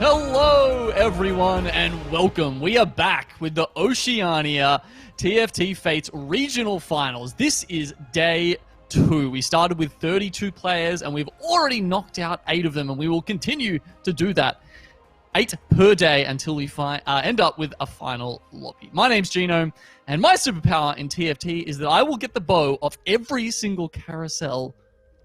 Hello, everyone, and welcome. We are back with the Oceania TFT Fates Regional Finals. This is day 2. We started with 32 players, and we've already knocked out 8 of them, and we will continue to do that. 8 per day until we end up with a final lobby. My name's Genome, and my superpower in TFT is that I will get the bow of every single carousel.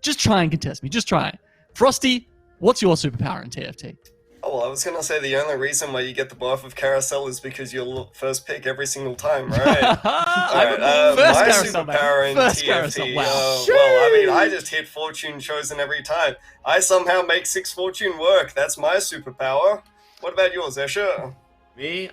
Just try and contest me. Just try. Frosty, what's your superpower in TFT? Oh, well, I was going to say the only reason why you get the buff of Carousel is because you'll first pick every single time, right? Alright, my superpower in TFT, wow. well, I mean, I just hit Fortune Chosen every time. I somehow make 6 Fortune work. That's my superpower. What about yours, Escher? Me?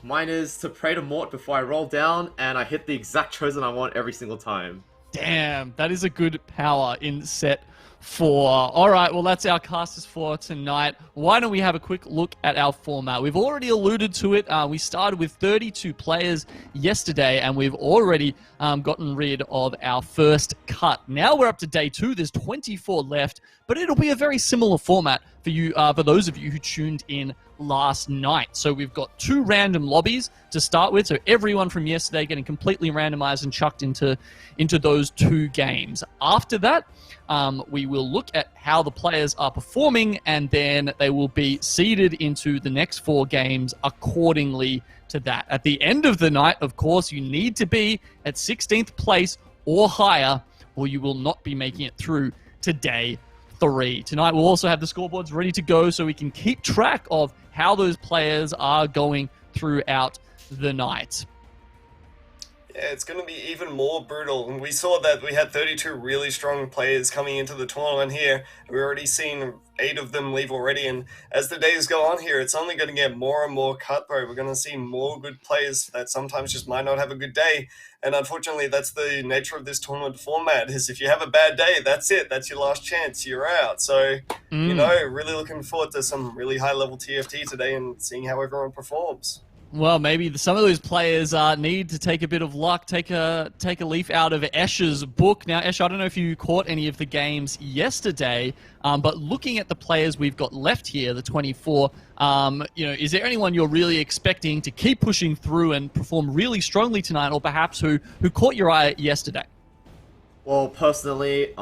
Mine is to pray to Mort before I roll down, and I hit the exact Chosen I want every single time. Damn, that is a good power in set 4. All right, well, that's our casters for tonight. Why don't we have a quick look at our format? We've already alluded to it. We started with 32 players yesterday, and we've already gotten rid of our first cut. Now we're up to day 2. There's 24 left, but it'll be a very similar format for you, for those of you who tuned in last night. So we've got 2 random lobbies to start with. So everyone from yesterday getting completely randomized and chucked into those 2 games. After that, we will look at how the players are performing, and then they will be seeded into the next 4 games accordingly to that. At the end of the night, of course, you need to be at 16th place or higher, or you will not be making it through to day 3. Tonight, we'll also have the scoreboards ready to go so we can keep track of how those players are going throughout the night. Yeah, it's going to be even more brutal. And we saw that we had 32 really strong players coming into the tournament here. We've already seen 8 of them leave already. And as the days go on here, it's only going to get more and more cutthroat. We're going to see more good players that sometimes just might not have a good day. And unfortunately, that's the nature of this tournament format, is if you have a bad day, that's it. That's your last chance. You're out. So, you know, really looking forward to some really high-level TFT today and seeing how everyone performs. Well, maybe some of those players need to take a bit of luck, take a leaf out of Escher's book. Now, Escher, I don't know if you caught any of the games yesterday, but looking at the players we've got left here, the 24, is there anyone you're really expecting to keep pushing through and perform really strongly tonight, or perhaps who caught your eye yesterday? Well, personally,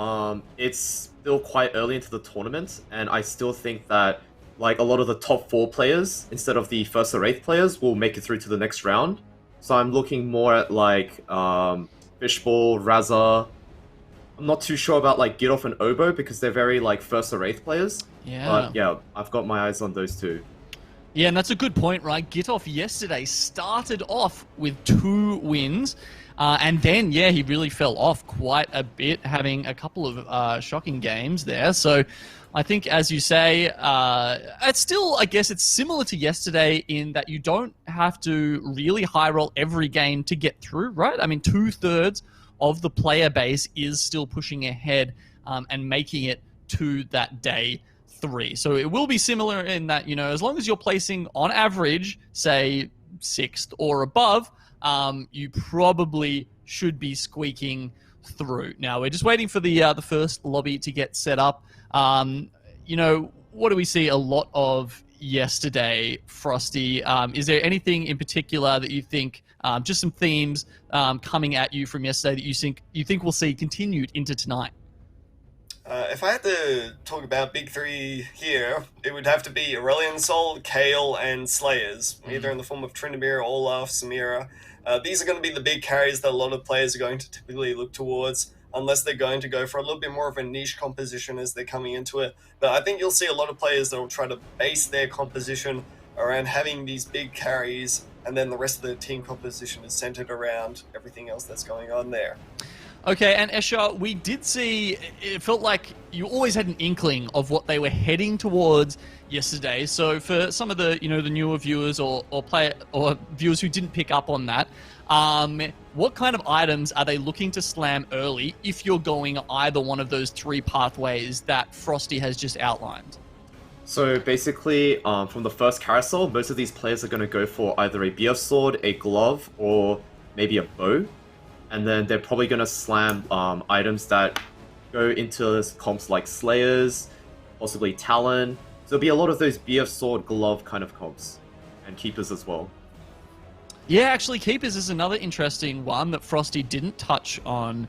it's still quite early into the tournament, and I still think that like a lot of the top 4 players, instead of the first or 8th players, will make it through to the next round. So I'm looking more at like Fishball, Razza. I'm not too sure about like Gidoff and Oboe because they're very like first or 8th players. Yeah. But yeah, I've got my eyes on those 2. Yeah, and that's a good point, right? Gidoff yesterday started off with 2 wins, and then, yeah, he really fell off quite a bit, having a couple of shocking games there. So I think, as you say, it's still, I guess it's similar to yesterday in that you don't have to really high roll every game to get through, right? I mean, 2/3 of the player base is still pushing ahead and making it to that day 3. So it will be similar in that, you know, as long as you're placing on average, say 6th or above, you probably should be squeaking through. Now we're just waiting for the first lobby to get set up. You know, what do we see a lot of yesterday, Frosty? Is there anything in particular that you think, just some themes coming at you from yesterday that you think we'll see continued into tonight? If I had to talk about big 3 here, it would have to be Aurelion Sol, Kale, and Slayers, either in the form of Tryndamere, Olaf, Samira. These are going to be the big carries that a lot of players are going to typically look towards, unless they're going to go for a little bit more of a niche composition as they're coming into it. But I think you'll see a lot of players that will try to base their composition around having these big carries, and then the rest of the team composition is centered around everything else that's going on there. Okay, and Escher, we did see, it felt like you always had an inkling of what they were heading towards yesterday. So for some of the, the newer viewers or viewers who didn't pick up on that, what kind of items are they looking to slam early if you're going either one of those 3 pathways that Frosty has just outlined? So basically, from the first carousel, most of these players are going to go for either a BF sword, a glove, or maybe a bow. And then they're probably going to slam items that go into comps like Slayers, possibly Talon. So there'll be a lot of those BF sword glove kind of comps, and keepers as well. Yeah, actually, keepers is another interesting one that Frosty didn't touch on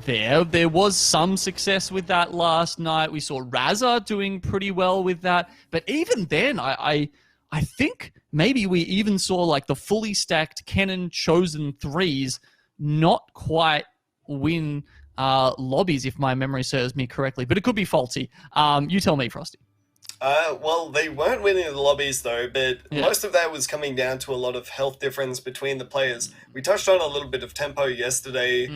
there. There was some success with that last night. We saw Razza doing pretty well with that. But even then, I think maybe we even saw like the fully stacked Kennen Chosen 3s not quite win lobbies, if my memory serves me correctly. But it could be faulty. You tell me, Frosty. Well, they weren't winning the lobbies though, but Yeah. most of that was coming down to a lot of health difference between the players. We touched on a little bit of tempo yesterday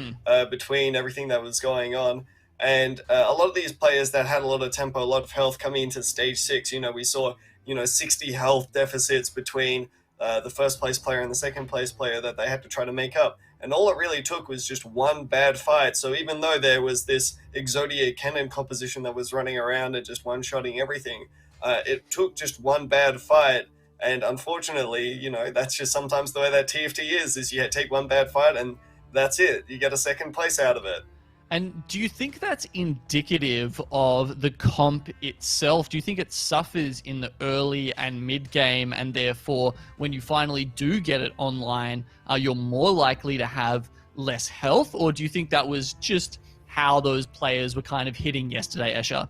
between everything that was going on, and a lot of these players that had a lot of tempo, a lot of health coming into stage 6, we saw 60 health deficits between the first place player and the second place player that they had to try to make up. And all it really took was just one bad fight. So even though there was this Exodia Kennen composition that was running around and just one-shotting everything, it took just one bad fight. And unfortunately, that's just sometimes the way that TFT is you take one bad fight and that's it. You get a second place out of it. And do you think that's indicative of the comp itself? Do you think it suffers in the early and mid game, and therefore when you finally do get it online, you're more likely to have less health? Or do you think that was just how those players were kind of hitting yesterday, Escher?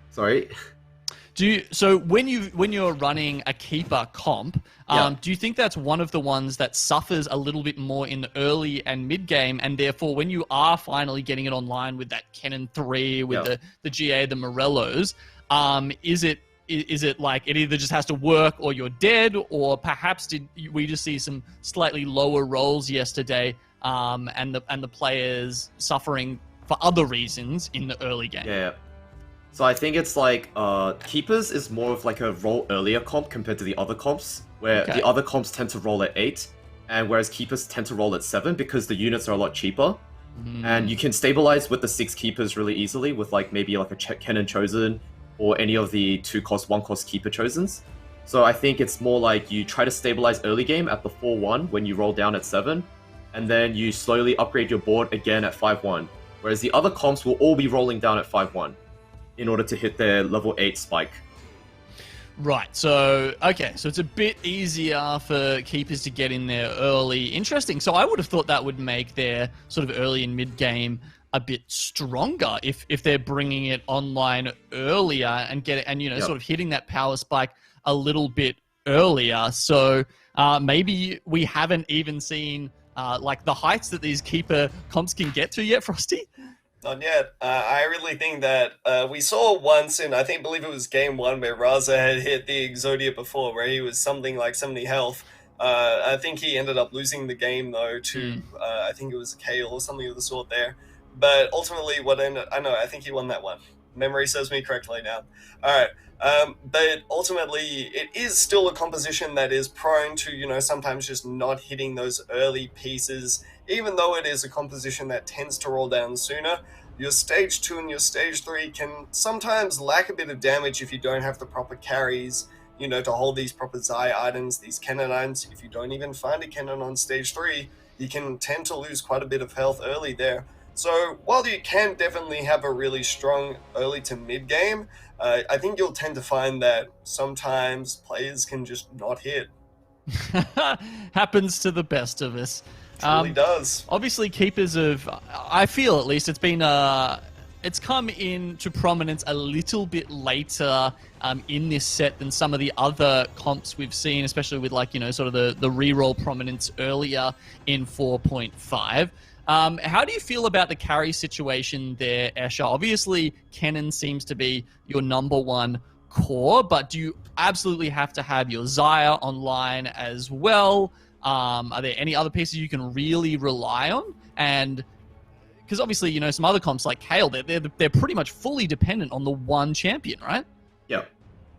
Sorry. So when you're running a keeper comp, do you think that's one of the ones that suffers a little bit more in the early and mid game, and therefore when you are finally getting it online with that Kennen 3, with the GA, the Morellos, is it like it either just has to work or you're dead, or perhaps did we just see some slightly lower rolls yesterday, and the players suffering for other reasons in the early game? Yeah. So I think it's like keepers is more of like a roll earlier comp compared to the other comps, where the other comps tend to roll at 8, and whereas keepers tend to roll at 7 because the units are a lot cheaper. And you can stabilize with the 6 keepers really easily with like maybe like a Kennen Chosen or any of the 2-cost, 1-cost keeper Chosens. So I think it's more like you try to stabilize early game at the 4-1 when you roll down at 7, and then you slowly upgrade your board again at 5-1. Whereas the other comps will all be rolling down at 5-1. In order to hit their level 8 spike. Right, so it's a bit easier for keepers to get in there early. Interesting. So I would have thought that would make their sort of early and mid game a bit stronger if they're bringing it online earlier and sort of hitting that power spike a little bit earlier. So maybe we haven't even seen like the heights that these keeper comps can get to yet, Frosty. Not yet. I really think that we saw once in, believe it was game 1, where Raza had hit the Exodia before, where he was something like 70 health. I think he ended up losing the game, though, to, I think it was Kale or something of the sort there. But ultimately, I think he won that one. Memory serves me correctly now. All right. But ultimately, it is still a composition that is prone to, sometimes just not hitting those early pieces. Even though it is a composition that tends to roll down sooner, your stage 2 and your stage 3 can sometimes lack a bit of damage if you don't have the proper carries, to hold these proper Zai items, these Kennen items. If you don't even find a Kennen on stage 3, you can tend to lose quite a bit of health early there. So while you can definitely have a really strong early to mid game, I think you'll tend to find that sometimes players can just not hit. Happens to the best of us. It really does. Obviously, keepers I feel at least, it's come into prominence a little bit later in this set than some of the other comps we've seen, especially with sort of the reroll prominence earlier in 4.5. How do you feel about the carry situation there, Escher? Obviously, Kennen seems to be your number one core, but do you absolutely have to have your Zaya online as well? Are there any other pieces you can really rely on? And because obviously, some other comps like Kale, they're pretty much fully dependent on the one champion, right? Yeah.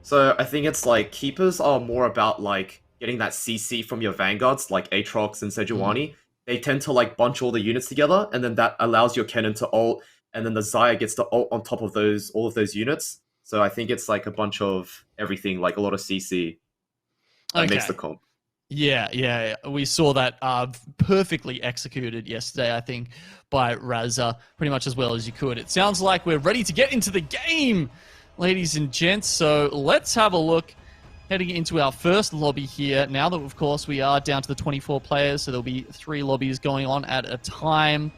So I think it's like keepers are more about like getting that CC from your vanguards, like Aatrox and Sejuani. They tend to like bunch all the units together, and then that allows your Kennen to ult, and then the Zaya gets to ult on top of all of those units. So I think it's like a bunch of everything, like a lot of CC that makes the comp. Yeah. We saw that perfectly executed yesterday, I think, by Razza, pretty much as well as you could. It sounds like we're ready to get into the game, ladies and gents. So let's have a look. Heading into our first lobby here. Now that, of course, we are down to the 24 players, so there'll be 3 lobbies going on at a time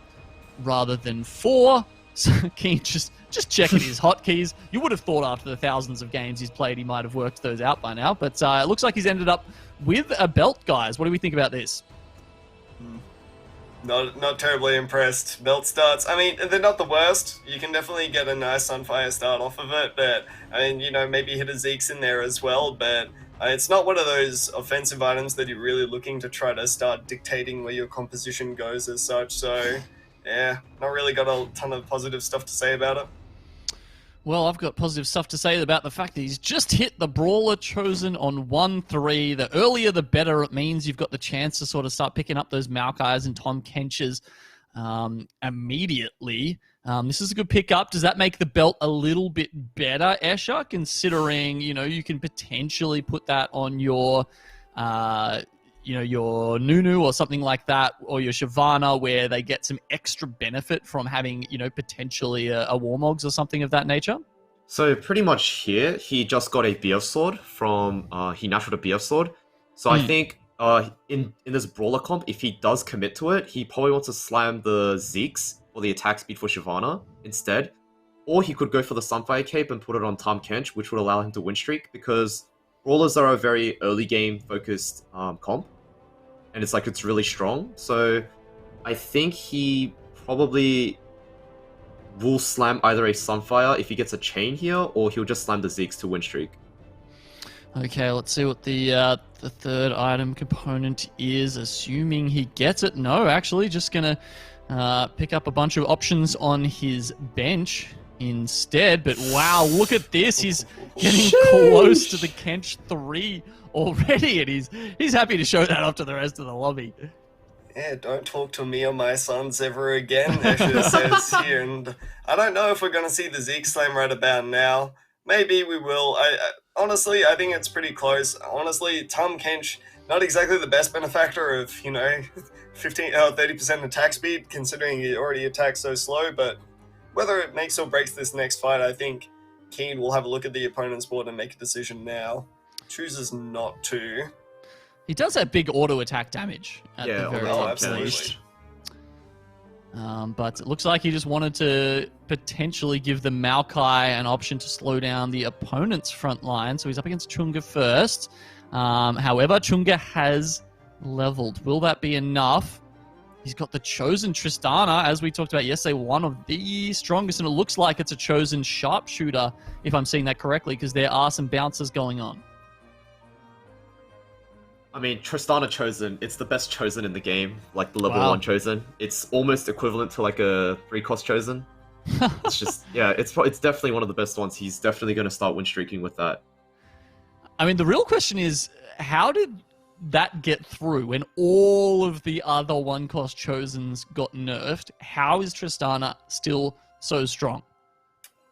rather than 4. So Keen just checking his hotkeys. You would have thought after the thousands of games he's played, he might have worked those out by now. But it looks like he's ended up with a belt, guys. What do we think about this? Not terribly impressed. Belt starts, I mean, they're not the worst. You can definitely get a nice Sunfire start off of it, but, I mean, you know, maybe hit a Zeke's in there as well, but it's not one of those offensive items that you're really looking to try to start dictating where your composition goes as such, so, yeah, not really got a ton of positive stuff to say about it. Well, I've got positive stuff to say about the fact that he's just hit the Brawler Chosen on 1-3. The earlier the better. It means you've got the chance to sort of start picking up those Maokai's and Tom Kench's immediately. This is a good pickup. Does that make the belt a little bit better, Escher, considering, you know, you can potentially put that on your... your Nunu or something like that, or your Shyvana, where they get some extra benefit from having, potentially a Warmogs or something of that nature? So pretty much here, he just got a BF sword from, he naturaled a BF sword. So I think in this Brawler comp, if he does commit to it, he probably wants to slam the Zeeks or the attack speed for Shyvana instead. Or he could go for the Sunfire Cape and put it on Tahm Kench, which would allow him to win streak, because Brawlers are a very early game focused comp. And it's really strong. So I think he probably will slam either a Sunfire if he gets a chain here, or he'll just slam the Zeeks to win streak. Okay, let's see what the third item component is, assuming he gets it. No, actually, just gonna pick up a bunch of options on his bench instead. But wow, look at this. He's getting close to the Kench 3 already, and he's happy to show that off to the rest of the lobby. Yeah, don't talk to me or my sons ever again, Escher says here. And I don't know if we're going to see the Zeke Slam right about now. Maybe we will. Honestly, I think it's pretty close. Honestly, Tahm Kench, not exactly the best benefactor of, 30% attack speed, considering he already attacks so slow, but whether it makes or breaks this next fight, I think Keen will have a look at the opponent's board and make a decision now. Chooses not to. He does have big auto attack damage at the very absolutely. least. But it looks like he just wanted to potentially give the Maokai an option to slow down the opponent's front line. So he's up against Chunga first. However, Chunga has leveled. Will that be enough? He's got the Chosen Tristana, as we talked about yesterday, one of the strongest, and it looks like it's a Chosen Sharpshooter, if I'm seeing that correctly, because there are some bounces going on. I mean, Tristana Chosen, it's the best Chosen in the game, like the level 1 Chosen. It's almost equivalent to like a 3-cost Chosen. It's just, yeah, it's definitely one of the best ones. He's definitely going to start win streaking with that. I mean, the real question is, how did that get through when all of the other 1-cost Chosens got nerfed? How is Tristana still so strong?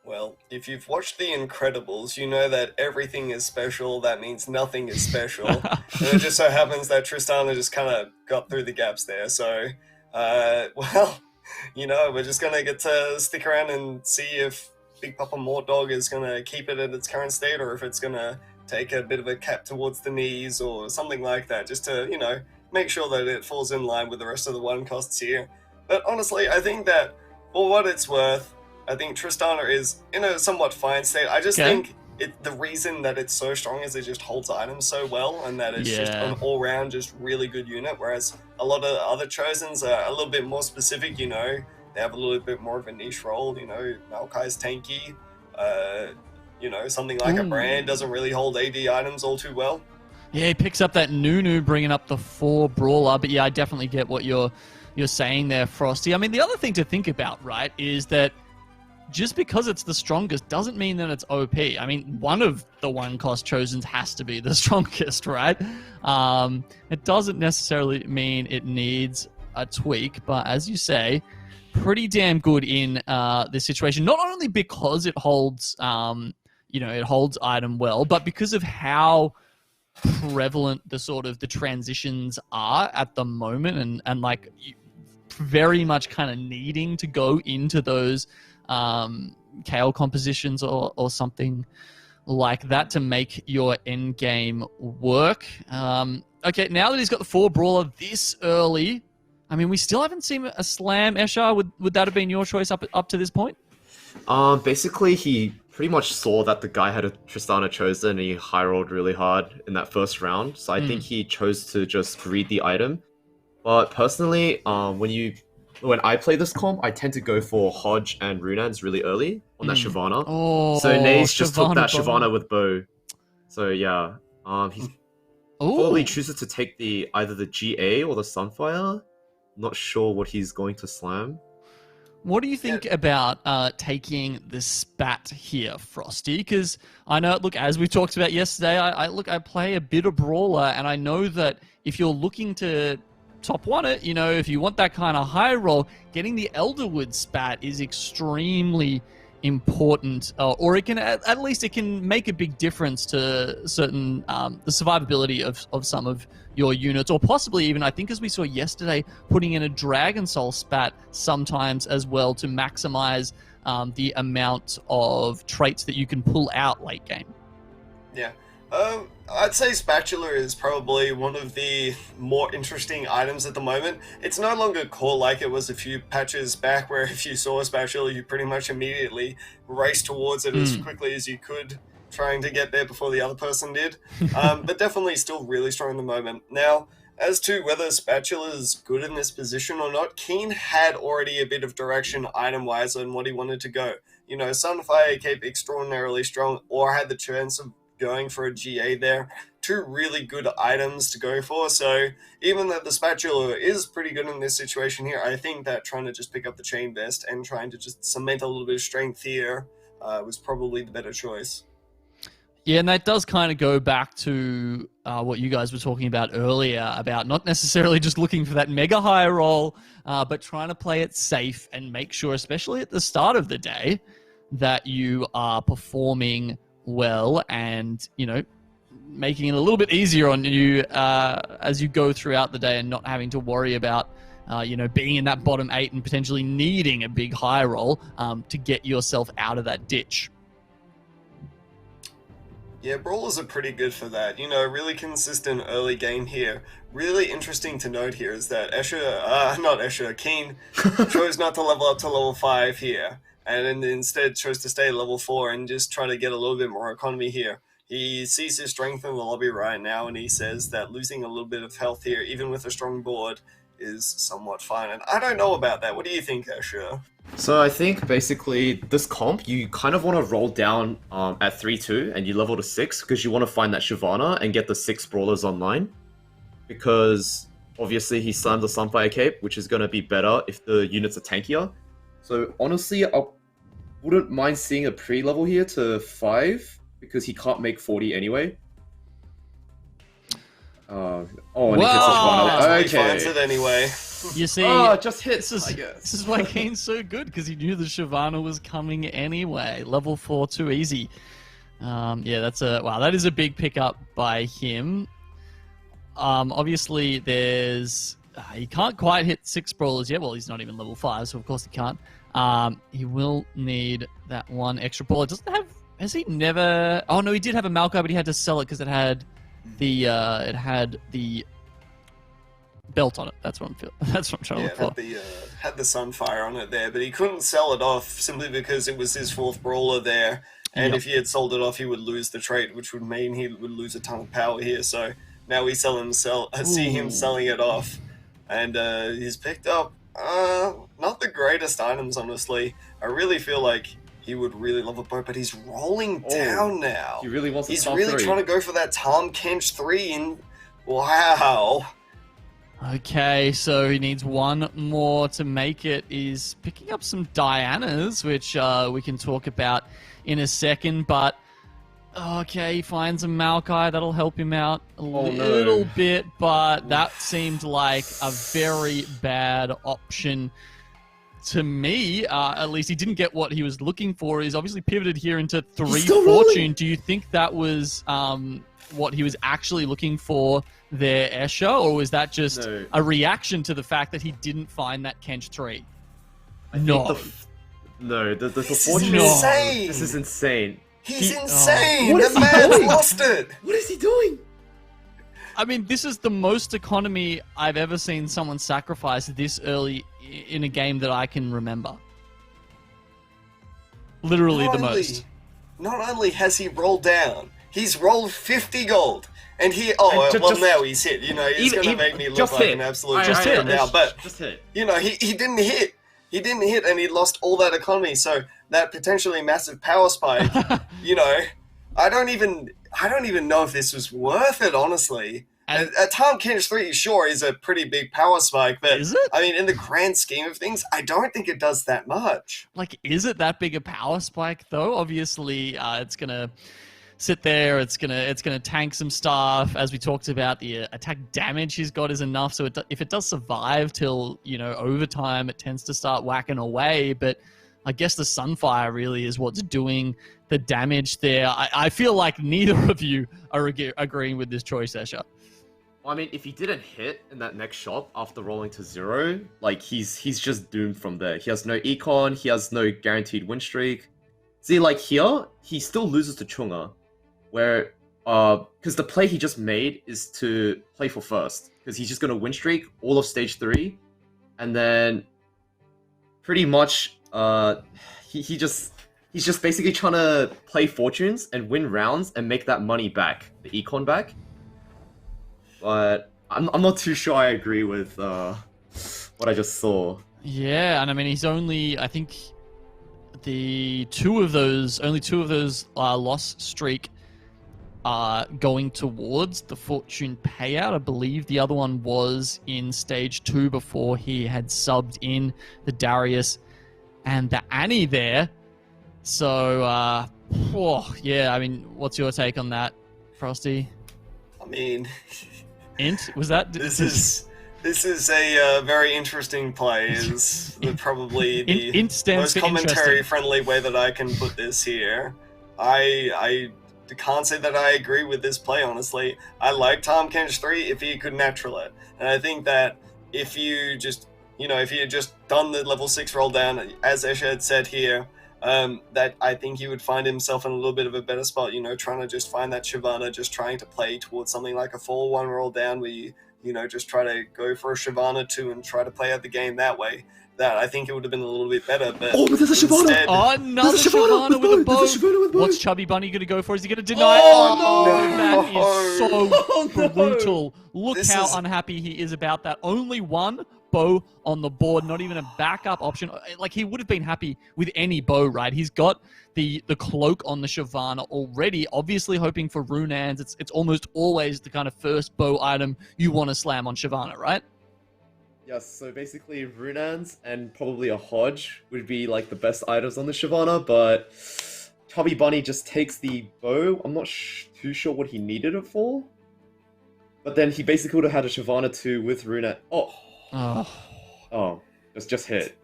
Well, if you've watched The Incredibles, you know that everything is special, that means nothing is special. And it just so happens that Tristana just kind of got through the gaps there. So, we're just going to get to stick around and see if Big Papa Mortdog is going to keep it at its current state, or if it's going to take a bit of a cap towards the knees or something like that, just to, make sure that it falls in line with the rest of the 1-costs here. But honestly, I think that, for what it's worth, I think Tristana is in a somewhat fine state. I just think the reason that it's so strong is it just holds items so well, and that it's just an all-round just really good unit, whereas a lot of other Chosens are a little bit more specific, they have a little bit more of a niche role, Maokai's tanky, something like a Brand doesn't really hold AD items all too well. Yeah, he picks up that Nunu, bringing up the 4 Brawler, but yeah, I definitely get what you're saying there, Frosty. I mean, the other thing to think about, right, is that just because it's the strongest doesn't mean that it's OP. I mean, one of the 1-cost Chosens has to be the strongest, right? It doesn't necessarily mean it needs a tweak, but as you say, pretty damn good in this situation. Not only because it holds, it holds item well, but because of how prevalent the sort of the transitions are at the moment, and like very much kind of needing to go into those KO compositions or something like that to make your end game work. Okay, now that he's got the 4 brawler this early, I mean, we still haven't seen a slam. Escher, would that have been your choice up to this point? Basically, he pretty much saw that the guy had a Tristana chosen and he high rolled really hard in that first round. So I think he chose to just greed the item. But personally, when I play this comp, I tend to go for Hodge and Runans really early on that Shyvana. Oh, so Naze just took that bow. Shyvana with bow. So yeah, he probably chooses to take either the GA or the Sunfire. Not sure what he's going to slam. What do you think about taking the spat here, Frosty? Because I know, look, as we talked about yesterday, I play a bit of brawler, and I know that if you're looking to top one it, you know, if you want that kind of high roll, getting the Elderwood spat is extremely important, or it can at least it can make a big difference to certain the survivability of some of your units, or possibly even, I think as we saw yesterday, putting in a Dragon Soul spat sometimes as well to maximize the amount of traits that you can pull out late game. Yeah. I'd say Spatula is probably one of the more interesting items at the moment. It's no longer core like it was a few patches back, where if you saw a Spatula, you pretty much immediately raced towards it as quickly as you could, trying to get there before the other person did. But definitely still really strong at the moment. Now, as to whether Spatula is good in this position or not, Keen had already a bit of direction item-wise on what he wanted to go. You know, Sunfire Cape extraordinarily strong, or had the chance of going for a GA there. 2 really good items to go for. So even though the Spatula is pretty good in this situation here, I think that trying to just pick up the Chain Vest and trying to just cement a little bit of strength here was probably the better choice. Yeah, and that does kind of go back to what you guys were talking about earlier, about not necessarily just looking for that mega high roll, but trying to play it safe and make sure, especially at the start of the day, that you are performing well and, you know, making it a little bit easier on you as you go throughout the day, and not having to worry about you know, being in that bottom 8 and potentially needing a big high roll to get yourself out of that ditch. Yeah, Brawlers are pretty good for that. You know, really consistent early game here. Really interesting to note here is that Keen chose not to level up to level 5 here, and instead chose to stay level 4 and just try to get a little bit more economy here. He sees his strength in the lobby right now, and he says that losing a little bit of health here, even with a strong board, is somewhat fine. And I don't know about that. What do you think, Escher? So I think basically this comp, you kind of want to roll down at 3-2 and you level to 6 because you want to find that Shyvana and get the 6 brawlers online. Because obviously he slammed the Sunfire Cape, which is going to be better if the units are tankier. So honestly, I wouldn't mind seeing a pre-level here to 5 because he can't make 40 anyway. And he hits Shyvana. Okay. He finds it anyway. You see, just hits. This is why Kane's so good, because he knew the Shyvana was coming anyway. Level 4, too easy. Yeah, that is a big pickup by him. Obviously, he can't quite hit 6 brawlers yet. Well, he's not even level 5, so of course he can't. He will need that 1 extra brawler. Has he never? Oh no, he did have a Maokai, but he had to sell it because it had the belt on it. That's what I'm trying to look for. Had the Sunfire on it there, but he couldn't sell it off simply because it was his 4th brawler there. And if he had sold it off, he would lose the trait, which would mean he would lose a ton of power here. So now we see him selling it off, and he's picked up not the greatest items, honestly. I really feel like he would really love a boat, but he's rolling down now. He really wants. He's really trying to go for that Tom Kench 3, and wow. Okay, so he needs 1 more to make it. He's picking up some Dianas, which we can talk about in a second, but okay, he finds a Maokai. That'll help him out a little bit, but that seemed like a very bad option. to me, at least, he didn't get what he was looking for. He's obviously pivoted here into 3 still fortune. rolling. Do you think that was what he was actually looking for there, Escher, or was that just No. a reaction to the fact that he didn't find that Kench 3? I think the This fortune is insane. This is insane. He's insane. What The is he man's doing? lost it. What is he doing? I mean, this is the most economy I've ever seen someone sacrifice this early in a game that I can remember. Literally the most. Not only has he rolled down, he's rolled 50 gold. And now he's hit. You know, he's going to make me look like an absolute Just hit. now. But, Just hit. you know, he didn't hit. He didn't hit and he lost all that economy. So that potentially massive power spike, you know, I don't even know if this was worth it, honestly. And- Tom Kench 3, sure, is a pretty big power spike, but Is it? I mean, in the grand scheme of things, I don't think it does that much. Like, is it that big a power spike though? Obviously, it's gonna sit there. It's gonna tank some stuff. As we talked about, the attack damage he's got is enough. So if it does survive till overtime, it tends to start whacking away. But I guess the Sunfire really is what's doing the damage there. I feel like neither of you are agreeing with this choice, Escher. I mean, if he didn't hit in that next shot after rolling to 0, like he's just doomed from there. He has no econ, he has no guaranteed win streak. See, like here, he still loses to Chunga, where because the play he just made is to play for first, because he's just gonna win streak all of stage 3, and then pretty much he's just basically trying to play fortunes and win rounds and make that money back, the econ back. But I'm not too sure I agree with what I just saw. Yeah, and I mean he's only, I think, only two of those loss streak are going towards the fortune payout. I believe the other one was in stage 2 before he had subbed in the Darius and the Annie there. So yeah, I mean, what's your take on that, Frosty? I mean, Int, was that? this is a very interesting play. Is probably the Int stands most for interesting. commentary-friendly way that I can put this here. I can't say that I agree with this play, honestly. I like Tom Kench 3 if he could natural it. And I think that if you just, if he had just done the level 6 roll down, as Escher had said here, that I think he would find himself in a little bit of a better spot, trying to just find that Shyvana, just trying to play towards something like a 4-1 roll down where you, just try to go for a Shyvana 2 and try to play out the game that way. That I think it would have been a little bit better, but there's a Shyvana! instead, Another Shyvana with a bow. There's a Shyvana with bow. What's Chubby Bunny going to go for? Is he going to deny? Oh, That is so Oh, no. brutal. Look This how is- unhappy he is about that. Only one bow on the board, not even a backup option. Like, he would have been happy with any bow, right? He's got the cloak on the Shyvana already, obviously hoping for Runans. It's almost always the kind of first bow item you want to slam on Shyvana, right? Yes, so basically Runans and probably a Hodge would be like the best items on the Shyvana, but Chubby Bunny just takes the bow. I'm not too sure what he needed it for. But then he basically would have had a Shyvana 2 with Runan. Just hit.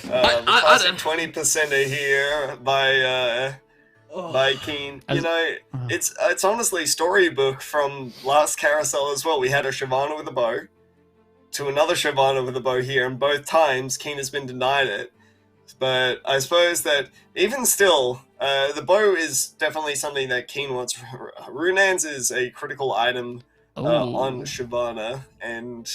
Classic 20%er here by Keen. It's honestly storybook from last carousel as well. We had a Shyvana with a bow to another Shyvana with a bow here, and both times Keen has been denied it. But I suppose that even still, the bow is definitely something that Keen wants. Runans is a critical item on Shyvana, and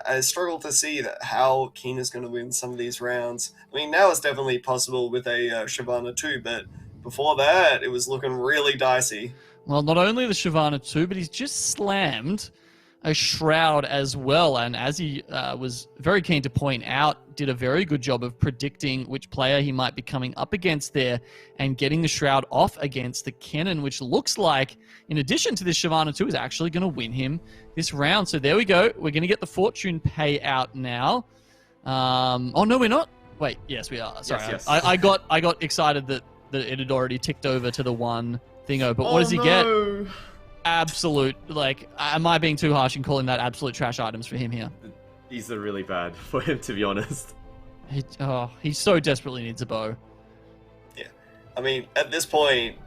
I struggle to see how Keen is going to win some of these rounds. I mean, now it's definitely possible with a Shyvana 2, but before that, it was looking really dicey. Well, not only the Shyvana 2, but he's just slammed a Shroud as well. And as he was very keen to point out, did a very good job of predicting which player he might be coming up against there and getting the Shroud off against the Kennen, which looks like, in addition to this Shyvana 2, is actually going to win him this round. So there we go. We're going to get the fortune payout now. Oh, no, we're not. Wait, yes, we are. Sorry, Yes. I got excited that it had already ticked over to the one thingo. But what does he get? Absolute, am I being too harsh in calling that absolute trash items for him here? These are really bad for him, to be honest. He so desperately needs a bow. Yeah, I mean, at this point,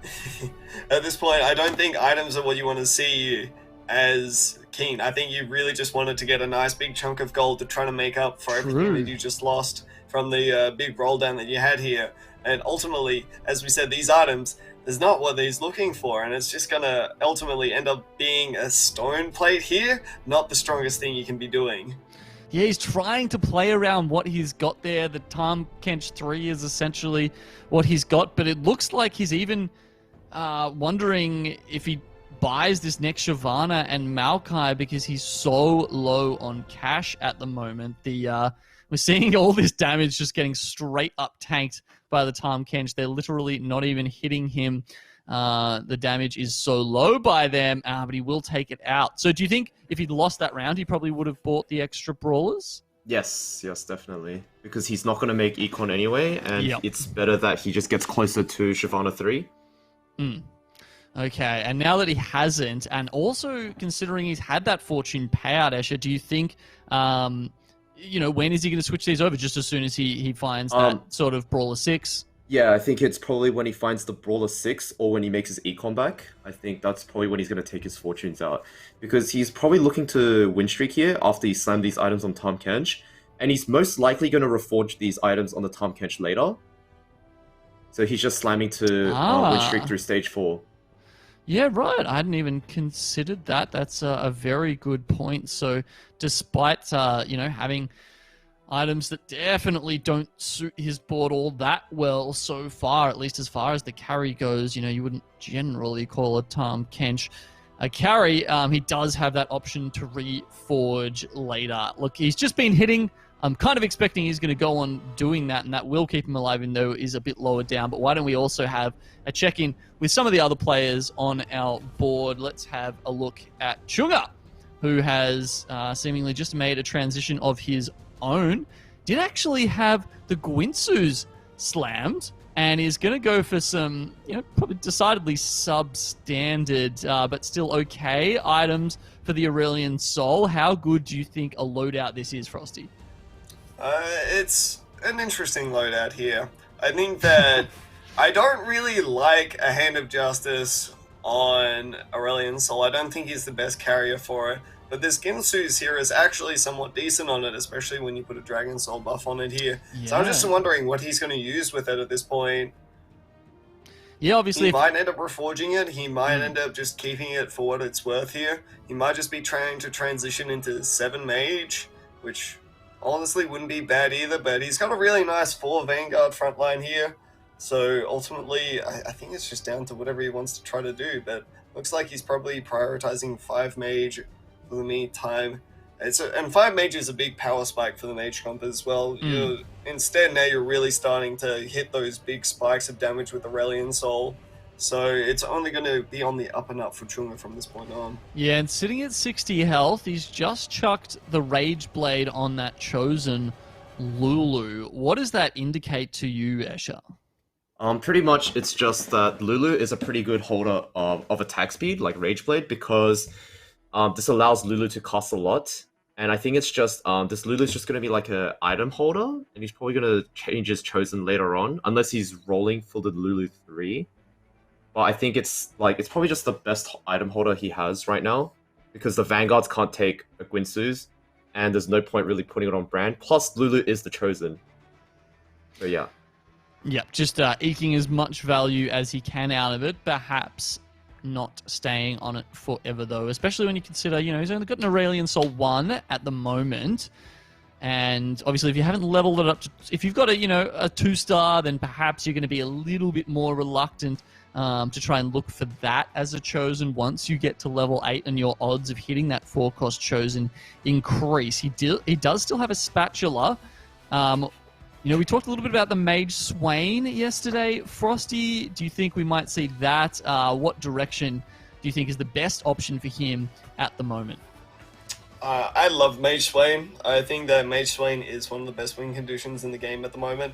I don't think items are what you want to see as keen. I think you really just wanted to get a nice big chunk of gold to try to make up for everything that you just lost from the big roll down that you had here. And ultimately, as we said, these items is not what he's looking for, and it's just gonna ultimately end up being a stone plate here, not the strongest thing you can be doing. Yeah, he's trying to play around what he's got there. The Tahm Kench 3 is essentially what he's got, but it looks like he's even wondering if he buys this next Shyvana and Maokai because he's so low on cash at the moment. We're seeing all this damage just getting straight up tanked by the Tahm Kench. They're literally not even hitting him. The damage is so low by them, but he will take it out. So do you think if he'd lost that round, he probably would have bought the extra brawlers? Yes, definitely. Because he's not going to make Econ anyway, and it's better that he just gets closer to Shyvana 3. Okay, and now that he hasn't, and also considering he's had that fortune payout, Escher, do you think, when is he going to switch these over? Just as soon as he finds that sort of Brawler 6? Yeah, I think it's probably when he finds the Brawler 6 or when he makes his Econ back. I think that's probably when he's going to take his fortunes out. Because he's probably looking to win streak here after he slammed these items on Tahm Kench. And he's most likely going to reforge these items on the Tahm Kench later. So he's just slamming to win streak through stage 4. Yeah, right. I hadn't even considered that. That's a very good point. So despite, having items that definitely don't suit his board all that well so far, at least as far as the carry goes, you wouldn't generally call a Tahm Kench a carry. He does have that option to reforge later. Look, he's just been hitting. I'm kind of expecting he's going to go on doing that, and that will keep him alive, even though he's a bit lower down. But why don't we also have a check-in with some of the other players on our board? Let's have a look at Chunga, who has seemingly just made a transition of his own. Did actually have the Gwinsus slammed, and is going to go for some, probably decidedly substandard, but still okay items for the Aurelian Soul. How good do you think a loadout this is, Frosty? It's an interesting loadout here. I think that I don't really like a Hand of Justice on Aurelian Soul. I don't think he's the best carrier for it. But this Ginsu's here is actually somewhat decent on it, especially when you put a Dragon Soul buff on it here. Yeah. So I'm just wondering what he's going to use with it at this point. Yeah, obviously. He might end up reforging it. He might end up just keeping it for what it's worth here. He might just be trying to transition into 7 Mage, which honestly wouldn't be bad either. But he's got a really nice 4 Vanguard frontline here. So ultimately, I think it's just down to whatever he wants to try to do. But looks like he's probably prioritizing 5 Mage for the meantime. And 5 Mage is a big power spike for the Mage comp as well. Instead, now you're really starting to hit those big spikes of damage with Aurelian Soul. So it's only going to be on the up and up for Chunga from this point on. Yeah, and sitting at 60 health, he's just chucked the Rage Blade on that chosen Lulu. What does that indicate to you, Escher? Pretty much it's just that Lulu is a pretty good holder of attack speed, like Rage Blade, because this allows Lulu to cost a lot. And I think it's just, this Lulu is just going to be like an item holder, and he's probably going to change his chosen later on, unless he's rolling for the Lulu 3. But I think it's probably just the best item holder he has right now, because the Vanguards can't take a Gwinsus, and there's no point really putting it on brand. Plus, Lulu is the chosen. So yeah. Yeah, just eking as much value as he can out of it, perhaps not staying on it forever though, especially when you consider, he's only got an Aurelian Soul 1 at the moment. And obviously if you haven't leveled it up to, if you've got a 2-star, then perhaps you're going to be a little bit more reluctant to try and look for that as a chosen once you get to level 8 and your odds of hitting that 4-cost chosen increase. He does still have a spatula. We talked a little bit about the Mage Swain yesterday. Frosty, do you think we might see that? What direction do you think is the best option for him at the moment? I love Mage Swain. I think that Mage Swain is one of the best win conditions in the game at the moment.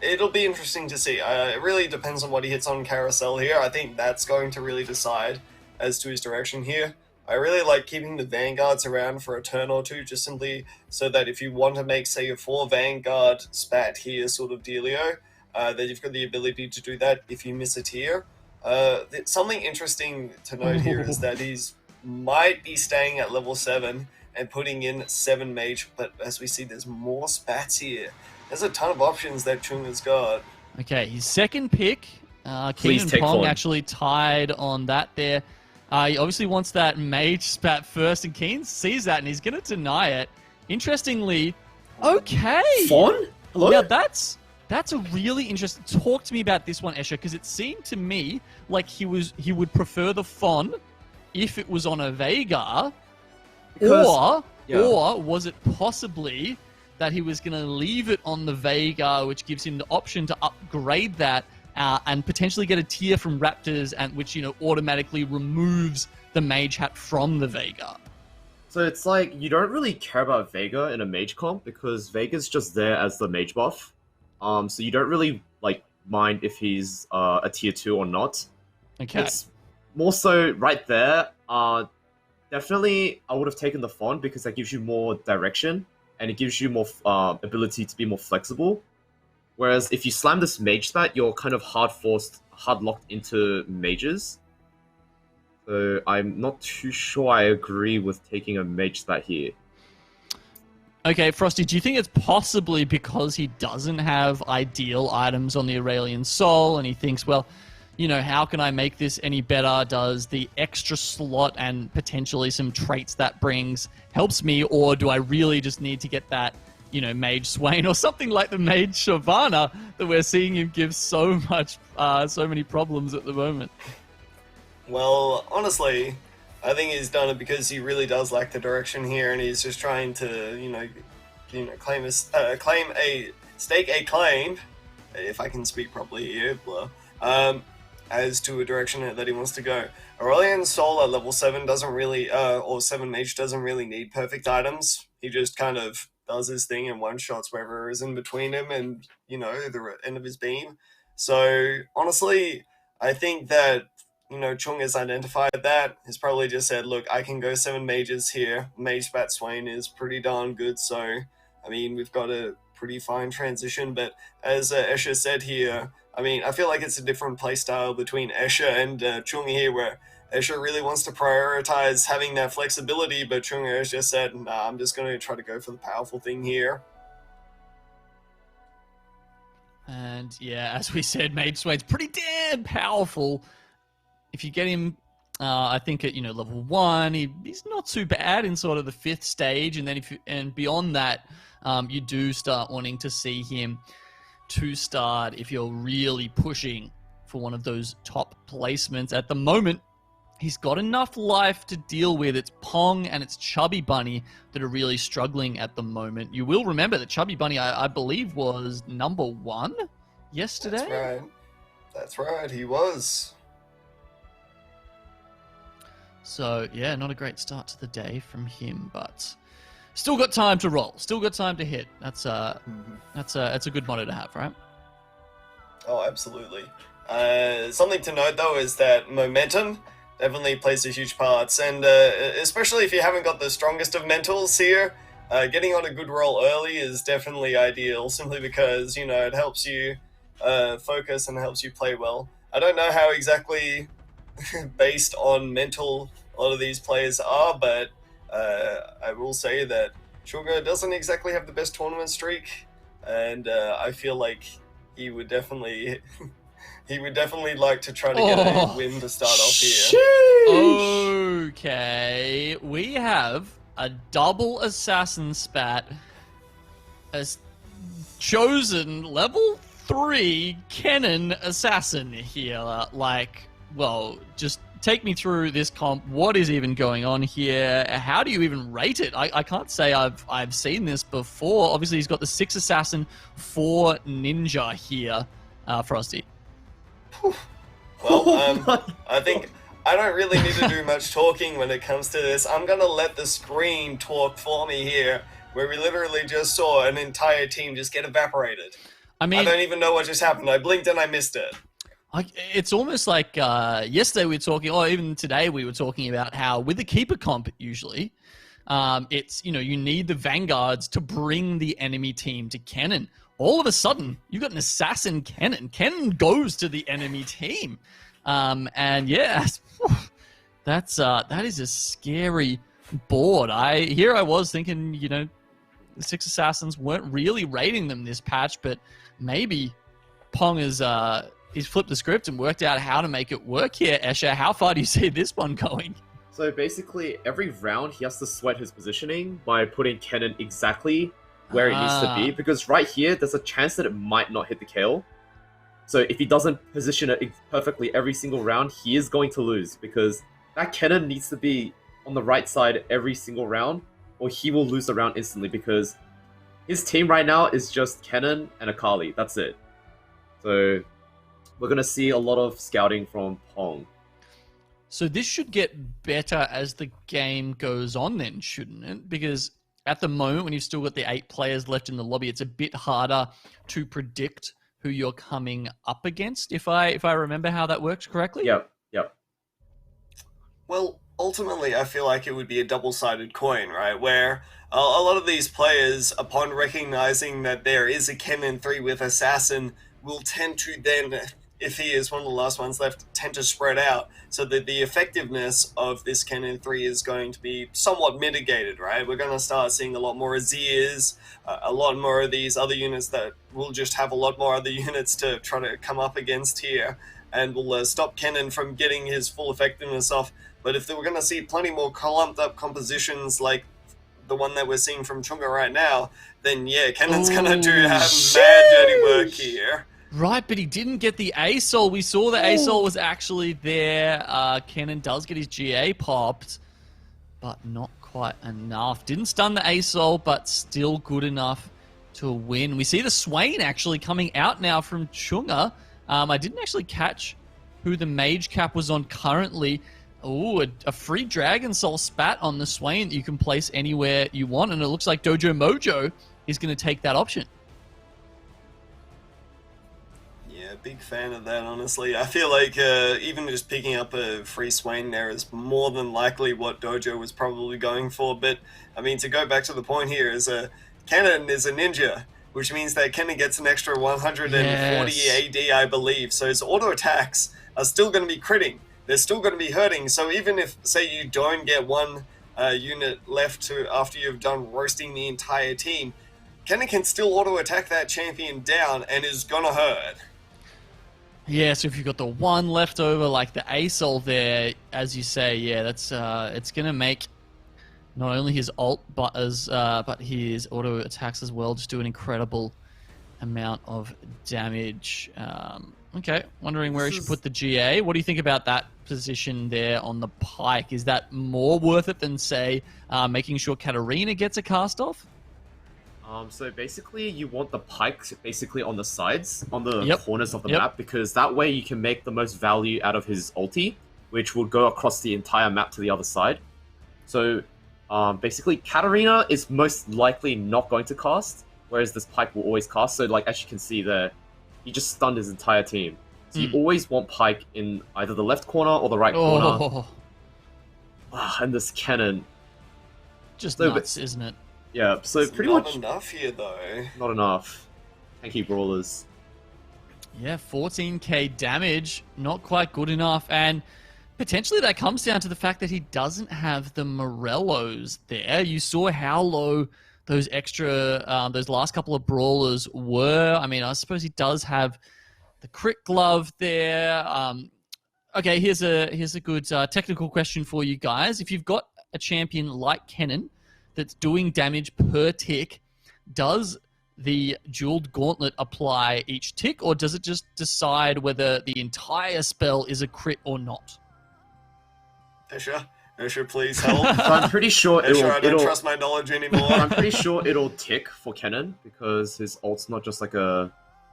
It'll be interesting to see. It really depends on what he hits on Carousel here. I think that's going to really decide as to his direction here. I really like keeping the Vanguards around for a turn or two, just simply so that if you want to make, say, a 4 Vanguard spat here sort of dealio, then you've got the ability to do that if you miss a tier. Something interesting to note here is that he's might be staying at level 7 and putting in 7 mage, but as we see, there's more spats here. There's a ton of options that Chung has got. Okay, his second pick, Keen and take Pong Fawn. actually tied on that there. He obviously wants that mage spat first, and Keen sees that, and he's going to deny it. Interestingly, okay. Fawn? Hello? Now that's a really interesting. Talk to me about this one, Escher, because it seemed to me like he would prefer the Fawn if it was on a Veigar, or was it possibly that he was going to leave it on the Veigar, which gives him the option to upgrade that and potentially get a tier from Raptors, and which automatically removes the mage hat from the Veigar. So it's like, you don't really care about Vega in a mage comp, because Vega's just there as the mage buff. So you don't really mind if he's a tier 2 or not. Okay. It's more so right there. Definitely, I would have taken the Fawn, because that gives you more direction, and it gives you more ability to be more flexible. Whereas if you slam this mage spat, you're kind of hard locked into mages. So I'm not too sure I agree with taking a mage spat here. Okay, Frosty, do you think it's possibly because he doesn't have ideal items on the Aurelian Soul, and he thinks, well, how can I make this any better? Does the extra slot and potentially some traits that brings helps me, or do I really just need to get that, Mage Swain or something like the Mage Shyvana that we're seeing him give so many problems at the moment? Well, honestly, I think he's done it because he really does lack the direction here, and he's just trying to, stake a claim, if I can speak properly here, as to a direction that he wants to go. Aurelian Soul at level 7 doesn't really, or 7 Mage doesn't really need perfect items. He just kind of does his thing and one-shots wherever is in between him and, the end of his beam. So, honestly, I think that, Chung has identified that. He's probably just said, look, I can go 7 mages here. Mage Bat Swain is pretty darn good, so, we've got a pretty fine transition. But as Escher said here, I feel like it's a different playstyle between Escher and Chung here, where Escher really wants to prioritize having that flexibility, but Chung has just said, nah, I'm just going to try to go for the powerful thing here. And yeah, as we said, Mage Swain's pretty damn powerful. If you get him, I think at level 1, he's not too bad in sort of the 5th stage, and then beyond that, you do start wanting to see him 2-starred if you're really pushing for one of those top placements. At the moment, he's got enough life to deal with. It's Pong and it's Chubby Bunny that are really struggling at the moment. You will remember that Chubby Bunny, I believe, was number 1 yesterday. That's right, he was. So, yeah, not a great start to the day from him, but still got time to roll. Still got time to hit. That's a good motto to have, right? Oh, absolutely. Something to note, though, is that momentum definitely plays a huge part, and especially if you haven't got the strongest of mentals here, getting on a good roll early is definitely ideal, simply because, it helps you focus and helps you play well. I don't know how exactly based on mental a lot of these players are, but I will say that Sugar doesn't exactly have the best tournament streak, and I feel like he would definitely like to try to get a win to start off here. Okay, we have a double assassin spat as chosen level 3 Kennen assassin here. Just take me through this comp. What is even going on here? How do you even rate it? I can't say I've seen this before. Obviously, he's got the 6 assassin, 4 ninja here, Frosty. Well, I think I don't really need to do much talking when it comes to this. I'm going to let the screen talk for me here, where we literally just saw an entire team just get evaporated. I don't even know what just happened. I blinked and I missed it. It's almost like yesterday we were talking, or even today we were talking about how with the keeper comp usually, it's, you need the vanguards to bring the enemy team to cannon. All of a sudden, you've got an assassin cannon. Cannon goes to the enemy team, and yeah, that is a scary board. I was thinking, the 6 assassins weren't really rating them this patch, but maybe Pong is he's flipped the script and worked out how to make it work here. Escher, how far do you see this one going? So basically, every round he has to sweat his positioning by putting cannon exactly where it needs to be, because right here, there's a chance that it might not hit the KO. So if he doesn't position it perfectly every single round, he is going to lose, because that cannon needs to be on the right side every single round, or he will lose the round instantly, because his team right now is just cannon and Akali. That's it. So we're going to see a lot of scouting from Pong. So this should get better as the game goes on then, shouldn't it? Because at the moment, when you've still got the 8 players left in the lobby, it's a bit harder to predict who you're coming up against, if I remember how that works correctly. Yep. Well, ultimately, I feel like it would be a double-sided coin, right? Where a lot of these players, upon recognizing that there is a Kennen 3 with Assassin, will tend to then, if he is one of the last ones left, tend to spread out, so that the effectiveness of this Kennen 3 is going to be somewhat mitigated, right? We're going to start seeing a lot more Azirs, a lot more of these other units that will just have a lot more other units to try to come up against here, and will stop Kennen from getting his full effectiveness off. But if we're going to see plenty more clumped up compositions like the one that we're seeing from Chunga right now, then yeah, Kennen's going to have mad dirty work here. Right, but he didn't get the ASOL. We saw the ASOL was actually there. Kennen does get his GA popped, but not quite enough. Didn't stun the ASOL, but still good enough to win. We see the Swain actually coming out now from Chunga. I didn't actually catch who the mage cap was on currently. Oh, a free Dragon Soul spat on the Swain that you can place anywhere you want, and it looks like Dojo Mojo is going to take that option. Yeah, big fan of that, honestly. I feel like even just picking up a free Swain there is more than likely what Dojo was probably going for. But, I mean, to go back to the point here, is Kennen is a ninja, which means that Kennen gets an extra 140 AD, I believe. So his auto attacks are still going to be critting. They're still going to be hurting. So even if, say, you don't get one unit left after you've done roasting the entire team, Kennen can still auto attack that champion down and is going to hurt. Yeah, so if you've got the one left over, like the ASOL there, as you say, yeah, that's it's gonna make not only his ult but his auto attacks as well just do an incredible amount of damage. Okay, wondering where he should put the GA. What do you think about that position there on the pike? Is that more worth it than, say, making sure Katarina gets a cast off? So basically, you want the pikes basically on the sides, on the corners of the map, because that way you can make the most value out of his ulti, which will go across the entire map to the other side. So basically, Katarina is most likely not going to cast, whereas this pike will always cast. So like as you can see there, he just stunned his entire team. So you always want pike in either the left corner or the right corner. And this cannon. Just nuts, isn't it? Yeah, so it's pretty much... Not enough here, though. Not enough. Tanky brawlers. Yeah, 14k damage. Not quite good enough. And potentially that comes down to the fact that he doesn't have the Morellos there. You saw how low those extra, those last couple of brawlers were. I mean, I suppose he does have the crit glove there. Okay, here's a good technical question for you guys. If you've got a champion like Kennen that's doing damage per tick, does the jeweled gauntlet apply each tick, or does it just decide whether the entire spell is a crit or not? Escher, please help. So I'm pretty sure Escher, I don't trust my knowledge anymore. I'm pretty sure it'll tick for Kennen, because his ult's not just like a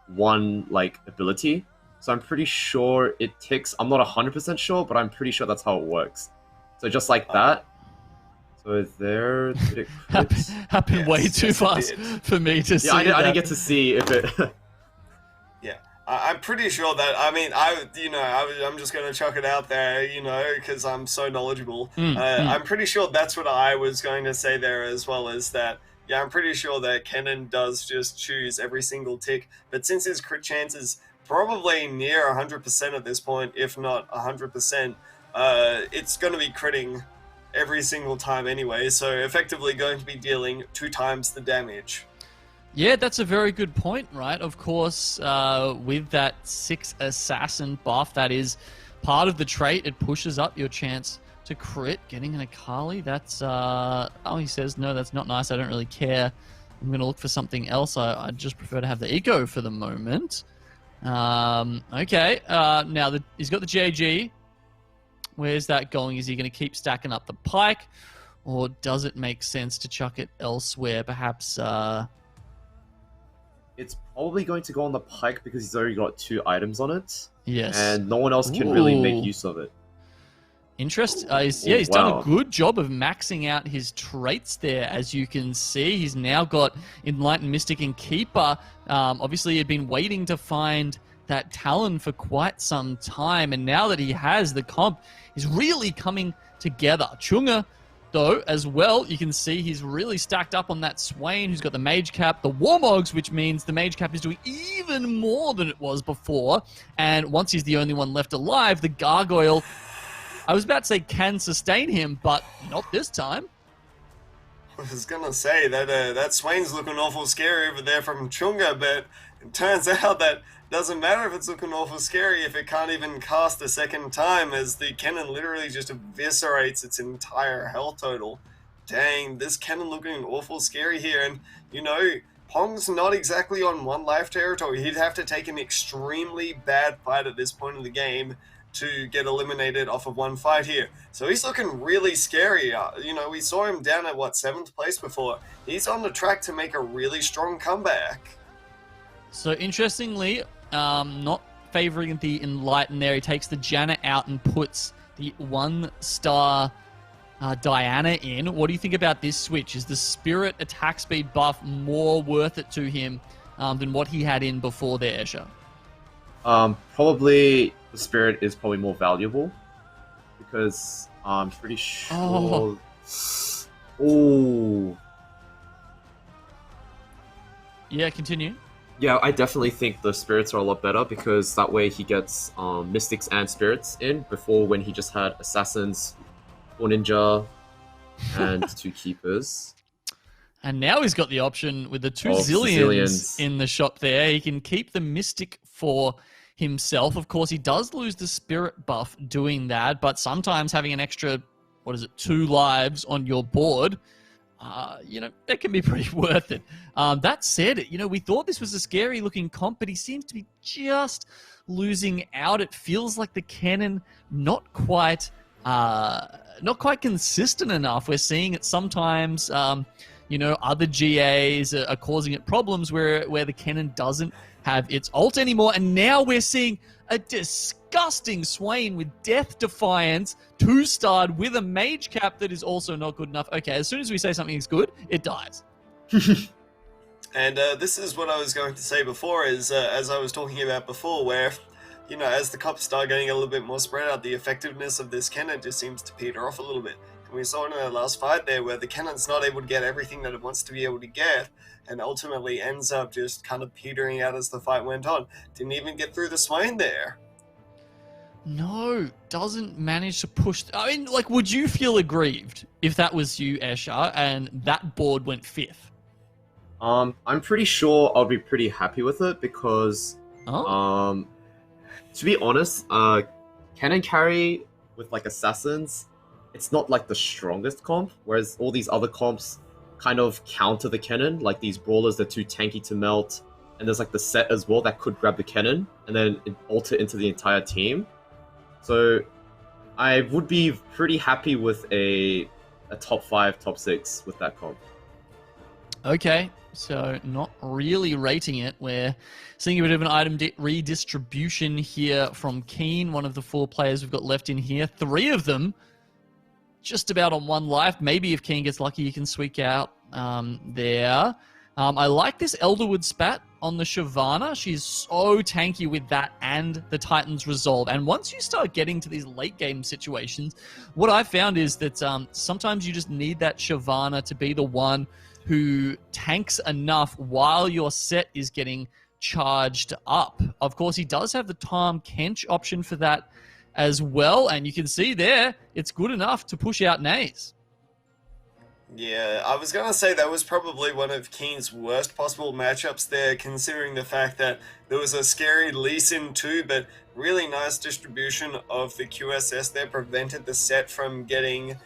one ability. So I'm pretty sure it ticks. I'm not 100% sure, but I'm pretty sure that's how it works. So just like that. So there, did it happened way too fast for me to see. I didn't get to see if it. Yeah, I'm pretty sure that, I mean, I'm just going to chuck it out there, because I'm so knowledgeable. I'm pretty sure that's what I was going to say there as well, as that, yeah, I'm pretty sure that Kennen does just choose every single tick, but since his crit chance is probably near 100% at this point, if not 100%, it's going to be critting every single time anyway, so effectively going to be dealing 2 times the damage. Yeah, that's a very good point, right? Of course, with that 6 assassin buff, that is part of the trait. It pushes up your chance to crit. Getting an Akali, that's... oh, he says, no, that's not nice. I don't really care. I'm going to look for something else. I just prefer to have the eco for the moment. Okay, now he's got the JG. Where's that going? Is he going to keep stacking up the pike? Or does it make sense to chuck it elsewhere? Perhaps... It's probably going to go on the pike because he's already got 2 items on it. Yes. And no one else can really make use of it. He's done a good job of maxing out his traits there, as you can see. He's now got Enlightened Mystic and Keeper. Obviously, he had been waiting to find that Talon for quite some time, and now that he has, the comp is really coming together. Chunga, though, as well, you can see he's really stacked up on that Swain, who's got the Mage Cap, the Warmogs, which means the Mage Cap is doing even more than it was before. And once he's the only one left alive, the Gargoyle, I was about to say can sustain him, but not this time. I was gonna say that that Swain's looking awful scary over there from Chunga, but it turns out that doesn't matter if it's looking awful scary if it can't even cast a second time, as the Kennen literally just eviscerates its entire health total. Dang, this Kennen looking awful scary here, and Pong's not exactly on 1 life territory. He'd have to take an extremely bad fight at this point in the game to get eliminated off of 1 fight here. So he's looking really scary. We saw him down at 7th place before. He's on the track to make a really strong comeback. So interestingly, not favoring the Enlighten there. He takes the Janna out and puts the 1-star Diana in. What do you think about this switch? Is the Spirit attack speed buff more worth it to him than what he had in before there, Escher? Probably the Spirit is probably more valuable because I'm pretty sure... Oh. Yeah, continue. Yeah, I definitely think the Spirits are a lot better because that way he gets Mystics and Spirits in before when he just had Assassins, 4 Ninja, and 2 Keepers. And now he's got the option with the 2 Zillions in the shop there. He can keep the Mystic for himself. Of course, he does lose the Spirit buff doing that, but sometimes having an extra, 2 lives on your board, that can be pretty worth it. That said, we thought this was a scary-looking comp, but he seems to be just losing out. It feels like the Kennen not quite consistent enough. We're seeing it sometimes. Other GAs are causing it problems where the Kennen doesn't have its ult anymore, and now we're seeing a disgusting Swain with Death Defiance, 2-starred with a Mage Cap that is also not good enough. Okay, as soon as we say something is good, it dies. And this is what I was going to say before, is as I was talking about before, where, as the comps start getting a little bit more spread out, the effectiveness of this Kennen just seems to peter off a little bit. And we saw in our last fight there where the Kennen's not able to get everything that it wants to be able to get, and ultimately ends up just kind of petering out as the fight went on. Didn't even get through the Swain there. No, doesn't manage to push... would you feel aggrieved if that was you, Escher, and that board went 5th? I'm pretty sure I'll be pretty happy with it because, to be honest, Kennen carry with Assassins, it's not the strongest comp, whereas all these other comps kind of counter the Kennen, like these brawlers, they're too tanky to melt, and there's the set as well that could grab the Kennen and then ult it into the entire team. So I would be pretty happy with a top 5, top 6 with that comp. Okay, so not really rating it. We're seeing a bit of an item redistribution here from Keen, one of the 4 players we've got left in here. 3 of them just about on 1 life. Maybe if Keen gets lucky, he can squeak out there. I like this Elderwood spat on the Shyvana. She's so tanky with that and the Titan's Resolve. And once you start getting to these late game situations, what I found is that sometimes you just need that Shyvana to be the one who tanks enough while your set is getting charged up. Of course, he does have the Tom Kench option for that as well. And you can see there, it's good enough to push out Nays. Yeah, I was going to say that was probably one of Keen's worst possible matchups there, considering the fact that there was a scary Lee Sin too, but really nice distribution of the QSS there prevented the set from getting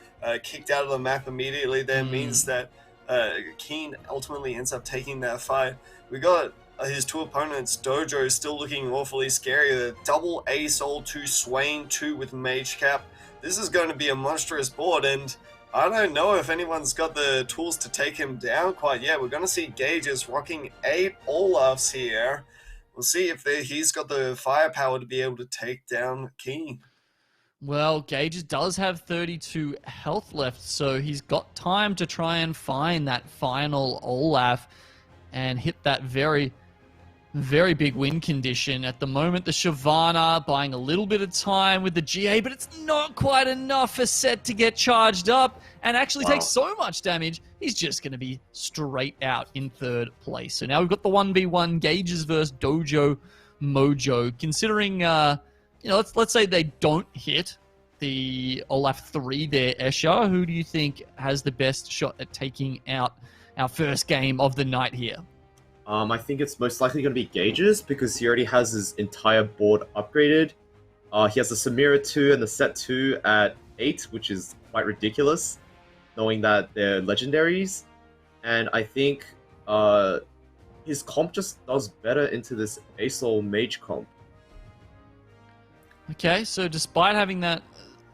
kicked out of the map immediately. That means that Keen ultimately ends up taking that fight. We got his two opponents, Dojo, still looking awfully scary. The double A Soul 2 Swain 2 with Mage Cap. This is going to be a monstrous board, and I don't know if anyone's got the tools to take him down quite yet. We're going to see Gages rocking 8 Olafs here. We'll see if he's got the firepower to be able to take down Keen. Well, Gages does have 32 health left, so he's got time to try and find that final Olaf and hit that very big win condition. At the moment, the Shyvana buying a little bit of time with the GA, but it's not quite enough for Set to get charged up and actually take so much damage. He's just going to be straight out in third place. So now we've got the 1v1 Gages versus Dojo Mojo. Considering, let's say they don't hit the Olaf 3 there, Escher, who do you think has the best shot at taking out our first game of the night here? I think it's most likely going to be Gages because he already has his entire board upgraded. He has the Samira 2 and the Set 2 at 8, which is quite ridiculous, knowing that they're legendaries. And I think his comp just does better into this ASOL Mage comp. Okay, so despite having that,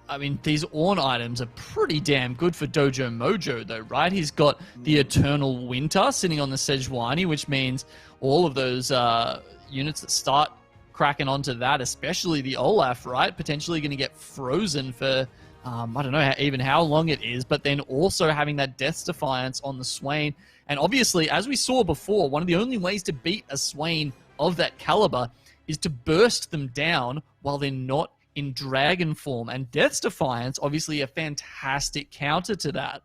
I mean, these Ornn items are pretty damn good for Dojo Mojo, though, right? He's got the Eternal Winter sitting on the Sejuani, which means all of those units that start cracking onto that, especially the Olaf, right? Potentially going to get frozen for, I don't know even how long it is, but then also having that Death's Defiance on the Swain. And obviously, as we saw before, one of the only ways to beat a Swain of that caliber is to burst them down while they're not in dragon form, and Death's Defiance obviously a fantastic counter to that.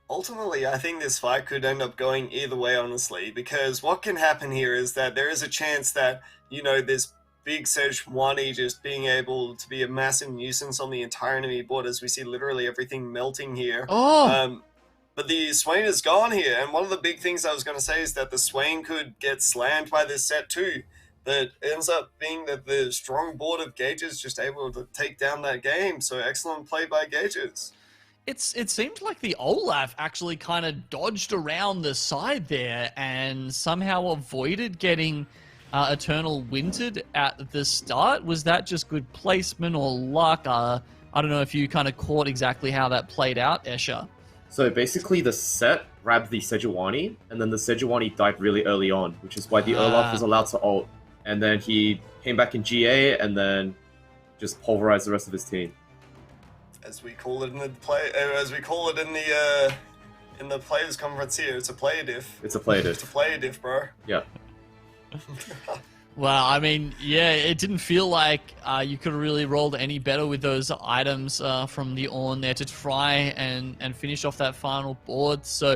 Ultimately, I think this fight could end up going either way, honestly, because what can happen here is that there is a chance that, this big Sejuani just being able to be a massive nuisance on the entire enemy board, as we see literally everything melting here. But the Swain is gone here, and one of the big things I was going to say is that the Swain could get slammed by this set too. That ends up being that the strong board of Gages just able to take down that game. So excellent play by Gages. It seemed like the Olaf actually kind of dodged around the side there and somehow avoided getting Eternal Wintered at the start. Was that just good placement or luck? I don't know if you kind of caught exactly how that played out, Escher. So basically the set grabbed the Sejuani, and then the Sejuani died really early on, which is why the Olaf was allowed to ult. And then he came back in GA and then just pulverized the rest of his team. As we call it in the in the players conference here, it's a play diff. It's a play diff. It's a play diff, bro. Yeah. Well, I mean, yeah, it didn't feel like you could have really rolled any better with those items from the Ornn there to try and finish off that final board. So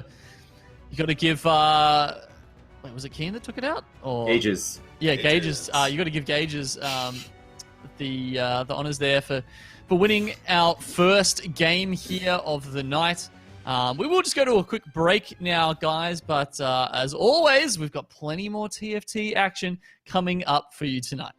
you got to give. Wait, was it Keen that took it out? Or Gages. Yeah, Gages. You got to give Gages the honors there for winning our first game here of the night. We will just go to a quick break now, guys. But as always, we've got plenty more TFT action coming up for you tonight.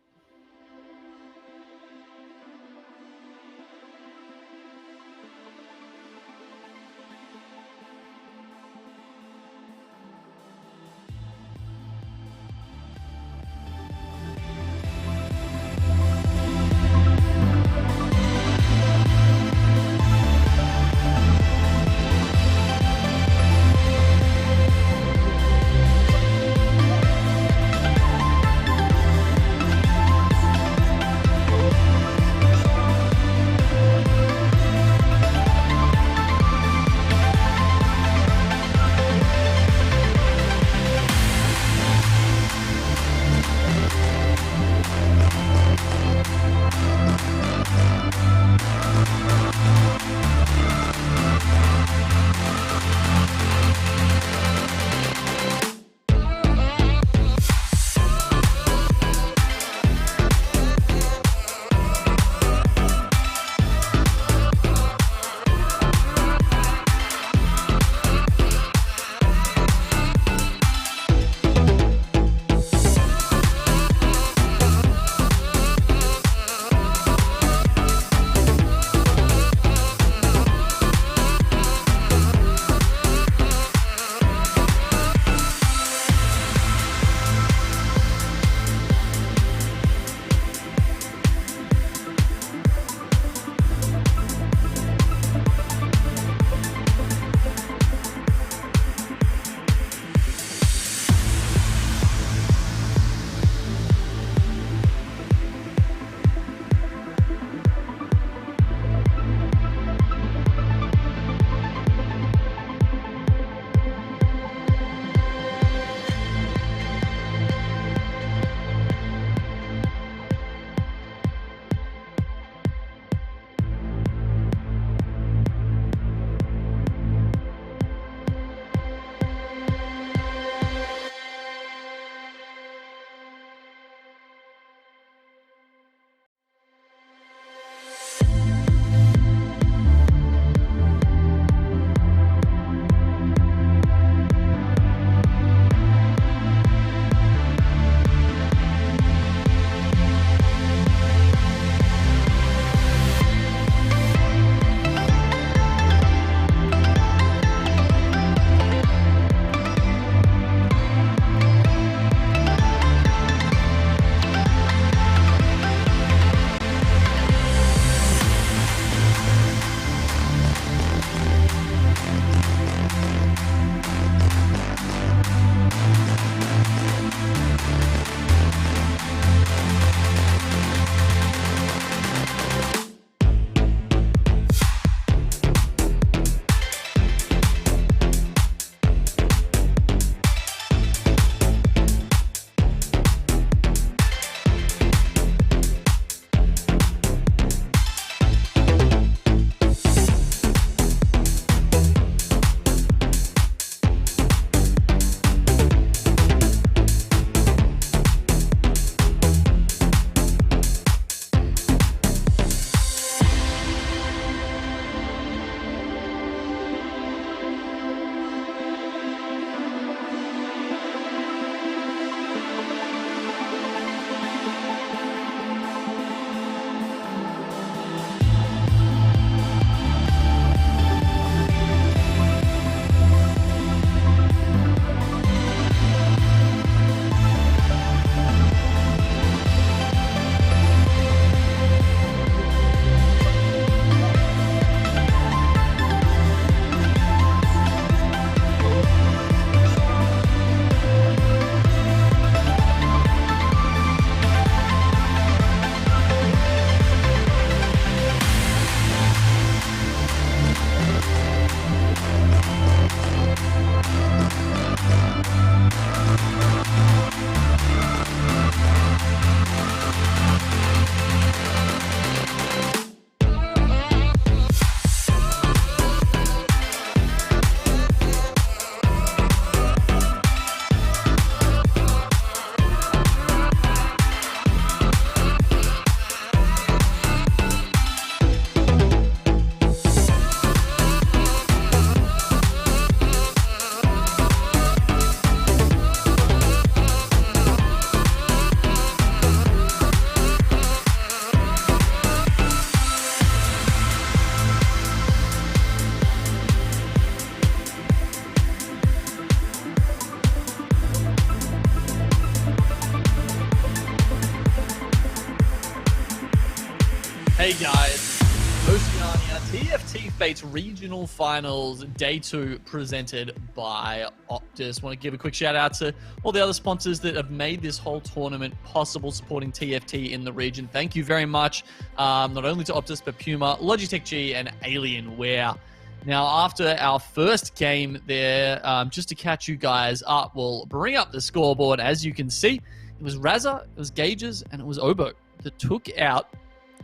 TFT Fates Regional Finals Day 2 presented by Optus. Want to give a quick shout out to all the other sponsors that have made this whole tournament possible, supporting TFT in the region. Thank you very much, not only to Optus, but Puma, Logitech G, and Alienware. Now, after our first game there, just to catch you guys up, we'll bring up the scoreboard. As you can see, it was Razza, it was Gages, and it was Obo that took out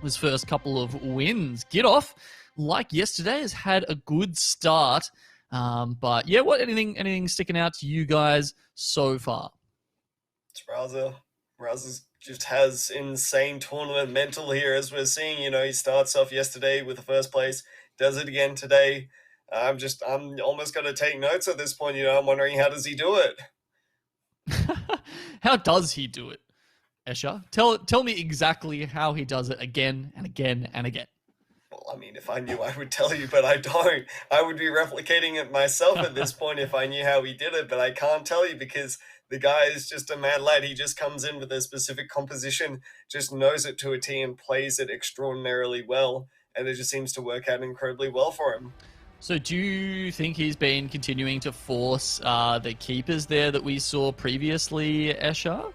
his first couple of wins. Get off, like yesterday, has had a good start. But yeah, anything sticking out to you guys so far? It's Razza. Razza just has insane tournament mental here, as we're seeing. You know, he starts off yesterday with the first place, does it again today. I'm almost going to take notes at this point. You know, I'm wondering, how does he do it? How does he do it, Escher? Tell me exactly how he does it again and again and again. Well, I mean, if I knew, I would tell you, but I don't. I would be replicating it myself at this point if I knew how he did it, but I can't tell you because the guy is just a mad lad. He just comes in with a specific composition, just knows it to a T and plays it extraordinarily well, and it just seems to work out incredibly well for him. So do you think he's been continuing to force the keepers there that we saw previously, Escher?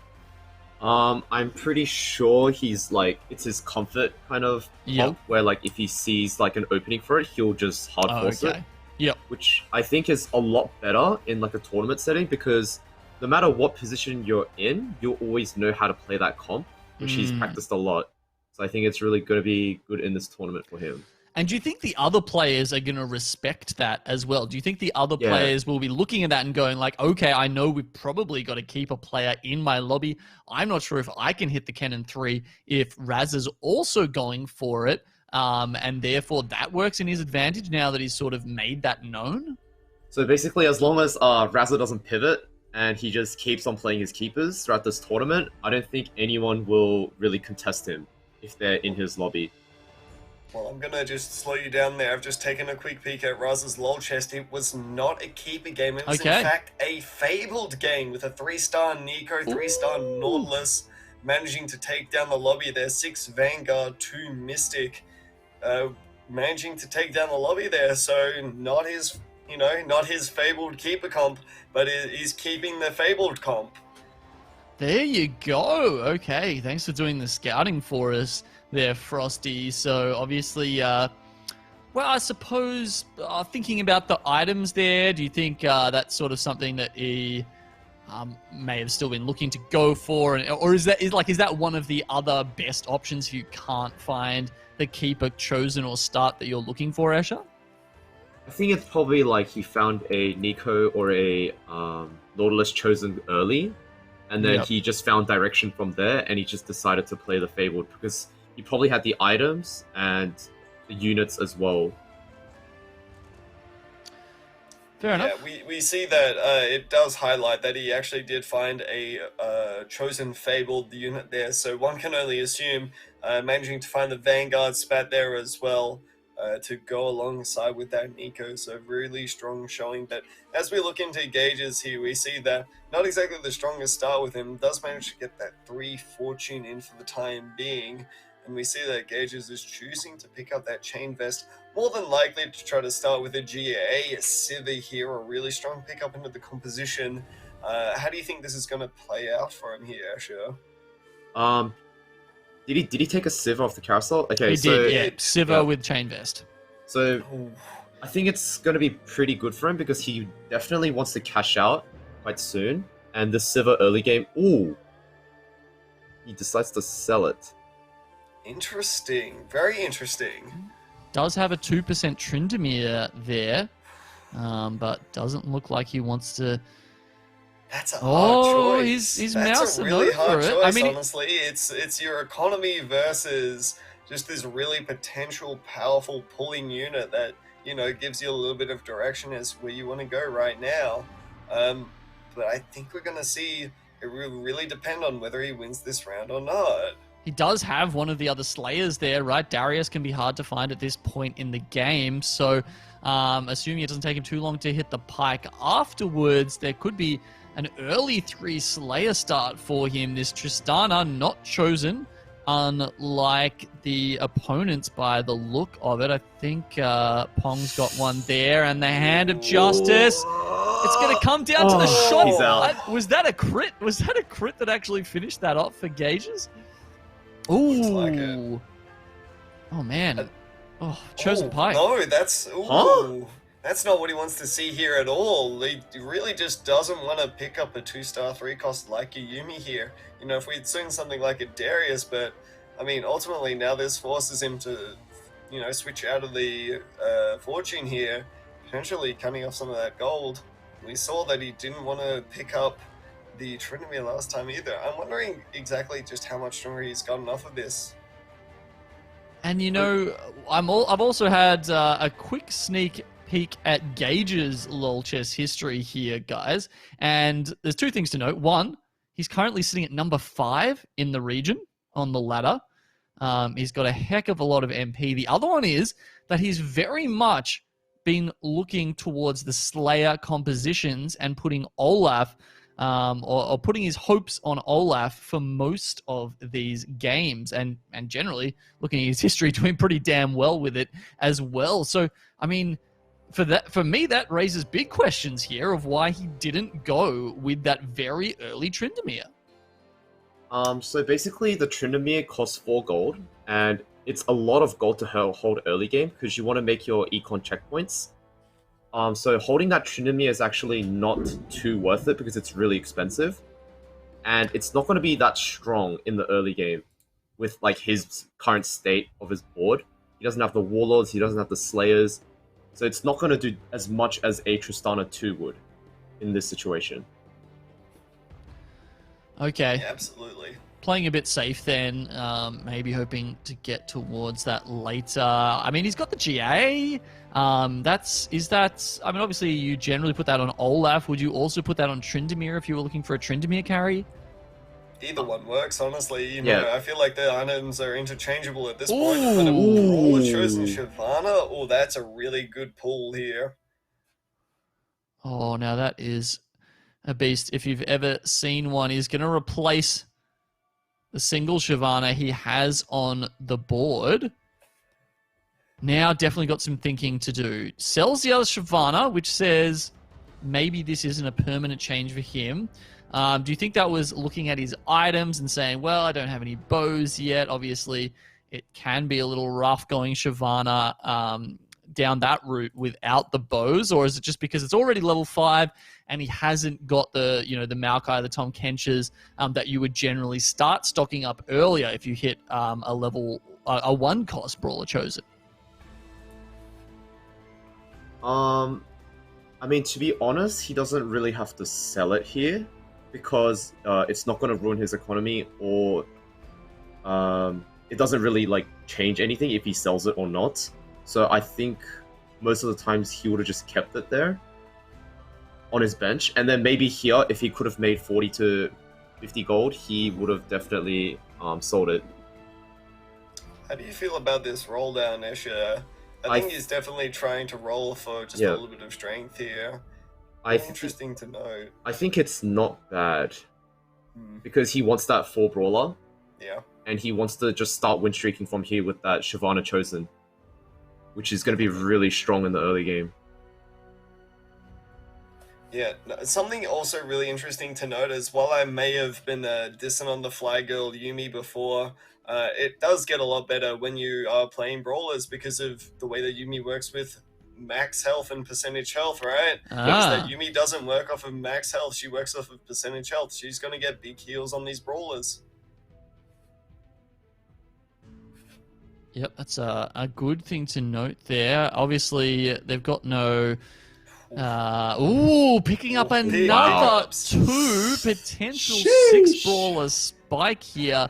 I'm pretty sure he's like, it's his comfort kind of comp, where like if he sees like an opening for it, he'll just hard force it. Yep. Which I think is a lot better in like a tournament setting, because no matter what position you're in, you'll always know how to play that comp, which he's practiced a lot. So I think it's really going to be good in this tournament for him. And do you think the other players are going to respect that as well? Do you think the other players will be looking at that and going like, okay, I know we've probably got to keep a player in my lobby. I'm not sure if I can hit the cannon 3 if Raz is also going for it. And therefore that works in his advantage now that he's sort of made that known? So basically, as long as Razza doesn't pivot and he just keeps on playing his keepers throughout this tournament, I don't think anyone will really contest him if they're in his lobby. Well, I'm going to just slow you down there. I've just taken a quick peek at Razza's LoL chest. It was not a keeper game. It was in fact a fabled game with a 3-star Nico, 3-star Nautilus, managing to take down the lobby there. 6 Vanguard, 2 Mystic, managing to take down the lobby there. So not his, not his fabled keeper comp, but he's keeping the fabled comp. There you go. Okay, thanks for doing the scouting for us there, Frosty. So obviously, well, I suppose thinking about the items there, do you think that's sort of something that he may have still been looking to go for, or is that one of the other best options if you can't find the keeper chosen or start that you're looking for, Escher? I think it's probably like he found a Nico or a Nautilus chosen early, and then he just found direction from there, and he just decided to play the Fabled because he probably had the items and the units as well. Fair enough. Yeah, we see that it does highlight that he actually did find a chosen Fabled unit there, so one can only assume managing to find the Vanguard spat there as well to go alongside with that Nico, so really strong showing. But as we look into gauges here, we see that not exactly the strongest start with him, does manage to get that 3 fortune in for the time being. And we see that Gages is choosing to pick up that Chain Vest, more than likely to try to start with a GA, a Sivir here, a really strong pickup into the composition. How do you think this is going to play out for him here, Asher? Did he take a Sivir off the carousel? Okay, he did, yeah. Sivir with Chain Vest. So I think it's going to be pretty good for him because he definitely wants to cash out quite soon. And the Sivir early game, he decides to sell it. Interesting. Very interesting. Does have a 2% Tryndamere there, but doesn't look like he wants to... That's a hard choice. He's That's mousing a really hard over choice, it. I mean, honestly. It's your economy versus just this really potential, powerful pulling unit that, gives you a little bit of direction as where you want to go right now. But I think we're going to see it will really depend on whether he wins this round or not. He does have one of the other Slayers there, right? Darius can be hard to find at this point in the game. So, assuming it doesn't take him too long to hit the pike afterwards, there could be an early 3 Slayer start for him. This Tristana not chosen. unlike the opponents by the look of it. I think Pong's got one there, and the Hand of Justice. It's going to come down to the shot. He's out. Was that a crit? Was that a crit that actually finished that off for Gauges? Ooh. Looks like it. Oh, man. Oh, chosen pike. No, that's... Ooh. Huh? That's not what he wants to see here at all. He really just doesn't want to pick up a 2-star 3-cost like a Yuumi here. You know, if we'd seen something like a Darius, but, I mean, ultimately now this forces him to, you know, switch out of the Fortune here, potentially cutting off some of that gold. We saw that he didn't want to pick up the Trinity last time either. I'm wondering exactly just how much stronger he's gotten off of this. And, you know, I've also had a quick sneak peek at Gage's LoL chess history here, guys. And there's two things to note. One, he's currently sitting at number 5 in the region on the ladder. He's got a heck of a lot of MP. The other one is that he's very much been looking towards the Slayer compositions and putting Olaf, or putting his hopes on Olaf for most of these games, and generally looking at his history, doing pretty damn well with it as well. So, I mean, for me, that raises big questions here of why he didn't go with that very early Tryndamere. So basically, the Tryndamere costs 4 gold, and it's a lot of gold to hold early game because you want to make your econ checkpoints. So holding that Tryndamere is actually not too worth it because it's really expensive, and it's not going to be that strong in the early game with like his current state of his board. He doesn't have the Warlords, he doesn't have the Slayers, so it's not going to do as much as a Tristana 2 would in this situation. Okay. Yeah, absolutely. Playing a bit safe then, maybe hoping to get towards that later. I mean, he's got the GA. I mean, obviously you generally put that on Olaf. Would you also put that on Tryndamere if you were looking for a Tryndamere carry? Either one works, honestly. You know, Yeah. I feel like the items are interchangeable at this point. But a Brawler chosen Shyvana, oh, that's a really good pull here. Oh, now that is a beast. If you've ever seen one, he's going to replace the single Shyvana he has on the board. Now definitely got some thinking to do. Sells the other Shyvana, which says maybe this isn't a permanent change for him. Do you think that was looking at his items and saying, well, I don't have any bows yet? Obviously, it can be a little rough going Shyvana down that route without the bows, or is it just because it's already level 5 and he hasn't got the, you know, the Maokai, the Tom Kenches that you would generally start stocking up earlier if you hit a 1-cost Brawler chosen? I mean, to be honest, he doesn't really have to sell it here because it's not going to ruin his economy, or it doesn't really like change anything if he sells it or not. So I think most of the times he would have just kept it there on his bench, and then maybe here, if he could have made 40 to 50 gold, he would have definitely sold it. How do you feel about this roll down, Esha? I think he's definitely trying to roll for just a little bit of strength here. Interesting to note. I think it's not bad because he wants that 4 Brawler. Yeah. And he wants to just start win streaking from here with that Shyvana chosen, which is going to be really strong in the early game. Yeah, something also really interesting to note is while I may have been dissing on the Fly Girl Yuumi before, it does get a lot better when you are playing Brawlers because of the way that Yuumi works with max health and percentage health, right? Because that Yuumi doesn't work off of max health, she works off of percentage health. She's going to get big heals on these Brawlers. Yep, that's a good thing to note there. Obviously, they've got no... picking up another 2 potential 6 Brawler spike here.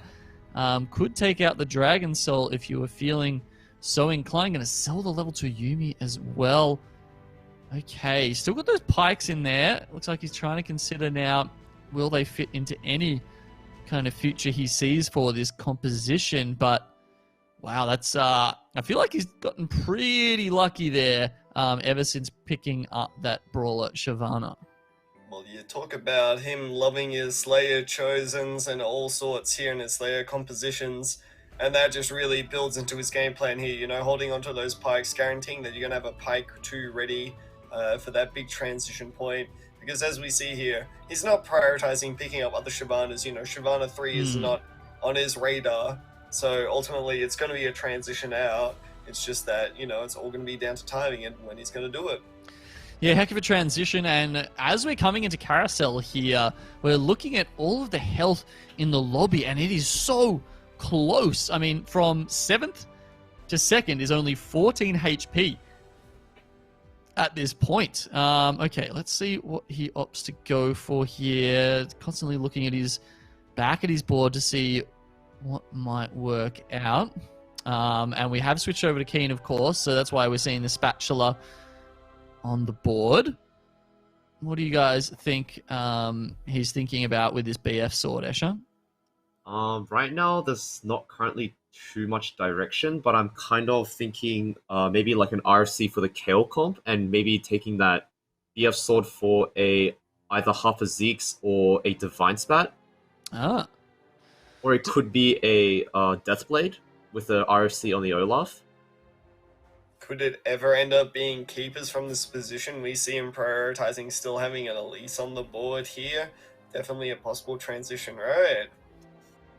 Could take out the Dragon Soul if you were feeling so inclined. Going to sell the level 2 Yuumi as well. Okay, still got those pikes in there. Looks like he's trying to consider now, will they fit into any kind of future he sees for this composition? But wow, that's I feel like he's gotten pretty lucky there ever since picking up that Brawler Shyvana. Well, You talk about him loving his Slayer Chosens and all sorts here in his Slayer compositions, and that just really builds into his game plan here, you know, holding onto those pikes, guaranteeing that you're going to have a pike 2 ready for that big transition point. Because as we see here, he's not prioritizing picking up other Shyvanas, you know, Shyvana 3 is not on his radar, so ultimately it's going to be a transition out. It's just that, you know, it's all going to be down to timing and when he's going to do it. Yeah, heck of a transition. And as we're coming into Carousel here, we're looking at all of the health in the lobby, and it is so close. I mean, from 7th to 2nd is only 14 HP at this point. Okay, let's see what he opts to go for here. Constantly looking at his back at his board to see what might work out. And we have switched over to Keen, of course, so that's why we're seeing the spatula on the board. What do you guys think he's thinking about with this BF sword, Escher? Right now, there's not currently too much direction, but I'm kind of thinking maybe like an RC for the Kale comp, and maybe taking that BF sword for either half a Zeke's or a Divine Spat. Ah. Or it could be a Deathblade with the RC on the Olaf. Could it ever end up being keepers from this position? We see him prioritizing still having an Elise on the board here. Definitely a possible transition, right?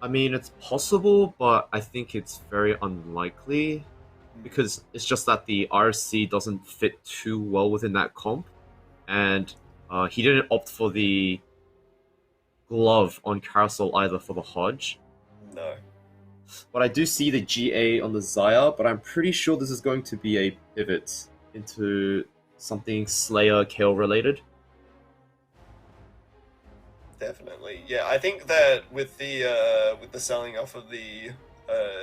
I mean, it's possible, but I think it's very unlikely. Because it's just that the RC doesn't fit too well within that comp. And he didn't opt for the glove on Carousel either for the Hodge. No. But I do see the GA on the Xayah, but I'm pretty sure this is going to be a pivot into something Slayer Kale related. Definitely. Yeah, I think that with the selling off of the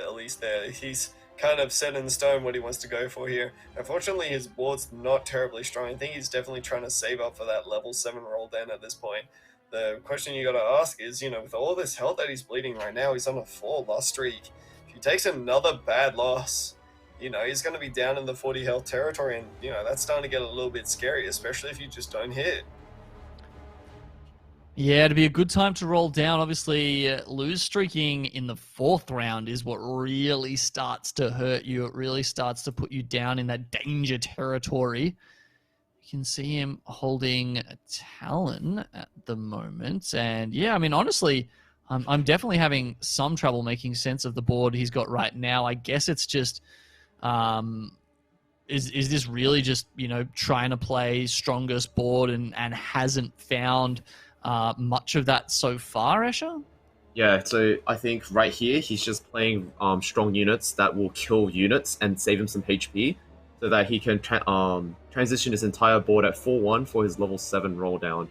Elise there, he's kind of set in stone what he wants to go for here. Unfortunately, his board's not terribly strong. I think he's definitely trying to save up for that level 7 roll down at this point. The question you got to ask is, you know, with all this health that he's bleeding right now, he's on a 4 loss streak. If he takes another bad loss, you know, he's going to be down in the 40 health territory, and, you know, that's starting to get a little bit scary, especially if you just don't hit. Yeah, it'd be a good time to roll down. Obviously, lose streaking in the 4th round is what really starts to hurt you. It really starts to put you down in that danger territory. You can see him holding a Talon at the moment. And yeah, I mean, honestly, I'm definitely having some trouble making sense of the board he's got right now. I guess it's just, is this really just, you know, trying to play strongest board and hasn't found much of that so far, Escher? Yeah, so I think right here, he's just playing strong units that will kill units and save him some HP, so that he can transition his entire board at 4-1 for his level 7 roll down.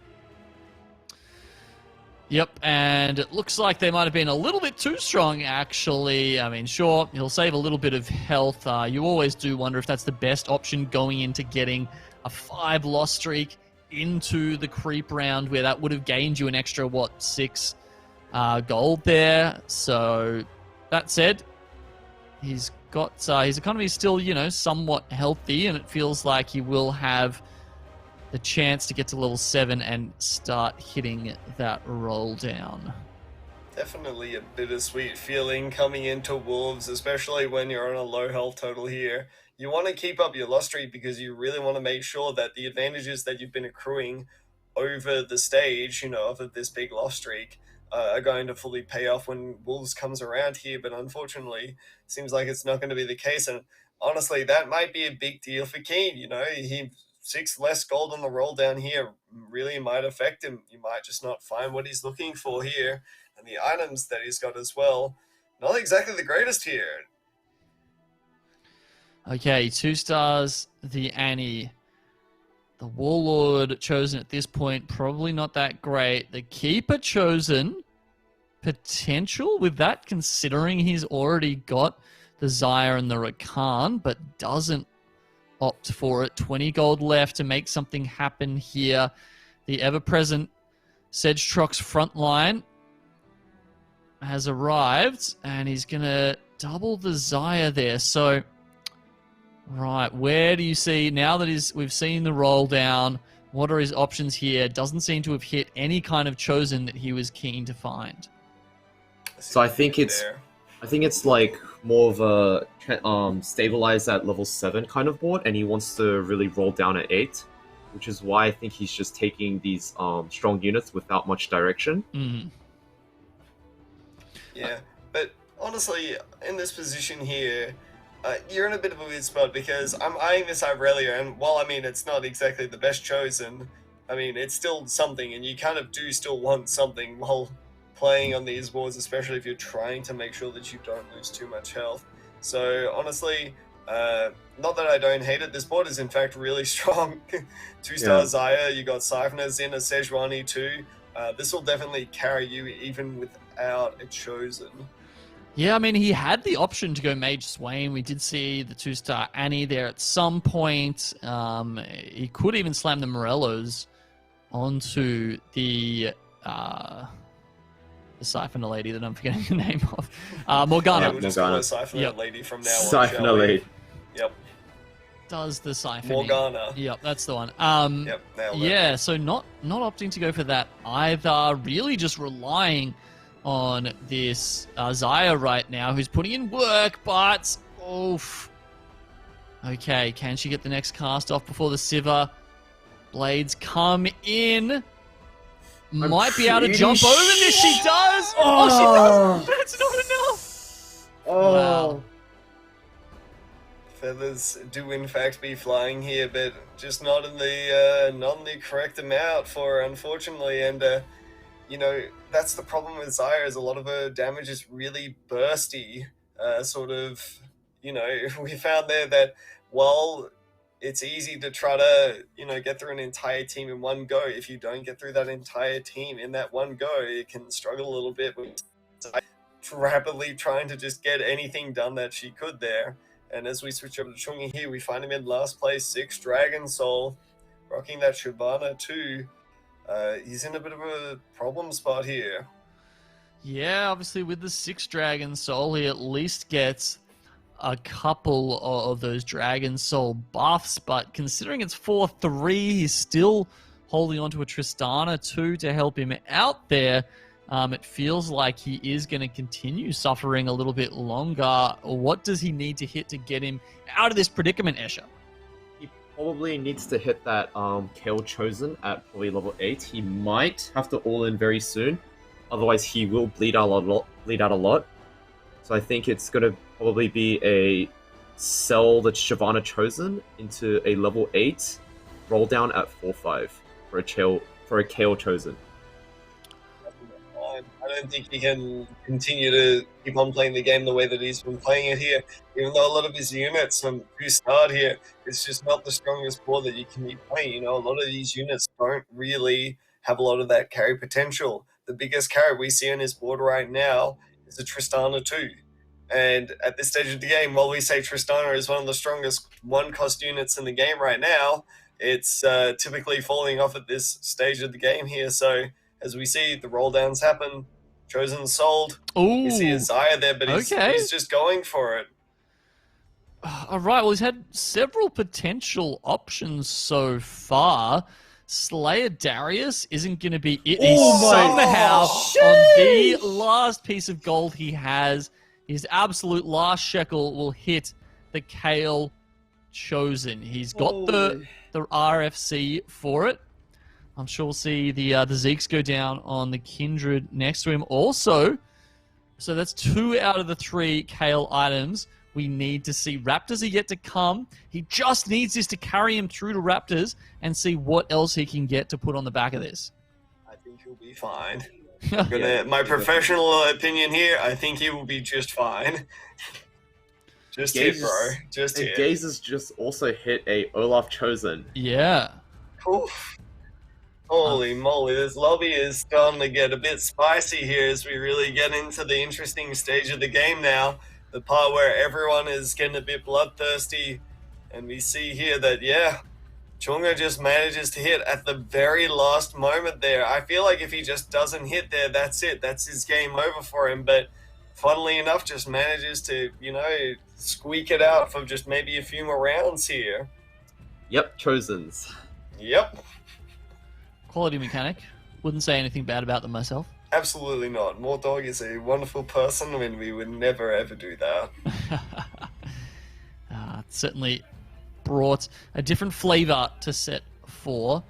Yep, and it looks like they might have been a little bit too strong, actually. I mean, sure, he'll save a little bit of health. You always do wonder if that's the best option going into getting a 5 loss streak into the creep round, where that would have gained you an extra, 6 gold there. So, that said, he's got his economy is still, you know, somewhat healthy, and it feels like he will have the chance to get to level 7 and start hitting that roll down. Definitely a bittersweet feeling coming into Wolves, especially when you're on a low health total here. You want to keep up your loss streak because you really want to make sure that the advantages that you've been accruing over the stage, you know, of this big loss streak, are going to fully pay off when Wolves comes around here. But unfortunately, it seems like it's not going to be the case. And honestly, that might be a big deal for Keen. You know, he 6 less gold on the roll down here really might affect him. You might just not find what he's looking for here. And the items that he's got as well, not exactly the greatest here. Okay, 2 stars, the Annie. The Warlord chosen at this point, probably not that great. The Keeper chosen, potential with that, considering he's already got the Xayah and the Rakan, but doesn't opt for it. 20 gold left to make something happen here. The ever-present Sedgetrox frontline has arrived, and he's going to double the Xayah there. So, right, where do you see, now that we've seen the roll down, What are his options here? Doesn't seem to have hit any kind of chosen that he was keen to find. So I think it's like more of a stabilize at level 7 kind of board, and he wants to really roll down at 8, which is why I think he's just taking these strong units without much direction. Yeah, but honestly, in this position here, you're in a bit of a weird spot because I'm eyeing this Irelia, and while I mean it's not exactly the best chosen, I mean it's still something, and you kind of do still want something while playing on these boards, especially if you're trying to make sure that you don't lose too much health. So honestly, not that I don't hate it, this board is in fact really strong. 2-star Zaya, you got Siphoners in a Sejuani too. This will definitely carry you even without a chosen. Yeah, I mean, he had the option to go Mage Swain. We did see the 2-star Annie there at some point. He could even slam the Morellos onto the Siphoner lady that I'm forgetting the name of. Morgana. Yeah, we'll just call her Siphoner lady from now on. Siphoner lady. Yep. Does the Siphoner. Morgana. Yep, that's the one. Yep, nailed it. Yeah, so not opting to go for that either. Really just relying on this Zaya right now, who's putting in work, but oof. Okay, can she get the next cast off before the Siva blades come in? Might be able to jump over this. She does. Oh, she does. But it's not enough. Oh. Wow. Feathers do in fact be flying here, but just not in the correct amount for her, unfortunately. And you know, that's the problem with Zaya, is a lot of her damage is really bursty. Sort of, you know, we found there that while it's easy to try to, you know, get through an entire team in one go, if you don't get through that entire team in that one go, it can struggle a little bit with rapidly trying to just get anything done that she could there. And as we switch over to Chungi here, we find him in last place, 6 Dragon Soul, rocking that Shyvana too. He's in a bit of a problem spot here. Yeah, obviously with the 6 Dragon Soul, he at least gets a couple of those Dragon Soul buffs, but considering it's 4-3, he's still holding on to a Tristana too to help him out there. It feels like he is going to continue suffering a little bit longer. What does he need to hit to get him out of this predicament, Escher? He probably needs to hit that Kale Chosen at probably level 8. He might have to all in very soon, otherwise he will bleed out a lot. So I think it's going to probably be a sell the Shyvana Chosen into a level 8, roll down at 4-5 for a Kale Chosen. I don't think he can continue to keep on playing the game the way that he's been playing it here, even though a lot of his units from 2-star here, it's just not the strongest board that you can be playing. You know, a lot of these units don't really have a lot of that carry potential. The biggest carry we see on his board right now is a Tristana 2. And at this stage of the game, while we say Tristana is one of the strongest one-cost units in the game right now, it's typically falling off at this stage of the game here. So as we see the roll downs happen, Chosen sold. Ooh. You see a Zaya there, but he's just going for it. All right, well, he's had several potential options so far. Slayer Darius isn't going to be it. Somehow, on the last piece of gold he has, his absolute last shekel will hit the Kale Chosen. He's got the RFC for it. I'm sure we'll see the Zeeks go down on the Kindred next to him also. So that's 2 out of the 3 Kale items we need to see. Raptors are yet to come. He just needs this to carry him through to Raptors and see what else he can get to put on the back of this. I think he'll be fine. My professional opinion here, I think he will be just fine. Just hit, bro. Just hit. Gaze has just also hit a Olaf Chosen. Yeah. Oof. Holy moly, this lobby is starting to get a bit spicy here as we really get into the interesting stage of the game now. The part where everyone is getting a bit bloodthirsty. And we see here that, yeah, Chunga just manages to hit at the very last moment there. I feel like if he just doesn't hit there, that's it. That's his game over for him. But funnily enough, just manages to, you know, squeak it out for just maybe a few more rounds here. Yep, Chosens. Yep. Quality mechanic. Wouldn't say anything bad about them myself. Absolutely not. Mordog is a wonderful person. I mean, we would never ever do that. It certainly brought a different flavor to set 4.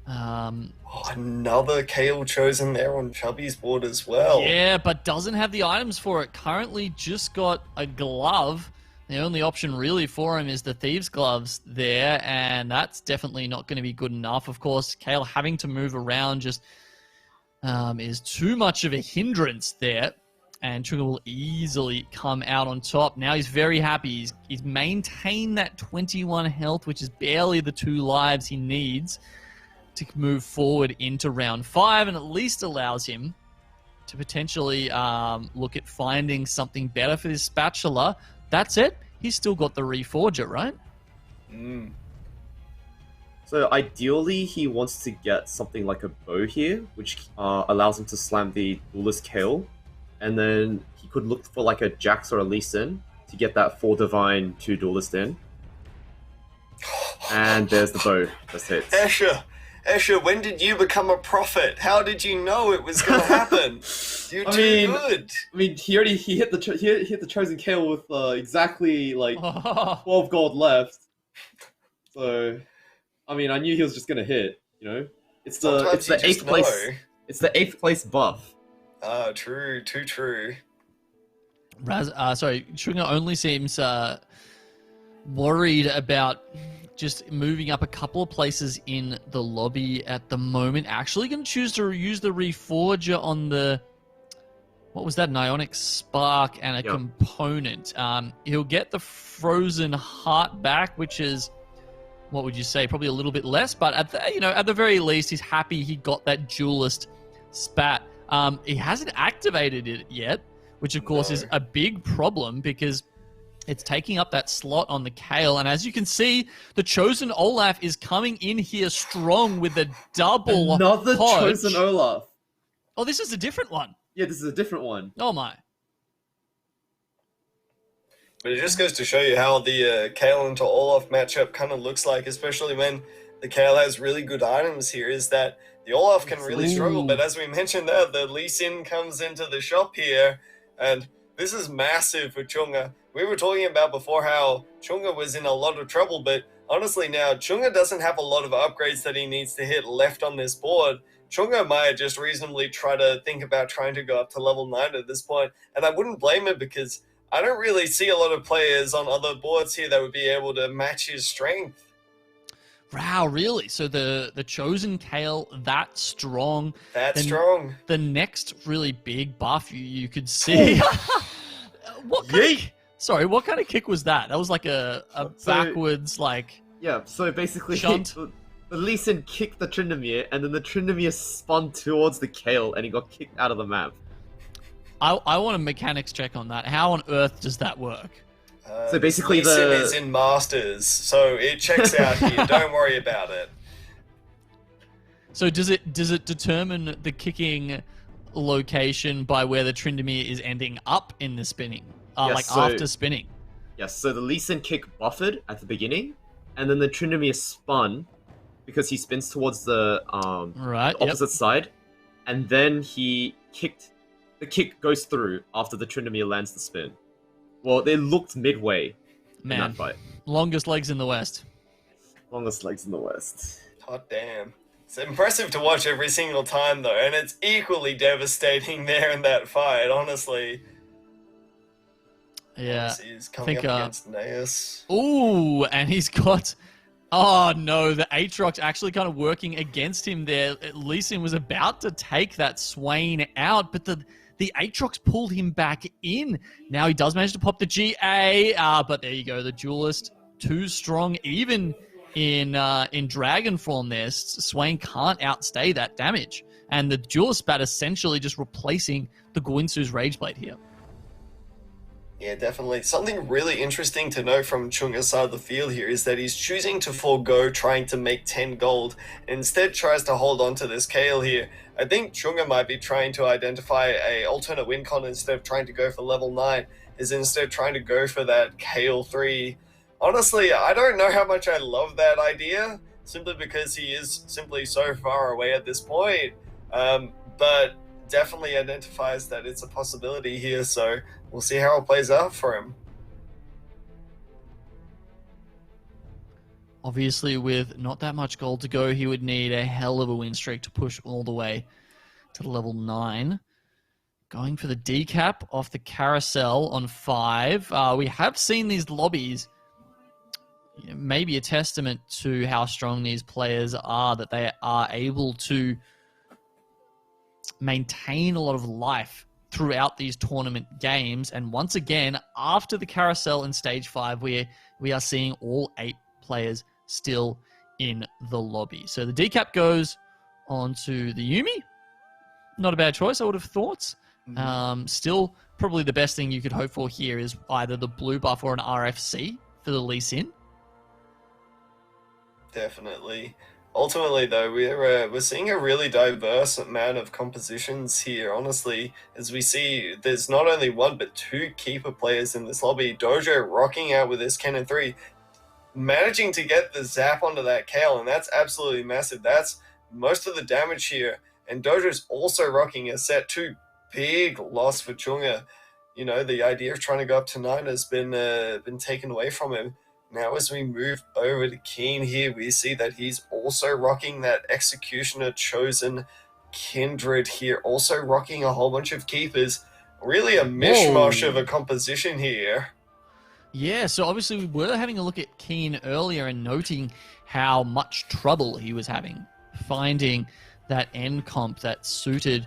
Another Kale chosen there on Chubby's board as well. Yeah, but doesn't have the items for it. Currently just got a glove. The only option really for him is the Thieves' Gloves there, and that's definitely not going to be good enough. Of course, Kale having to move around just is too much of a hindrance there, and Chunga will easily come out on top. Now he's very happy. He's maintained that 21 health, which is barely the 2 lives he needs to move forward into round 5, and at least allows him to potentially look at finding something better for this spatula. That's it. He's still got the Reforger, right? So ideally, he wants to get something like a bow here, which allows him to slam the Duelist Kale, and then he could look for like a Jax or a Lee Sin to get that 4 Divine 2 Duelist in. And there's the bow. That's it. Escher, when did you become a prophet? How did you know it was going to happen? You're too good. I mean, he hit the chosen Kale with exactly like 12 gold left. So, I mean, I knew he was just going to hit. You know, it's the 8th place. It's the 8th place buff. True, too true. Chunga only seems worried about just moving up a couple of places in the lobby at the moment. Actually going to choose to use the Reforger on the... What was that? An Ionic Spark and a component. He'll get the Frozen Heart back, which is, what would you say, probably a little bit less, but at the very least, he's happy he got that Duelist Spat. He hasn't activated it yet, which of course is a big problem because it's taking up that slot on the Kale. And as you can see, the Chosen Olaf is coming in here strong with a double Another Hodge. Chosen Olaf. Oh, this is a different one. Yeah, this is a different one. Oh my. But it just goes to show you how the Kale into Olaf matchup kind of looks like, especially when the Kale has really good items here, is that the Olaf can really struggle. But as we mentioned there, the Lee Sin comes into the shop here, and this is massive for Chunga. We were talking about before how Chunga was in a lot of trouble, but honestly now, Chunga doesn't have a lot of upgrades that he needs to hit left on this board. Chunga might just reasonably try to think about trying to go up to level 9 at this point, and I wouldn't blame him because I don't really see a lot of players on other boards here that would be able to match his strength. Wow, really? So the Chosen Kale that strong? Strong. The next really big buff you could see. What kind of kick was that? That was like a backwards, like... Yeah, so basically, shunt. the Lee Sin kicked the Tryndamere, and then the Tryndamere spun towards the Kale, and he got kicked out of the map. I want a mechanics check on that. How on earth does that work? So basically Lee Sin is in Masters, so it checks out here. Don't worry about it. So does it determine the kicking location by where the Tryndamere is ending up in the spinning? After spinning? Yes, so the Lee Sin kick buffered at the beginning, and then the Tryndamere spun because he spins towards the opposite side, and then he kicked. The kick goes through after the Tryndamere lands the spin. Well, they looked midway in that fight. Longest legs in the West. Longest legs in the West. Hot damn. It's impressive to watch every single time, though, and it's equally devastating there in that fight, honestly. Yeah. He's coming up against Naeus. Ooh, and he's got... Oh, no, the Aatrox actually kind of working against him there. Lee Sin was about to take that Swain out, but the Aatrox pulled him back in. Now he does manage to pop the GA, but there you go, the Duelist, too strong. Even in Dragon form there, Swain can't outstay that damage. And the Duelist Spat essentially just replacing the Guinsu's Rageblade here. Yeah, definitely. Something really interesting to know from Chunga's side of the field here is that he's choosing to forego trying to make 10 gold and instead tries to hold on to this Kale here. I think Chunga might be trying to identify a alternate win con instead of trying to go for level 9, is instead trying to go for that Kale 3. Honestly, I don't know how much I love that idea, simply because he is simply so far away at this point. But definitely identifies that it's a possibility here, so we'll see how it plays out for him. Obviously, with not that much gold to go, he would need a hell of a win streak to push all the way to level 9. Going for the decap off the carousel on 5. We have seen these lobbies, maybe a testament to how strong these players are, that they are able to maintain a lot of life throughout these tournament games. And once again, after the carousel in stage 5, we are seeing all 8 players still in the lobby. So the decap goes onto the Yuumi. Not a bad choice, I would have thought. Still, probably the best thing you could hope for here is either the blue buff or an RFC for the Lee Sin. Definitely. Ultimately, though, we're seeing a really diverse amount of compositions here, honestly, as we see there's not only 1 but 2 keeper players in this lobby. Dojo rocking out with his Cannon 3, managing to get the zap onto that Kale, and that's absolutely massive. That's most of the damage here. And Dojo's also rocking a set 2. Big loss for Chunga. The idea of trying to go up to 9 has been taken away from him. Now as we move over to Keen here, we see that he's also rocking that Executioner Chosen Kindred here, also rocking a whole bunch of keepers. Really a mishmash of a composition here. Yeah, so obviously we were having a look at Keen earlier and noting how much trouble he was having finding that end comp that suited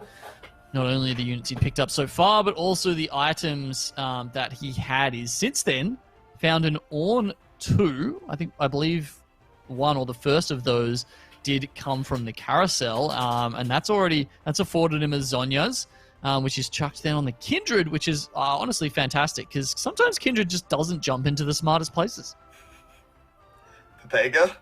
not only the units he picked up so far, but also the items that he had. Is since then found an Ornn 2. I believe one or the first of those did come from the carousel, and that's afforded him a Zonya's, which is chucked down on the Kindred, which is honestly fantastic, because sometimes Kindred just doesn't jump into the smartest places. Papega?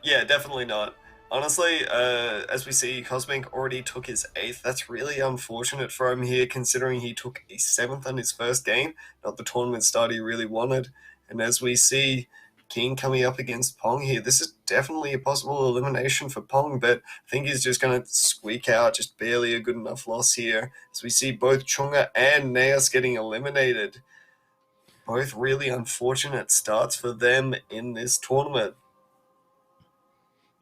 Yeah, definitely not. Honestly, as we see, Cosmic already took his 8th. That's really unfortunate for him here, considering he took a 7th on his first game, not the tournament start he really wanted. And as we see King coming up against Pong here, this is definitely a possible elimination for Pong, but I think he's just going to squeak out just barely a good enough loss here. As we see both Chunga and Naeus getting eliminated. Both really unfortunate starts for them in this tournament.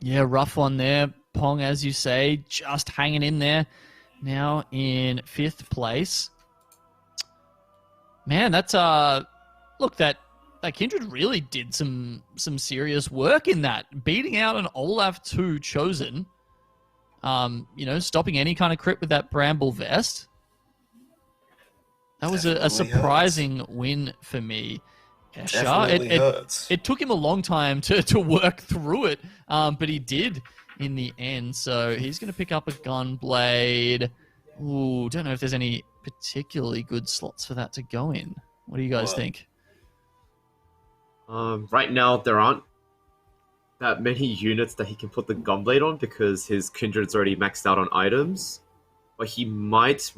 Yeah, rough one there. Pong, as you say, just hanging in there. Now in 5th place. Man, that's look, that Kindred really did some serious work in that. Beating out an Olaf 2 Chosen. Stopping any kind of crit with that Bramble Vest. That was a surprising win for me. It took him a long time to work through it, but he did in the end. So he's going to pick up a Gunblade. Ooh, don't know if there's any particularly good slots for that to go in. What do you guys think? Right now, there aren't that many units that he can put the Gunblade on because his Kindred's already maxed out on items. But he might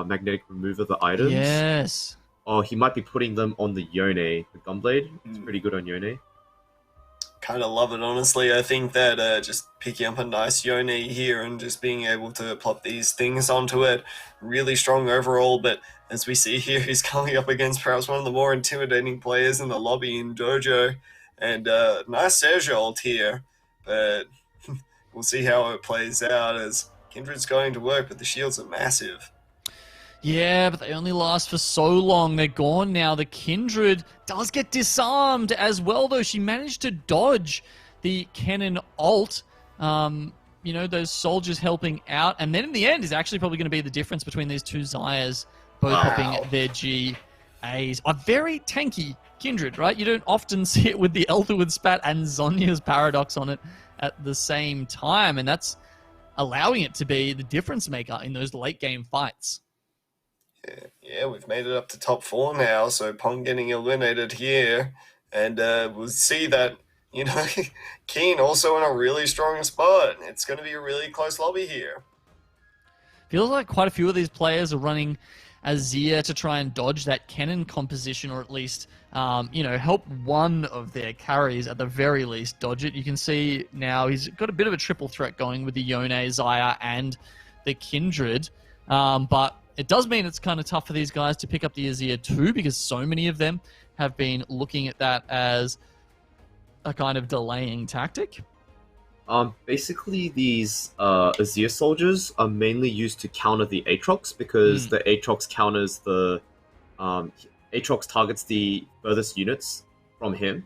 magnetic remover the items. Yes. Oh, he might be putting them on the Yone, the Gunblade. It's pretty good on Yone. Kind of love it, honestly. I think that just picking up a nice Yone here and just being able to plop these things onto it, really strong overall. But as we see here, he's coming up against perhaps one of the more intimidating players in the lobby in Dojo. And nice Surge ult here, but we'll see how it plays out as Kindred's going to work, but the shields are massive. Yeah, but they only last for so long. They're gone now. The Kindred does get disarmed as well, though. She managed to dodge the Cannon ult. Those soldiers helping out. And then in the end is actually probably going to be the difference between these two Zayas both popping their GAs. A very tanky Kindred, right? You don't often see it with the Elderwood Spat and Zonya's Paradox on it at the same time. And that's allowing it to be the difference maker in those late game fights. Yeah, we've made it up to top 4 now, so Pong getting eliminated here, and we'll see that, Keen also in a really strong spot. It's going to be a really close lobby here. Feels like quite a few of these players are running Azir to try and dodge that cannon composition, or at least help one of their carries at the very least dodge it. You can see now he's got a bit of a triple threat going with the Yone, Xayah, and the Kindred. But it does mean it's kind of tough for these guys to pick up the Azir too, because so many of them have been looking at that as a kind of delaying tactic. Basically, these Azir soldiers are mainly used to counter the Aatrox, because the Aatrox counters the Aatrox targets the furthest units from him,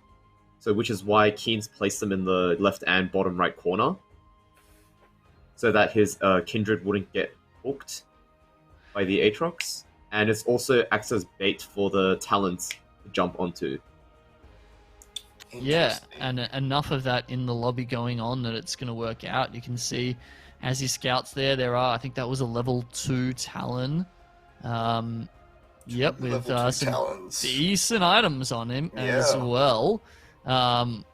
so which is why Keen's placed them in the left and bottom right corner, so that his Kindred wouldn't get hooked by the Aatrox, and it also acts as bait for the Talons to jump onto. Yeah, and enough of that in the lobby going on that it's going to work out. You can see as he scouts there are, I think that was a level 2 Talon. Yep, with some Talons. decent items on him as well. Randuin's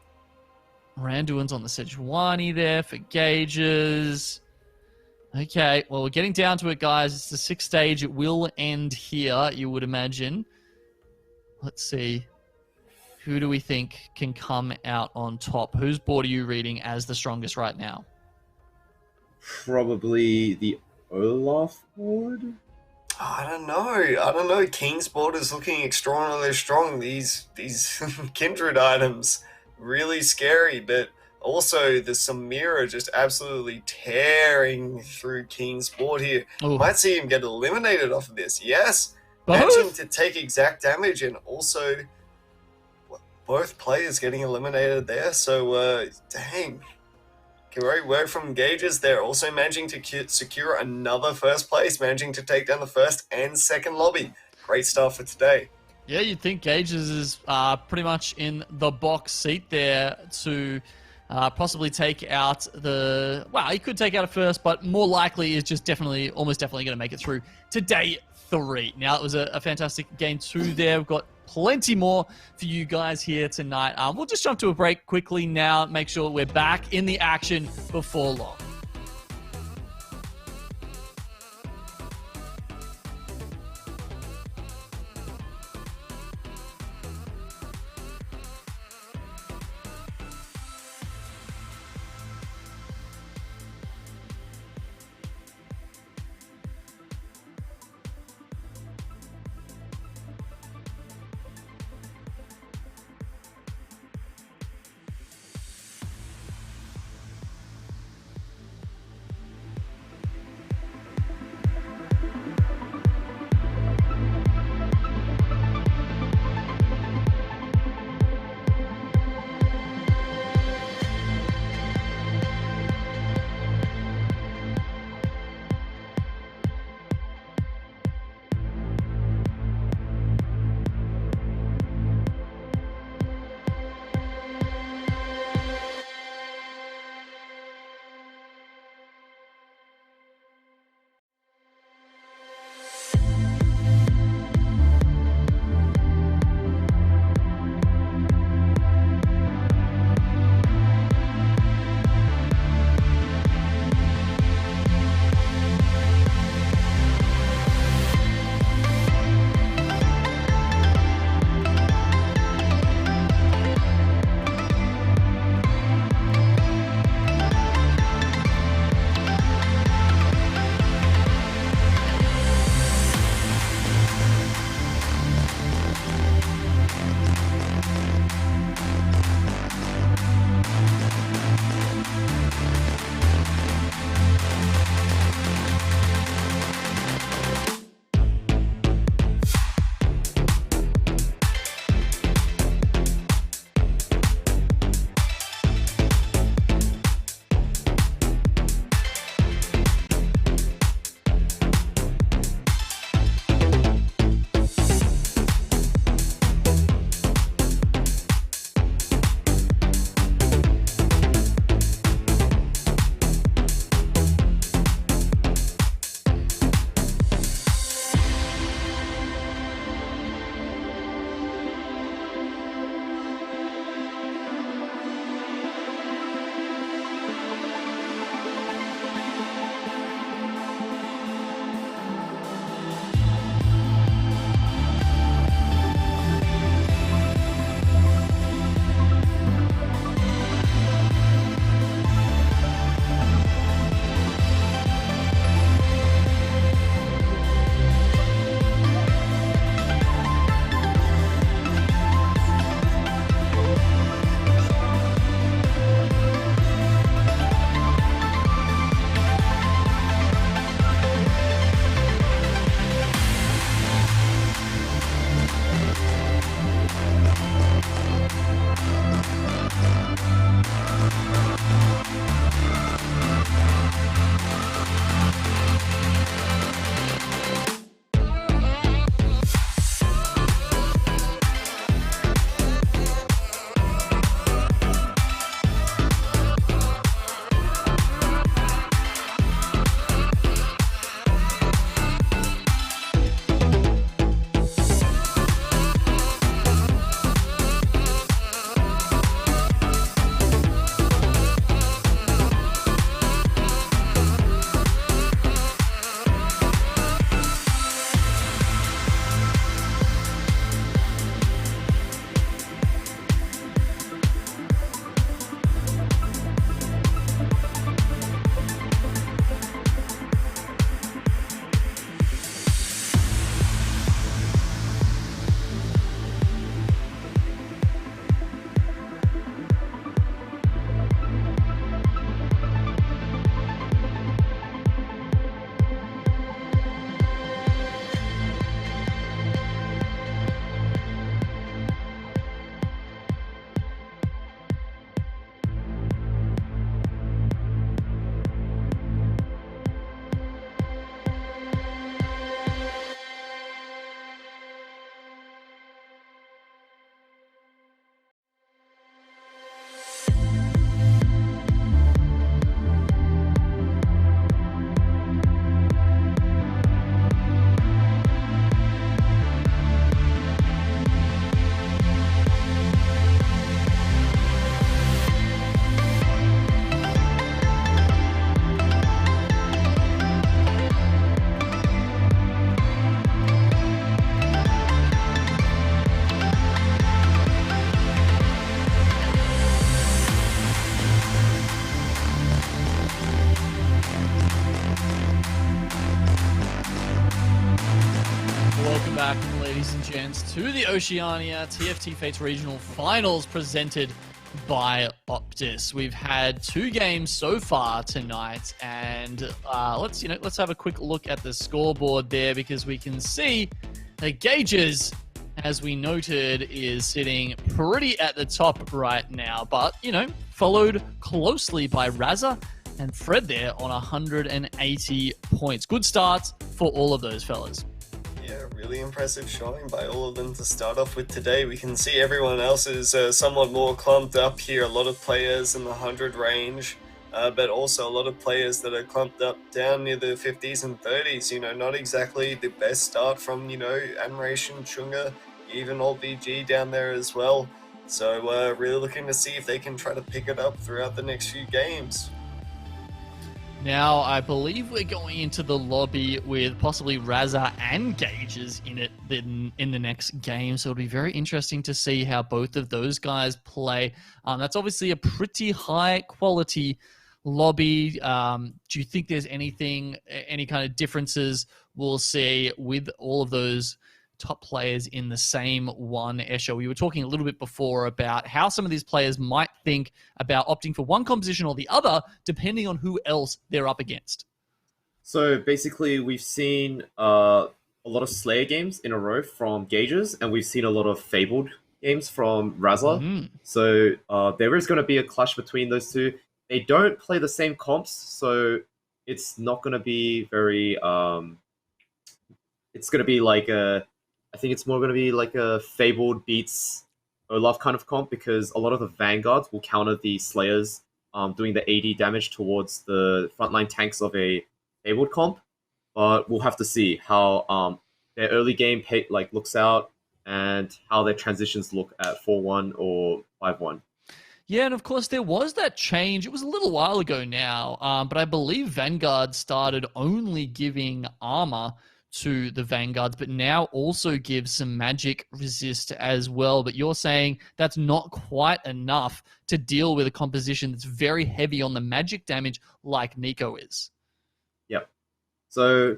on the Sejuani there for gauges. Okay, well, we're getting down to it, guys. It's the 6th stage. It will end here, you would imagine. Let's see. Who do we think can come out on top? Whose board are you reading as the strongest right now? Probably the Olaf board? I don't know. King's board is looking extraordinarily strong. These Kindred items, really scary, but also the Samira just absolutely tearing through King's board here. Ooh. Might see him get eliminated off of this. Yes, Both? managing to take exact damage, and also both players getting eliminated there. So, dang. Great work from Gauges there. Also managing to secure another first place, managing to take down the first and second lobby. Great stuff for today. Yeah, you'd think Gauges is pretty much in the box seat there to possibly take out the... Well, he could take out a first, but more likely is just almost definitely going to make it through to day 3. Now, it was a fantastic game 2 there. We've got plenty more for you guys here tonight. We'll just jump to a break quickly now, make sure we're back in the action before long. fans, to the Oceania TFT Fates Regional Finals presented by Optus. We've had 2 games so far tonight, and let's have a quick look at the scoreboard there, because we can see the Gauges, as we noted, is sitting pretty at the top right now, but followed closely by Razza and Fred there on 180 points. Good starts for all of those fellas. Yeah, really impressive showing by all of them to start off with today. We can see everyone else is somewhat more clumped up here. A lot of players in the 100 range, but also a lot of players that are clumped up down near the 50s and 30s. Not exactly the best start from, Admiration, Chunga, even old VG down there as well. So really looking to see if they can try to pick it up throughout the next few games. Now, I believe we're going into the lobby with possibly Razza and Gauges in it in the next game, so it'll be very interesting to see how both of those guys play. That's obviously a pretty high quality lobby. Do you think there's any kind of differences we'll see with all of those top players in the same one Escher? We were talking a little bit before about how some of these players might think about opting for one composition or the other, depending on who else they're up against. So basically, we've seen a lot of Slayer games in a row from Gauges, and we've seen a lot of Fabled games from Razzler. So there is going to be a clash between those two. They don't play the same comps, so it's not going to be very... it's going to be like I think it's more going to be like a Fabled beats Olaf kind of comp, because a lot of the Vanguards will counter the Slayers doing the AD damage towards the frontline tanks of a Fabled comp. But we'll have to see how their early game looks out, and how their transitions look at 4-1 or 5-1. Yeah, and of course there was that change. It was a little while ago now, but I believe Vanguard started only giving armor to the Vanguards, but now also gives some magic resist as well. But you're saying that's not quite enough to deal with a composition that's very heavy on the magic damage like Nico is. Yep. So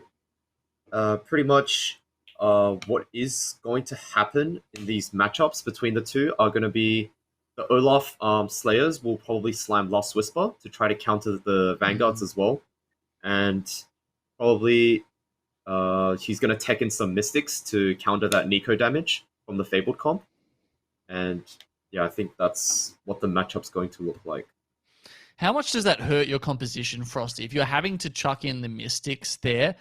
pretty much what is going to happen in these matchups between the two are going to be the Olaf Slayers will probably slam Lost Whisper to try to counter the Vanguards as well. And probably he's going to tech in some Mystics to counter that Nico damage from the Fabled comp. And yeah, I think that's what the matchup's going to look like. How much does that hurt your composition, Frosty? If you're having to chuck in the Mystics there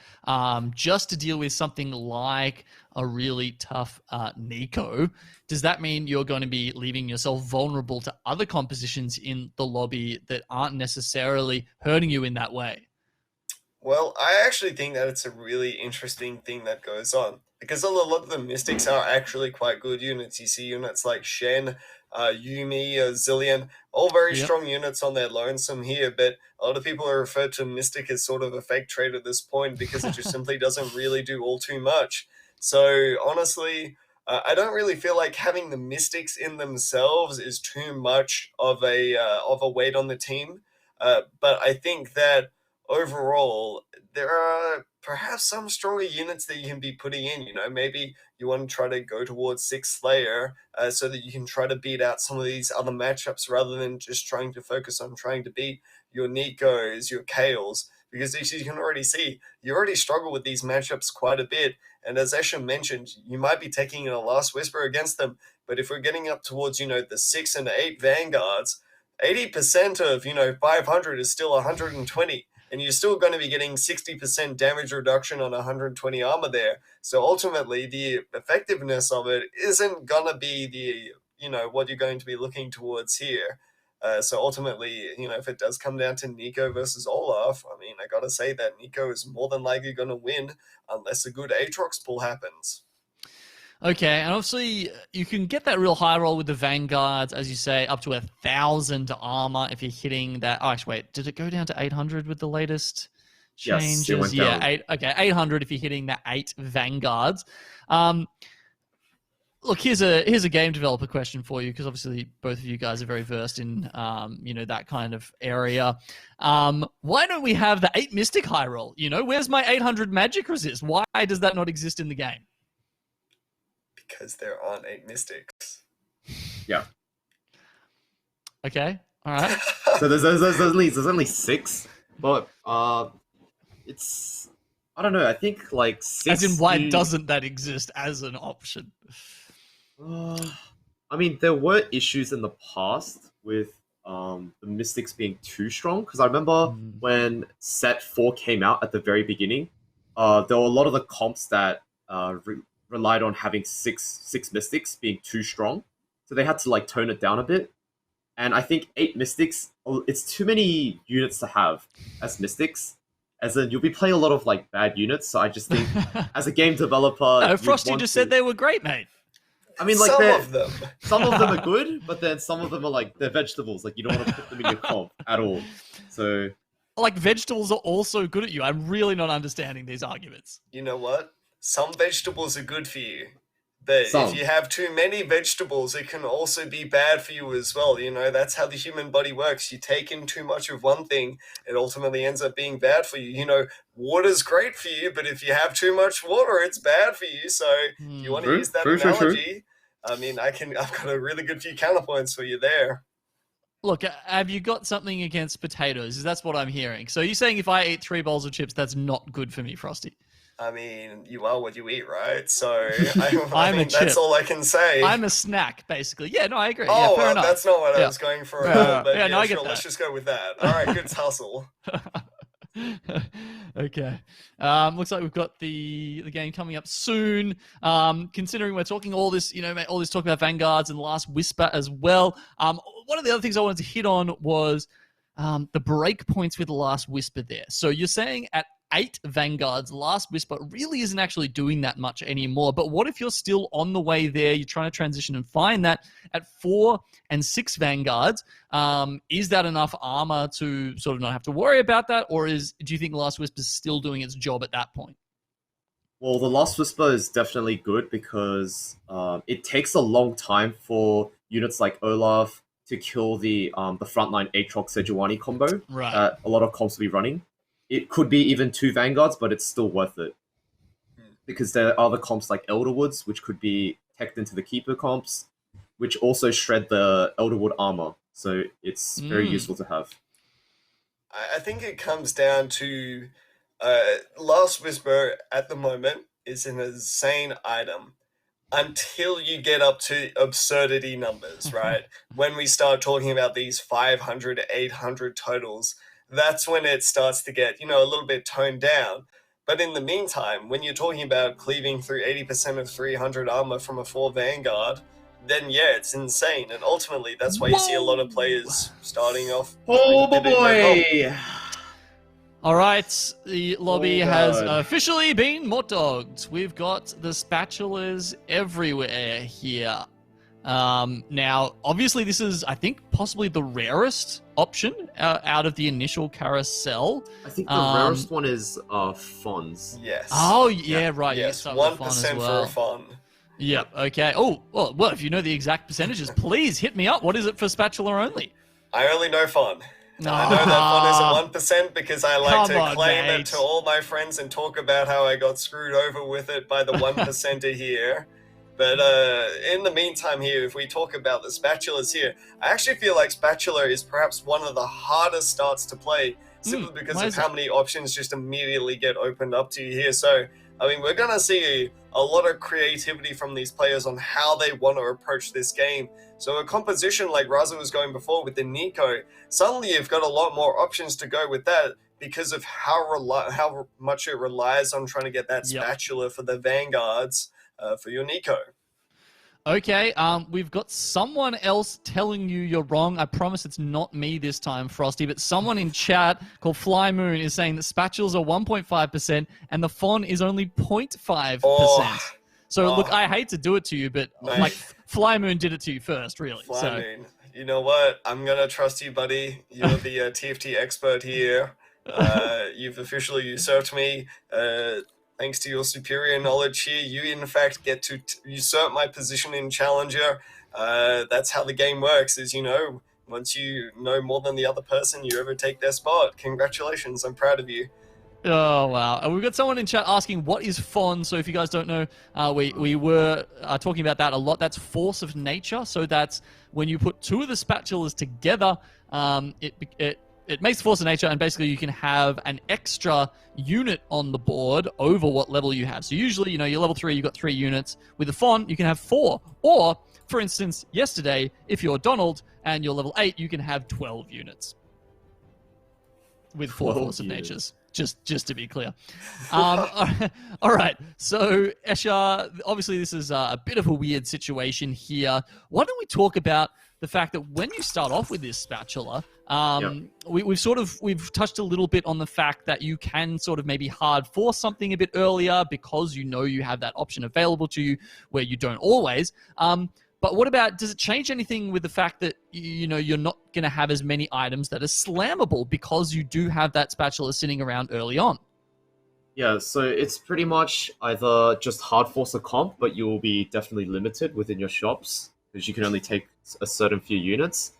just to deal with something like a really tough Nico, does that mean you're going to be leaving yourself vulnerable to other compositions in the lobby that aren't necessarily hurting you in that way? Well, I actually think that it's a really interesting thing that goes on, because a lot of the Mystics are actually quite good units. You see units like Shen, Yumi, Zillion, all very strong units on their lonesome here, but a lot of people are referred to Mystic as sort of a fake trade at this point, because it just simply doesn't really do all too much. So honestly, I don't really feel like having the Mystics in themselves is too much of a weight on the team, but I think that overall, there are perhaps some stronger units that you can be putting in. Maybe you want to try to go towards 6 Slayer so that you can try to beat out some of these other matchups, rather than just trying to focus on trying to beat your Nikos, your Kales, because as you can already see, you already struggle with these matchups quite a bit. And as Escher mentioned, you might be taking in a Last Whisper against them, but if we're getting up towards, the 6 and 8 Vanguards, 80% of, 500 is still 120. And you're still going to be getting 60% damage reduction on 120 armor there. So ultimately, the effectiveness of it isn't going to be the, what you're going to be looking towards here. So ultimately, if it does come down to Nico versus Olaf, I got to say that Nico is more than likely going to win unless a good Aatrox pull happens. Okay, and obviously you can get that real high roll with the Vanguards, as you say, up to 1,000 armor if you're hitting that. Oh, actually, wait, did it go down to 800 with the latest changes? Yes, it went down. 800 if you're hitting that 8 Vanguards. Look, here's a game developer question for you, because obviously both of you guys are very versed in that kind of area. Why don't we have the 8 Mystic high roll? Where's my 800 magic resist? Why does that not exist in the game? Because there aren't 8 mystics. Yeah. Okay. All right. So there's only 6, but it's I don't know. I think like 6. As in, why doesn't that exist as an option? I mean, there were issues in the past with the Mystics being too strong. Because I remember when Set 4 came out at the very beginning, there were a lot of the comps that relied on having six Mystics being too strong. So they had to like tone it down a bit. And I think 8 Mystics, it's too many units to have as Mystics. As in, you'll be playing a lot of like bad units. So I just think, as a game developer, No, Frosty just said they were great, mate. I mean, like some of them. Some of them are good, but then some of them are like they're vegetables. Like you don't want to put them in your comp at all. So, like vegetables are also good at you. I'm really not understanding these arguments. You know what? Some vegetables are good for you. But Some. if you have too many vegetables, it can also be bad for you as well. You know, that's how the human body works. You take in too much of one thing, it ultimately ends up being bad for you. You know, water's great for you, but if you have too much water, it's bad for you. So if you want to use that analogy, I mean, I've got a really good few counterpoints for you there. Look, have you got something against potatoes? That's what I'm hearing. So you're saying if I eat 3 bowls of chips, that's not good for me, Frosty? I mean, you are what you eat, right? So I'm a chip. That's all I can say. I'm a snack, basically. Yeah, no, I agree. Oh, yeah, fair enough. That's not what I was going for. But yeah, no, I get sure, that. let's just go with that. All right, good tussle. Okay. Looks like we've got the game coming up soon. Considering we're talking all this, all this talk about Vanguards and Last Whisper as well. One of the other things I wanted to hit on was the break points with Last Whisper there. So you're saying at 8 Vanguards, Last Whisper really isn't actually doing that much anymore. But what if you're still on the way there? You're trying to transition and find that at 4 and 6 Vanguards. Is that enough armor to sort of not have to worry about that? Or do you think Last Whisper is still doing its job at that point? Well, the Last Whisper is definitely good because it takes a long time for units like Olaf to kill the frontline Aatrox Sejuani combo that a lot of comps will be running. It could be even 2 Vanguards, but it's still worth it. Because there are other comps like Elderwoods, which could be teched into the Keeper comps, which also shred the Elderwood armor. So it's very useful to have. I think it comes down to Last Whisper at the moment is an insane item until you get up to absurdity numbers, right? When we start talking about these 500, 800 totals, that's when it starts to get, a little bit toned down. But in the meantime, when you're talking about cleaving through 80% of 300 armor from a 4 Vanguard, then yeah, it's insane. And ultimately, that's why you see a lot of players starting off. Oh boy! All right, the lobby has officially been mort-dogged. We've got the spatulas everywhere here. Now, obviously, this is, I think, possibly the rarest option out of the initial carousel. I think the rarest one is Fons. Yes. Oh, yeah, right. Yes, 1% for a Fon. Yep, okay. Oh, well, if you know the exact percentages, please hit me up. What is it for spatula only? I only know Fon. I know that Fon is a 1% because I like to claim it to all my friends and talk about how I got screwed over with it by the 1%er here. But in the meantime here, if we talk about the spatulas here, I actually feel like spatula is perhaps one of the hardest starts to play simply because of how many options just immediately get opened up to you here. So, I mean, we're going to see a lot of creativity from these players on how they want to approach this game. So a composition like Raza was going before with the Nico, suddenly you've got a lot more options to go with that because of how much it relies on trying to get that spatula for the Vanguards for your Nico. Okay, we've got someone else telling you you're wrong. I promise it's not me this time, Frosty, but someone in chat called Fly Moon is saying that spatulas are 1.5% and the Fon is only 0.5%. So, look, I hate to do it to you, but like Fly Moon did it to you first, really. Fly Moon. You know what? I'm going to trust you, buddy. You're the TFT expert here. You've officially usurped me. Thanks to your superior knowledge here, you in fact get to usurp my position in Challenger. That's how the game works, is, once you know more than the other person, you overtake their spot. Congratulations, I'm proud of you. Oh, wow. And we've got someone in chat asking, what is FON? So if you guys don't know, we were talking about that a lot. That's force of nature. So that's when you put two of the spatulas together, it makes force of nature, and basically you can have an extra unit on the board over what level you have. So usually, you're level 3, you've got 3 units. With the FON, you can have 4. Or, for instance, yesterday, if you're Donald and you're level 8, you can have 12 units. With 4 force of natures. Just to be clear. All right. So, Escher, obviously this is a bit of a weird situation here. Why don't we talk about the fact that when you start off with this spatula, we've touched a little bit on the fact that you can sort of maybe hard force something a bit earlier because you have that option available to you where you don't always. But what about, does it change anything with the fact that, you're not going to have as many items that are slammable because you do have that spatula sitting around early on? Yeah, so it's pretty much either just hard force a comp, but you will be definitely limited within your shops because you can only take a certain few units.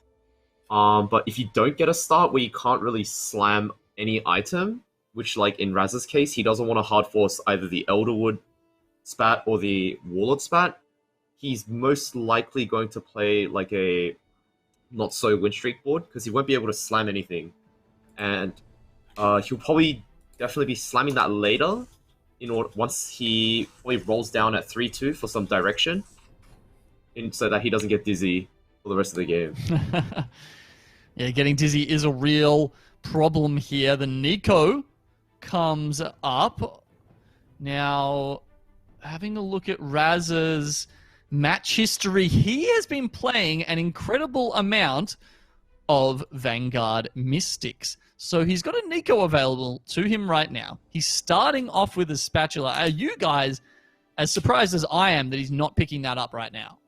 But if you don't get a start where you can't really slam any item, which like in Raz's case, he doesn't want to hard force either the Elderwood spat or the Warlord spat, he's most likely going to play like a not so win streak board because he won't be able to slam anything, and he'll probably definitely be slamming that later in order once he probably rolls down at 3-2 for some direction, so that he doesn't get dizzy for the rest of the game. Yeah, getting dizzy is a real problem here. The Nico comes up now. Having a look at Raz's match history, he has been playing an incredible amount of Vanguard Mystics. So he's got a Nico available to him right now. He's starting off with a spatula. Are you guys as surprised as I am that he's not picking that up right now?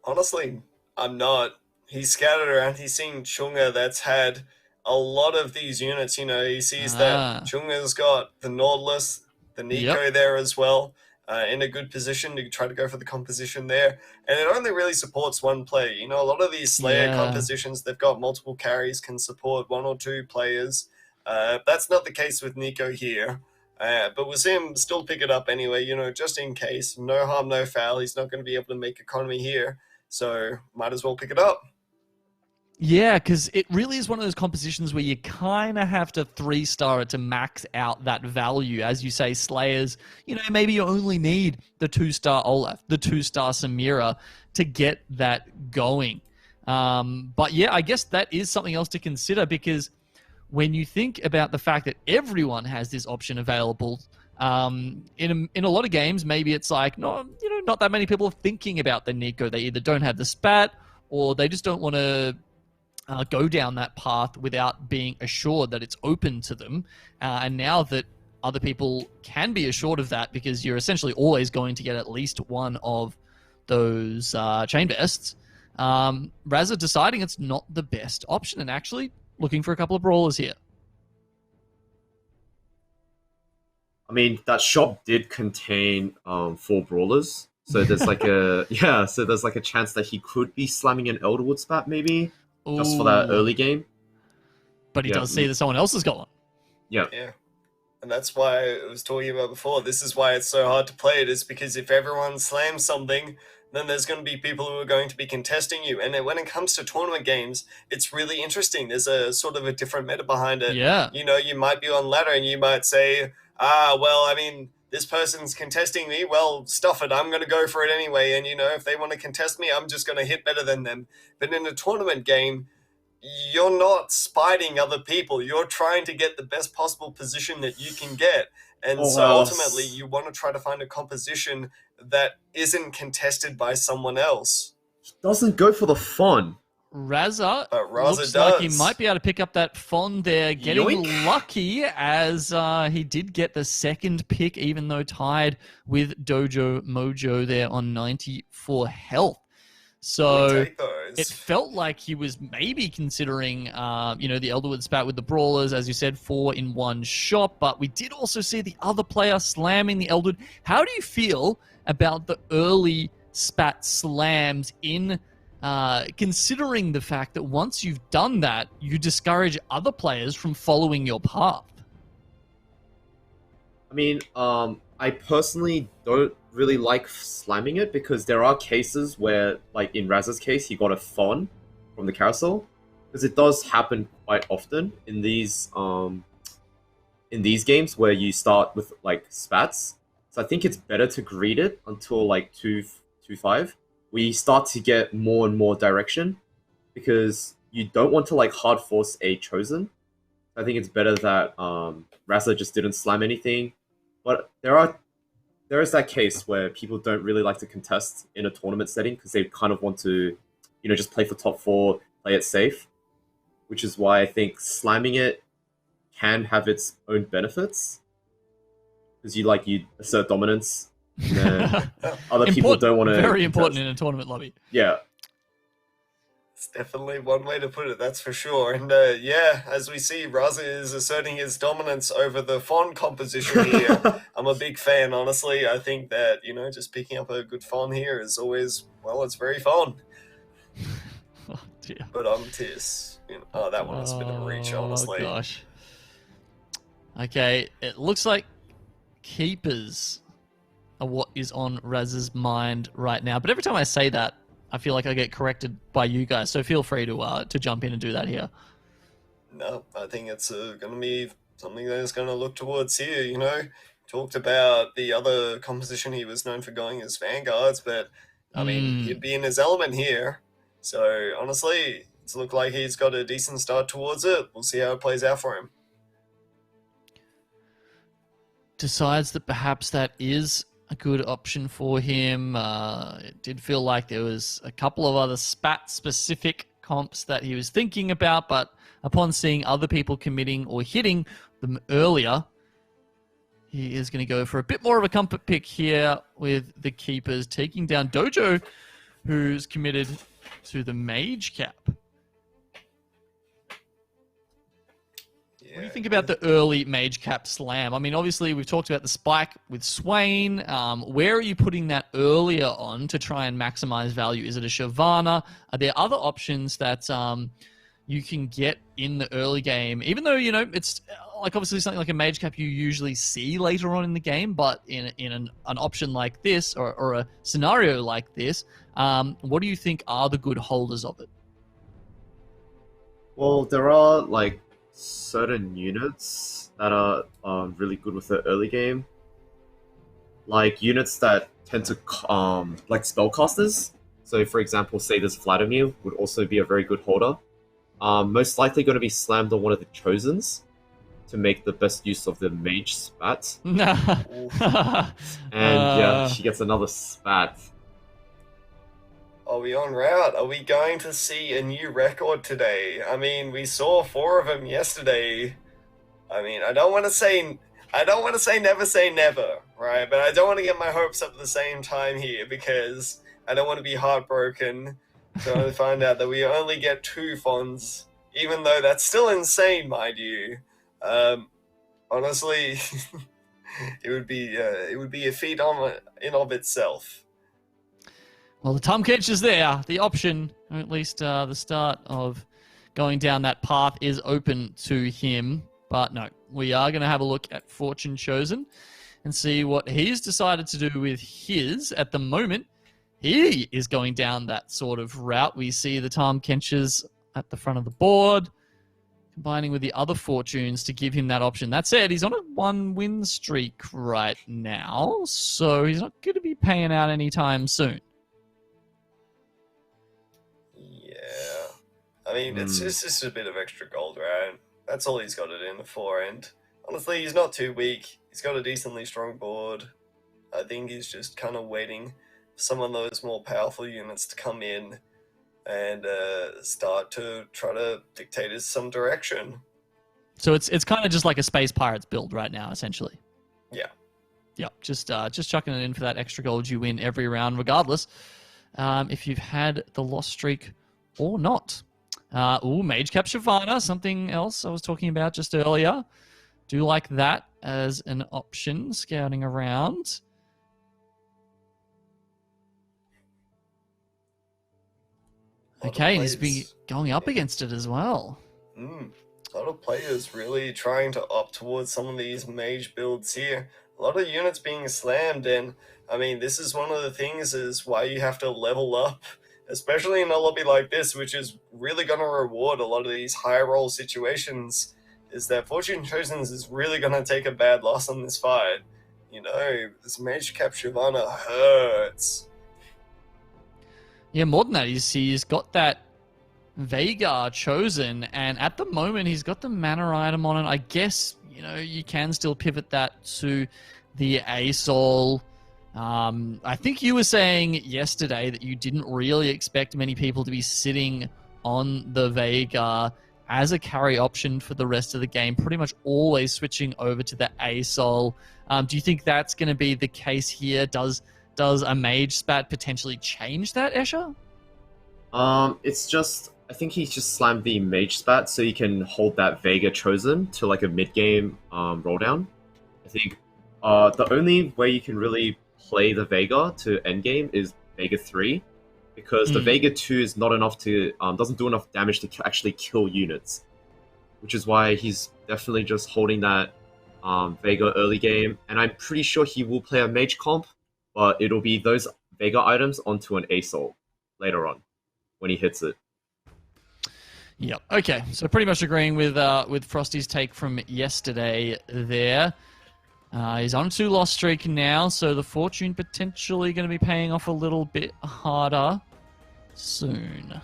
Honestly, I'm not. He's scattered around. He's seen Chunga that's had a lot of these units. He sees that Chunga's got the Nautilus, the Nico there as well. In a good position to try to go for the composition there. And it only really supports one player. A lot of these Slayer compositions, they've got multiple carries, can support 1 or 2 players. That's not the case with Nico here. But we'll see him still pick it up anyway, just in case. No harm, no foul. He's not going to be able to make economy here. So might as well pick it up. Yeah, because it really is one of those compositions where you kind of have to 3-star it to max out that value. As you say, Slayers, maybe you only need the 2-star Olaf, the 2-star Samira to get that going. But yeah, I guess that is something else to consider, because when you think about the fact that everyone has this option available, in a lot of games, maybe it's like, not that many people are thinking about the Nico. They either don't have the spat or they just don't want to go down that path without being assured that it's open to them. And now that other people can be assured of that, because you're essentially always going to get at least one of those chain bests, Razza deciding it's not the best option and actually looking for a couple of brawlers here. I mean, that shop did contain 4 brawlers, so there's like a there's like a chance that he could be slamming an Elderwood spat maybe. Just for that early game. But he does see that someone else has got one. Yeah. And that's why I was talking about before. This is why it's so hard to play it, is because if everyone slams something, then there's going to be people who are going to be contesting you. And then when it comes to tournament games, it's really interesting. There's a sort of a different meta behind it. Yeah. You might be on ladder and you might say, this person's contesting me, well, stuff it, I'm going to go for it anyway, and if they want to contest me, I'm just going to hit better than them. But in a tournament game, you're not spiting other people, you're trying to get the best possible position that you can get, and so ultimately you want to try to find a composition that isn't contested by someone else. Doesn't go for the fun. Razza looks does. like he might be able to pick up that Fon there, getting lucky as he did get the second pick, even though tied with Dojo Mojo there on 94 health. So it felt like he was maybe considering, the Elderwood spat with the Brawlers, as you said, 4 in one shot. But we did also see the other player slamming the Elderwood. How do you feel about the early spat slams in... considering the fact that once you've done that, you discourage other players from following your path? I mean, I personally don't really like slamming it because there are cases where, like in Raz's case, he got a Thon from the carousel, because it does happen quite often in these games where you start with like spats. So I think it's better to greed it until like 2-5. We start to get more and more direction because you don't want to like hard force a chosen. I think it's better that Raza just didn't slam anything. But there is that case where people don't really like to contest in a tournament setting because they kind of want to, just play for top four, play it safe. Which is why I think slamming it can have its own benefits because you assert dominance, and then other people don't want to. Very important in a tournament lobby. Yeah. It's definitely one way to put it, that's for sure. And yeah, as we see, Raza is asserting his dominance over the Fawn composition here. I'm a big fan, honestly. I think that, just picking up a good Fawn here is always, well, it's very fun. Oh, dear. But Tis. That one was a bit of a reach, honestly. Oh, gosh. Okay, it looks like keepers are what is on Raz's mind right now. But every time I say that, I feel like I get corrected by you guys. So feel free to jump in and do that here. No, I think it's going to be something that is going to look towards here, Talked about the other composition he was known for going as Vanguards, but, I mean, he'd be in his element here. So, honestly, it's looked like he's got a decent start towards it. We'll see how it plays out for him. Decides that perhaps that is a good option for him. It did feel like there was a couple of other spat-specific comps that he was thinking about, but upon seeing other people committing or hitting them earlier, he is going to go for a bit more of a comfort pick here with the keepers, taking down Dojo, who's committed to the Mage Cap. What do you think about the early Mage Cap slam? I mean, obviously, we've talked about the spike with Swain. Where are you putting that earlier on to try and maximize value? Is it a Shyvana? Are there other options that you can get in the early game? Even though, it's like obviously something like a Mage Cap you usually see later on in the game, but in an option like this or a scenario like this, what do you think are the good holders of it? Well, there are like certain units that are really good with the early game, like units that tend to like spellcasters. So, for example, say this Vladimir would also be a very good holder. Most likely going to be slammed on one of the Chosens to make the best use of the Mage Spat. And yeah, she gets another Spat. Are we en route? Are we going to see a new record today? I mean, we saw 4 of them yesterday. I mean, I don't want to say never say never, right? But I don't want to get my hopes up at the same time here because I don't want to be heartbroken to find out that we only get 2 Fons, even though that's still insane, mind you. Honestly, it would be a feat in of itself. Well, the Tom Kench is there. The option, or at least the start of going down that path, is open to him. But no, we are going to have a look at Fortune Chosen and see what he's decided to do with his. At the moment, he is going down that sort of route. We see the Tom Kenches at the front of the board, combining with the other Fortunes to give him that option. That said, he's on a 1-win streak right now, so he's not going to be paying out anytime soon. I mean, it's just a bit of extra gold, right? That's all he's got it in for, and honestly, he's not too weak. He's got a decently strong board. I think he's just kind of waiting for some of those more powerful units to come in and start to try to dictate us some direction. So it's kind of just like a Space Pirates build right now, essentially. Yeah. Yep, just chucking it in for that extra gold you win every round, regardless if you've had the lost streak or not. Mage Cap Shyvana, something else I was talking about just earlier. Do like that as an option, scouting around. Okay, he's been going up against it as well. A lot of players really trying to opt towards some of these mage builds here. a lot of units being slammed, and I mean, this is one of the things is why you have to level up, especially in a lobby like this, which is really going to reward a lot of these high roll situations. Is that Fortune Chosen's is really going to take a bad loss on this fight. You know, this Mage Cap Shyvana hurts. Yeah, more than that, he's got that Veigar chosen, and at the moment he's got the mana item on it. I guess, you know, you can still pivot that to the ASOL. I think you were saying yesterday that you didn't really expect many people to be sitting on the Veigar as a carry option for the rest of the game, pretty much always switching over to the ASOL. Do you think that's going to be the case here? Does a mage spat potentially change that, Escher? It's just, I think he's just slammed the mage spat so he can hold that Vega chosen to like a mid-game roll down. I think the only way you can really play the Vega to endgame is Vega 3, because the Vega 2 is not enough to, doesn't do enough damage to actually kill units, which is why he's definitely just holding that Vega early game, and I'm pretty sure he will play a mage comp, but it'll be those Vega items onto an ASOL later on when he hits it. Yep. Okay. So pretty much agreeing with Frosty's take from yesterday there. He's on a 2-loss streak now, so the fortune potentially going to be paying off a little bit harder soon.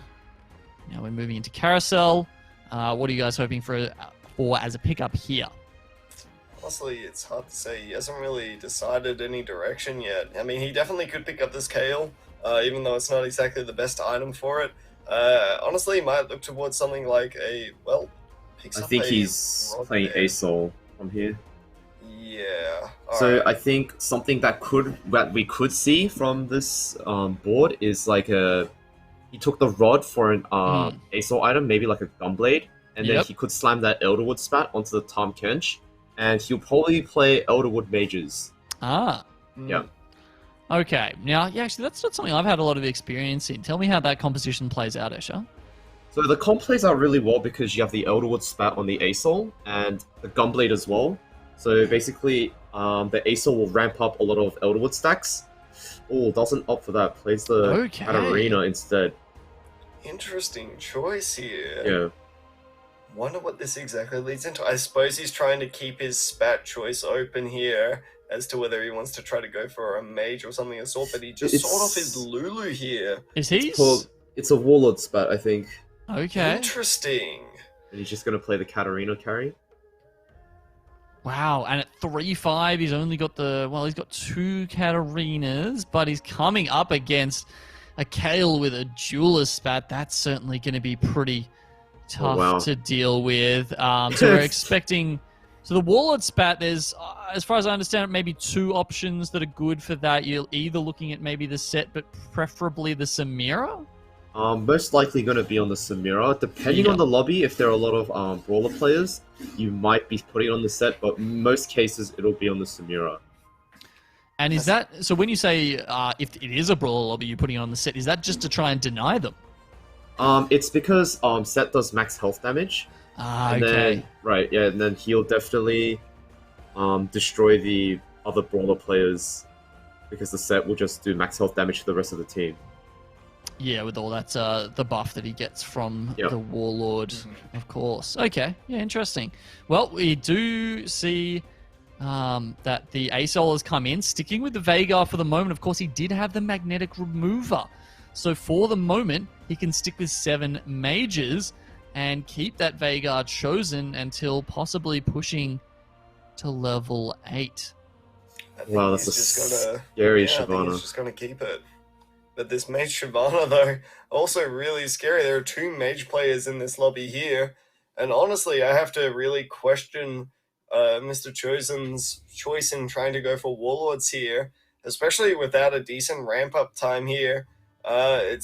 Now we're moving into carousel. What are you guys hoping for as a pickup here? Honestly, it's hard to say. He hasn't really decided any direction yet. I mean, he definitely could pick up this Kale, even though it's not exactly the best item for it. Honestly, he might look towards something like a, well, I think he's playing ASOL from here. Yeah. So I think something that we could see from this board is like he took the rod for an ASOL item, maybe like a Gunblade, and then he could slam that Elderwood spat onto the Tom Kench, and he'll probably play Elderwood mages. Yeah. Okay. Now, yeah, actually, that's not something I've had a lot of experience in. Tell me how that composition plays out, Escher. So the comp plays out really well because you have the Elderwood spat on the ASOL and the Gunblade as well. So basically, the ASOL will ramp up a lot of Elderwood stacks. Oh, doesn't opt for that. Plays the Katarina instead. Interesting choice here. Yeah. Wonder what this exactly leads into. I suppose he's trying to keep his spat choice open here as to whether he wants to try to go for a mage or something of sort, but he just sawed off his Lulu here. Is he? It's a Warlord spat, I think. Okay. Interesting. And he's just going to play the Katarina carry. Wow, and at 3-5, he's only got he's got 2 Katarinas, but he's coming up against a Kale with a Jeweler spat. That's certainly going to be pretty tough to deal with. So we're expecting... So the Warlord spat, there's, as far as I understand it, maybe 2 options that are good for that. You're either looking at maybe the set, but preferably the Samira? Most likely going to be on the Samira. Depending on the lobby, if there are a lot of Brawler players, you might be putting on the set, but most cases it'll be on the Samira. And is that... So when you say if it is a Brawler lobby you're putting on the set, is that just to try and deny them? It's because set does max health damage. Okay. And then he'll definitely destroy the other Brawler players because the set will just do max health damage to the rest of the team. Yeah, with all that, the buff that he gets from the Warlord, of course. Okay, yeah, interesting. Well, we do see that the ASOL has come in, sticking with the Veigar for the moment. Of course, he did have the Magnetic Remover. So for the moment, he can stick with 7 mages and keep that Veigar chosen until possibly pushing to level 8. Wow, that's a scary Shyvana. I think he's just going to keep it. But this Mage Shyvana, though, also really scary. There are 2 mage players in this lobby here. And honestly, I have to really question Mr. Chosen's choice in trying to go for Warlords here, especially without a decent ramp-up time here. I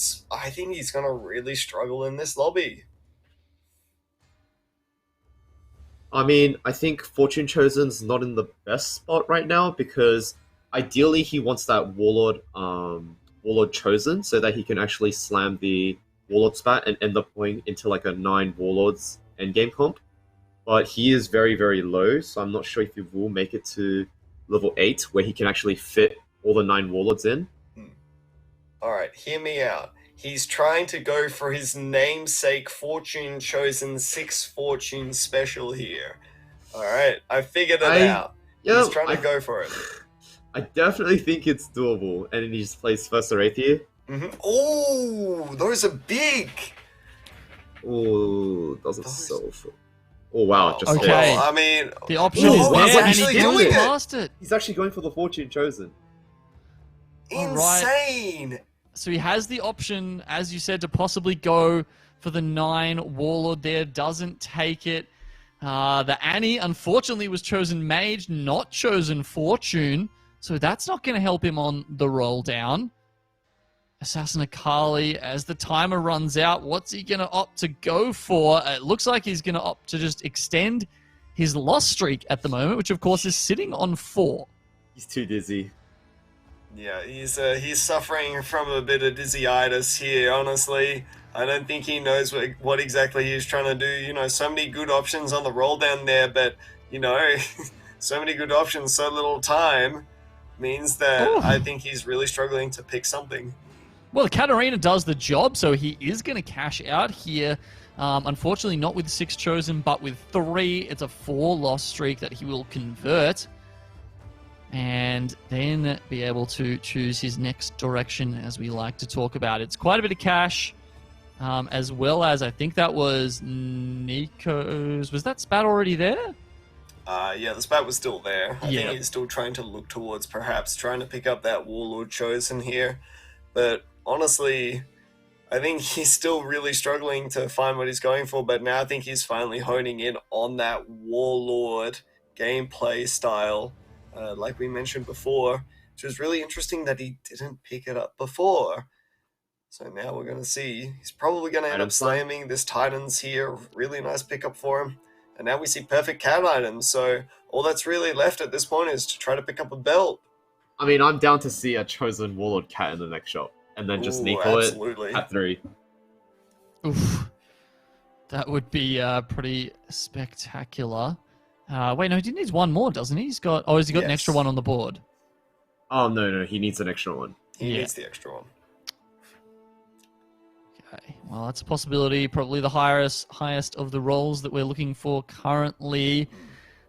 think he's going to really struggle in this lobby. I mean, I think Fortune Chosen's not in the best spot right now because ideally he wants that Warlord chosen so that he can actually slam the Warlord spat and end up going into like a 9 Warlords endgame comp. But he is very, very low, so I'm not sure if he will make it to level 8 where he can actually fit all the 9 warlords in. Alright, hear me out. He's trying to go for his namesake Fortune Chosen 6 Fortune special here. Alright, I figured it out. He's trying to go for it. I definitely think it's doable, and then he just plays first or 8th here. Oh, those are big! Oh, doesn't solve. Oh wow, just okay. Well, I mean, the option is there, and he goes past it. He's actually going for the Fortune Chosen. Insane! Right. So he has the option, as you said, to possibly go for the 9 Warlord there. Doesn't take it. The Annie, unfortunately, was chosen Mage, not chosen Fortune. So that's not going to help him on the roll down. Assassin Akali, as the timer runs out, what's he going to opt to go for? It looks like he's going to opt to just extend his loss streak at the moment, which of course is sitting on 4. He's too dizzy. Yeah, he's suffering from a bit of dizzy-itis here, honestly. I don't think he knows what exactly he's trying to do. You know, so many good options on the roll down there, but, you know, so many good options, so little time means that I think he's really struggling to pick something. Well, the Katarina does the job, so he is going to cash out here. Unfortunately, not with 6 chosen, but with 3. It's a 4 loss streak that he will convert. And then be able to choose his next direction, as we like to talk about. It's quite a bit of cash, as well as I think that was Nico's. Was that spat already there? Yeah, the spat was still there. I think he's still trying to look towards perhaps trying to pick up that Warlord chosen here. But honestly, I think he's still really struggling to find what he's going for. But now I think he's finally honing in on that Warlord gameplay style. Like we mentioned before, which was really interesting that he didn't pick it up before. So now we're going to see. He's probably going to end up slamming this Titans here. Really nice pickup for him. And now we see perfect cat items. So all that's really left at this point is to try to pick up a belt. I mean, I'm down to see a chosen Warlord cat in the next shop. And then just Nico it at 3. Oof. That would be pretty spectacular. Wait, no, he needs one more, doesn't he? He's got. Oh, has he got an extra one on the board? Oh no, he needs an extra one. He needs the extra one. Okay, well, that's a possibility. Probably the highest of the rolls that we're looking for currently.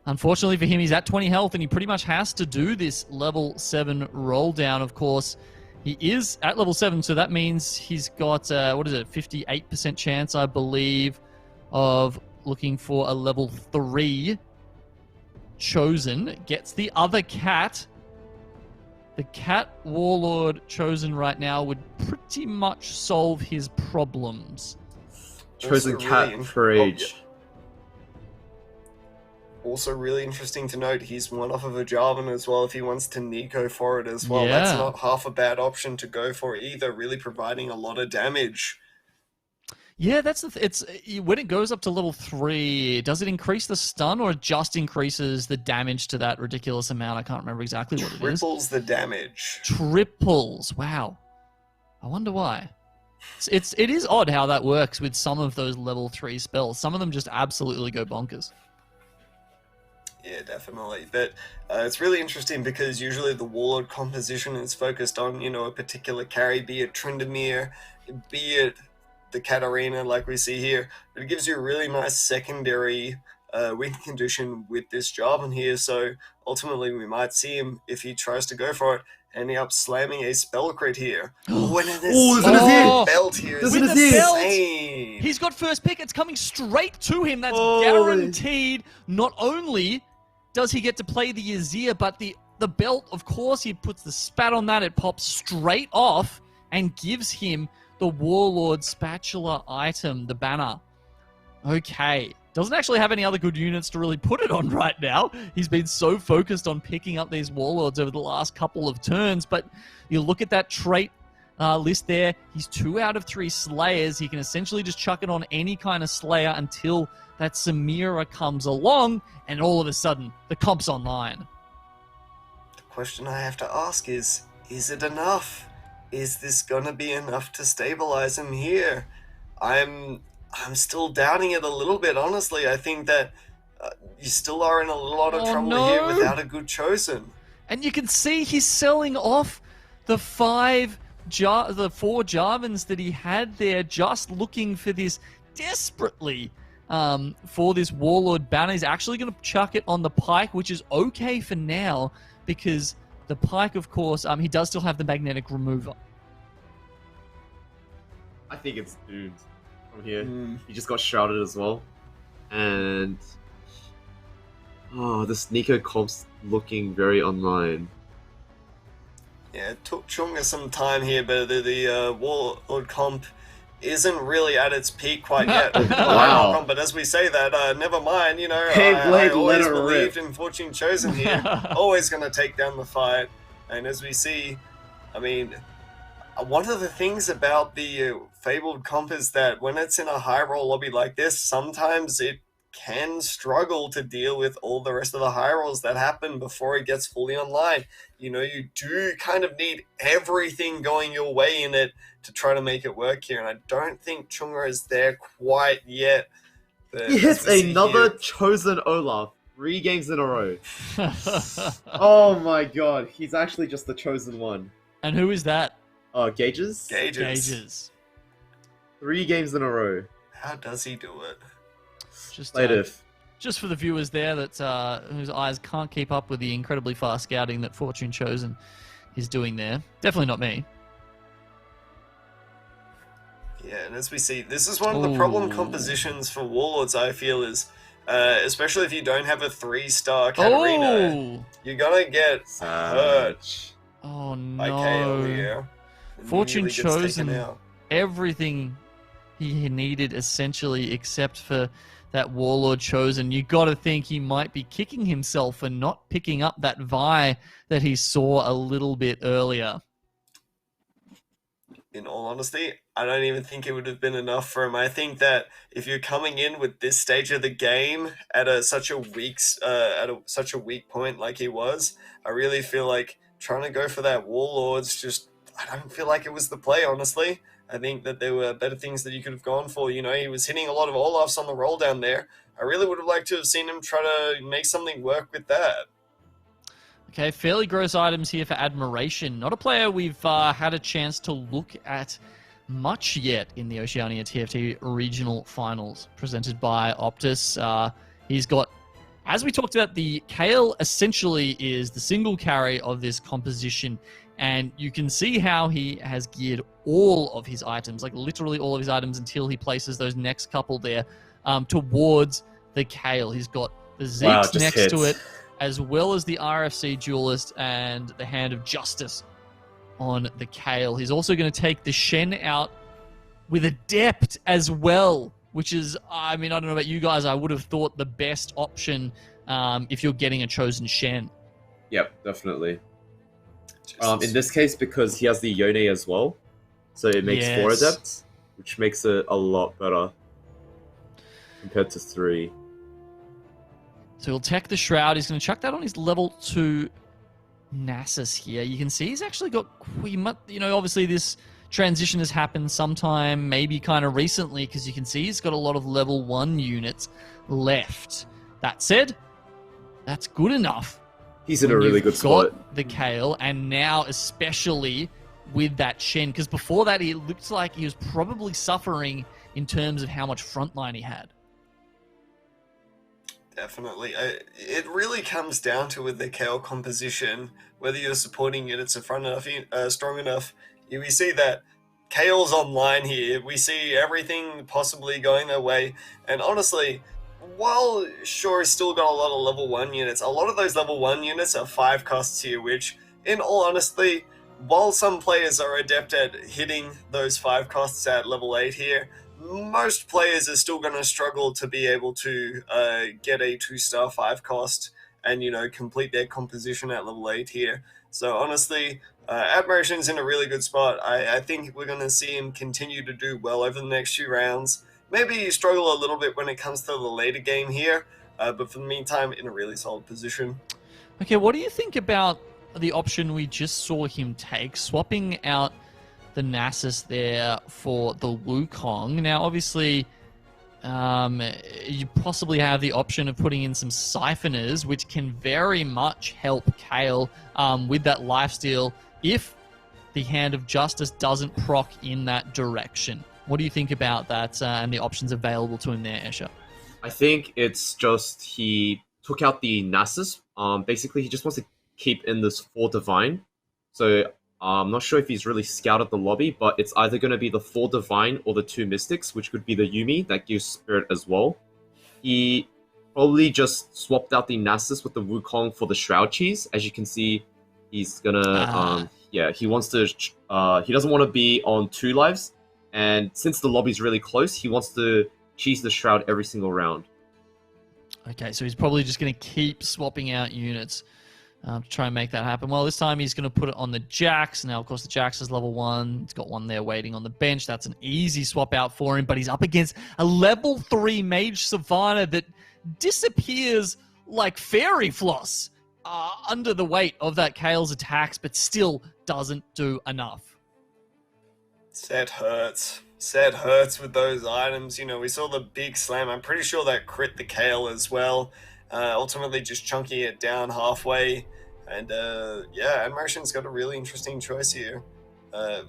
Unfortunately for him, he's at 20 health, and he pretty much has to do this level 7 roll down. Of course, he is at level 7, so that means he's got 58% chance, I believe, of looking for a level 3. Chosen gets the other cat. The cat Warlord chosen right now would pretty much solve his problems. Chosen cat for age. Also really interesting to note, he's one off of a Jarvan as well if he wants to Nico for it as well. Yeah. That's not half a bad option to go for either, really providing a lot of damage. Yeah, that's the when it goes up to level 3, does it increase the stun or just increases the damage to that ridiculous amount? I can't remember exactly what it is. Triples the damage. Triples. Wow. I wonder why. It is odd how that works with some of those level 3 spells. Some of them just absolutely go bonkers. Yeah, definitely. But it's really interesting because usually the Warlord composition is focused on, you know, a particular carry, be it Tryndamere, be it the Katarina like we see here. But it gives you a really nice secondary win condition with this Jarvan here. So ultimately we might see him, if he tries to go for it, ending up slamming a spell crit here. When it is belt here is insane. He's got first pick. It's coming straight to him. That's guaranteed. Not only does he get to play the Azir, but the belt, of course, he puts the spat on that. It pops straight off and gives him the Warlord spatula item, the banner. Okay. Doesn't actually have any other good units to really put it on right now. He's been so focused on picking up these Warlords over the last couple of turns, but you look at that trait list there, he's 2 out of 3 Slayers. He can essentially just chuck it on any kind of Slayer until that Samira comes along, and all of a sudden, the comp's online. The question I have to ask is it enough? Is this gonna be enough to stabilize him here? I'm still doubting it a little bit, honestly. I think that you still are in a lot of trouble here without a good chosen. And you can see he's selling off the four Jarvans that he had there, just looking for this desperately for this Warlord banner. He's actually going to chuck it on the Pike, which is okay for now, because the Pike, of course, he does still have the magnetic remover. I think it's doomed from here. He just got shrouded as well. And... oh, this Nico comp's looking very online. Yeah, it took Chunga some time here, but the Warlord comp isn't really at its peak quite yet. Wow. But as we say that, never mind, you know, Beyblade I always let her believed rip. in Fortune Chosen here. Always going to take down the fight. And as we see, I mean, one of the things about the Fabled comp is that when it's in a high roll lobby like this, sometimes it can struggle to deal with all the rest of the high rolls that happen before it gets fully online. You know, you do kind of need everything going your way in it to try to make it work here, and I don't think Chunga is there quite yet. But He hits another here, chosen Olaf 3 games in a row. Oh my god, he's actually just the chosen one. And who is that? Gauges? Gauges. 3 games in a row. How does he do it? Just for the viewers there that whose eyes can't keep up with the incredibly fast scouting that Fortune Chosen is doing there. Definitely not me. Yeah, and as we see, this is one of the problem compositions for Warlords, I feel, is especially if you don't have a 3-star Katarina, you're gonna get hurt Oh by KO no. here. Fortune Immediately gets taken Chosen, out. everything he needed essentially except for that Warlord Chosen. You got to think he might be kicking himself for not picking up that Vi that he saw a little bit earlier. In all honesty, I don't even think it would have been enough for him. I think that if you're coming in with this stage of the game at such a weak point like he was, I really feel like trying to go for that Warlords I don't feel like it was the play, honestly. I think that there were better things that you could have gone for. You know, he was hitting a lot of Olafs on the roll down there. I really would have liked to have seen him try to make something work with that. Okay, fairly gross items here for Admiration. Not a player we've had a chance to look at much yet in the Oceania TFT Regional Finals presented by Optus. He's got, as we talked about, the Kale essentially is the single carry of this composition. And you can see how he has geared all of his items, like literally all of his items, until he places those next couple there towards the Kale. He's got the Zeeks next to it, as well as the RFC Duelist and the Hand of Justice on the Kale. He's also going to take the Shen out with Adept as well, which is, I mean, I don't know about you guys, I would have thought the best option if you're getting a chosen Shen. Yep, definitely. In this case, because he has the Yone as well, so it makes 4 Adepts, which makes it a lot better compared to 3. So he'll tech the Shroud. He's going to chuck that on his level 2 Nasus here. You can see he's actually got, you know, obviously this transition has happened sometime, maybe kind of recently, because you can see he's got a lot of level 1 units left. That said, that's good enough. He's in a really good spot. Got the Kale, and now especially with that Shen, because before that he looked like he was probably suffering in terms of how much frontline he had. Definitely. It really comes down to with the Kale composition, whether you're supporting units are strong enough. We see that Kale's online here. We see everything possibly going their way. And honestly, while sure he's still got a lot of level 1 units, a lot of those level 1 units are 5 costs here, which, in all honesty, while some players are adept at hitting those 5 costs at level 8 here, most players are still going to struggle to be able to get a 2-star 5 cost and, you know, complete their composition at level 8 here. So honestly, Admiration's in a really good spot. I think we're going to see him continue to do well over the next few rounds. Maybe struggle a little bit when it comes to the later game here, but for the meantime, in a really solid position. Okay, what do you think about the option we just saw him take, swapping out the Nasus there for the Wukong? Now, obviously, You possibly have the option of putting in some siphoners, which can very much help Kale with that lifesteal if the Hand of Justice doesn't proc in that direction. What do you think about that and the options available to him there, Escher? I think it's just he took out the Nasus. Basically, he just wants to keep in this 4 Divine. So I'm not sure if he's really scouted the lobby, but it's either going to be the 4 Divine or the 2 Mystics, which could be the Yuumi that gives Spirit as well. He probably just swapped out the Nasus with the Wukong for the Shroud Cheese. As you can see, he's gonna, he wants to, he doesn't want to be on 2 lives. And since the lobby's really close, he wants to cheese the Shroud every single round. Okay, so he's probably just going to keep swapping out units to try and make that happen. Well, this time he's going to put it on the Jax. Now, of course, the Jax is level 1. He's got one there waiting on the bench. That's an easy swap out for him, but he's up against a level 3 Mage Savannah that disappears like fairy floss under the weight of that Kale's attacks, but still doesn't do enough. Set hurts. Set hurts with those items. You know, we saw the big slam. I'm pretty sure that crit the Kale as well. Ultimately just chunking it down halfway. And yeah, Admiration's got a really interesting choice here.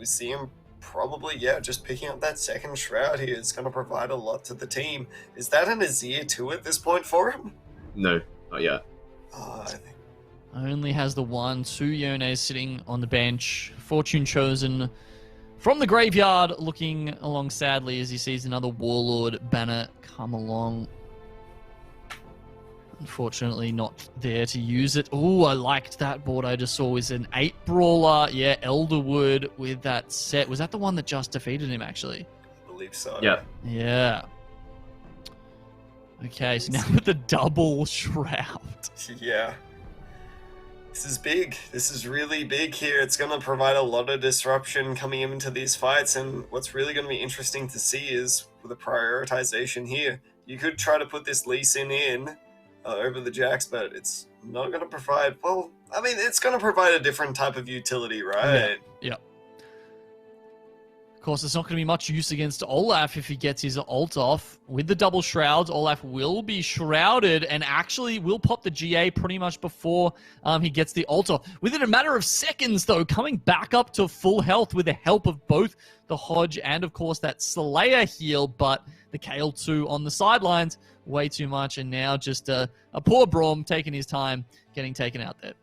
We see him probably, just picking up that second Shroud here. It's going to provide a lot to the team. Is that an Azir 2 at this point for him? No, not yet. I think Only has the 1, 2 Yones sitting on the bench. Fortune Chosen from the graveyard, looking along sadly as he sees another Warlord banner come along. Unfortunately, not there to use it. Oh, I liked that board I just saw. Is an 8 Brawler. Yeah, Elderwood with that set. Was that the one that just defeated him, actually? I believe so. Yeah. Yeah. Okay, so now with the double Shroud. Yeah. This is big. This is really big here. It's going to provide a lot of disruption coming into these fights, and what's really going to be interesting to see is with the prioritization here. You could try to put this Lee Sin in over the Jax, but it's not going to provide, well, I mean, it's going to provide a different type of utility, right? Yeah. Of course, it's not going to be much use against Olaf if he gets his ult off. With the double shrouds, Olaf will be shrouded and actually will pop the GA pretty much before he gets the ult off. Within a matter of seconds, though, coming back up to full health with the help of both the Hodge and, of course, that Slayer heal, but the Kale 2 on the sidelines, way too much, and now just a poor Braum taking his time getting taken out there.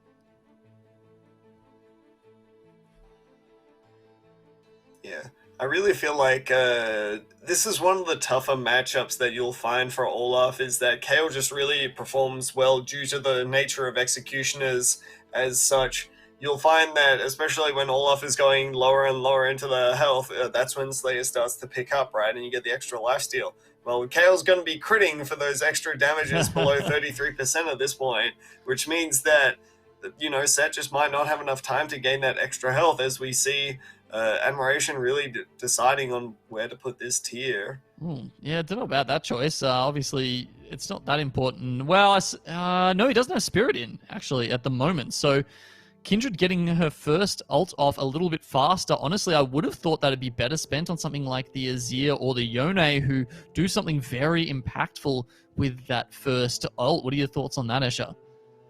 Yeah. I really feel like this is one of the tougher matchups that you'll find for Olaf, is that Kale just really performs well due to the nature of executioners as such. You'll find that, especially when Olaf is going lower and lower into the health, that's when Slayer starts to pick up, right? And you get the extra lifesteal. Well, Kale's going to be critting for those extra damages below 33% at this point, which means that, you know, Set just might not have enough time to gain that extra health, as we see Admiration really deciding on where to put this tier. Yeah, I don't know about that choice. Obviously, it's not that important. Well, no, he doesn't have Spirit in, actually, at the moment. So Kindred getting her first ult off a little bit faster. Honestly, I would have thought that it'd be better spent on something like the Azir or the Yone, who do something very impactful with that first ult. What are your thoughts on that, Escher?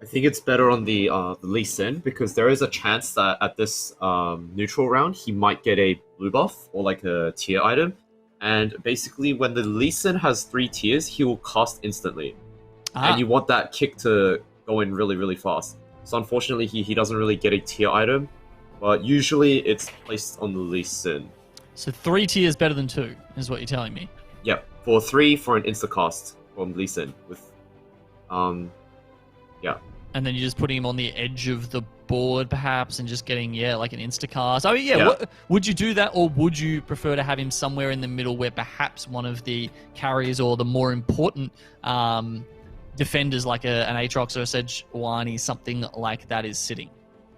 I think it's better on the Lee Sin, because there is a chance that at this neutral round he might get a blue buff or like a tier item, and basically when the Lee Sin has 3 tiers, he will cast instantly, and you want that kick to go in really, really fast. So unfortunately, he doesn't really get a tier item, but usually it's placed on the Lee Sin. So 3 tiers better than 2 is what you're telling me? Yep, for 3 for an insta cast from Lee Sin with yeah. And then you're just putting him on the edge of the board, perhaps, and just getting, like an instacast. Oh, yeah. Yeah. Would you do that, or would you prefer to have him somewhere in the middle where perhaps one of the carriers or the more important defenders, like an Aatrox or a Sejuani, something like that, is sitting?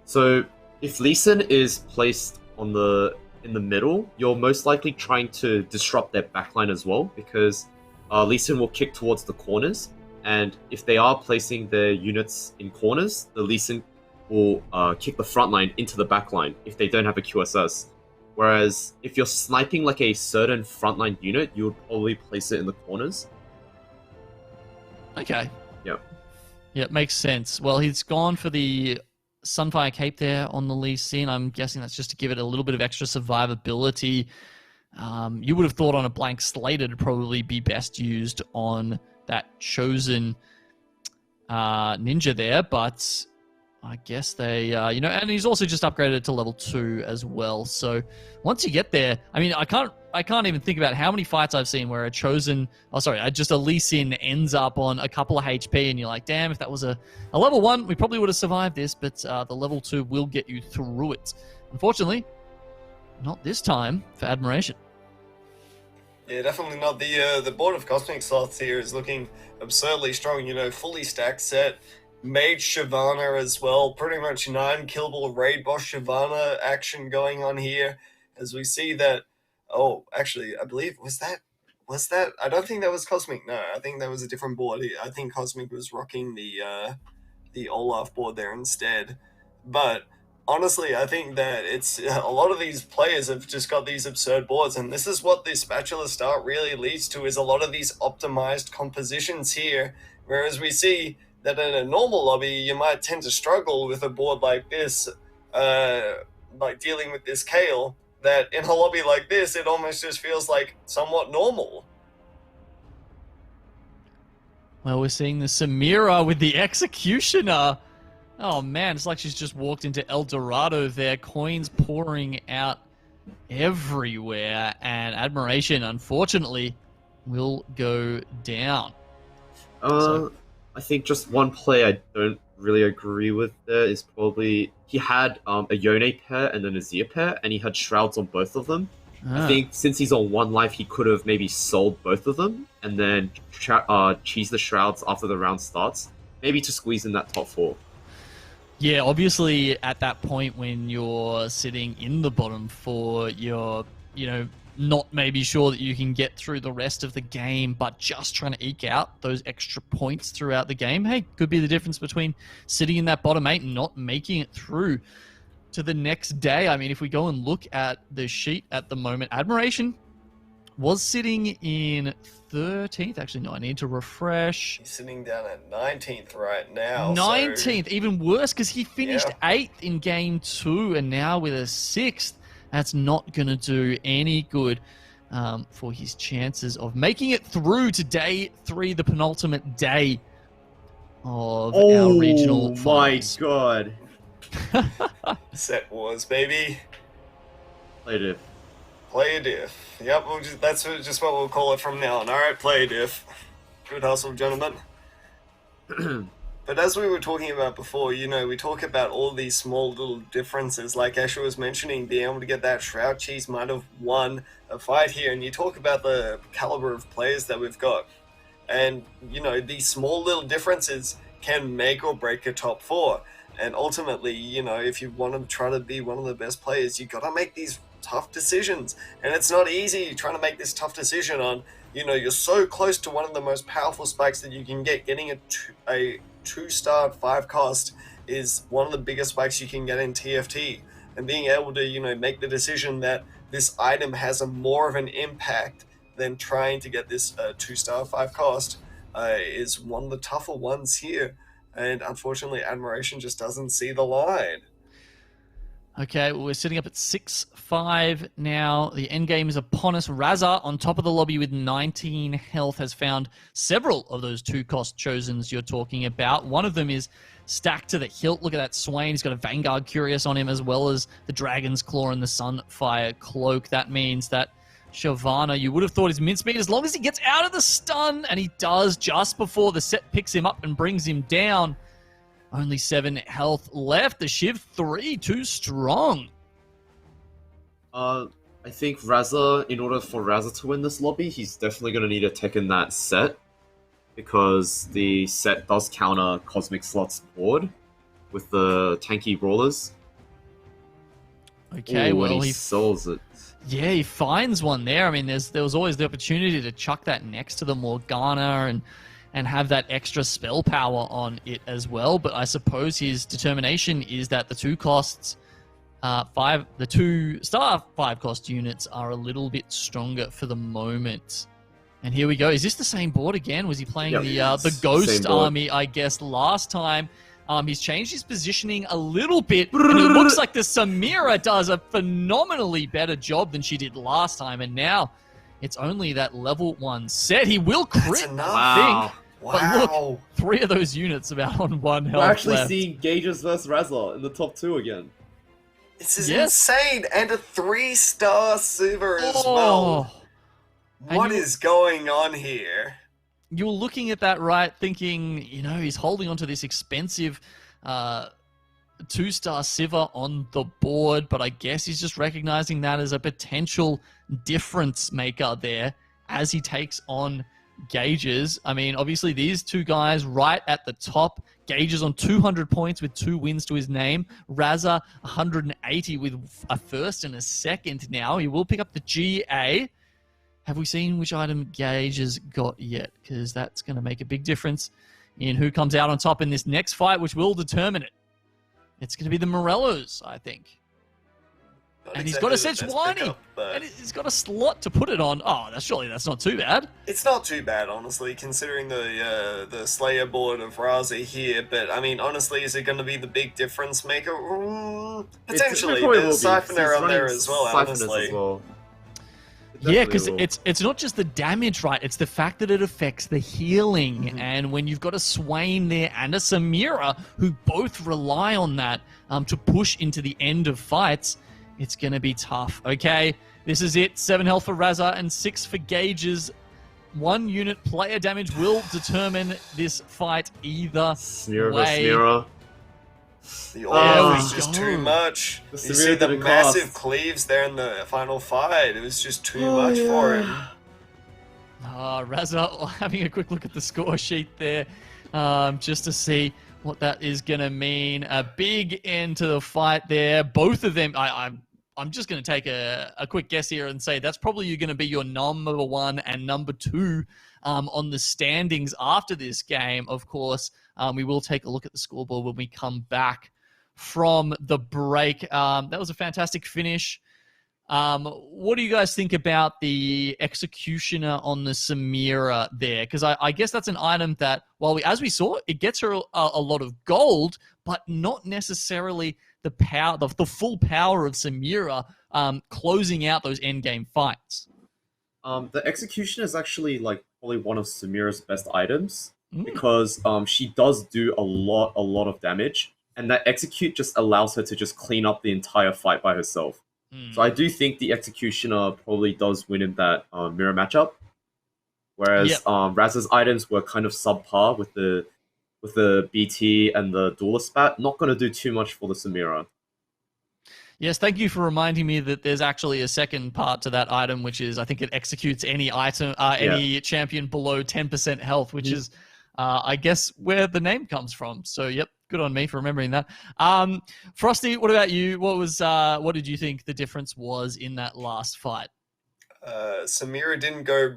So if Lee Sin is placed in the middle, you're most likely trying to disrupt their backline as well, because Lee Sin will kick towards the corners. And if they are placing their units in corners, the Lee Sin will kick the front line into the back line if they don't have a QSS. Whereas if you're sniping like a certain frontline unit, you would probably place it in the corners. Okay. Yep. Yeah, it makes sense. Well, he's gone for the Sunfire Cape there on the Lee Sin. I'm guessing that's just to give it a little bit of extra survivability. You would have thought on a blank slate it'd probably be best used on that Chosen ninja there, but I guess they, and he's also just upgraded to level 2 as well. So once you get there, I mean, I can't even think about how many fights I've seen where just a Lee Sin ends up on a couple of HP, and you're like, damn, if that was a level 1, we probably would have survived this, but the level 2 will get you through it. Unfortunately, not this time for Admiration. Yeah, definitely not. The board of Cosmic Sloths here is looking absurdly strong. Fully stacked set. Mage Shyvana as well. Pretty much 9 killable raid boss Shyvana action going on here. As we see that... Oh, actually, I believe... Was that... I don't think that was Cosmic. No, I think that was a different board. I think Cosmic was rocking the Olaf board there instead. But... honestly, I think that it's a lot of these players have just got these absurd boards, and this is what this Spatula start really leads to, is a lot of these optimized compositions here, whereas we see that in a normal lobby, you might tend to struggle with a board like this, like dealing with this Kale, that in a lobby like this, it almost just feels like somewhat normal. Well, we're seeing the Samira with the Executioner. Oh man, it's like she's just walked into El Dorado there. Coins pouring out everywhere, and Admiration, unfortunately, will go down. I think just one play I don't really agree with there is probably he had a Yone pair and then a Zia pair, and he had Shrouds on both of them. I think since he's on 1 life, he could have maybe sold both of them and then cheese the Shrouds after the round starts, maybe to squeeze in that top 4. Yeah, obviously at that point when you're sitting in the bottom 4, you're, not maybe sure that you can get through the rest of the game, but just trying to eke out those extra points throughout the game. Hey, could be the difference between sitting in that bottom 8 and not making it through to the next day. I mean, if we go and look at the sheet at the moment, Admiration was sitting in 13th. Actually, no, I need to refresh. He's sitting down at 19th right now. 19th, so... even worse, because he finished 8th in game 2, and now with a 6th, that's not going to do any good for his chances of making it through to day 3, the penultimate day of our regional finals. Oh my god. Set wars, baby. Play diff. Play a diff. Yep, that's just what we'll call it from now on. Alright, play a diff. Good hustle, gentlemen. But as we were talking about before, we talk about all these small little differences. Like Asher was mentioning, being able to get that Shroud Cheese might have won a fight here. And you talk about the caliber of players that we've got. And, these small little differences can make or break a top 4. And ultimately, if you want to try to be one of the best players, you got to make these tough decisions. And it's not easy trying to make this tough decision on, you're so close to one of the most powerful spikes that you can get. Getting a 2-star 5 cost is one of the biggest spikes you can get in TFT. And being able to, make the decision that this item has a more of an impact than trying to get this 2-star 5 cost is one of the tougher ones here. And unfortunately, Admiration just doesn't see the line. Okay, well, we're sitting up at 6-5 now. The endgame is upon us. Razza, on top of the lobby with 19 health, has found several of those 2-cost Chosens you're talking about. One of them is stacked to the hilt. Look at that Swain. He's got a Vanguard Curious on him, as well as the Dragon's Claw and the Sunfire Cloak. That means that Shyvana, you would have thought, is mincemeat as long as he gets out of the stun, and he does just before the set picks him up and brings him down. Only 7 health left. The Shiv 3, too strong. I think Razza, in order for Razza to win this lobby, he's definitely going to need to take in that set, because the set does counter Cosmic Sloth's board with the tanky brawlers. Okay, well, he sells it. Yeah, he finds one there. I mean, there was always the opportunity to chuck that next to the Morgana and have that extra spell power on it as well. But I suppose his determination is that the 2 costs The 2-star 5-cost units are a little bit stronger for the moment. And here we go. Is this the same board again? Was he playing the Ghost Army, I guess, last time? He's changed his positioning a little bit, and it looks like the Samira does a phenomenally better job than she did last time, and now it's only that level 1 set. He will crit, I think. Wow. But look, 3 of those units about on 1 health We're actually left. seeing Gauges versus Razor in the top 2 again. This is insane, and a 3-star Silver as well. What is going on here? You're looking at that, right, thinking, he's holding onto this expensive 2-star Sivir on the board, but I guess he's just recognizing that as a potential difference maker there as he takes on Gauges. I mean, obviously these 2 guys right at the top. Gauges on 200 points with 2 wins to his name. Raza 180 with a first and a second now. He will pick up the GA. Have we seen which item Gage has got yet? Because that's going to make a big difference in who comes out on top in this next fight, which will determine it. It's going to be the Morellos, I think. And he's got a Sejuani. And he's got a slot to put it on. Oh, surely that's not too bad. It's not too bad, honestly, considering the Slayer board of Raza here. But, I mean, honestly, is it going to be the big difference maker? Potentially. There's Siphoner on there as well, honestly. Yeah, because it's not just the damage, right? It's the fact that it affects the healing. And when you've got a Swain there and a Samira who both rely on that to push into the end of fights, it's going to be tough. Okay, this is it. 7 health for Raza and 6 for Gauges. 1 unit player damage will determine this fight either way. The oil was just too much. You see the massive cleaves there in the final fight. It was just too much for him. Raza having a quick look at the score sheet there just to see what that is going to mean. A big end to the fight there. Both of them, I'm just going to take a quick guess here and say that's probably going to be your number 1 and number 2 on the standings after this game. Of course, we will take a look at the scoreboard when we come back from the break. That was a fantastic finish. What do you guys think about the Executioner on the Samira there? Because I guess that's an item that, as we saw, it gets her a lot of gold, but not necessarily the power, the full power of Samira closing out those endgame fights. The Executioner is actually probably one of Samira's best items because she does do a lot of damage, and that Execute just allows her to just clean up the entire fight by herself. So I do think the Executioner probably does win in that mirror matchup, whereas Raz's items were kind of subpar with the BT and the Duelist Spat. Not going to do too much for the Samira. Yes, thank you for reminding me that there's actually a second part to that item, which is I think it executes any item, any champion below 10% health, which is, I guess, where the name comes from. So, yep, good on me for remembering that. Frosty, what about you? What did you think the difference was in that last fight? Samira didn't go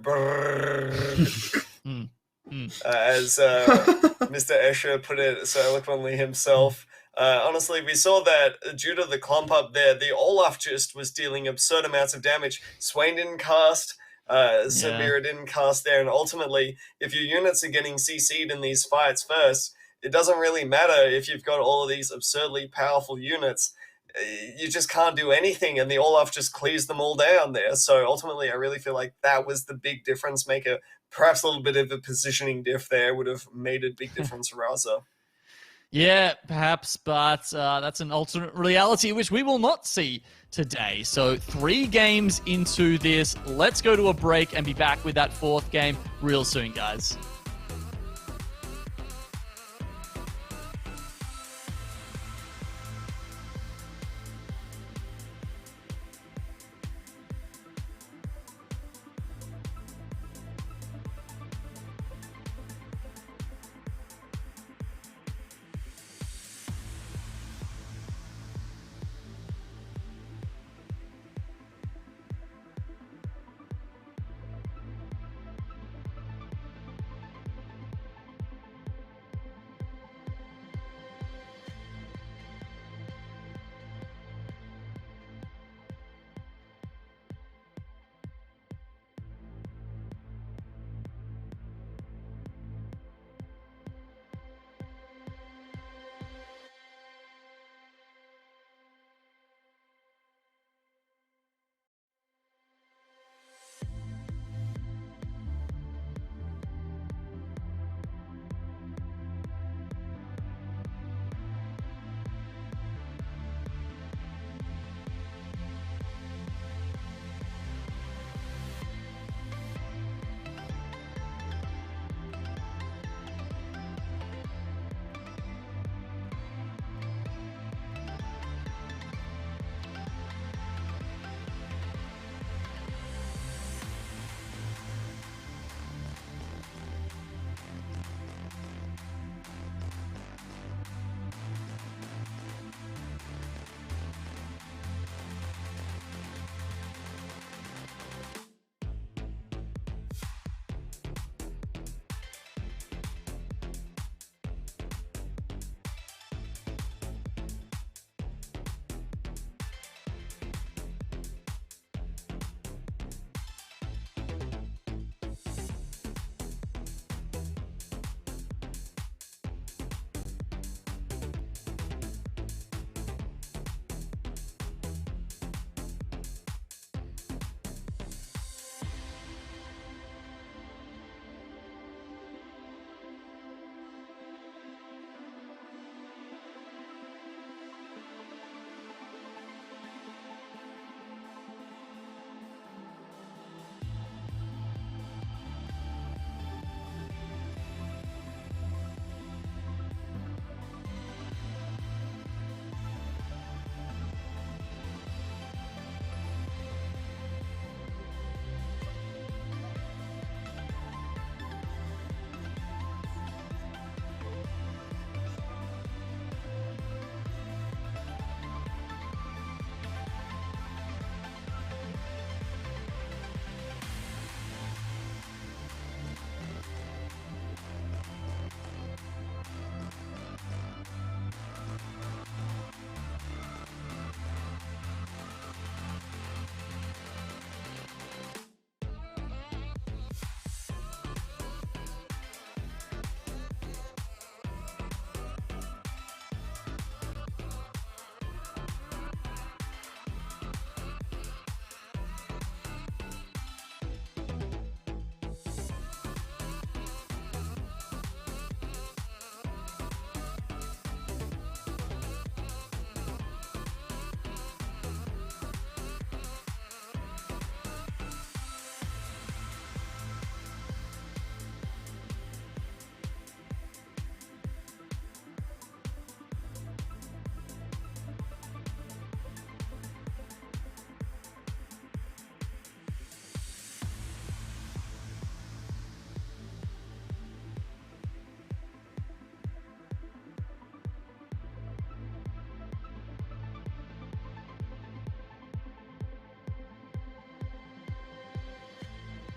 as Mr. Escher put it so eloquently himself. Honestly, we saw that due to the clump up there, the Olaf just was dealing absurd amounts of damage. Swain didn't cast, Samira didn't cast there, and ultimately, if your units are getting CC'd in these fights first, it doesn't really matter if you've got all of these absurdly powerful units. You just can't do anything, and the Olaf just clears them all down there. So ultimately, I really feel like that was the big difference maker. Perhaps a little bit of a positioning diff there would have made a big difference for Raza. Yeah, perhaps, but that's an alternate reality which we will not see today. So 3 games into this. Let's go to a break and be back with that 4th game real soon, guys.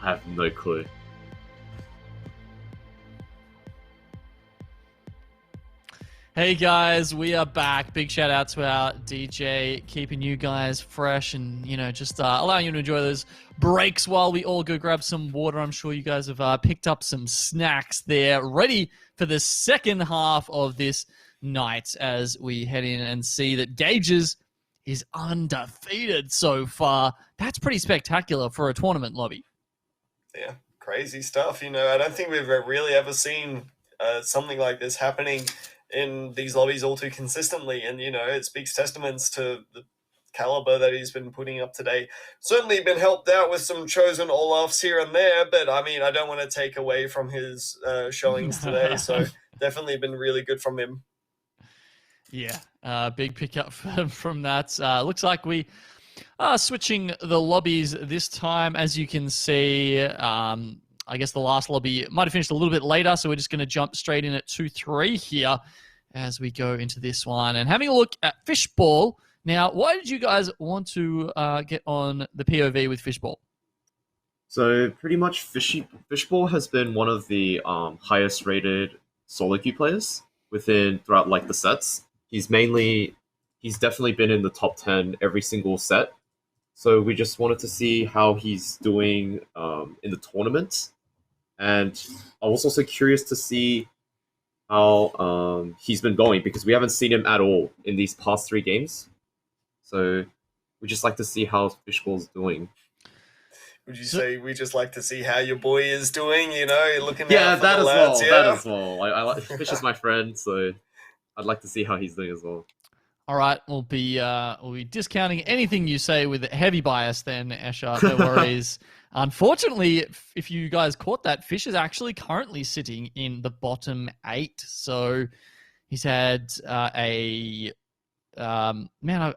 I have no clue. Hey guys, we are back. Big shout out to our DJ, keeping you guys fresh and, you know, just allowing you to enjoy those breaks while we all go grab some water. I'm sure you guys have picked up some snacks there, ready for the second half of this night as we head in and see that Gauges is undefeated so far. That's pretty spectacular for a tournament lobby. Yeah, crazy stuff. You know, I don't think we've really ever seen something like this happening in these lobbies all too consistently. And, you know, it speaks testaments to the caliber that he's been putting up today. Certainly been helped out with some chosen Olafs here and there, but I mean, I don't want to take away from his showings today. So definitely been really good from him. Yeah, big pickup from that. Looks like we are switching the lobbies this time. As you can see, I guess the last lobby might have finished a little bit later, so we're just going to jump straight in at 2-3 here as we go into this one. And having a look at Fishball. Now, why did you guys want to get on the POV with Fishball? So pretty much Fishball has been one of the highest rated solo queue players throughout like the sets. He's definitely been in the top 10 every single set. So we just wanted to see how he's doing in the tournament. And I was also curious to see how he's been going because we haven't seen him at all in these past 3 games. So we just like to see how Fishball's doing. Would you say we just like to see how your boy is doing? You know, you're looking Yeah, out for that the as lads, well. yeah? That as well. I like Fish is my friend, so I'd like to see how he's doing as well. All right, we'll be discounting anything you say with heavy bias then, Escher. No worries. Unfortunately, if you guys caught that, Fish is actually currently sitting in the bottom 8. So he's had man,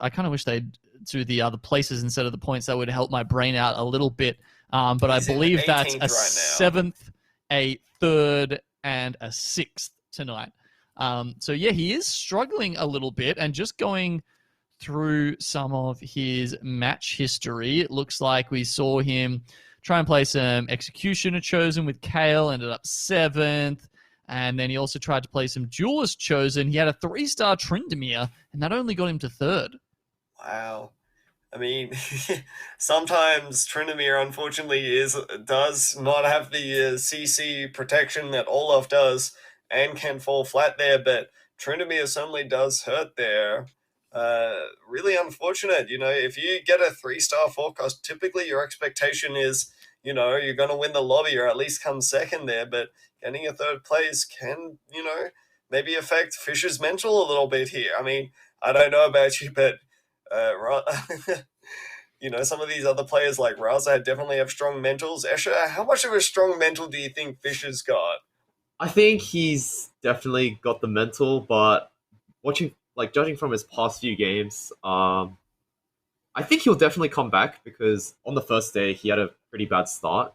I kind of wish they'd do the other places instead of the points. That would help my brain out a little bit. But I believe that's a 7th, a 3rd, and a 6th tonight. So yeah, he is struggling a little bit, and just going through some of his match history, it looks like we saw him try and play some Executioner Chosen with Kale, ended up 7th, and then he also tried to play some Duelist Chosen. He had a 3-star Tryndamere, and that only got him to 3rd. Wow. I mean, sometimes Tryndamere, unfortunately, does not have the CC protection that Olaf does and can fall flat there, but Tryndamere certainly does hurt there. Really unfortunate. You know, if you get a 3-star forecast, typically your expectation is, you know, you're going to win the lobby or at least come 2nd there, but getting a 3rd place can, you know, maybe affect Fish's mental a little bit here. I mean, I don't know about you, but you know, some of these other players like Raza definitely have strong mentals. Escher, how much of a strong mental do you think Fish has got? I think he's definitely got the mental, but judging from his past few games, I think he'll definitely come back because on the first day he had a pretty bad start,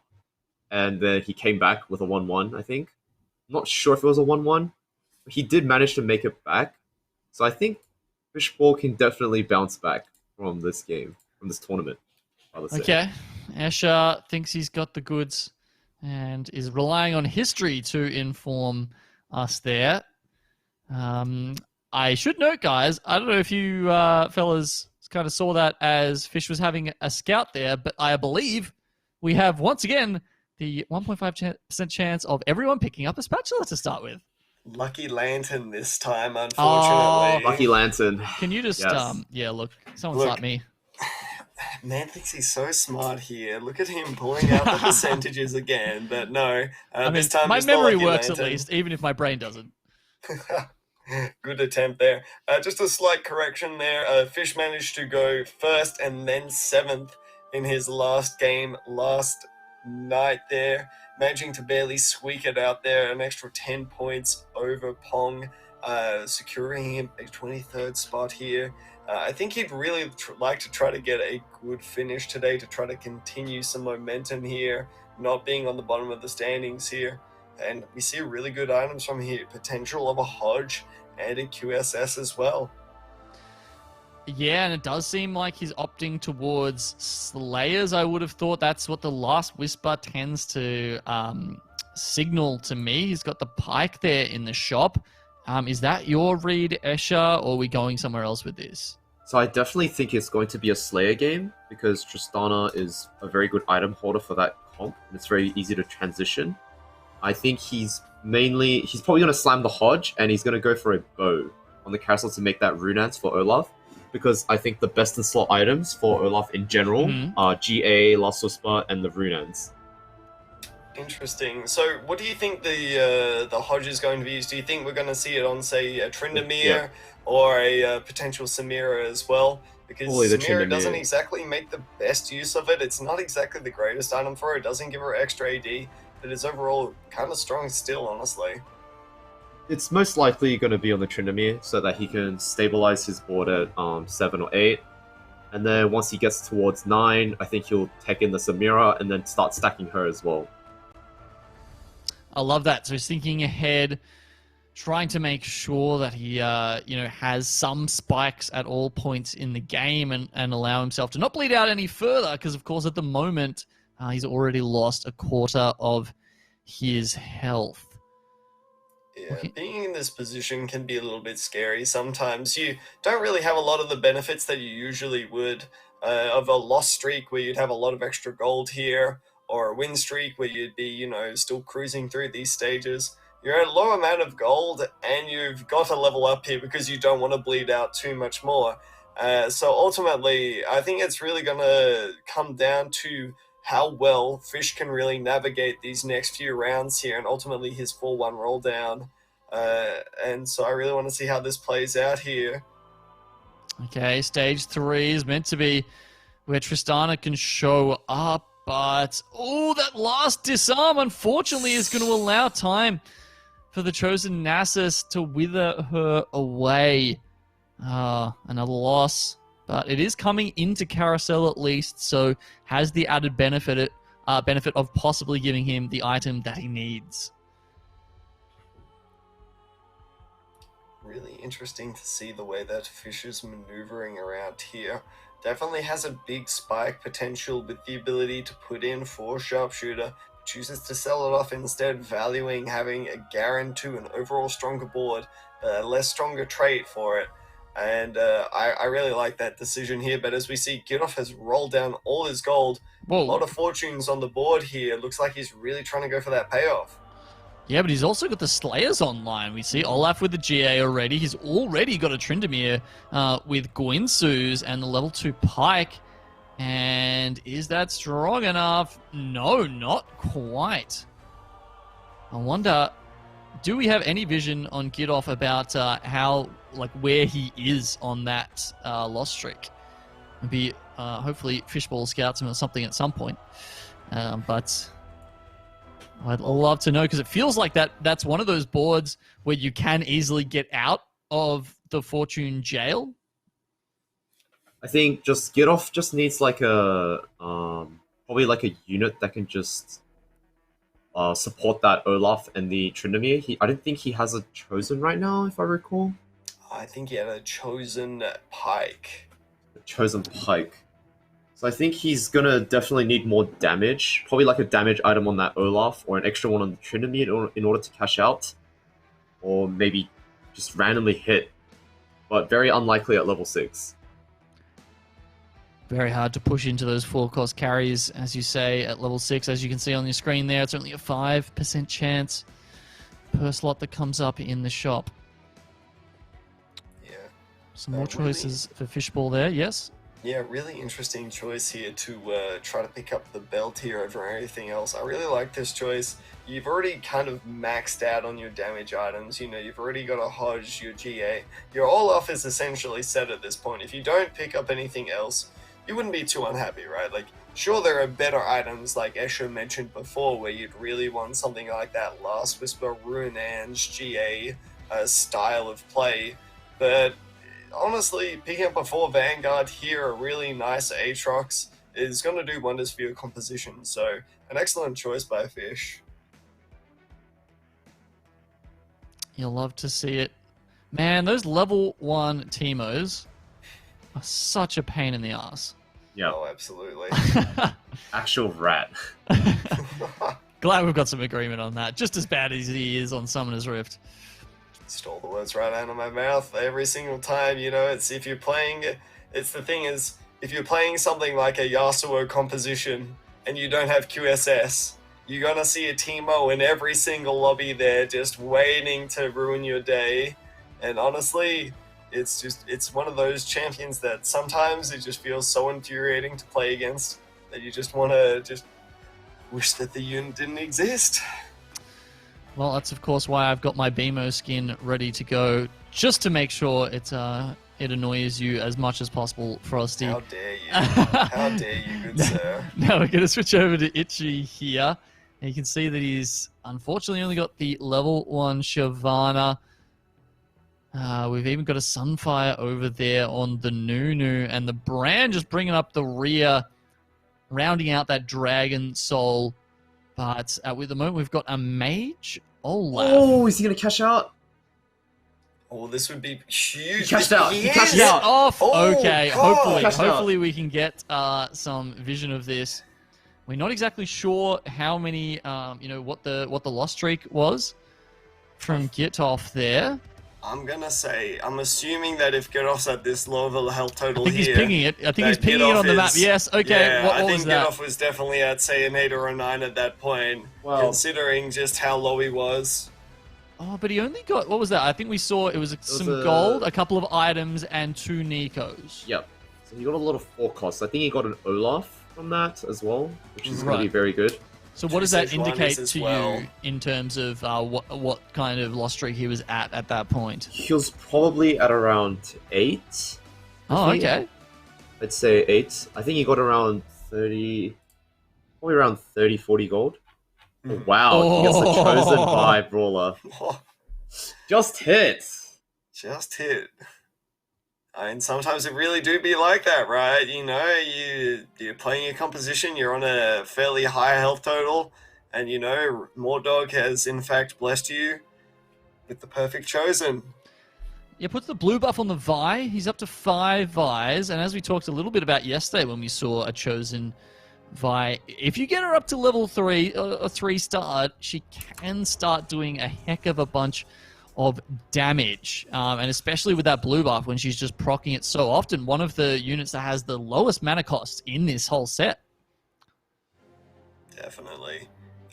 and then he came back with a 1-1. I think, I'm not sure if it was a 1-1, but he did manage to make it back. So I think Fishball can definitely bounce back from this game, from this tournament. Okay, Escher thinks he's got the goods and is relying on history to inform us there. I should note, guys, I don't know if you fellas kind of saw that as Fish was having a scout there, but I believe we have, once again, the 1.5% chance of everyone picking up a spatula to start with. Lucky Lantern this time, unfortunately. Oh, Lucky Lantern. Can you just, yes. Yeah, look, someone slap me. Man thinks he's so smart here. Look at him pulling out the percentages again, but no. I mean, this time my memory works Lantern. at least, even if my brain doesn't. Good attempt there. Just a slight correction there. Fish managed to go 1st and then 7th in his last game last night there, managing to barely squeak it out there, an extra 10 points over Pong, securing him a 23rd spot here. I think he'd really like to try to get a good finish today to try to continue some momentum here, not being on the bottom of the standings here. And we see really good items from here. Potential of a Hodge and a QSS as well. Yeah, and it does seem like he's opting towards Slayers. I would have thought that's what the Last Whisper tends to signal to me. He's got the Pike there in the shop. Is that your read, Escher, or are we going somewhere else with this? So I definitely think it's going to be a Slayer game because Tristana is a very good item holder for that comp, and it's very easy to transition. I think he's probably going to slam the Hodge, and he's going to go for a bow on the carousel to make that Runance for Olaf, because I think the best in slot items for Olaf in general are GA, Last Whisper, and the Runance. Interesting. So, what do you think the Hodge is going to be used? Do you think we're going to see it on, say, a Tryndamere or a potential Samira as well? Because Samira doesn't exactly make the best use of it. It's not exactly the greatest item for her. It doesn't give her extra AD, but it's overall kind of strong still, honestly. It's most likely going to be on the Tryndamere so that he can stabilize his board at 7 or 8. And then once he gets towards 9, I think he'll tech in the Samira and then start stacking her as well. I love that. So he's thinking ahead, trying to make sure that he, has some spikes at all points in the game and allow himself to not bleed out any further. Because of course, at the moment, he's already lost a quarter of his health. Yeah, being in this position can be a little bit scary. Sometimes you don't really have a lot of the benefits that you usually would of a loss streak where you'd have a lot of extra gold here, or a win streak where you'd be, still cruising through these stages. You're at a low amount of gold, and you've got to level up here because you don't want to bleed out too much more. So ultimately, I think it's really going to come down to how well Fish can really navigate these next few rounds here, and ultimately his 4-1 roll down. And so I really want to see how this plays out here. Okay, stage 3 is meant to be where Tristana can show up, but that last disarm, unfortunately, is going to allow time for the chosen Nasus to wither her away. Another loss. But it is coming into Carousel at least, so has the added benefit of possibly giving him the item that he needs. Really interesting to see the way that Fish is maneuvering around here. Definitely has a big spike potential with the ability to put in 4 Sharpshooter. Chooses to sell it off instead, valuing having a Garen to an overall stronger board, but a less stronger trait for it. And I really like that decision here, but as we see, Gidoff has rolled down all his gold. Whoa. A lot of fortunes on the board here. Looks like he's really trying to go for that payoff. Yeah, but he's also got the Slayers online. We see Olaf with the GA already. He's already got a Tryndamere with Guinsus and the level 2 Pike. And is that strong enough? No, not quite. I wonder, do we have any vision on Gidoff about where he is on that loss streak? Maybe, hopefully, Fishbowl scouts him or something at some point. But I'd love to know, because it feels like that's one of those boards where you can easily get out of the Fortune jail. I think Gidoff just needs probably like a unit that can just support that Olaf and the Tryndamere. I don't think he has a Chosen right now, if I recall. I think he had a Chosen Pike. A Chosen Pike. So I think he's gonna definitely need more damage. Probably like a damage item on that Olaf, or an extra one on the Tryndamere in order to cash out. Or maybe just randomly hit. But very unlikely at level 6. Very hard to push into those 4-cost carries, as you say, at level 6. As you can see on your screen there, it's only a 5% chance per slot that comes up in the shop. Yeah. Some more choices for Fishbowl there, yes? Yeah, really interesting choice here to try to pick up the belt here over anything else. I really like this choice. You've already kind of maxed out on your damage items. You've already got a Hodge, your GA. Your Olaf is essentially set at this point. If you don't pick up anything else, you wouldn't be too unhappy, right? Sure, there are better items, like Escher mentioned before, where you'd really want something like that Last Whisper, Runance, GA style of play, but honestly, picking up a 4 Vanguard here, a really nice Aatrox, is going to do wonders for your composition, so an excellent choice by Fish. You'll love to see it. Man, those level 1 Teemos, Such a pain in the ass. Yeah, Oh, absolutely. actual rat. Glad we've got some agreement on that. Just as bad as he is on Summoner's Rift. Stole the words right out of my mouth every single time. You know, it's if you're playing. It's the thing is, if you're playing something like a Yasuo composition and you don't have QSS, you're gonna see a Teemo in every single lobby there, just waiting to ruin your day. And honestly, it's one of those champions that sometimes it just feels so infuriating to play against that you just want to just wish that the unit didn't exist. Well, that's of course why I've got my BMO skin ready to go, just to make sure it annoys you as much as possible, Frosty. How dare you? How dare you, good sir? Now we're going to switch over to Itchy here. And you can see that he's unfortunately only got the level 1 Shyvana. We've even got a Sunfire over there on the Nunu, and the Brand just bringing up the rear, rounding out that Dragon Soul. But at the moment, we've got a Mage Olaf. Oh, is he going to cash out? Oh, this would be huge. He cashed out. He cashed Yes! out. Off. Oh, Okay, God. hopefully we can get some vision of this. We're not exactly sure how many, what the loss streak was from Gitoff there. I'm assuming that if Gitoff's at this low of a health total I think here, he's pinging it. I think he's pinging it on the map. Yes. Okay. Yeah, what I was think that? Gitoff was definitely at say an 8 or a 9 at that point, Well- considering just how low he was. Oh, but he only got, what was that? I think we saw it was some a- gold, a couple of items, and 2 Nikos. Yep. So he got a lot of forecasts. I think he got an Olaf from that as well, which is going to be Right. very good. So what does that Sejuani's indicate as to well. you in terms of what kind of loss streak he was at that point? He was probably at around 8. Oh, think- okay. I'd say 8. I think he got around 30, probably around 30, 40 gold. Oh, wow, he gets the Oh. chosen by Brawler. Just hit. Just hit. I mean, sometimes it really do be like that, right? You know, you're playing a composition, you're on a fairly high health total, and you know, Mordog has in fact blessed you with the perfect chosen. Yeah, puts the blue buff on the Vi. He's up to 5 Vis, and as we talked a little bit about yesterday when we saw a chosen Vi, if you get her up to level 3, a 3-star, she can start doing a heck of a bunch of damage, and especially with that blue buff when she's just proccing it so often. One of the units that has the lowest mana cost in this whole set. Definitely.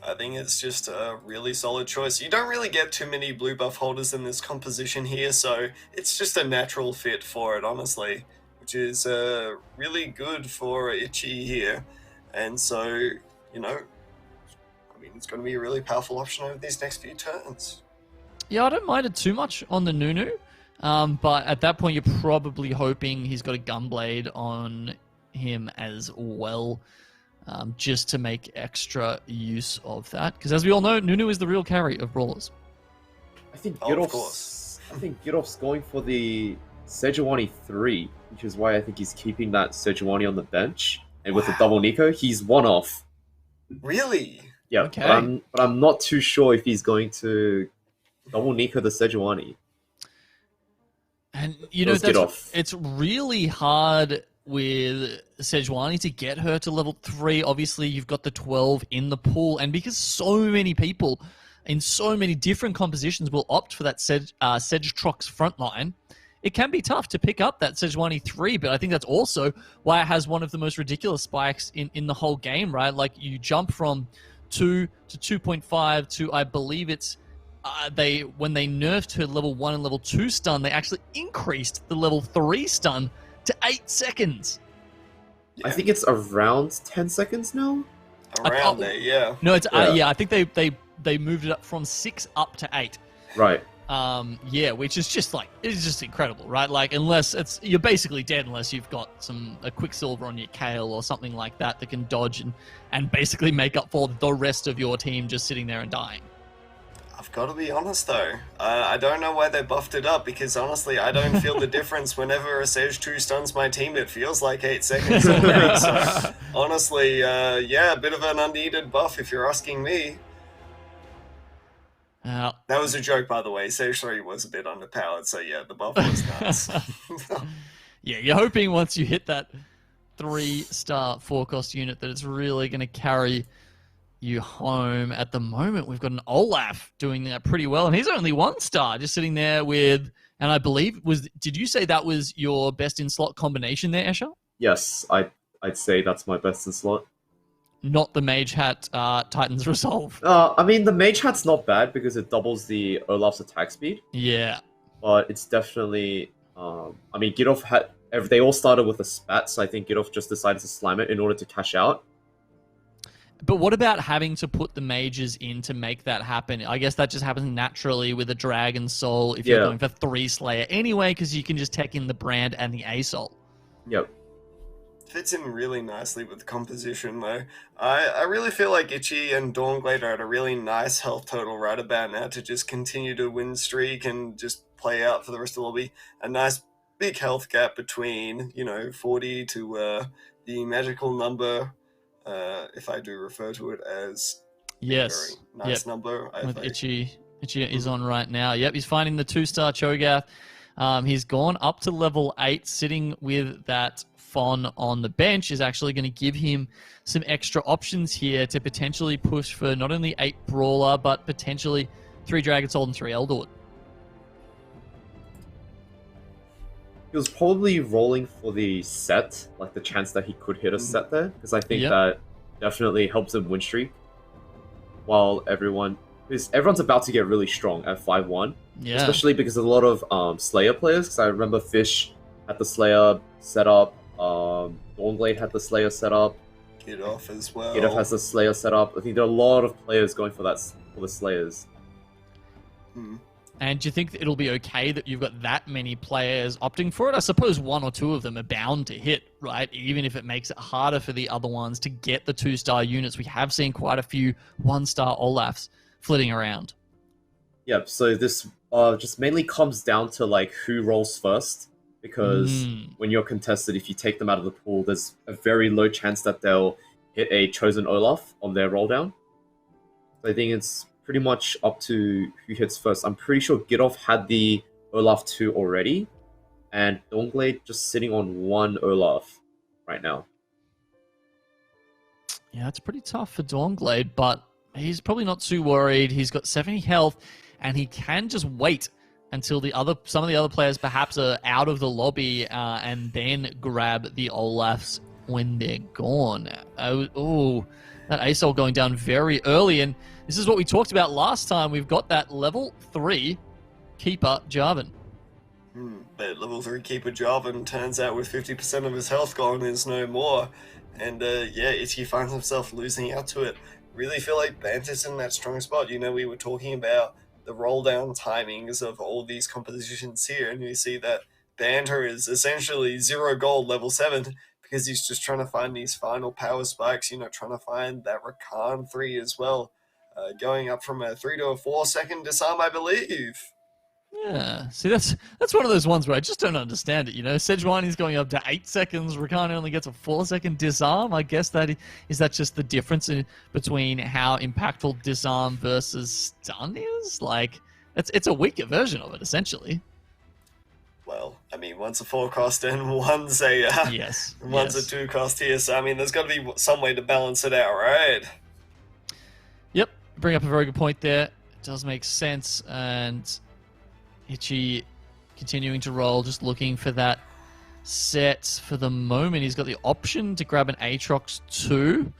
I think it's just a really solid choice. You don't really get too many blue buff holders in this composition here, so it's just a natural fit for it, honestly, which is really good for Itchy here. And so, you know, I mean, it's going to be a really powerful option over these next few turns. Yeah, I don't mind it too much on the Nunu, but at that point you're probably hoping he's got a Gunblade on him as well, just to make extra use of that. Because as we all know, Nunu is the real carry of Brawlers. I think Oh, of Gitoff's, course. going for the Sejuani 3, which is why I think he's keeping that Sejuani on the bench. And with the double Nico, he's one off. Really? Yeah, Okay. but I'm not too sure if he's going to double Nico the Sejuani. And you know, Let's get that's, off. it's really hard with Sejuani to get her to level 3. Obviously, you've got the 12 in the pool, and because so many people in so many different compositions will opt for that Sedgetrox frontline, it can be tough to pick up that Sejuani 3, but I think that's also why it has one of the most ridiculous spikes in the whole game, right? Like, you jump from 2 to 2.5 to, I believe it's, when they nerfed her level 1 and level 2 stun, they actually increased the level 3 stun to 8 seconds. I think it's around 10 seconds now. Around there, yeah. No, it's Yeah. yeah. I think they moved it up from 6 up to 8. Right. Yeah, which is just like, it's just incredible, right? Like, unless you're basically dead unless you've got a Quicksilver on your Kale or something like that that can dodge and basically make up for the rest of your team just sitting there and dying. I've got to be honest though, I don't know why they buffed it up, because honestly I don't feel the difference whenever a Sage 2 stuns my team. It feels like 8 seconds already, so honestly, yeah, a bit of an unneeded buff if you're asking me. That was a joke, by the way. Sage 3 was a bit underpowered, so yeah, the buff was nuts. Yeah, you're hoping once you hit that 3-star 4-cost unit that it's really going to carry you home. At the moment, we've got an Olaf doing that pretty well, and he's only 1-star, just sitting there with, and I believe, did you say that was your best in-slot combination there, Escher? Yes, I'd say that's my best in slot. Not the Mage Hat Titan's Resolve. I mean, the Mage Hat's not bad because it doubles the Olaf's attack speed, Yeah. but it's definitely... I mean, Gidolf had... They all started with a spat, so I think Gidolf just decided to slam it in order to cash out. But what about having to put the mages in to make that happen? I guess that just happens naturally with a Dragon Soul if you're going for 3 Slayer anyway, because you can just tech in the Brand and the A-Soul. Yep. Fits in really nicely with the composition, though. I really feel like Itchy and Dawnglade are at a really nice health total right about now to just continue to win streak and just play out for the rest of the lobby. A nice big health gap between, 40 to the magical number, if I do refer to it as a very nice number. With Itchy is on right now. Yep, he's finding the 2-star Cho'Gath. He's gone up to level 8, sitting with that Fawn on the bench is actually going to give him some extra options here to potentially push for not only 8 Brawler, but potentially 3 Dragon Soul and 3 Elderwood. He was probably rolling for the set, like the chance that he could hit a set there, because I think that definitely helps him win streak. While everyone's about to get really strong at 5-1, especially because of a lot of Slayer players. Because I remember Fish had the Slayer set up, Dawnglade had the Slayer set up, Gidolf as well. Gidolf has the Slayer set up. I think there are a lot of players going for the Slayers. And do you think that it'll be okay that you've got that many players opting for it? I suppose 1 or 2 of them are bound to hit, right? Even if it makes it harder for the other ones to get the 2-star units. We have seen quite a few 1-star Olafs flitting around. Yep, so this just mainly comes down to like who rolls first. Because when you're contested, if you take them out of the pool, there's a very low chance that they'll hit a chosen Olaf on their roll down. So I think it's pretty much up to who hits first. I'm pretty sure Gidolf had the Olaf 2 already, and Dawnglade just sitting on 1 Olaf right now. Yeah, it's pretty tough for Dawnglade, but he's probably not too worried. He's got 70 health, and he can just wait until some of the other players perhaps are out of the lobby and then grab the Olafs when they're gone. Oh, that A-Soul going down very early, and this is what we talked about last time. We've got that level 3 Keeper Jarvan. But level 3 Keeper Jarvan turns out with 50% of his health gone is no more. And Itchy finds himself losing out to it. Really feel like Banter's in that strong spot. We were talking about the roll down timings of all these compositions here, and you see that Banter is essentially 0 gold level 7 because he's just trying to find these final power spikes, trying to find that Rakan 3 as well, going up from a 3 to a 4-second disarm, I believe. Yeah, see, that's one of those ones where I just don't understand it. Sejuani's going up to 8 seconds. Rakan only gets a 4-second disarm. I guess that just the difference between how impactful disarm versus stun is. Like, it's a weaker version of it, essentially. Well, I mean, one's a 4-cost and one's a a 2-cost here. So I mean, there's got to be some way to balance it out, right? Yep, bring up a very good point there. It does make sense, and Itchy continuing to roll, just looking for that set for the moment. He's got the option to grab an Aatrox 2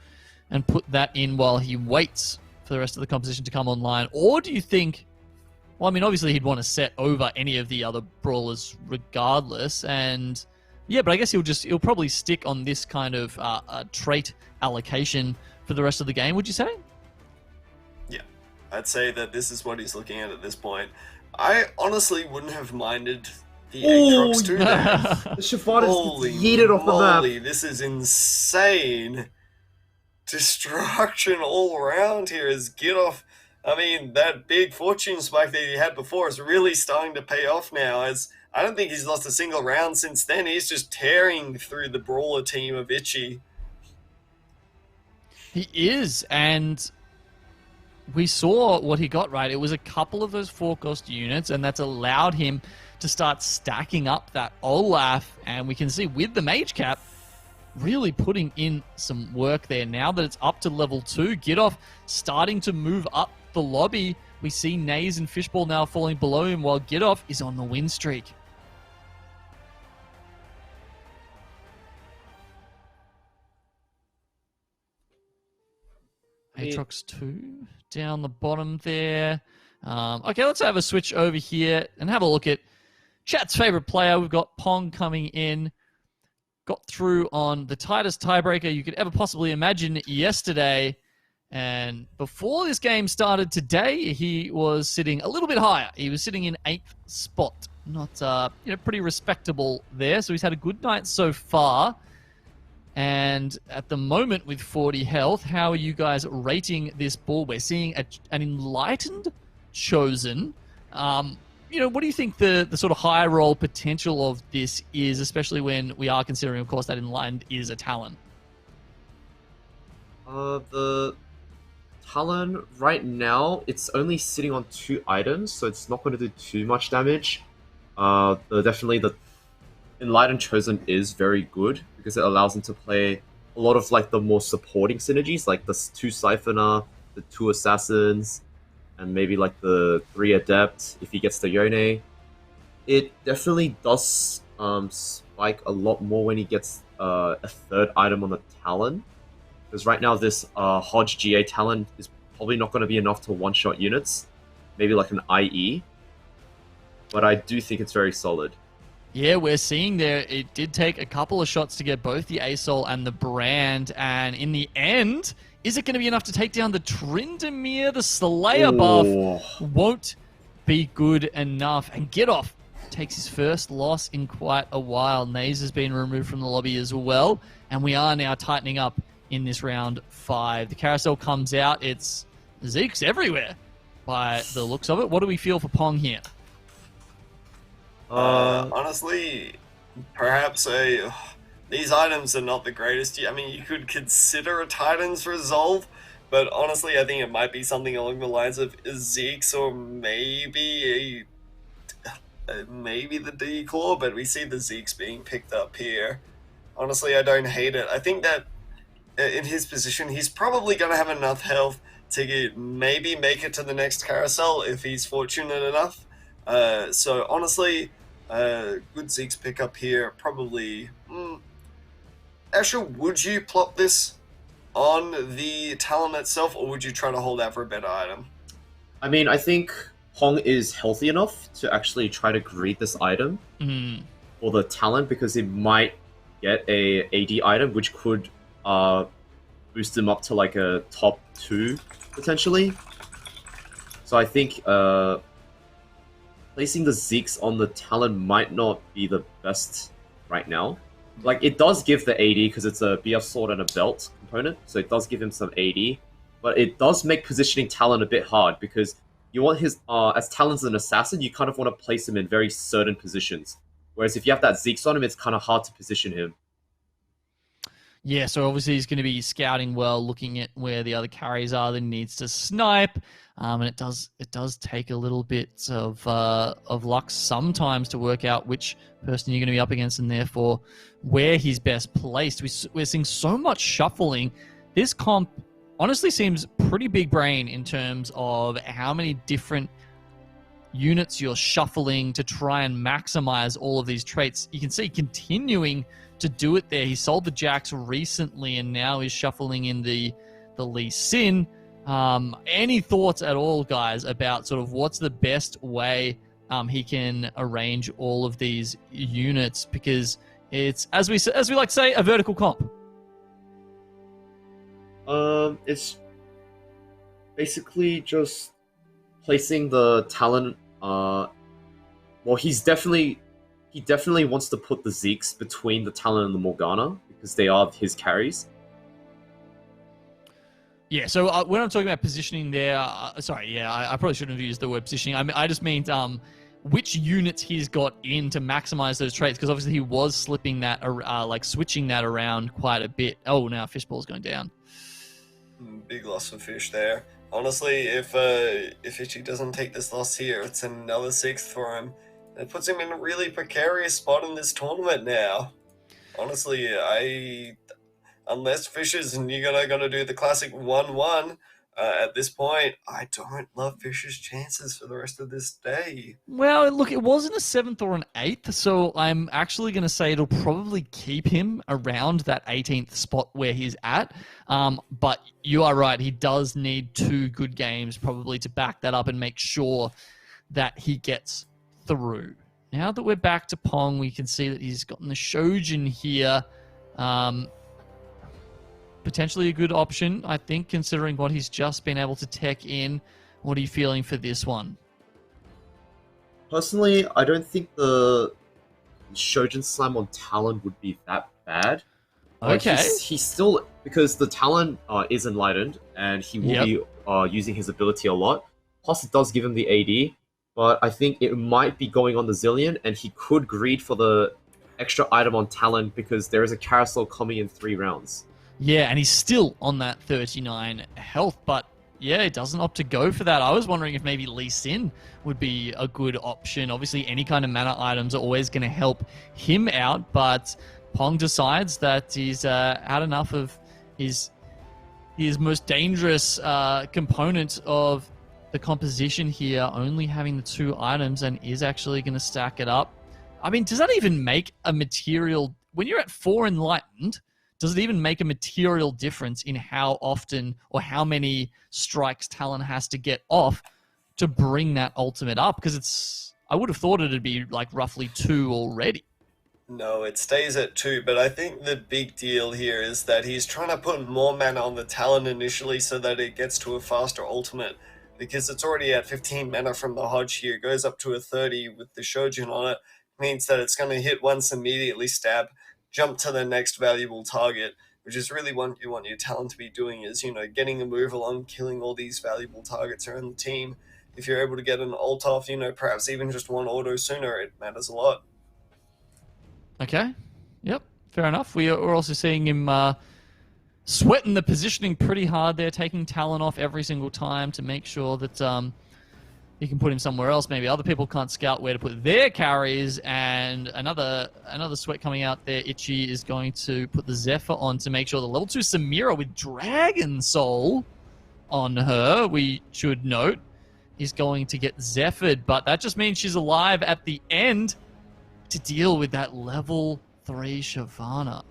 and put that in while he waits for the rest of the composition to come online. Or do you think, well, I mean, obviously he'd want to set over any of the other brawlers regardless. And yeah, but I guess he'll probably stick on this kind of trait allocation for the rest of the game, would you say? Yeah, I'd say that this is what he's looking at this point. I honestly wouldn't have minded the Aatrox 2 there. The Shyvana is yeeted off the map. This is insane. Destruction all around here as Gidolf. I mean, that big fortune spike that he had before is really starting to pay off now, as I don't think he's lost a single round since then. He's just tearing through the brawler team of Itchy. He is, and we saw what he got, right? It was a couple of those 4-cost units, and that's allowed him to start stacking up that Olaf, and we can see with the Mage Cap, really putting in some work there. Now that it's up to level 2, Gidoff starting to move up the lobby. We see Naze and Fishball now falling below him, while Gidoff is on the win streak. Aatrox 2 down the bottom there. Okay, let's have a switch over here and have a look at chat's favorite player. We've got Pong coming in. Got through on the tightest tiebreaker you could ever possibly imagine yesterday. And before this game started today, he was sitting a little bit higher. He was sitting in 8th spot. Not, pretty respectable there. So he's had a good night so far. And at the moment with 40 health, how are you guys rating this ball? We're seeing an enlightened Chosen. What do you think the sort of high roll potential of this is, especially when we are considering, of course, that enlightened is a Talon? The Talon right now, it's only sitting on 2 items, so it's not going to do too much damage. Definitely the Enlightened Chosen is very good because it allows him to play a lot of like the more supporting synergies, like the 2 Siphoner, the 2 Assassins, and maybe like the 3 Adept if he gets the Yone. It definitely does spike a lot more when he gets a 3rd item on the Talon. Because right now this Hodge GA Talon is probably not going to be enough to one-shot units. Maybe like an IE. But I do think it's very solid. Yeah, we're seeing there, it did take a couple of shots to get both the Asol and the Brand, and in the end, is it going to be enough to take down the Tryndamere? The Slayer buff won't be good enough, and Gidoff takes his first loss in quite a while. Naze has been removed from the lobby as well, and we are now tightening up in this round 5. The carousel comes out, it's Zeke's everywhere by the looks of it. What do we feel for Pong here? Honestly, perhaps these items are not the greatest. I mean, you could consider a Titan's Resolve, but honestly, I think it might be something along the lines of Zeke's or maybe the D-Claw, but we see the Zeke's being picked up here. Honestly, I don't hate it. I think that in his position, he's probably going to have enough health to maybe make it to the next carousel if he's fortunate enough. So honestly, good Zeke's pickup here. Probably. Asher, would you plop this on the Talon itself, or would you try to hold out for a better item? I mean, I think Pong is healthy enough to actually try to greed this item for the Talon, because he might get a AD item, which could boost him up to like a top 2 potentially. So I think placing the Zeke's on the Talon might not be the best right now. Like, it does give the AD because it's a BF sword and a belt component, so it does give him some AD, but it does make positioning Talon a bit hard because you want his, as Talon's an assassin, you kind of want to place him in very certain positions. Whereas if you have that Zeke's on him, it's kind of hard to position him. Yeah, so obviously he's going to be scouting well, looking at where the other carries are that he needs to snipe, and it does take a little bit of luck sometimes to work out which person you're going to be up against, and therefore where he's best placed. We're seeing so much shuffling. This comp honestly seems pretty big brain in terms of how many different units you're shuffling to try and maximize all of these traits. You can see continuing to do it there. He sold the Jax recently and now is shuffling in the Lee Sin. Any thoughts at all, guys, about sort of what's the best way he can arrange all of these units? Because it's, as we like to say, a vertical comp. It's basically just placing the Talon. Well, he definitely wants to put the Zeke's between the Talon and the Morgana because they are his carries. Yeah, so when I'm talking about positioning there, I probably shouldn't have used the word positioning. I mean, I just mean which units he's got in to maximize those traits, because obviously he was slipping that, switching that around quite a bit. Oh, now Fishball's going down. Big loss for Fish there. Honestly, if Ichi doesn't take this loss here, it's another sixth for him. It puts him in a really precarious spot in this tournament now. Honestly, unless Fisher's and you're gonna do the classic 1-1 at this point, I don't love Fisher's chances for the rest of this day. Well, look, it wasn't a 7th or an 8th, so I'm actually going to say it'll probably keep him around that 18th spot where he's at. But you are right, he does need 2 good games probably to back that up and make sure that he gets through. Now that we're back to Pong, we can see that he's gotten the Shojin here. Potentially a good option, I think, considering what he's just been able to tech in. What are you feeling for this one? Personally, I don't think the Shojin Slam on Talon would be that bad. Okay. He's still, because the Talon is enlightened, and he will be using his ability a lot. Plus, it does give him the AD, but I think it might be going on the Zillion, and he could greed for the extra item on Talon because there is a carousel coming in 3 rounds. Yeah, and he's still on that 39 health, but yeah, he doesn't opt to go for that. I was wondering if maybe Lee Sin would be a good option. Obviously, any kind of mana items are always going to help him out, but Pong decides that he's had enough of his most dangerous component of the composition here, only having the 2 items, and is actually going to stack it up. I mean, does that even make a material... When you're at 4 enlightened... Does it even make a material difference in how often or how many strikes Talon has to get off to bring that ultimate up? Because I would have thought it'd be like roughly 2 already. No, it stays at 2, but I think the big deal here is that he's trying to put more mana on the Talon initially so that it gets to a faster ultimate, because it's already at 15 mana from the Hodge here. It goes up to a 30 with the Shojin on it. Means that it's going to hit once, immediately stab, jump to the next valuable target, which is really what you want your Talon to be doing, is, getting a move along, killing all these valuable targets around the team. If you're able to get an ult off, perhaps even just 1 auto sooner, it matters a lot. Okay. Yep. Fair enough. We're also seeing him sweating the positioning pretty hard there, taking Talon off every single time to make sure that he can put him somewhere else. Maybe other people can't scout where to put their carries, and another sweat coming out there. Itchy is going to put the Zephyr on to make sure the level 2 Samira with Dragon Soul on her, we should note, is going to get Zephyred, but that just means she's alive at the end to deal with that level 3 Shyvana.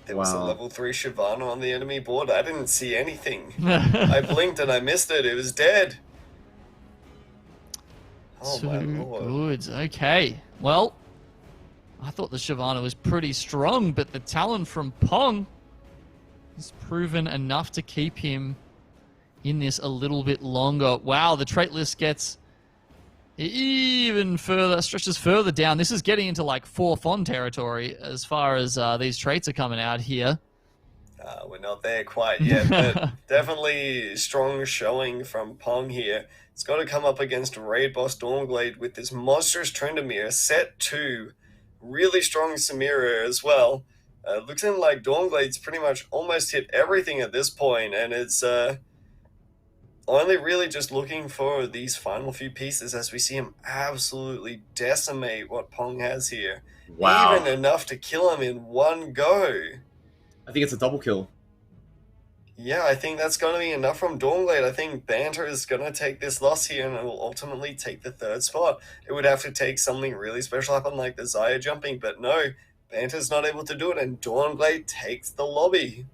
There was a level 3 Shyvana on the enemy board. I didn't see anything. I blinked and I missed it. It was dead. Oh, my lord. Good. Okay. Well, I thought the Shyvana was pretty strong, but the Talon from Pong has proven enough to keep him in this a little bit longer. Wow, the trait list gets even further, stretches further down. This is getting into like 4-Fon territory as far as these traits are coming out here. We're not there quite yet, but definitely strong showing from Pong here. It's got to come up against Raid Boss Dawnglade with this monstrous Tryndamere, set 2, really strong Samira as well. Looking like Dawnblade's pretty much almost hit everything at this point, and it's only really just looking for these final few pieces as we see him absolutely decimate what Pong has here. Wow. Even enough to kill him in one go. I think it's a double kill. Yeah, I think that's going to be enough from Dawnglade. I think Banter is going to take this loss here and it will ultimately take the 3rd spot. It would have to take something really special happen like the Xayah jumping, but no, Banter's not able to do it and Dawnglade takes the lobby.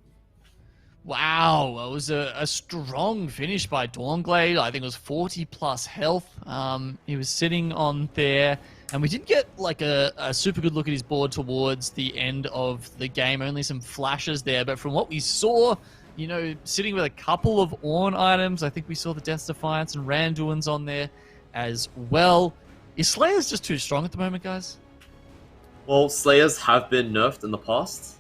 Wow, it was a strong finish by Dawnglade. I think it was 40 plus health. He was sitting on there, and we didn't get like a super good look at his board towards the end of the game. Only some flashes there, but from what we saw, sitting with a couple of Ornn items, I think we saw the Death's Defiance and Randuin's on there as well. Is Slayer's just too strong at the moment, guys? Well, Slayers have been nerfed in the past.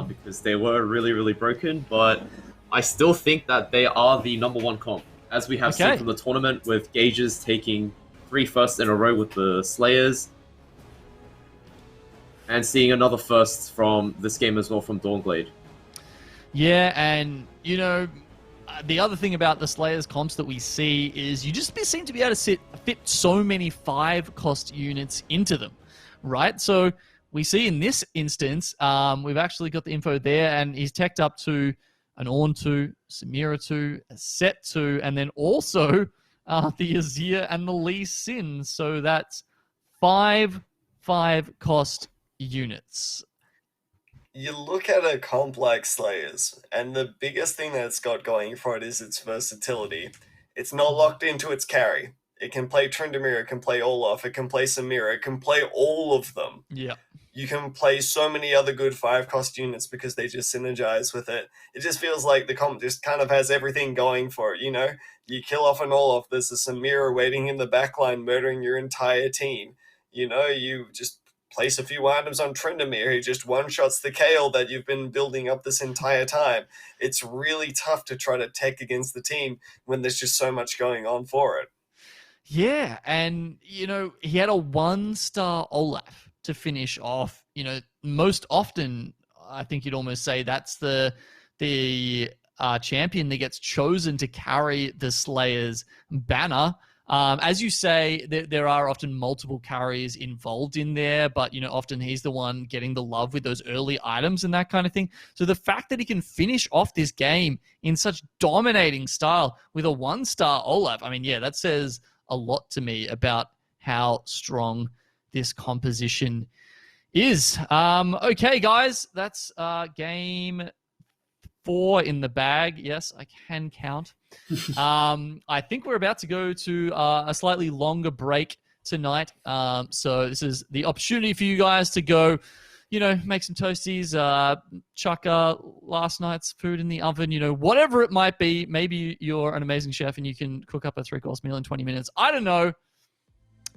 Because they were really, really broken, but I still think that they are the #1 comp. As we have seen from the tournament, with Gauges taking 3 firsts in a row with the Slayers, and seeing another first from this game as well from Dawnglade. Yeah, and, the other thing about the Slayers comps that we see is you just seem to be able to fit so many 5-cost units into them, right? So we see in this instance, we've actually got the info there, and he's teched up to an Ornn 2, Samira 2, a Set 2, and then also the Azir and the Lee Sin. So that's 5 cost units. You look at a comp like Slayers, and the biggest thing that it's got going for it is its versatility. It's not locked into its carry. It can play Tryndamere, it can play Olaf, it can play Samira, it can play all of them. Yeah. You can play so many other good 5-cost units because they just synergize with it. It just feels like the comp just kind of has everything going for it, you know? You kill off an Olaf, there's a Samira waiting in the backline murdering your entire team. You know, you just place a few items on Tryndamere, who just one-shots the Kayle that you've been building up this entire time. It's really tough to try to tech against the team when there's just so much going on for it. Yeah, and, you know, he had a 1-star Olaf to finish off. You know, most often, I think you'd almost say that's the champion that gets chosen to carry the Slayers banner. As you say, there are often multiple carriers involved in there, but, you know, often he's the one getting the love with those early items and that kind of thing. So the fact that he can finish off this game in such dominating style with a 1-star Olaf, I mean, yeah, that says a lot to me about how strong this composition is. Okay, guys, that's game 4 in the bag. Yes, I can count. I think we're about to go to a slightly longer break tonight. So this is the opportunity for you guys to go, you know, make some toasties, chuck last night's food in the oven, you know, whatever it might be. Maybe you're an amazing chef and you can cook up a 3-course meal in 20 minutes. I don't know.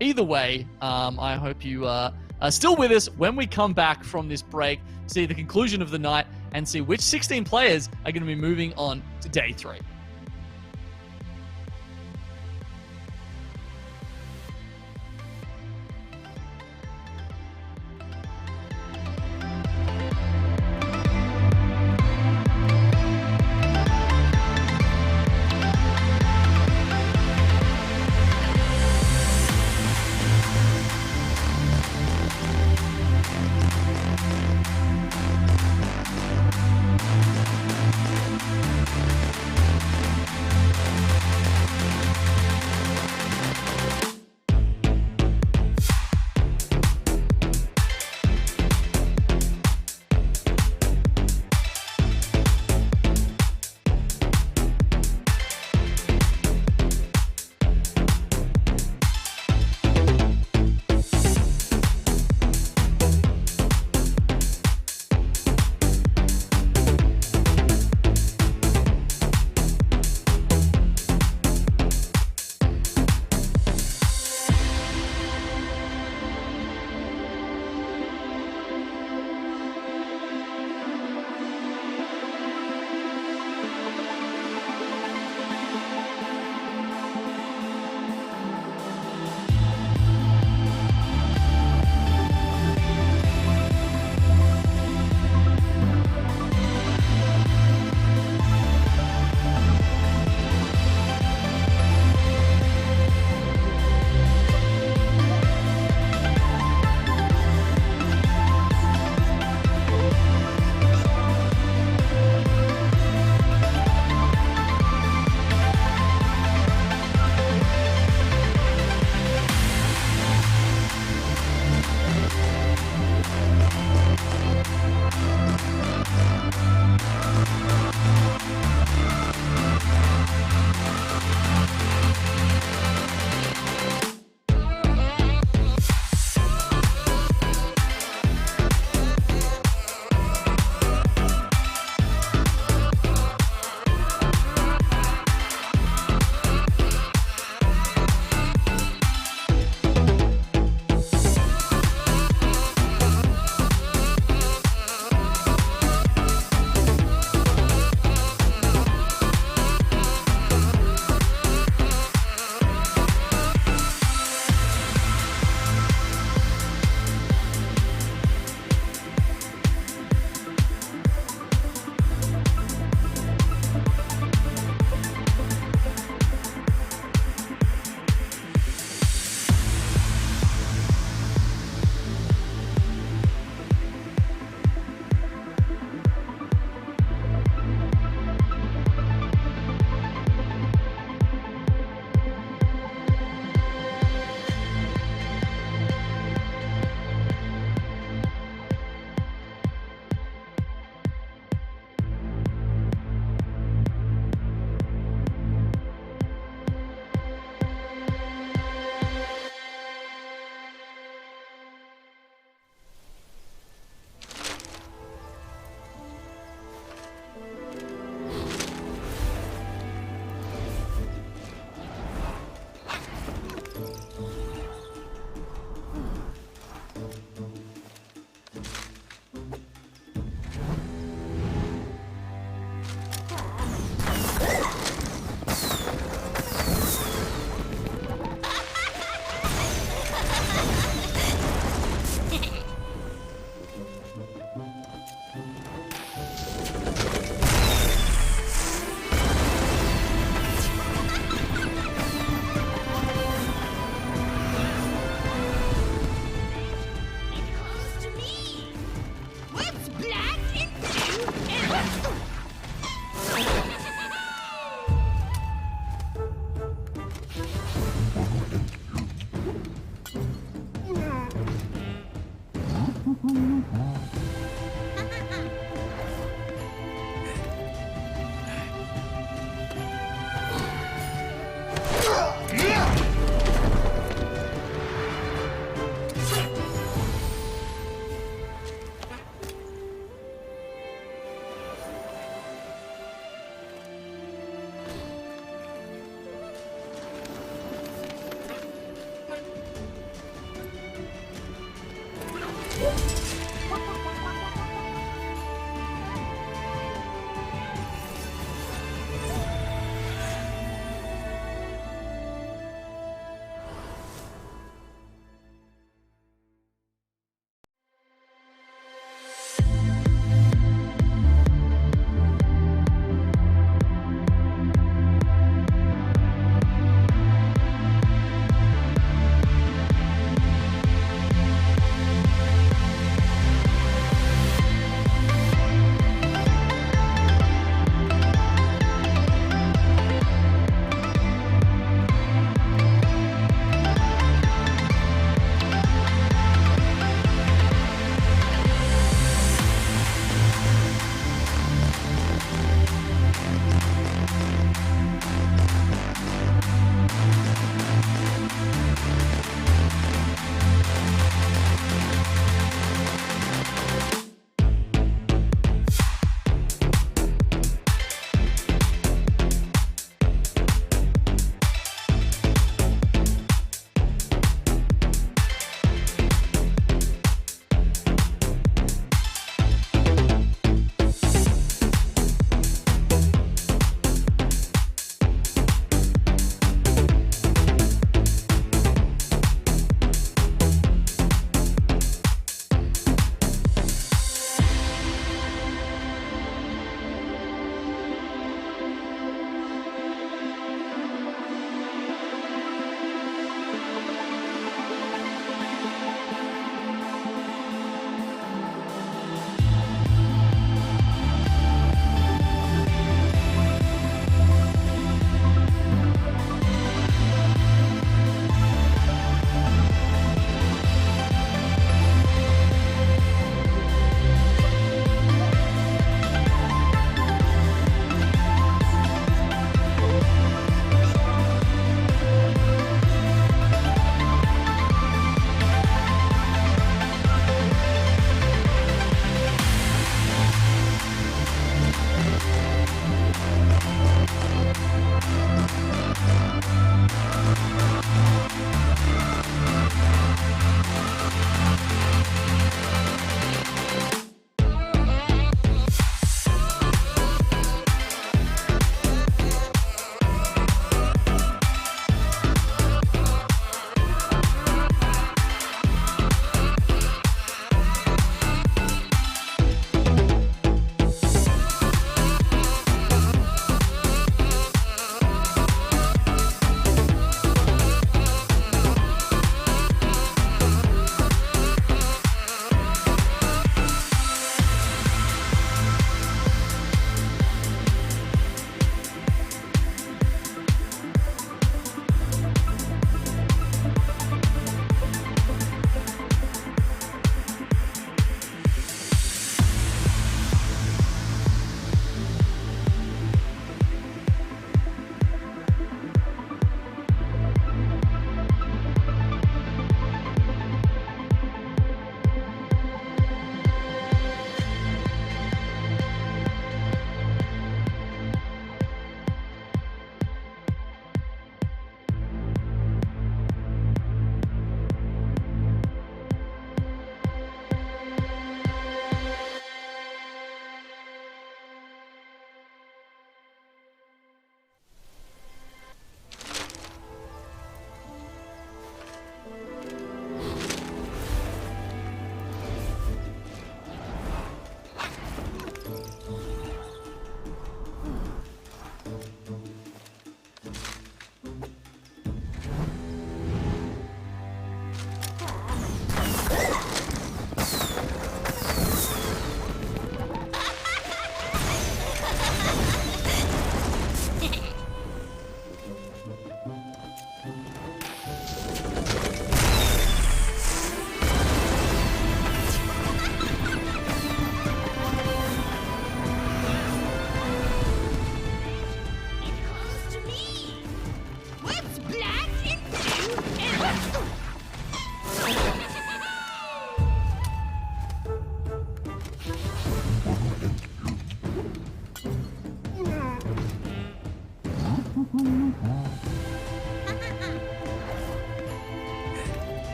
Either way, I hope you are still with us when we come back from this break, see the conclusion of the night, and see which 16 players are going to be moving on to day 3.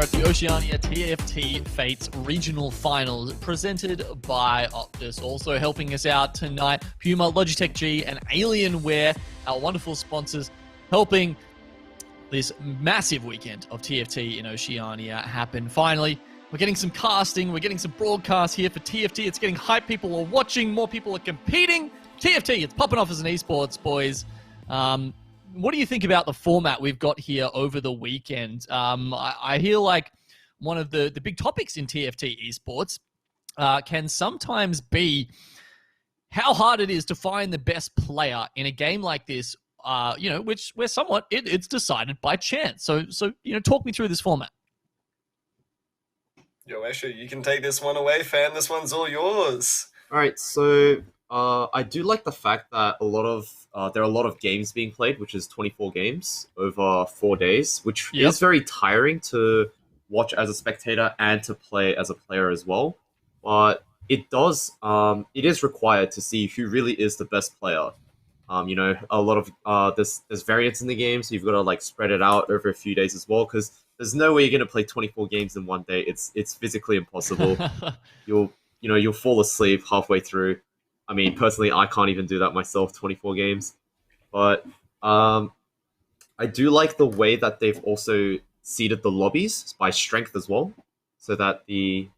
at the Oceania TFT Fates Regional Finals presented by Optus. Also helping us out tonight, Puma, Logitech G, and Alienware, our wonderful sponsors, helping this massive weekend of TFT in Oceania happen. Finally, we're getting some casting, we're getting some broadcasts here for TFT. It's getting hype, people are watching, more people are competing. TFT, it's popping off as an esports, boys. What do you think about the format we've got here over the weekend? I hear like one of the big topics in TFT esports can sometimes be how hard it is to find the best player in a game like this, which where somewhat it's decided by chance. So talk me through this format. Yo, Escher, you can take this one away, fam. This one's all yours. All right, so I do like the fact that there are a lot of games being played, which is 24 games over 4 days, which is very tiring to watch as a spectator and to play as a player as well. But it is required to see who really is the best player. A lot of there's variance in the game, so you've got to like spread it out over a few days as well, because there's no way you're going to play 24 games in one day. It's physically impossible. You'll fall asleep halfway through. I mean, personally, I can't even do that myself, 24 games. But I do like the way that they've also seeded the lobbies by strength as well, so that the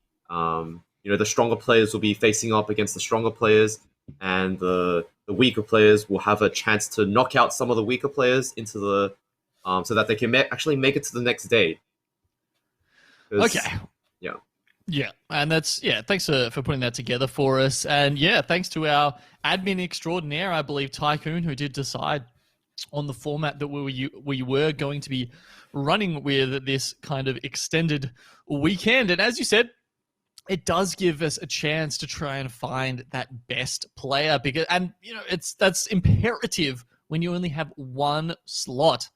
stronger players will be facing up against the stronger players, and the weaker players will have a chance to knock out some of the weaker players into the so that they can actually make it to the next day. Okay. Yeah. Yeah, and thanks for putting that together for us. And yeah, thanks to our admin extraordinaire, I believe, Tycoon, who did decide on the format that we were going to be running with this kind of extended weekend. And as you said, it does give us a chance to try and find that best player, because that's imperative when you only have one slot,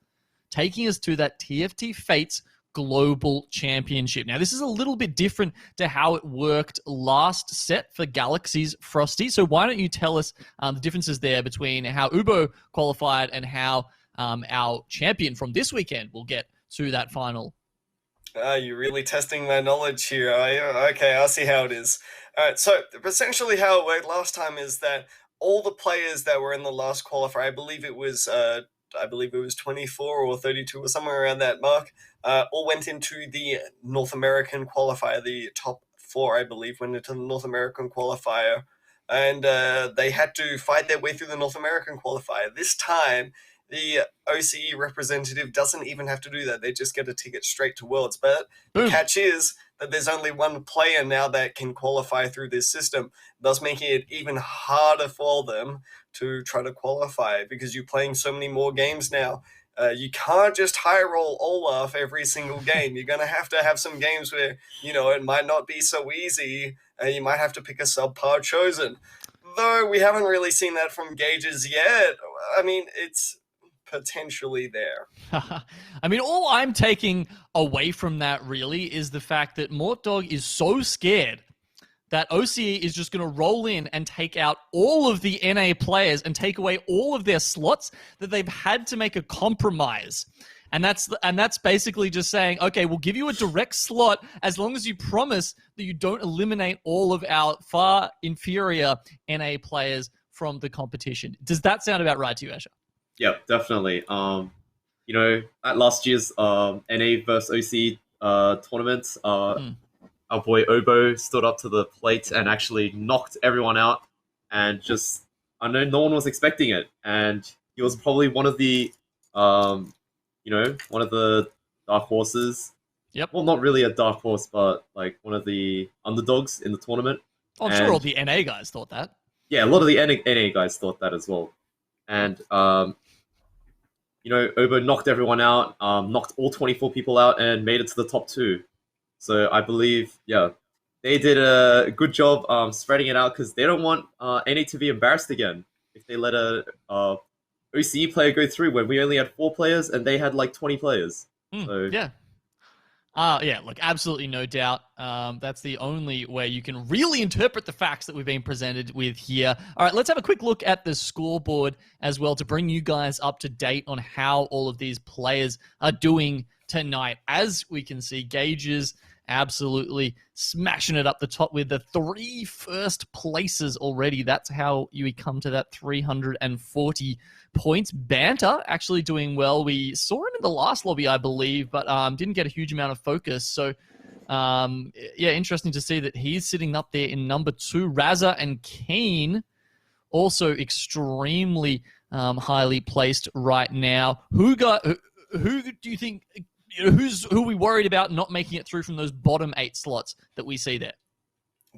taking us to that TFT Fates Global Championship. Now, this is a little bit different to how it worked last set for Galaxy's Frosty. So why don't you tell us the differences there between how Ubo qualified and how our champion from this weekend will get to that final? You're really testing my knowledge here. Okay, I'll see how it is. All right, so essentially how it worked last time is that all the players that were in the last qualifier, I believe it was 24 or 32 or somewhere around that mark, all went into the North American qualifier. The top 4, I believe, went into the North American qualifier, and they had to fight their way through the North American qualifier. This time, the OCE representative doesn't even have to do that. They just get a ticket straight to Worlds. But the catch is that there's only one player now that can qualify through this system, thus making it even harder for them to try to qualify, because you're playing so many more games now. You can't just high roll Olaf every single game. You're going to have some games where, it might not be so easy, and you might have to pick a subpar chosen. Though we haven't really seen that from Gages yet. I mean, it's potentially there. I mean, all I'm taking away from that really is the fact that Mortdog is so scared that OCE is just going to roll in and take out all of the NA players and take away all of their slots, that they've had to make a compromise. And that's basically just saying, okay, we'll give you a direct slot as long as you promise that you don't eliminate all of our far inferior NA players from the competition. Does that sound about right to you, Escher? Yeah, definitely. At last year's NA versus OC tournament, our boy Obo stood up to the plate and actually knocked everyone out, and I know no one was expecting it, and he was probably one of the dark horses. Yep. Well, not really a dark horse, but like one of the underdogs in the tournament. I'm sure all the NA guys thought that. Yeah, a lot of the NA guys thought that as well. And Obo knocked everyone out, knocked all 24 people out, and made it to the top 2. So I believe, they did a good job spreading it out, because they don't want NA to be embarrassed again if they let a OCE player go through when we only had 4 players and they had like 20 players. So yeah. Look, absolutely no doubt. That's the only way you can really interpret the facts that we've been presented with here. All right, let's have a quick look at the scoreboard as well to bring you guys up to date on how all of these players are doing tonight. As we can see, Gage's absolutely smashing it up the top with the 3 first places already. That's how you come to that 340 points. Banter actually doing well. We saw him in the last lobby, I believe, but didn't get a huge amount of focus. So, yeah, interesting to see that he's sitting up there in number 2. Razza and Keen also extremely highly placed right now. Who do you think? Who are we worried about not making it through from those bottom 8 slots that we see there?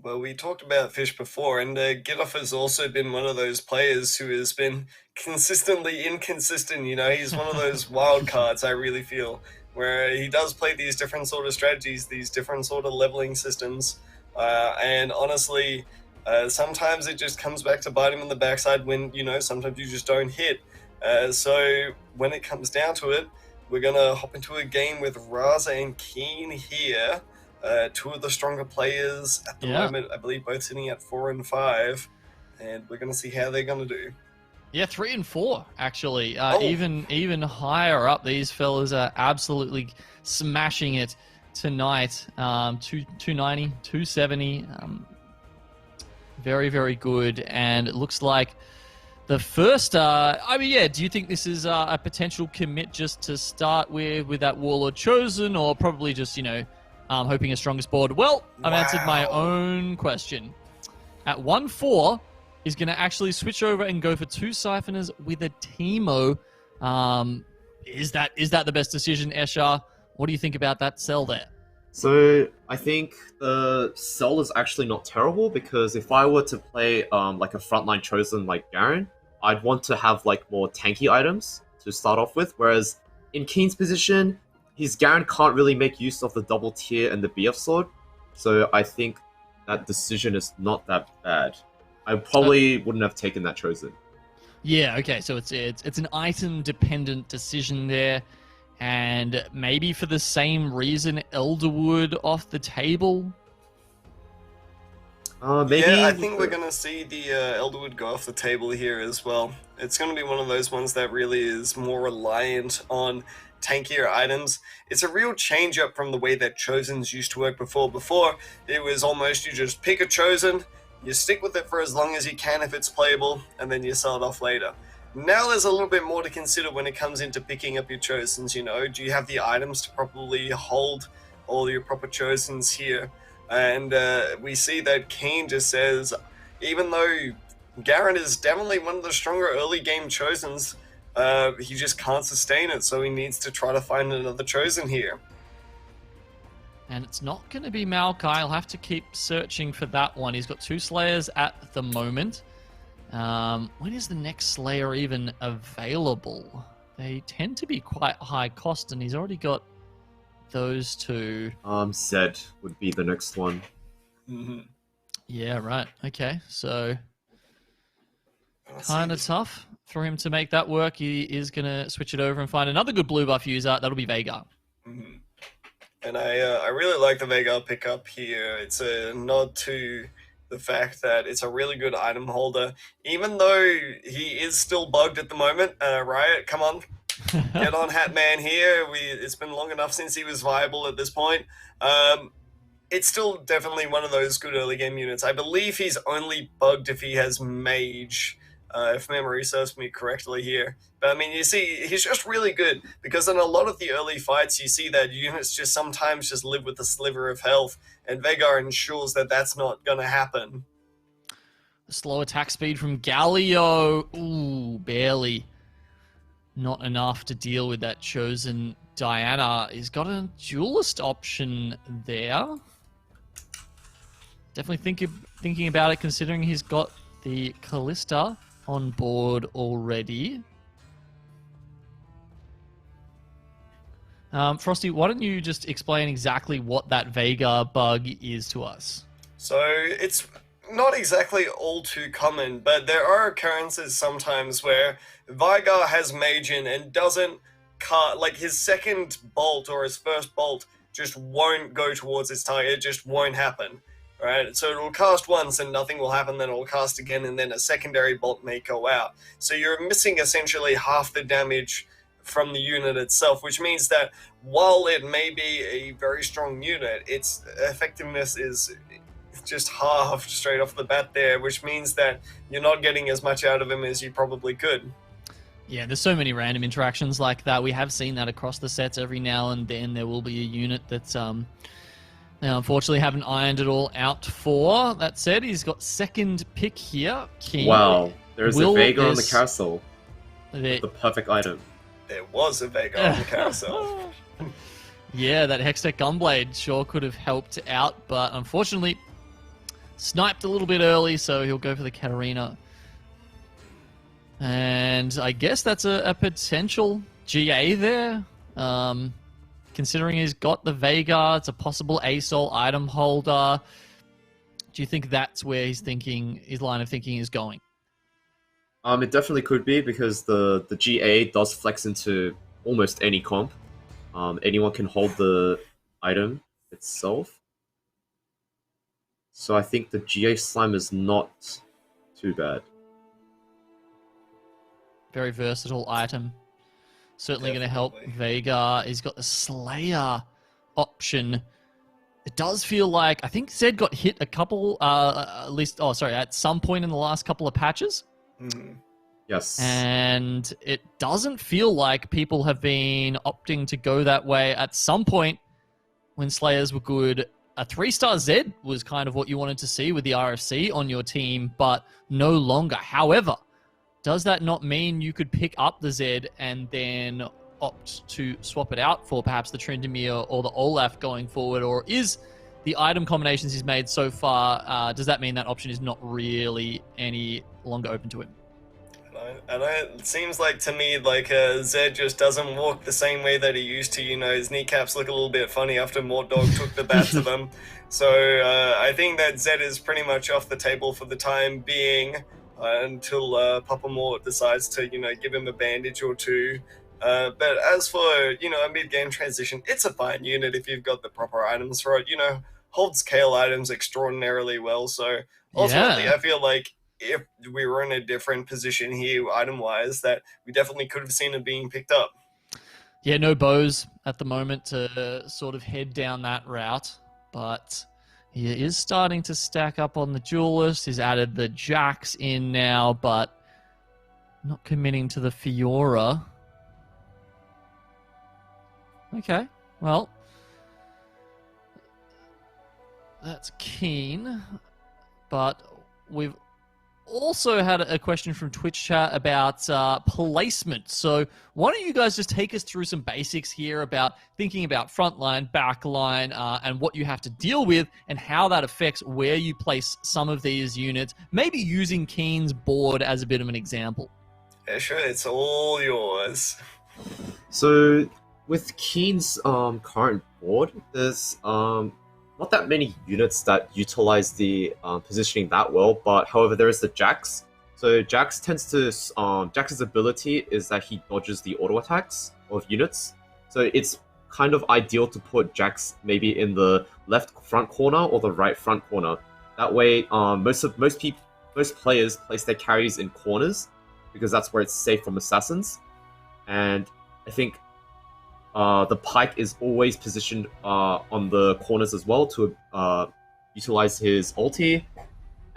Well, we talked about Fish before, and Gitoff has also been one of those players who has been consistently inconsistent. You know, he's one of those wild cards, I really feel, where he does play these different sort of strategies, these different sort of leveling systems, and honestly, sometimes it just comes back to bite him in the backside when, you know, sometimes you just don't hit. So when it comes down to it, we're going to hop into a game with Raza and Keen here. 2 of the stronger players at the moment, I believe both sitting at 4 and 5. And we're going to see how they're going to do. Yeah, 3 and 4, actually. Even higher up, these fellas are absolutely smashing it tonight. 290, 270. Very, very good. And it looks like the first, do you think this is a potential commit just to start with that Warlord Chosen, or probably just, hoping a strongest board? Well, I've answered my own question. At 1-4, he's going to actually switch over and go for 2 Siphoners with a Teemo. Is that the best decision, Escher? What do you think about that sell there? So I think the sell is actually not terrible, because if I were to play like a frontline Chosen like Garen, I'd want to have like more tanky items to start off with, whereas in Keen's position, his Garen can't really make use of the double tier and the BF sword, so I think that decision is not that bad. I probably wouldn't have taken that Chosen. Yeah, okay, so it's an item-dependent decision there, and maybe for the same reason, Elderwood off the table? Maybe. Yeah, I think we're going to see the Elderwood go off the table here as well. It's going to be one of those ones that really is more reliant on tankier items. It's a real change up from the way that Chosens used to work before. Before, it was almost you just pick a Chosen, you stick with it for as long as you can if it's playable, and then you sell it off later. Now there's a little bit more to consider when it comes into picking up your Chosens, you know. Do you have the items to properly hold all your proper Chosens here? And we see that Keen just says, even though Garen is definitely one of the stronger early game Chosens, he just can't sustain it, so he needs to try to find another Chosen here. And it's not going to be Maokai. I'll have to keep searching for that one. He's got 2 Slayers at the moment. When is the next Slayer even available? They tend to be quite high cost, and he's already got those 2. Zed would be the next one. Mm-hmm. Yeah, right. Okay, so kind of tough for him to make that work. He is going to switch it over and find another good blue buff user. That'll be Veigar. Mm-hmm. And I really like the Veigar pickup here. It's a nod to the fact that it's a really good item holder. Even though he is still bugged at the moment, Riot, come on. Get on Hatman here. It's been long enough since he was viable at this point. It's still definitely one of those good early game units. I believe he's only bugged if he has Mage, if memory serves me correctly here. But I mean, you see, he's just really good, because in a lot of the early fights, you see that units just sometimes just live with a sliver of health, and Veigar ensures that that's not going to happen. Slow attack speed from Galio. Ooh, barely. Not enough to deal with that Chosen Diana. He's got a duelist option there. Definitely thinking about it, considering he's got the Callista on board already. Frosty, why don't you just explain exactly what that Veigar bug is to us? So it's not exactly all too common, but there are occurrences sometimes where Veigar has Mage in and doesn't cut, like his second bolt or his first bolt just won't go towards its target. It just won't happen, right? So it will cast once and nothing will happen, then it will cast again, and then a secondary bolt may go out. So you're missing essentially half the damage from the unit itself, which means that while it may be a very strong unit, its effectiveness is just halved straight off the bat there, which means that you're not getting as much out of him as you probably could. Yeah, there's so many random interactions like that. We have seen that across the sets. Every now and then there will be a unit that's now unfortunately haven't ironed it all out for. That said, he's got second pick here. King. Wow, there's a Vega on the carousel. The perfect item. There was a Vega on the carousel. Yeah, that Hextech Gunblade sure could have helped out, but unfortunately sniped a little bit early, so he'll go for the Katarina. And I guess that's a potential GA there. Considering he's got the Vega, it's a possible ASOL item holder. Do you think that's where his line of thinking is going? It definitely could be, because the GA does flex into almost any comp. Anyone can hold the item itself. So I think the GA slime is not too bad. Very versatile item. Certainly going to help Vega. He's got the Slayer option. It does feel like, I think Zed got hit a couple, at some point in the last couple of patches. Mm. Yes. And it doesn't feel like people have been opting to go that way. At some point, when Slayers were good, a 3-star Zed was kind of what you wanted to see with the RFC on your team, but no longer. However, does that not mean you could pick up the Zed and then opt to swap it out for perhaps the Tryndamere or the Olaf going forward? Or is the item combinations he's made so far, does that mean that option is not really any longer open to him? It seems like to me like Zed just doesn't walk the same way that he used to. You know, his kneecaps look a little bit funny after Mortdog took the bat to them. So I think that Zed is pretty much off the table for the time being until Papa Mort decides to, give him a bandage or two. But as for, a mid-game transition, it's a fine unit if you've got the proper items for it. Holds Kale items extraordinarily well. So ultimately, yeah. I feel like if we were in a different position here item-wise, that we definitely could have seen it being picked up. Yeah, no bows at the moment to sort of head down that route, but he is starting to stack up on the duelist. He's added the Jax in now, but not committing to the Fiora. Okay, well, that's keen, but we've also had a question from Twitch chat about placement. So why don't you guys just take us through some basics here about thinking about frontline, backline, and what you have to deal with and how that affects where you place some of these units, maybe using Keen's board as a bit of an example. Yeah, sure, it's all yours. So with Keen's current board, there's not that many units that utilize the positioning that well, but however, there is the Jax. So Jax tends to, Jax's ability is that he dodges the auto attacks of units. So it's kind of ideal to put Jax maybe in the left front corner or the right front corner. That way, most players place their carries in corners because that's where it's safe from assassins. And I think the Pike is always positioned on the corners as well to utilize his ulti,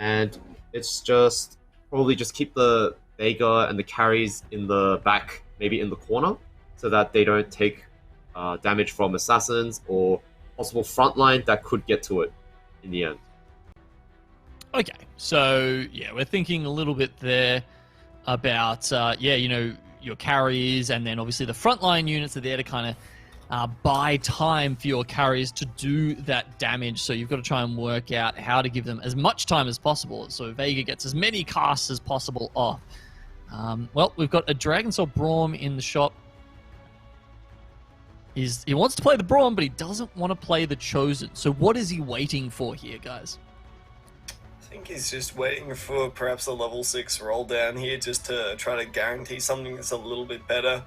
and it's just probably just keep the Vega and the carries in the back, maybe in the corner, so that they don't take damage from assassins or possible frontline that could get to it in the end. Okay, so yeah, we're thinking a little bit there about your carries, and then obviously the frontline units are there to kind of buy time for your carries to do that damage. So you've got to try and work out how to give them as much time as possible so Vega gets as many casts as possible off. Well, we've got a Dragon Soul Braum in the shop. He wants to play the Braum, but he doesn't want to play the Chosen. So what is he waiting for here, guys? I think he's just waiting for perhaps a level 6 roll down here just to try to guarantee something that's a little bit better.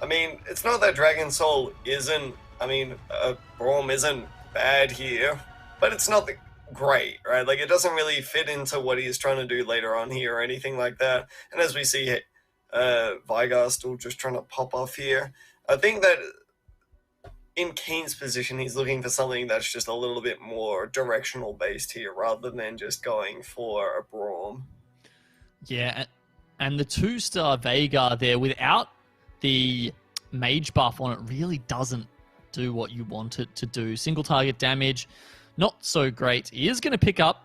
I mean, it's not that Dragon Soul isn't, Braum isn't bad here, but it's not great, right? Like, it doesn't really fit into what he's trying to do later on here or anything like that. And as we see, Vigar still just trying to pop off here. I think that in Kane's position, he's looking for something that's just a little bit more directional based here, rather than just going for a Braum. Yeah, and the 2-star Veigar there, without the mage buff on it, really doesn't do what you want it to do. Single target damage, not so great. He is going to pick up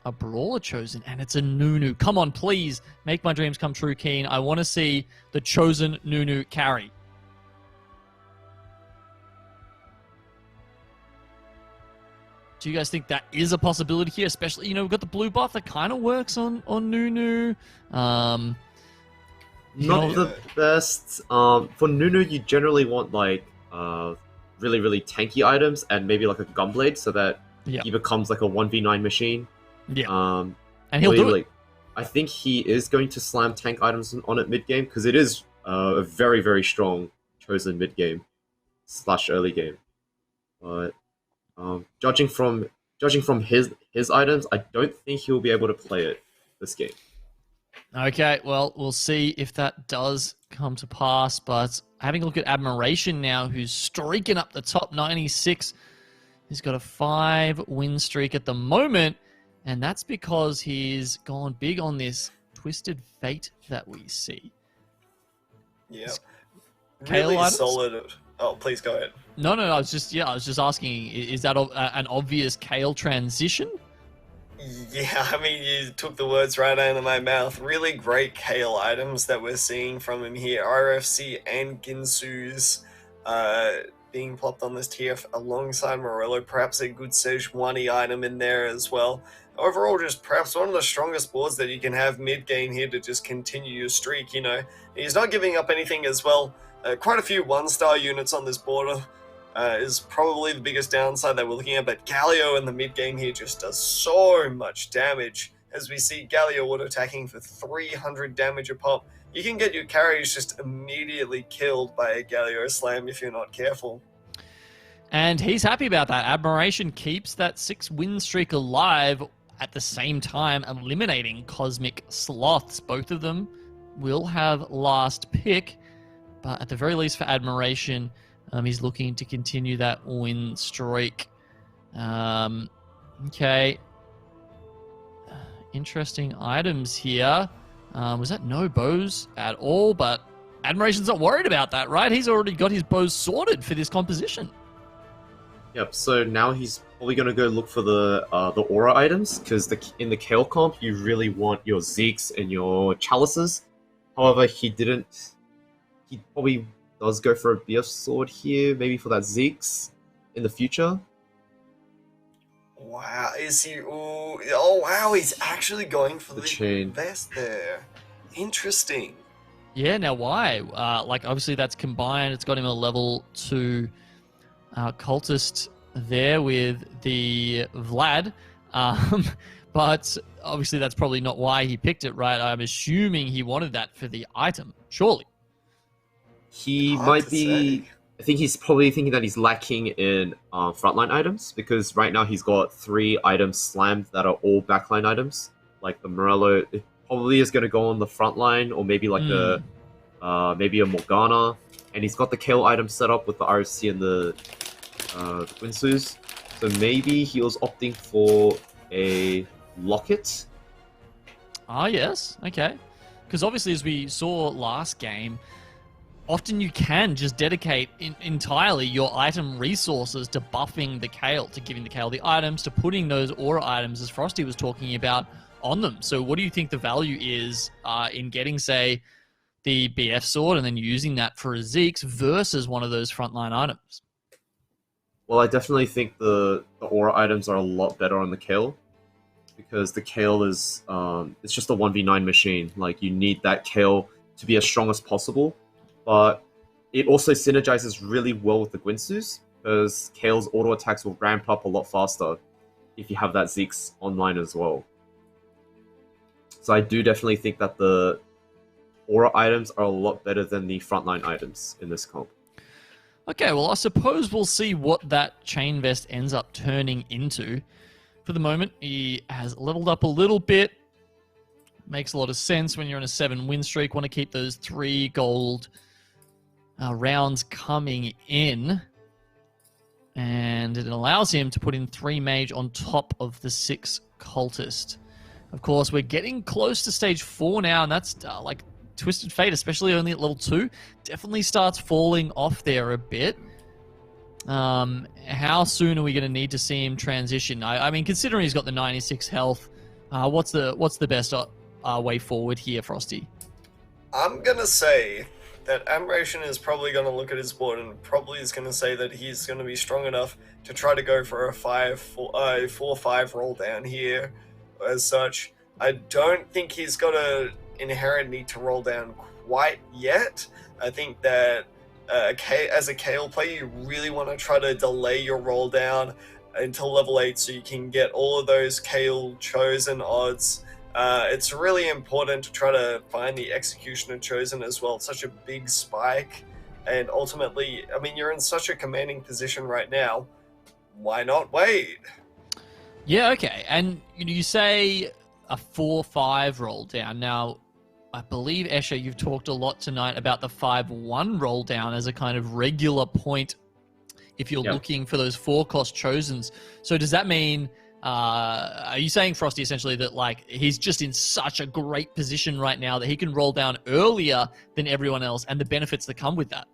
a Brawler Chosen, and it's a Nunu. Come on, please, make my dreams come true, Keen. I want to see the Chosen Nunu carry. Do you guys think that is a possibility here? Especially, you know, we've got the blue buff that kind of works on Nunu. Not the best. For Nunu, you generally want like really, really tanky items and maybe like a Gunblade so that he becomes like a 1v9 machine. Yeah. And he'll do it. I think he is going to slam tank items on it mid game because it is a very, very strong Chosen mid game / early game. But judging from his items, I don't think he'll be able to play it this game. Okay, well, we'll see if that does come to pass. But having a look at Admiration now, who's streaking up the top 96. He's got a 5-win streak at the moment, and that's because he's gone big on this Twisted Fate that we see. Yeah, Kale really items? solid. Oh, please go ahead. No, I was just asking, is that an obvious Kale transition? Yeah, I mean, you took the words right out of my mouth. Really great Kale items that we're seeing from him here. RFC and Ginsu's being plopped on this TF alongside Morello. Perhaps a good Sejuani item in there as well. Overall, just perhaps one of the strongest boards that you can have mid-game here to just continue your streak, you know. He's not giving up anything as well. Quite a few 1-star units on this border is probably the biggest downside that we're looking at, but Galio in the mid-game here just does so much damage. As we see Galio auto-attacking for 300 damage a pop, you can get your carries just immediately killed by a Galio slam if you're not careful. And he's happy about that. Admiration keeps that 6-win streak alive at the same time, eliminating Cosmic Sloths. Both of them will have last pick, but at the very least for Admiration, he's looking to continue that win streak. Okay. Interesting items here. Was that no bows at all? But Admiration's not worried about that, right? He's already got his bows sorted for this composition. Yep, so now he's probably going to go look for the aura items, because in the Kale comp, you really want your Zeeks and your Chalices. However, he didn't. He probably does go for a BF sword here, maybe for that Zeeks in the future. Wow, is he? Oh, wow, he's actually going for the chain vest there. Interesting. Yeah, now why? Like, obviously that's combined. It's got him a level 2 cultist there with the Vlad. But obviously that's probably not why he picked it, right? I'm assuming he wanted that for the item, surely. He might be... I think he's probably thinking that he's lacking in frontline items, because right now he's got 3 items slammed that are all backline items. Like the Morello, it probably is going to go on the frontline, or maybe like maybe a Morgana. And he's got the Kale item set up with the RFC and the Quinsus. So maybe he was opting for a Locket. Ah, yes. Okay. Because obviously, as we saw last game, often you can just dedicate entirely your item resources to buffing the Kale, to giving the Kale the items, to putting those aura items, as Frosty was talking about, on them. So what do you think the value is in getting, say, the BF sword and then using that for a Zeeks versus one of those frontline items? Well, I definitely think the aura items are a lot better on the Kale, because the Kale is it's just a 1v9 machine. Like, you need that Kale to be as strong as possible, but it also synergizes really well with the Gwinsus, because Kale's auto attacks will ramp up a lot faster if you have that Zeeks online as well. So I do definitely think that the aura items are a lot better than the frontline items in this comp. Okay, well, I suppose we'll see what that chain vest ends up turning into. For the moment, he has leveled up a little bit. Makes a lot of sense when you're on a 7-win streak. Want to keep those 3 gold rounds coming in. And it allows him to put in 3 mage on top of the 6 cultist. Of course, we're getting close to stage 4 now, and that's like Twisted Fate, especially only at level 2, definitely starts falling off there a bit. How soon are we going to need to see him transition? I mean, considering he's got the 96 health, what's the best way forward here, Frosty? I'm gonna say that Aberration is probably going to look at his board and probably is going to say that he's going to be strong enough to try to go for a 4-5 roll down here as such. I don't think he's got an inherent need to roll down quite yet. I think that as a Kale player, you really want to try to delay your roll down until level 8 so you can get all of those Kale chosen odds. It's really important to try to find the Executioner chosen as well. It's such a big spike, and ultimately, I mean, you're in such a commanding position right now. Why not wait? Yeah, okay. And you say a 4-5 roll down. Now, I believe, Escher, you've talked a lot tonight about the 5-1 roll down as a kind of regular point if you're looking for those 4-cost chosens. So does that mean... are you saying, Frosty, essentially that like he's just in such a great position right now that he can roll down earlier than everyone else, and the benefits that come with that?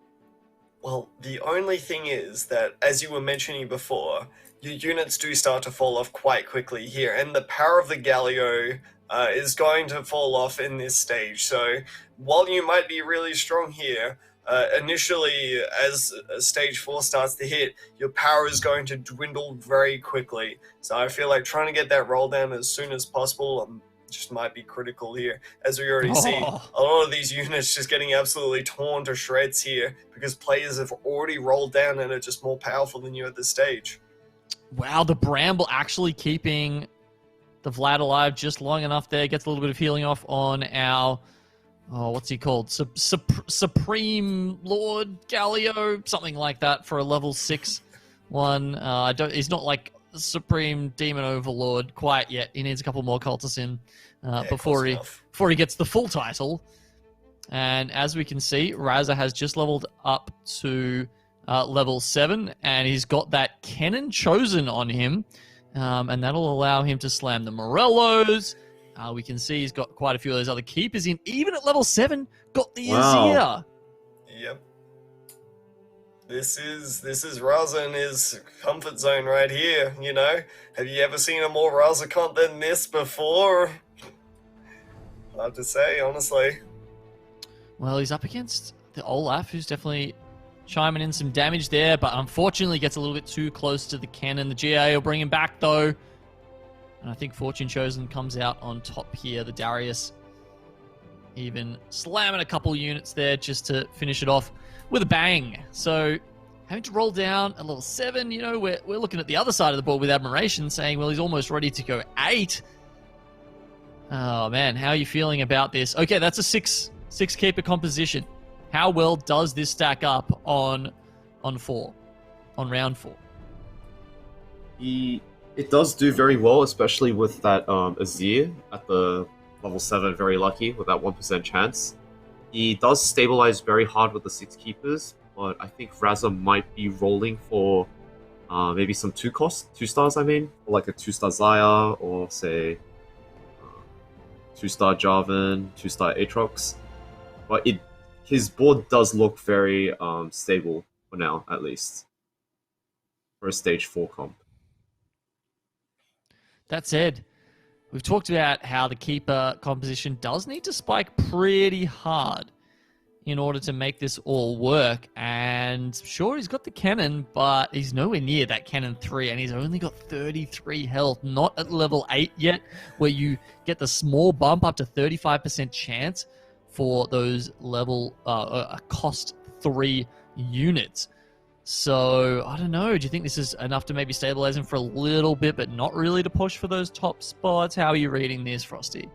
Well, the only thing is that, as you were mentioning before, your units do start to fall off quite quickly here, and the power of the Galio is going to fall off in this stage. So while you might be really strong here, initially, as stage 4 starts to hit, your power is going to dwindle very quickly. So I feel like trying to get that roll down as soon as possible just might be critical here. As we already see, a lot of these units just getting absolutely torn to shreds here because players have already rolled down and are just more powerful than you at this stage. Wow, the Bramble actually keeping the Vlad alive just long enough there. Gets a little bit of healing off on our... Oh, what's he called? Supreme Lord Galio, something like that for a level 6 one. He's not like Supreme Demon Overlord quite yet. He needs a couple more cultists in before he gets the full title. And as we can see, Raza has just leveled up to level 7, and he's got that Cannon chosen on him, and that'll allow him to slam the Morellos. We can see he's got quite a few of those other keepers in. Even at level 7, got the Azir. Yep. This is Raza in his comfort zone right here, you know? Have you ever seen a more Raza comp than this before? Hard to say, honestly. Well, he's up against the Olaf, who's definitely chiming in some damage there, but unfortunately gets a little bit too close to the cannon. The GA will bring him back, though. And I think Fortune Chosen comes out on top here. The Darius even slamming a couple units there just to finish it off with a bang. So having to roll down at level 7, you know, we're looking at the other side of the board with Admiration saying, well, he's almost ready to go 8. Oh, man, how are you feeling about this? Okay, that's a 6 keeper composition. How well does this stack up on round 4? It does do very well, especially with that Azir at the level 7, very lucky with that 1% chance. He does stabilize very hard with the 6 keepers, but I think Raza might be rolling for maybe some 2 stars, I mean, or like a 2-star Zaya, or say 2-star Jarvan, 2-star Aatrox. But his board does look very stable for now, at least, for a stage 4 comp. That said, we've talked about how the keeper composition does need to spike pretty hard in order to make this all work. And sure, he's got the cannon, but he's nowhere near that cannon 3, and he's only got 33 health, not at level 8 yet, where you get the small bump up to 35% chance for those level cost 3 units. So, I don't know. Do you think this is enough to maybe stabilize him for a little bit, but not really to push for those top spots? How are you reading this, Frosty?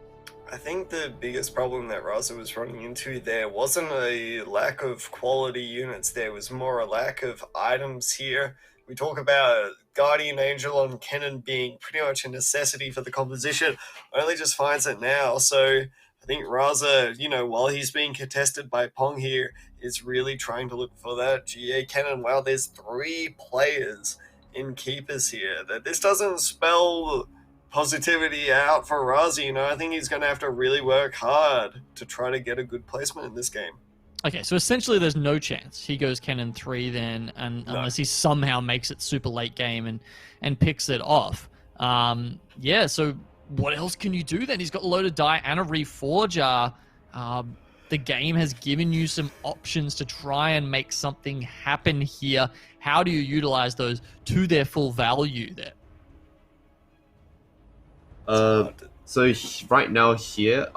I think the biggest problem that Raza was running into there wasn't a lack of quality units. There was more a lack of items here. We talk about Guardian Angel on Kennen being pretty much a necessity for the composition. Only just finds it now. So I think Raza, while he's being contested by Pong here, is really trying to look for that GA Kennen. Wow, there's 3 players in keepers here. That this doesn't spell positivity out for Raza. I think he's going to have to really work hard to try to get a good placement in this game. Okay, so essentially there's no chance he goes Kennen 3 then, and No. unless he somehow makes it super late game and picks it off. Yeah, so what else can you do then? He's got a loaded die and a Reforger. The game has given you some options to try and make something happen here. How do you utilize those to their full value there? So right now here,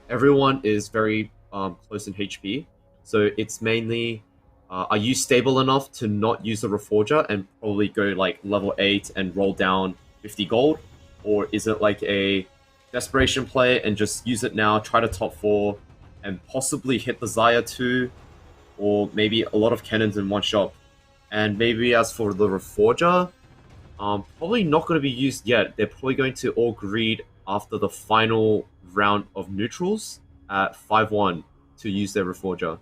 everyone is very close in HP. So it's mainly, are you stable enough to not use the Reforger and probably go like level 8 and roll down 50 gold? Or is it like a desperation play and just use it now, try to top 4, and possibly hit the Xayah 2, or maybe a lot of cannons in one shot? And maybe as for the Reforger, probably not going to be used yet. They're probably going to all greed after the final round of neutrals at 5-1 to use their Reforger.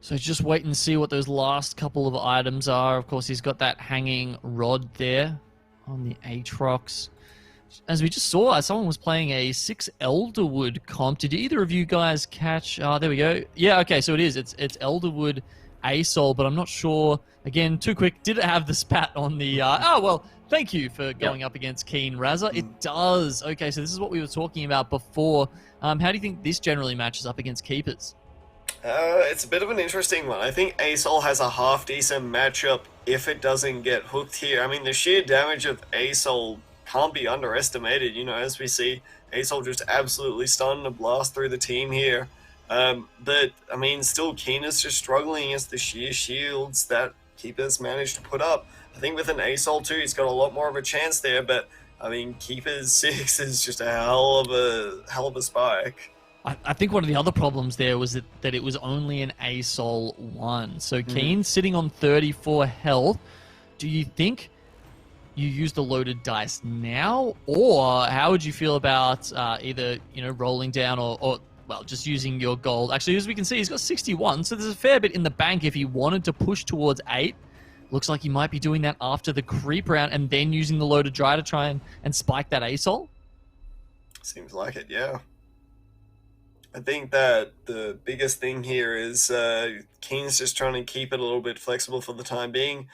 So just wait and see what those last couple of items are. Of course, he's got that hanging rod there on the Aatrox. As we just saw, someone was playing a 6 Elderwood comp. Did either of you guys catch? There we go. Yeah, okay, so it is. It's Elderwood ASOL, but I'm not sure. Again, too quick. Did it have the spat on the... oh, well, thank you for going up against Keen Raza. It does. Okay, so this is what we were talking about before. How do you think this generally matches up against keepers? It's a bit of an interesting one. I think ASOL has a half-decent matchup if it doesn't get hooked here. I mean, the sheer damage of ASOL can't be underestimated. As we see, ASOL just absolutely stunned and blast through the team here. But, I mean, still Keen is just struggling against the sheer shields that Keepers managed to put up. I think with an ASOL too, he's got a lot more of a chance there, but, I mean, Keepers 6 is just a hell of a spike. I think one of the other problems there was that it was only an ASOL 1. So Keen sitting on 34 health. Do you think you use the loaded dice now? Or how would you feel about either, rolling down or well, just using your gold? Actually, as we can see, he's got 61, so there's a fair bit in the bank if he wanted to push towards 8. Looks like he might be doing that after the creep round and then using the loaded dry to try and spike that ASOL. Seems like it, yeah. I think that the biggest thing here is Keen's just trying to keep it a little bit flexible for the time being.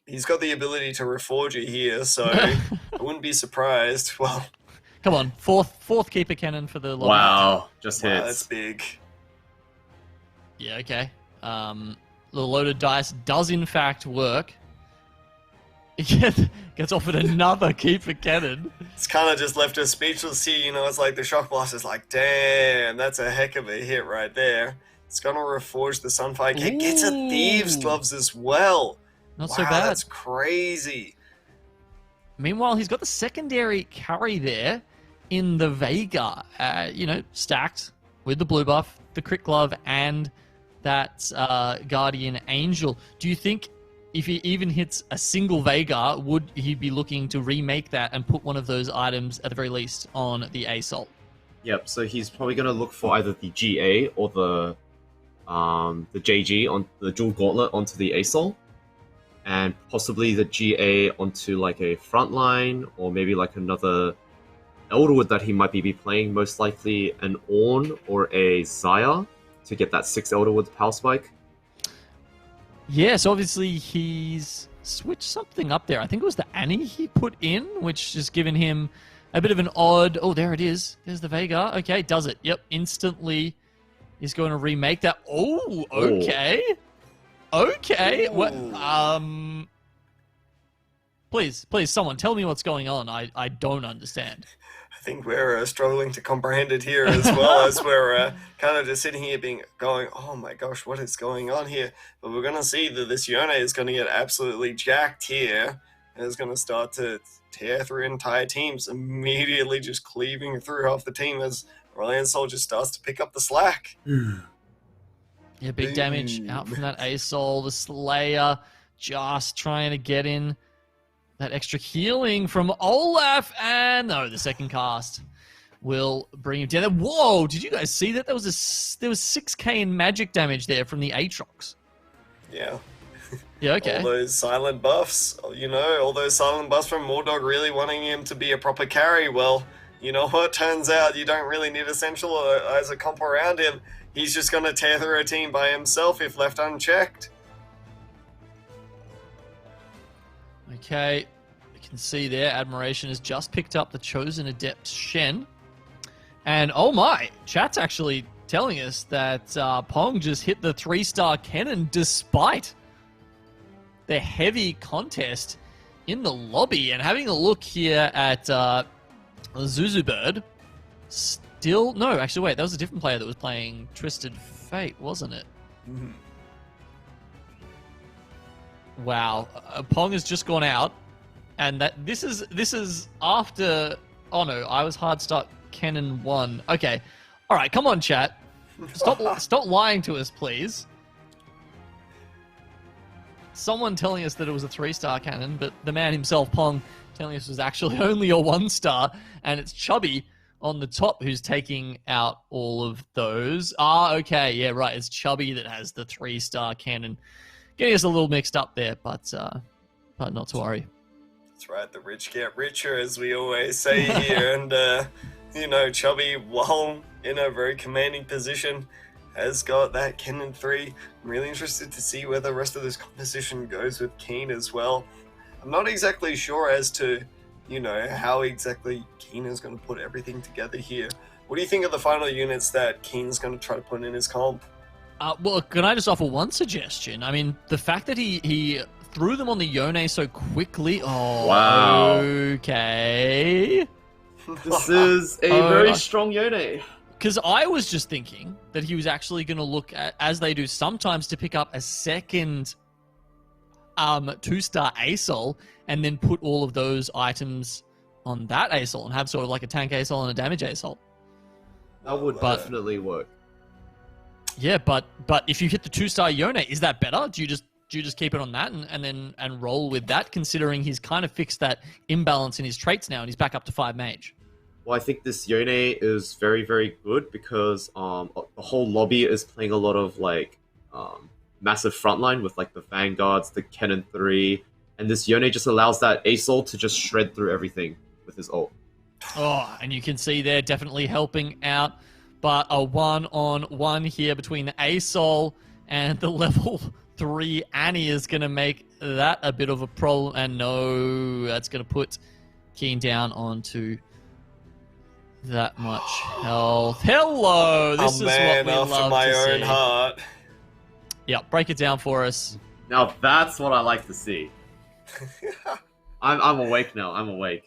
He's got the ability to Reforger here, so I wouldn't be surprised. Well, come on, fourth keeper cannon for the... Wow, just hits. Wow, that's big. Yeah, okay. The loaded dice does in fact work. He gets offered another keeper cannon. It's kind of just left us speechless here. It's like the shock blast is like, damn, that's a heck of a hit right there. It's gonna reforge the Sunfire. It gets a Thieves' Gloves as well. Not so bad. That's crazy. Meanwhile, he's got the secondary carry there in the Veigar, stacked with the blue buff, the crit glove, and that Guardian Angel. Do you think if he even hits a single Veigar, would he be looking to remake that and put one of those items, at the very least, on the ASOL? Yep, so he's probably going to look for either the GA or the JG, on the Dual Gauntlet onto the ASOL, and possibly the GA onto like a Frontline, or maybe like another Elderwood that he might be playing, most likely an Ornn or a Xayah to get that 6 Elderwood power spike. Yes, obviously he's switched something up there. I think it was the Annie he put in, which has given him a bit of an odd... Oh, there it is. There's the Veigar. Okay, does it. Yep, instantly he's going to remake that. Oh, okay. Okay. What? Please, someone tell me what's going on. I don't understand. I think we're struggling to comprehend it here as well, as we're kind of just sitting here going, oh my gosh, what is going on here? But we're going to see that this Yone is going to get absolutely jacked here, and is going to start to tear through entire teams, immediately just cleaving through half the team as Roland Soldier starts to pick up the slack. Yeah, big damage out from that ASOL. The Slayer just trying to get in that extra healing from Olaf. And no, the second cast will bring him down. Whoa, did you guys see that? There was 6k in magic damage there from the Aatrox. Yeah. Yeah, okay. All those silent buffs, all those silent buffs from Mordog really wanting him to be a proper carry. Well, you know what? Turns out you don't really need Essential as a comp around him. He's just going to tear through a team by himself if left unchecked. Okay, you can see there, Admiration has just picked up the Chosen Adept Shen. And oh my, chat's actually telling us that Pong just hit the 3-star cannon despite the heavy contest in the lobby. And having a look here at Zuzubird, still... No, actually, wait, that was a different player that was playing Twisted Fate, wasn't it? Mm-hmm. Wow, Pong has just gone out, and this is after... Oh no, I was hard start Cannon 1. Okay, all right, come on, chat. Stop lying to us, please. Someone telling us that it was a 3-star cannon, but the man himself, Pong, telling us it was actually only a 1-star, and it's Chubby on the top who's taking out all of those. Ah, okay, yeah, right. It's Chubby that has the 3-star cannon. Getting us a little mixed up there, but not to worry. That's right, the rich get richer, as we always say here, and, Chubby, while in a very commanding position, has got that Cannon 3. I'm really interested to see where the rest of this composition goes with Keen as well. I'm not exactly sure as to, how exactly Keen is going to put everything together here. What do you think of the final units that Keen's going to try to put in his comp? Well, can I just offer one suggestion? I mean, the fact that he threw them on the Yone so quickly... Oh, wow. Okay. This is a very strong Yone. Because I was just thinking that he was actually going to look at, as they do sometimes, to pick up a second 2-star ASOL and then put all of those items on that ASOL and have sort of like a tank ASOL and a damage ASOL. That would definitely work. Yeah, but if you hit the 2-star Yone, is that better? Do you just keep it on that and roll with that, considering he's kind of fixed that imbalance in his traits now and he's back up to 5 mage? Well, I think this Yone is very, very good because the whole lobby is playing a lot of massive frontline with the Vanguards, the Cannon 3, and this Yone just allows that ASOL to just shred through everything with his ult. Oh, and you can see they're definitely helping out, but a 1-on-1 here between the ASOL and the level 3 Annie is going to make that a bit of a problem, and no, that's going to put Keen down onto that much health. Hello! This is what we love after my own see. heart. Yeah, break it down for us. Now that's what I like to see. I'm awake now. I'm awake.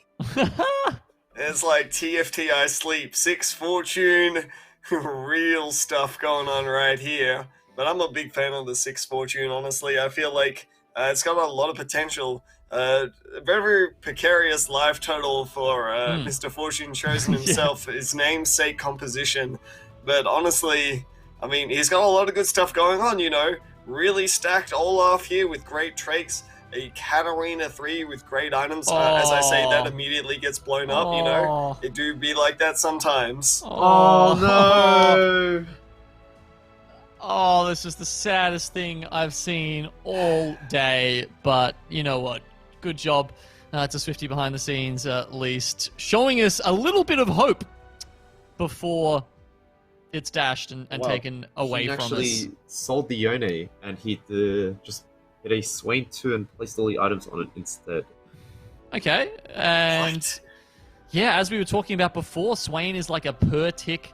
It's like TFT I sleep, 6 fortune, real stuff going on right here. But I'm a big fan of the 6 fortune, honestly. I feel like it's got a lot of potential. Very, very precarious life total for Mr. Fortune Chosen himself, his namesake composition. But honestly, I mean, he's got a lot of good stuff going on, Really stacked Olaf here with great traits. A Katarina 3 with great items. As I say, that immediately gets blown up, It do be like that sometimes. Oh no! Oh, this is the saddest thing I've seen all day. But you know what? Good job to Swifty behind the scenes, at least. Showing us a little bit of hope before it's dashed and taken away from us. He actually sold the Yone, and he just hit a Swain 2 and placed all the items on it instead. Okay, and yeah, as we were talking about before, Swain is like a per-tick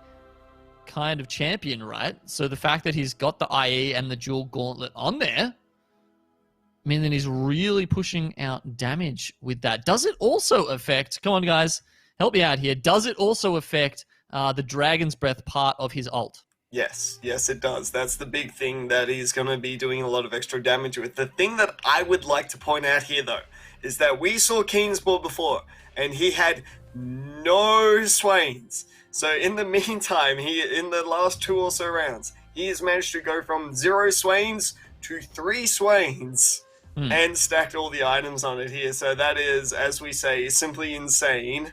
kind of champion, right? So the fact that he's got the IE and the dual gauntlet on there, I mean, then he's really pushing out damage with that. Does it also affect, come on guys, help me out here, does it also affect the Dragon's Breath part of his ult? Yes, it does. That's the big thing that he's going to be doing a lot of extra damage with. The thing that I would like to point out here, though, is that we saw Keen's board before, and he had no Swains. So in the meantime, in the last 2 or so rounds, he has managed to go from 0 swains to 3 swains and stacked all the items on it here. So that is, as we say, simply insane.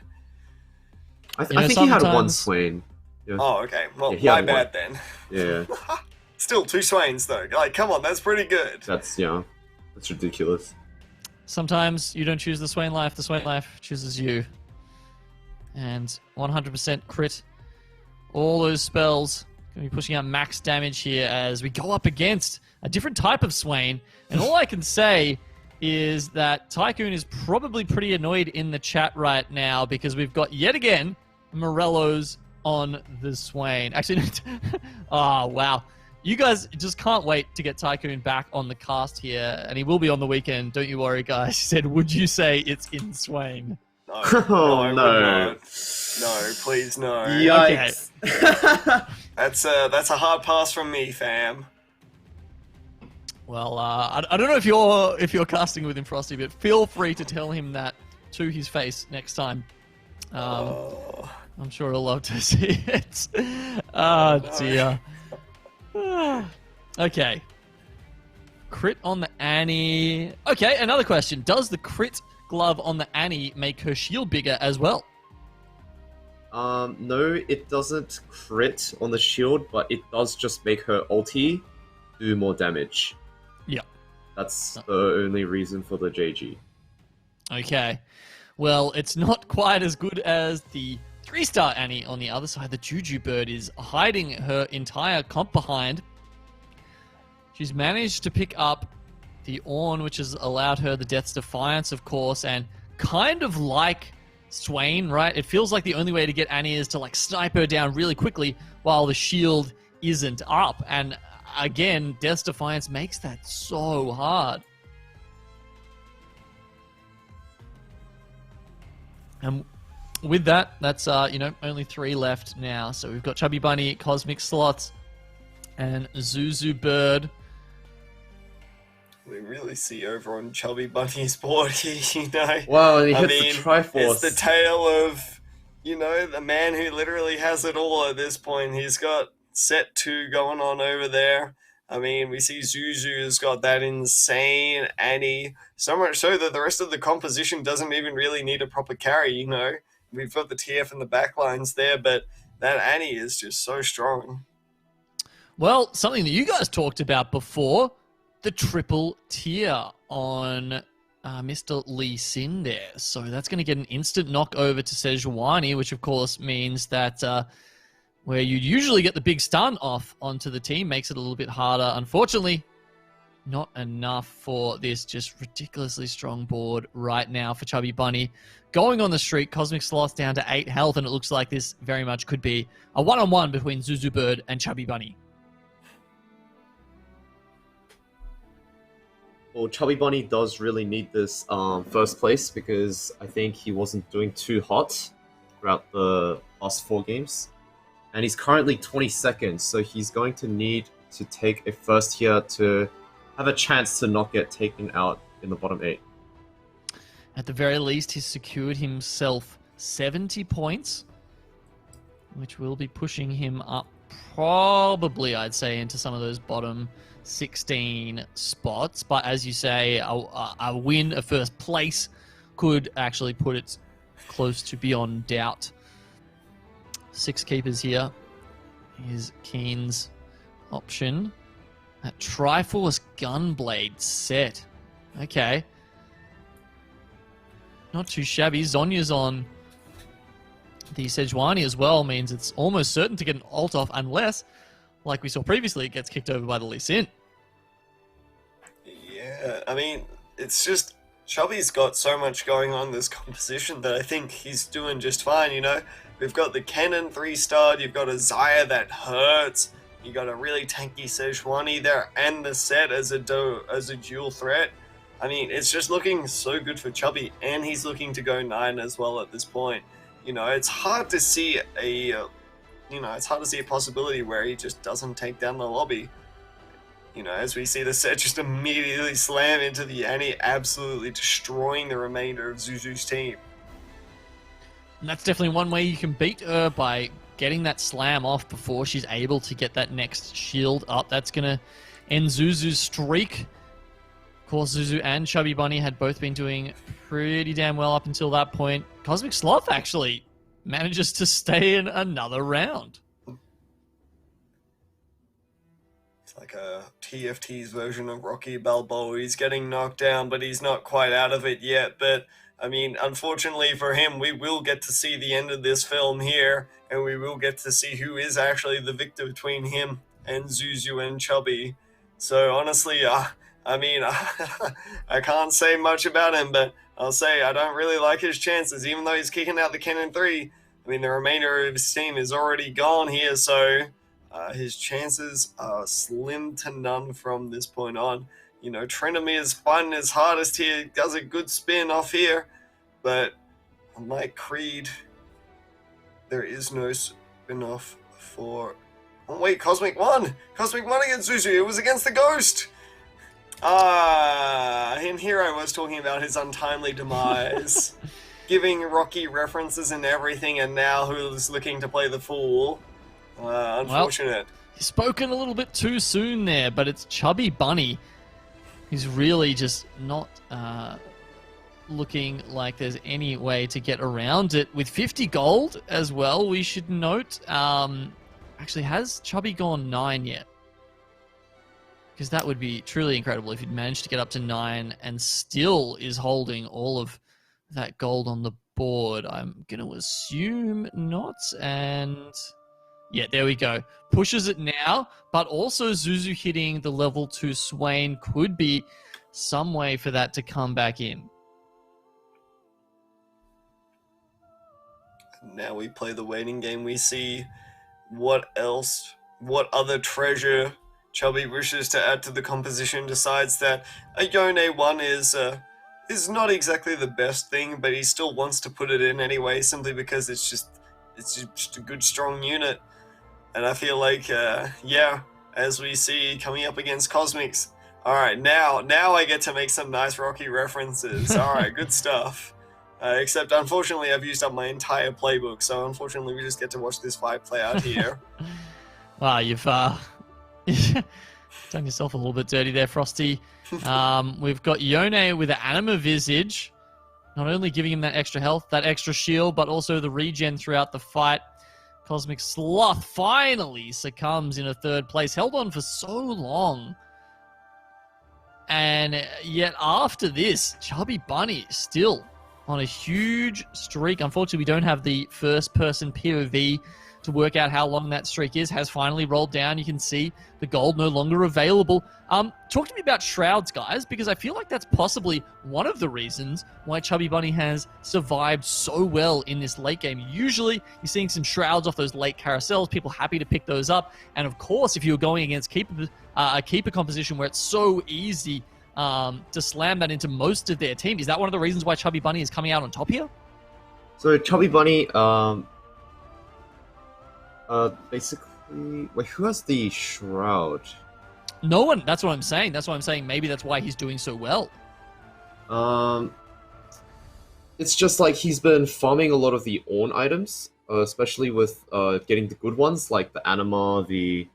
I think he had 1 swain. Yeah. Oh, okay. Well, Yeah, my bad then. Yeah. Still 2 swains though. Like, come on, that's pretty good. That's ridiculous. Sometimes you don't choose the Swain life, the Swain life chooses you. And 100% crit. All those spells going to be pushing out max damage here as we go up against a different type of Swain. And all I can say is that Tycoon is probably pretty annoyed in the chat right now because we've got, yet again, Morello's on the Swain. Actually, oh, wow. You guys just can't wait to get Tycoon back on the cast here, and he will be on the weekend. Don't you worry, guys. He said, would you say it's in Swain? No, Oh, no. No, please no. Yikes. Okay. That's a hard pass from me, fam. Well, I don't know if you're casting with him, Frosty, but feel free to tell him that to his face next time. I'm sure he'll love to see it. Oh, dear. Okay. Crit on the Annie. Okay, another question. Does the crit glove on the Annie make her shield bigger as well? No, it doesn't crit on the shield, but it does just make her ulti do more damage. Yeah. That's the only reason for the JG. Okay. Well, it's not quite as good as the 3-star Annie on the other side. The Juju Bird is hiding her entire comp behind. She's managed to pick up the Ornn, which has allowed her the Death's Defiance, of course, and kind of like Swain, right? It feels like the only way to get Annie is to like snipe her down really quickly while the shield isn't up. And again, Death's Defiance makes that so hard. And with that, that's, only 3 left now. So we've got Chubby Bunny, Cosmic Slots, and Zuzu Bird. We really see over on Chubby Bunny's board here, you know. Wow, and he hits the Triforce. It's the tale of, the man who literally has it all at this point. He's got set 2 going on over there. I mean, we see Zuzu's got that insane Annie. So much so that the rest of the composition doesn't even really need a proper carry, We've got the TF and the backlines there, but that Annie is just so strong. Well, something that you guys talked about before, the triple tier on Mr. Lee Sin there. So that's going to get an instant knock over to Sejuani, which of course means that where you'd usually get the big stun off onto the team makes it a little bit harder. Unfortunately, not enough for this just ridiculously strong board right now for Chubby Bunny. Going on the streak, Cosmic Sloth down to 8 health, and it looks like this very much could be a one-on-one between Zuzu Bird and Chubby Bunny. Well, Chubby Bunny does really need this first place because I think he wasn't doing too hot throughout the last 4 games. And he's currently 22nd, so he's going to need to take a first here to have a chance to not get taken out in the bottom 8. At the very least, he's secured himself 70 points, which will be pushing him up probably, I'd say, into some of those bottom 16 spots. But as you say, a win, a first place, could actually put it close to beyond doubt. 6 keepers here is Keen's option. That Triforce Gunblade set. Okay. Not too shabby. Zonya's on the Sejuani as well, means it's almost certain to get an ult off unless, like we saw previously, it gets kicked over by the Lee Sin. Yeah, I mean, it's just Chubby's got so much going on in this composition that I think he's doing just fine, We've got the Cannon 3-star, you've got a Xayah that hurts, you got a really tanky Sejuani there, and the set as a dual threat. I mean, it's just looking so good for Chubby, and he's looking to go 9 as well at this point. It's hard to see a possibility where he just doesn't take down the lobby. As we see the set just immediately slam into the Annie, absolutely destroying the remainder of Zuzu's team. And that's definitely one way you can beat her, by getting that slam off before she's able to get that next shield up. That's going to end Zuzu's streak. Of course, Zuzu and Chubby Bunny had both been doing pretty damn well up until that point. Cosmic Sloth actually manages to stay in another round. It's like a TFT's version of Rocky Balboa. He's getting knocked down, but he's not quite out of it yet. But, I mean, unfortunately for him, we will get to see the end of this film here, and we will get to see who is actually the victor between him and Zuzu and Chubby. So, honestly, I mean, I can't say much about him, but I'll say I don't really like his chances, even though he's kicking out the cannon 3. I mean, the remainder of his team is already gone here, so his chances are slim to none from this point on. You know, Trendomir is fighting his hardest here, does a good spin off here, but unlike Creed, there is no spin-off for... Oh, wait, Cosmic won! Cosmic won against Zuzu, it was against the Ghost! And here I was talking about his untimely demise, giving Rocky references and everything, and now who's looking to play the fool. Unfortunate. Well, he's spoken a little bit too soon there, but it's Chubby Bunny. He's really just not looking like there's any way to get around it. With 50 gold as well, we should note. Actually, has Chubby gone 9 yet? Because that would be truly incredible if he'd managed to get up to 9 and still is holding all of that gold on the board. I'm going to assume not. And yeah, there we go. Pushes it now, but also Zuzu hitting the level 2 Swain could be some way for that to come back in. Now we play the waiting game. We see what other treasure Chubby wishes to add to the composition. Decides that a Yone 1 is not exactly the best thing, but he still wants to put it in anyway, simply because it's just a good, strong unit. And I feel like, yeah, as we see coming up against Cosmics. All right, now I get to make some nice Rocky references. All right, good stuff. Except, unfortunately, I've used up my entire playbook, so unfortunately we just get to watch this fight play out here. Wow, you've done yourself a little bit dirty there, Frosty. We've got Yone with an Anima Visage, not only giving him that extra health, that extra shield, but also the regen throughout the fight. Cosmic Sloth finally succumbs in a 3rd place, held on for so long. And yet after this, Chubby Bunny still on a huge streak. Unfortunately, we don't have the first-person POV to work out how long that streak is. Has finally rolled down. You can see the gold no longer available. Talk to me about Shrouds, guys, because I feel like that's possibly one of the reasons why Chubby Bunny has survived so well in this late game. Usually, you're seeing some Shrouds off those late carousels, people happy to pick those up. And of course, if you're going against a keeper composition where it's so easy to slam that into most of their team, is that one of the reasons why Chubby Bunny is coming out on top here? So Chubby Bunny, basically, wait, who has the Shroud? No one. That's what I'm saying. That's what I'm saying. Maybe that's why he's doing so well. It's just like he's been farming a lot of the Ornn items, especially with getting the good ones, like the Anima, the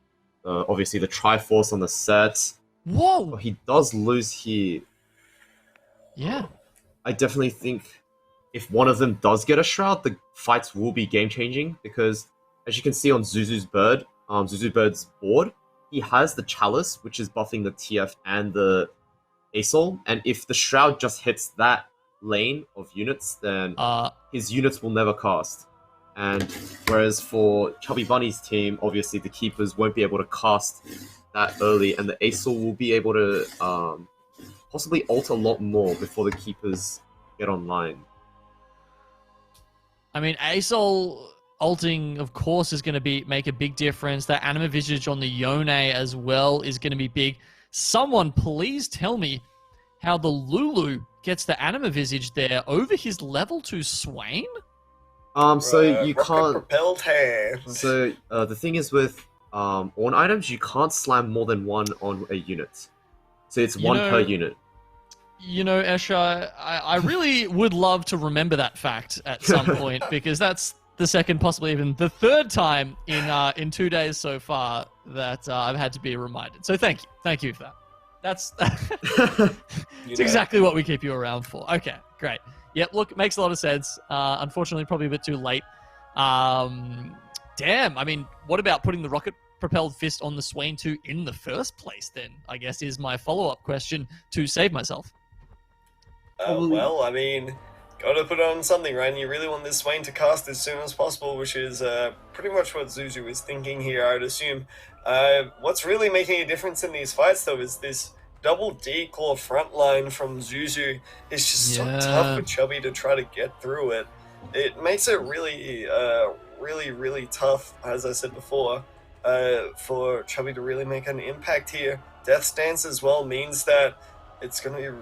obviously the Triforce on the set. Whoa! But he does lose here. Yeah. I definitely think if one of them does get a Shroud, the fights will be game-changing, because as you can see on Zuzu Bird's board, he has the Chalice, which is buffing the TF and the ASOL, and if the Shroud just hits that lane of units, then his units will never cast. And whereas for Chubby Bunny's team, obviously the Keepers won't be able to cast that early, and the ASOL will be able to possibly ult a lot more before the Keepers get online. I mean, ASOL ulting, of course, is going to make a big difference. That Anima Visage on the Yone as well is going to be big. Someone please tell me how the Lulu gets the Anima Visage there over his level 2 Swain? So you can't... Propelled hand. So the thing is with Ornn items, you can't slam more than one on a unit. So it's one per unit. You know, Esha, I really would love to remember that fact at some point, because that's the second, possibly even the third time in 2 days so far that I've had to be reminded. So thank you for that. That's it's exactly what we keep you around for. Okay, great. Yep, look, it makes a lot of sense. Unfortunately, probably a bit too late. Damn, I mean, what about putting the rocket-propelled fist on the Swain 2 in the first place then, I guess is my follow-up question to save myself. Well, I mean, gotta put on something, right? And you really want this Swain to cast as soon as possible, which is pretty much what Zuzu is thinking here, I would assume. What's really making a difference in these fights, though, is this double D-claw front line from Zuzu. It's just so tough for Chubby to try to get through it. It makes it really, really tough, as I said before, for Chubby to really make an impact here. Death Stance as well means that it's going to be,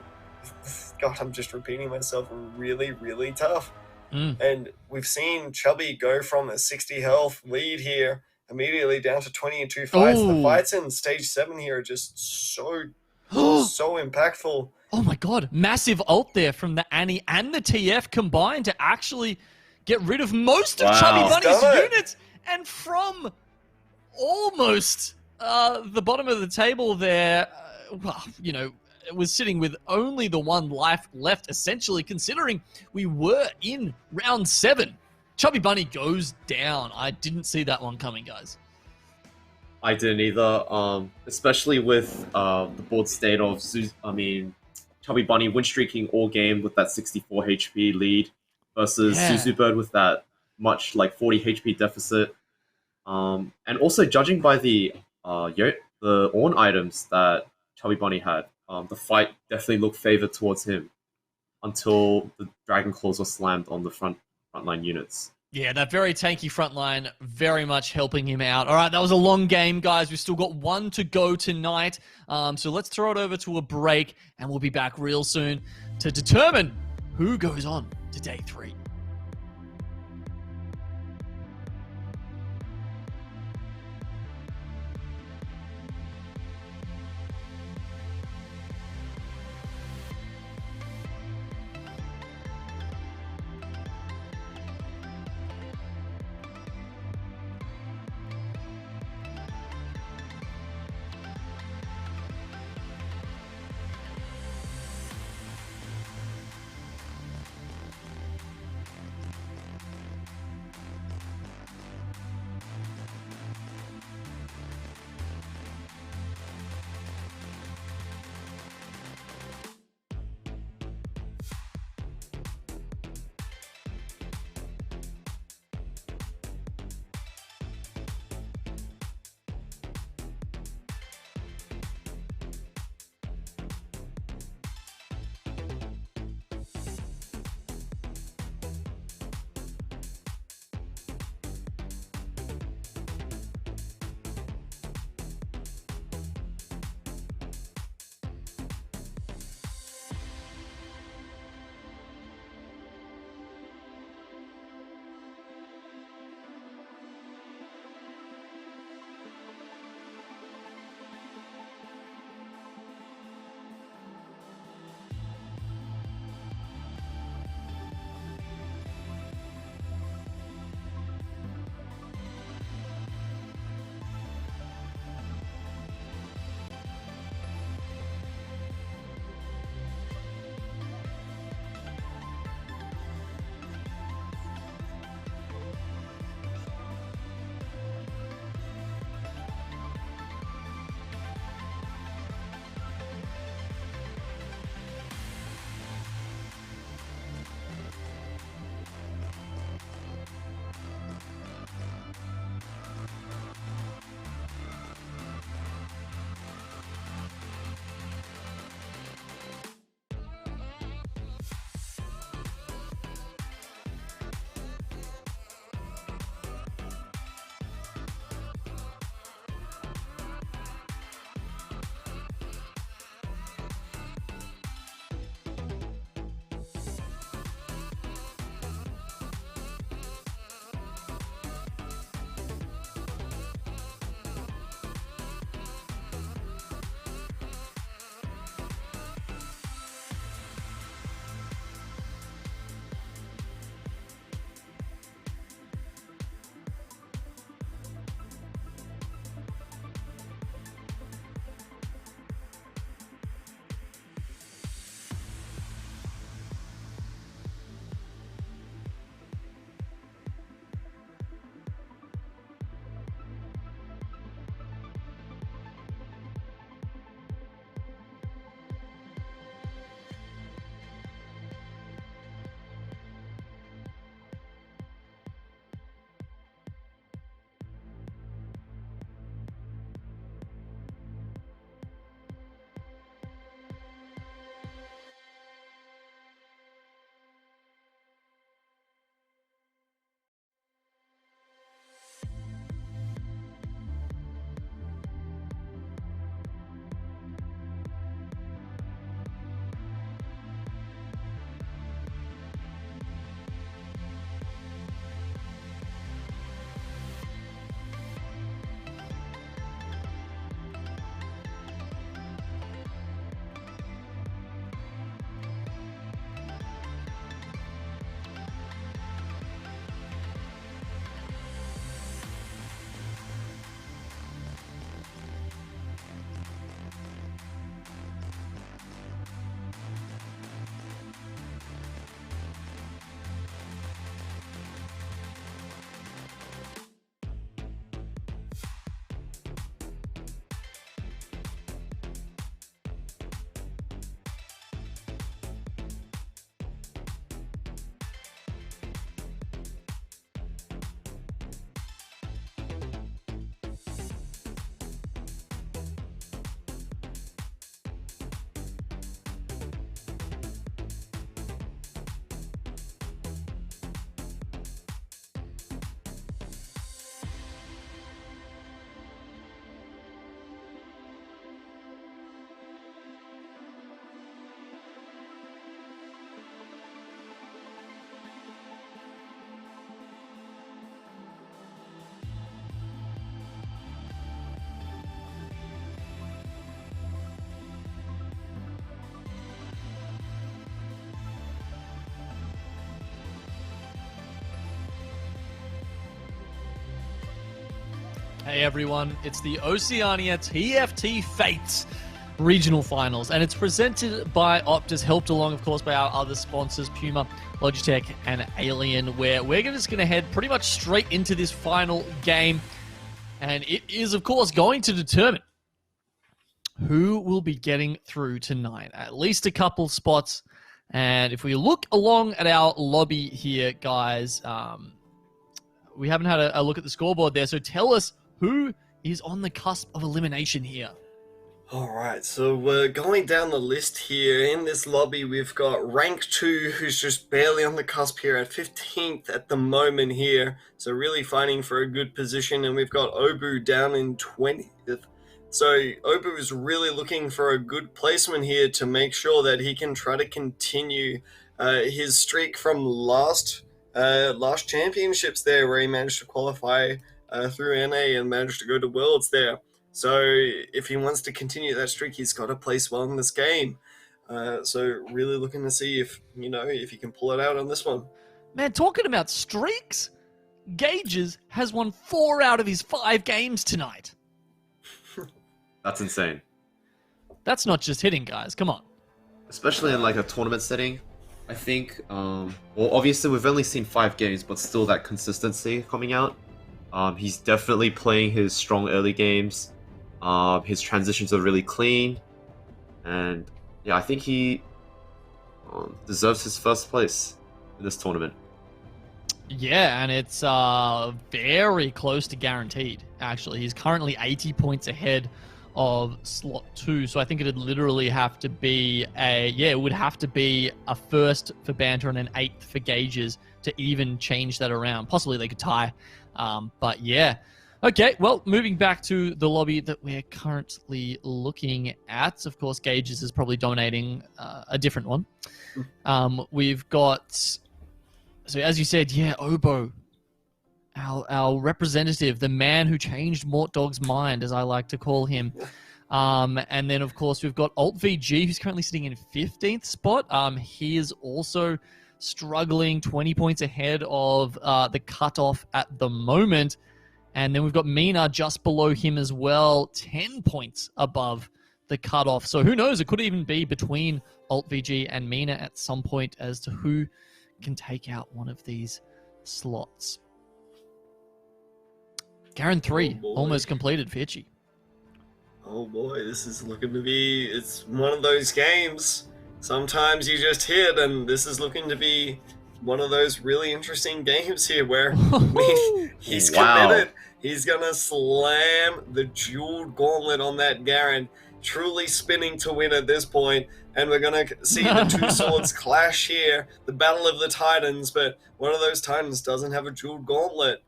God, I'm just repeating myself, really tough. And we've seen Chubby go from a 60 health lead here immediately down to 20 in 2 fights. The fights in stage 7 here are just so impactful. Oh my god, massive ult there from the Annie and the TF combined to actually get rid of most of Chubby Bunny's units. And from almost the bottom of the table there, well, you know, it was sitting with only the 1 life left, essentially, considering we were in round 7. Chubby Bunny goes down. I didn't see that one coming, guys. I didn't either, especially with the board state of Chubby Bunny win streaking all game with that 64 HP lead versus Zuzu Bird with that much, like, 40 HP deficit. And also, judging by the Ornn items that Chubby Bunny had, the fight definitely looked favored towards him until the Dragon Claws were slammed on the frontline units. Yeah, that very tanky front line very much helping him out. All right, that was a long game, guys. We've still got 1 to go tonight. So let's throw it over to a break, and we'll be back real soon to determine who goes on to Day 3. Hey everyone, it's the Oceania TFT Fates Regional Finals, and it's presented by Optus, helped along, of course, by our other sponsors, Puma, Logitech, and Alien, where we're just going to head pretty much straight into this final game, and it is, of course, going to determine who will be getting through tonight. At least a couple spots, and if we look along at our lobby here, guys, we haven't had a look at the scoreboard there, so tell us who is on the cusp of elimination here. Alright, so we're going down the list here. In this lobby, we've got rank 2, who's just barely on the cusp here at 15th at the moment here. So really fighting for a good position. And we've got Obu down in 20th. So Obu is really looking for a good placement here to make sure that he can try to continue his streak from last championships there, where he managed to qualify through NA and managed to go to Worlds there. So if he wants to continue that streak, he's got to place well in this game. So really looking to see if he can pull it out on this one. Man, talking about streaks, Gages has won 4 out of his 5 games tonight. That's insane. That's not just hitting, guys. Come on. Especially in like a tournament setting. I think, well, obviously we've only seen 5 games, but still that consistency coming out. He's definitely playing his strong early games. His transitions are really clean. And yeah, I think he deserves his first place in this tournament. Yeah, and it's very close to guaranteed, actually. He's currently 80 points ahead of slot 2, so I think it'd literally have to be it would have to be a first for Banter and an 8th for Gages to even change that around. Possibly they could tie. But yeah. Okay, well, moving back to the lobby that we're currently looking at. Of course, Gages is probably dominating a different one. We've got, so as you said, yeah, Obo, our representative, the man who changed Mort Dog's mind, as I like to call him. And then, of course, we've got Alt VG, who's currently sitting in 15th spot. He is also struggling, 20 points ahead of the cutoff at the moment. And then we've got Mina just below him as well, 10 points above the cutoff. So who knows? It could even be between Alt VG and Mina at some point as to who can take out one of these slots. Garen 3, almost completed for Itchy. Oh boy, this is looking to be, it's one of those games. Sometimes you just hit, and this is looking to be one of those really interesting games here where he's committed. He's going to slam the jeweled gauntlet on that Garen, truly spinning to win at this point. And we're going to see the two swords clash here, the battle of the Titans, but one of those Titans doesn't have a jeweled gauntlet.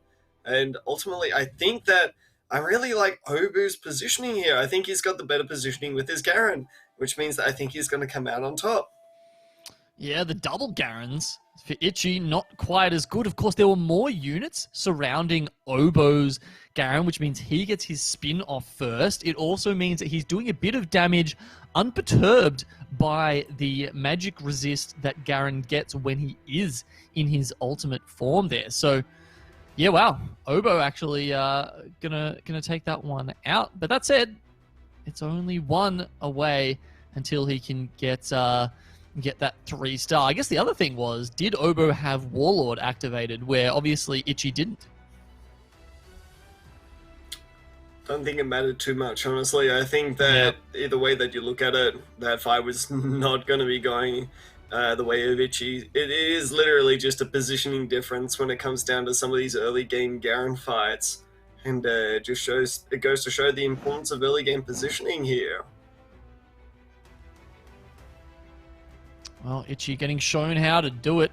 And ultimately, I think that I really like Obu's positioning here. I think he's got the better positioning with his Garen, which means that I think he's going to come out on top. Yeah, the double Garens for Itchy, not quite as good. Of course, there were more units surrounding Obo's Garen, which means he gets his spin off first. It also means that he's doing a bit of damage unperturbed by the magic resist that Garen gets when he is in his ultimate form there. So, yeah, wow. Obo actually gonna take that one out. But that said, it's only one away until he can get that 3-star. I guess the other thing was, did Obo have Warlord activated, where obviously Itchy didn't? Don't think it mattered too much, honestly. I think that either way that you look at it, that fight was not going to be going the way of Itchy. It is literally just a positioning difference when it comes down to some of these early game Garen fights. And it goes to show the importance of early game positioning here. Well, Itchy getting shown how to do it.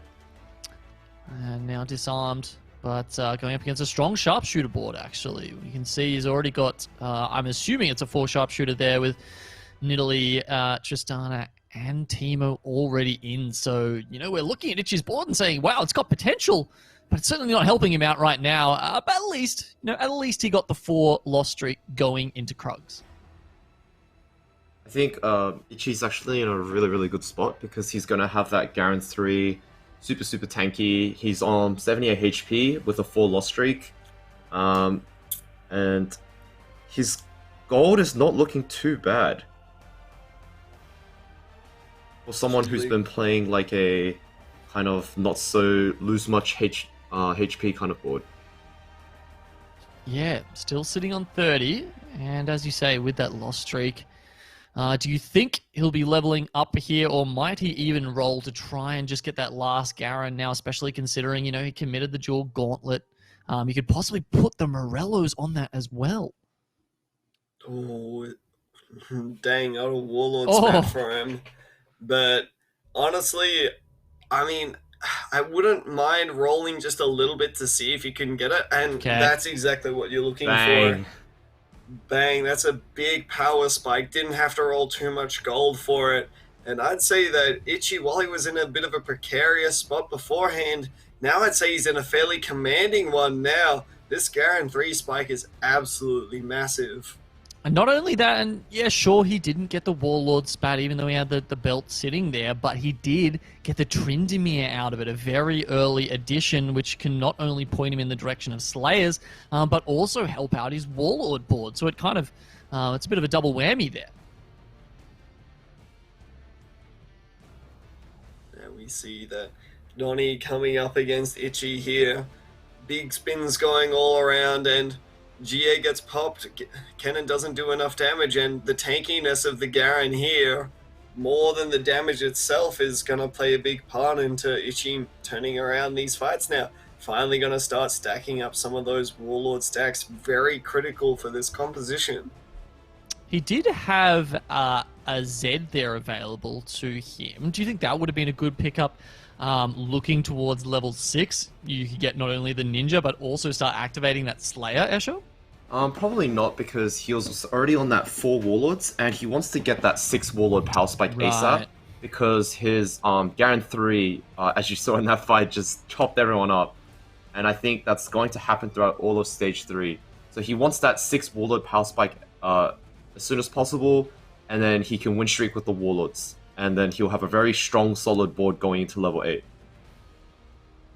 And now disarmed. But going up against a strong sharpshooter board, actually. You can see he's already got, I'm assuming it's a 4 sharpshooter there with Nidalee, Tristana, and Teemo already in. So, we're looking at Itchy's board and saying, wow, it's got potential. But it's certainly not helping him out right now. But at least he got the 4 loss streak going into Krugs. I think Itchy's actually in a really, really good spot because he's going to have that Garen 3 super, super tanky. He's on 78 HP with a 4 loss streak. And and his gold is not looking too bad for someone who's been playing like a kind of not so lose much HP kind of board. Yeah, still sitting on 30, and as you say, with that loss streak, do you think he'll be leveling up here, or might he even roll to try and just get that last Garen now, especially considering, he committed the dual gauntlet? You could possibly put the Morellos on that as well. Oh, dang, out of Warlord's map for him. But honestly, I mean, I wouldn't mind rolling just a little bit to see if you can get it, and that's exactly what you're looking for. Bang, that's a big power spike. Didn't have to roll too much gold for it. And I'd say that Itchy, while he was in a bit of a precarious spot beforehand, now I'd say he's in a fairly commanding one now. This Garen 3 spike is absolutely massive. And not only that, and yeah, sure, he didn't get the Warlord spat, even though he had the belt sitting there, but he did get the Tryndamere out of it, a very early addition, which can not only point him in the direction of Slayers, but also help out his Warlord board. So it kind of, it's a bit of a double whammy there. There we see that Donnie coming up against Itchy here. Big spins going all around, and GA gets popped. Kennen doesn't do enough damage, and the tankiness of the Garen here, more than the damage itself, is going to play a big part into Itchy turning around these fights now. Finally going to start stacking up some of those Warlord stacks. Very critical for this composition. He did have a Z there available to him. Do you think that would have been a good pickup? Looking towards level 6, you could get not only the Ninja, but also start activating that Slayer, Escher? Probably not, because he was already on that 4 Warlords, and he wants to get that 6 Warlord Power Spike ASAP, because his Garen 3, as you saw in that fight, just chopped everyone up. And I think that's going to happen throughout all of Stage 3. So he wants that 6 Warlord Power Spike as soon as possible, and then he can win streak with the Warlords. And then he'll have a very strong, solid board going into level 8.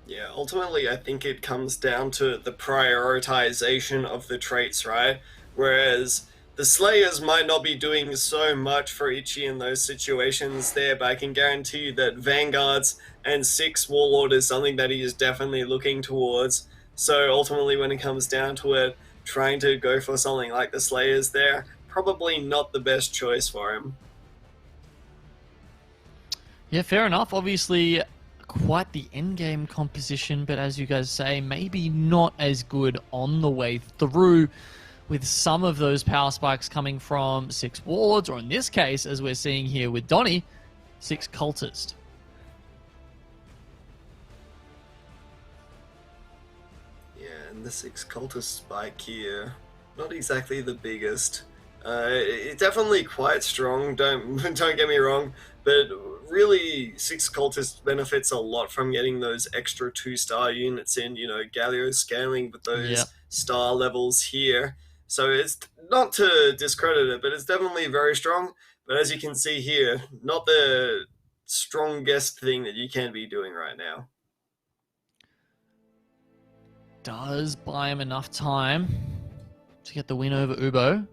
Yeah, ultimately, I think it comes down to the prioritization of the traits, right? Whereas the Slayers might not be doing so much for Itchy in those situations there, but I can guarantee you that Vanguards and 6 Warlord is something that he is definitely looking towards. So ultimately, when it comes down to it, trying to go for something like the Slayers there, probably not the best choice for him. Yeah, fair enough. Obviously, quite the endgame composition, but as you guys say, maybe not as good on the way through, with some of those power spikes coming from 6 Warlords, or in this case, as we're seeing here with Donnie, 6 Cultist. Yeah, and the 6 Cultist spike here, not exactly the biggest. It's definitely quite strong, don't get me wrong, but really 6 Cultist benefits a lot from getting those extra 2-star units in, Galio scaling with those star levels here. So it's not to discredit it, but it's definitely very strong. But as you can see here, not the strongest thing that you can be doing right now. Does buy him enough time to get the win over Ubo.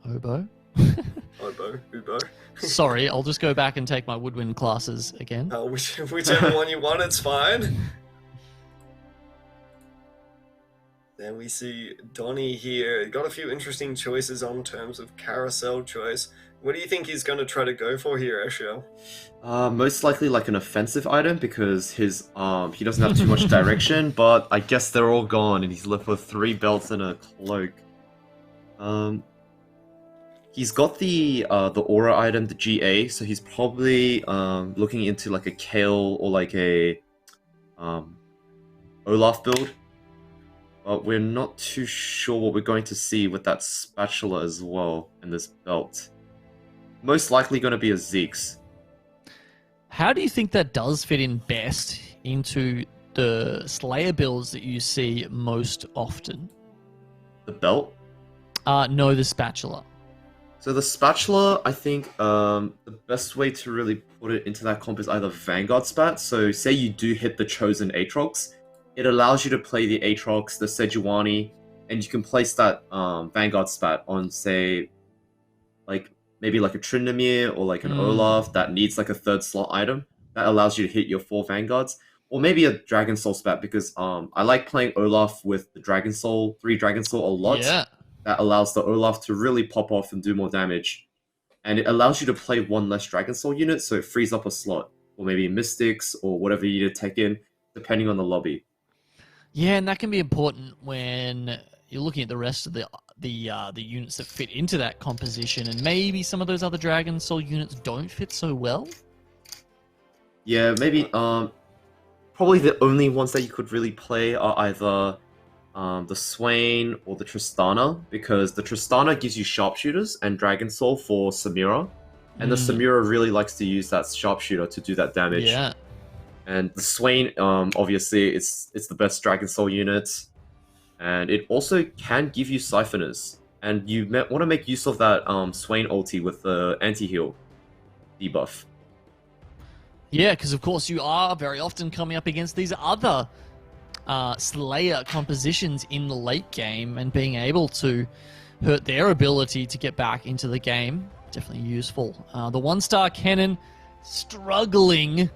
Ubo? Ubo. Sorry, I'll just go back and take my woodwind classes again. Whichever one you want, it's fine. Then we see Donnie here. Got a few interesting choices on terms of carousel choice. What do you think he's going to try to go for here, Escher? Most likely like an offensive item, because his he doesn't have too much direction, but I guess they're all gone and he's left with 3 belts and a cloak. He's got the aura item, the GA, so he's probably looking into like a Kale or like a Olaf build. But we're not too sure what we're going to see with that spatula as well in this belt. Most likely going to be a Zeke's. How do you think that does fit in best into the Slayer builds that you see most often? The belt? No, the spatula. So the spatula, I think the best way to really put it into that comp is either Vanguard spat. So say you do hit the chosen Aatrox, it allows you to play the Aatrox, the Sejuani, and you can place that Vanguard spat on, say, like maybe like a Tryndamere or like an Olaf that needs like a third slot item that allows you to hit your 4 Vanguards, or maybe a Dragon Soul spat because I like playing Olaf with the Dragon Soul, 3 Dragon Soul a lot. Yeah. That allows the Olaf to really pop off and do more damage. And it allows you to play 1 less Dragon Soul unit, so it frees up a slot, or maybe Mystics, or whatever you need to take in, depending on the lobby. Yeah, and that can be important when you're looking at the rest of the units that fit into that composition, and maybe some of those other Dragon Soul units don't fit so well. Yeah, maybe. Probably the only ones that you could really play are either the Swain or the Tristana, because the Tristana gives you Sharpshooters and Dragon Soul for Samira, and the Samira really likes to use that Sharpshooter to do that damage. Yeah. And the Swain, obviously, it's the best Dragon Soul unit, and it also can give you Siphoners. And you want to make use of that Swain ulti with the anti-heal debuff. Yeah, because of course you are very often coming up against these other Slayer compositions in the late game, and being able to hurt their ability to get back into the game. Definitely useful. The 1-star cannon struggling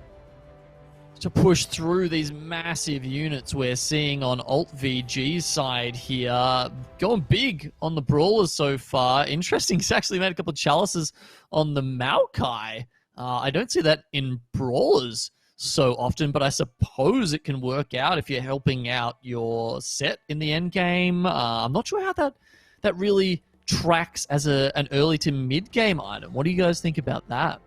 to push through these massive units we're seeing on Alt VG's side here. Going big on the Brawlers so far. Interesting, he's actually made a couple of chalices on the Maokai. I don't see that in Brawlers so often, but I suppose it can work out if you're helping out your set in the end game. I'm not sure how that really tracks as an early to mid game item. What do you guys think about that?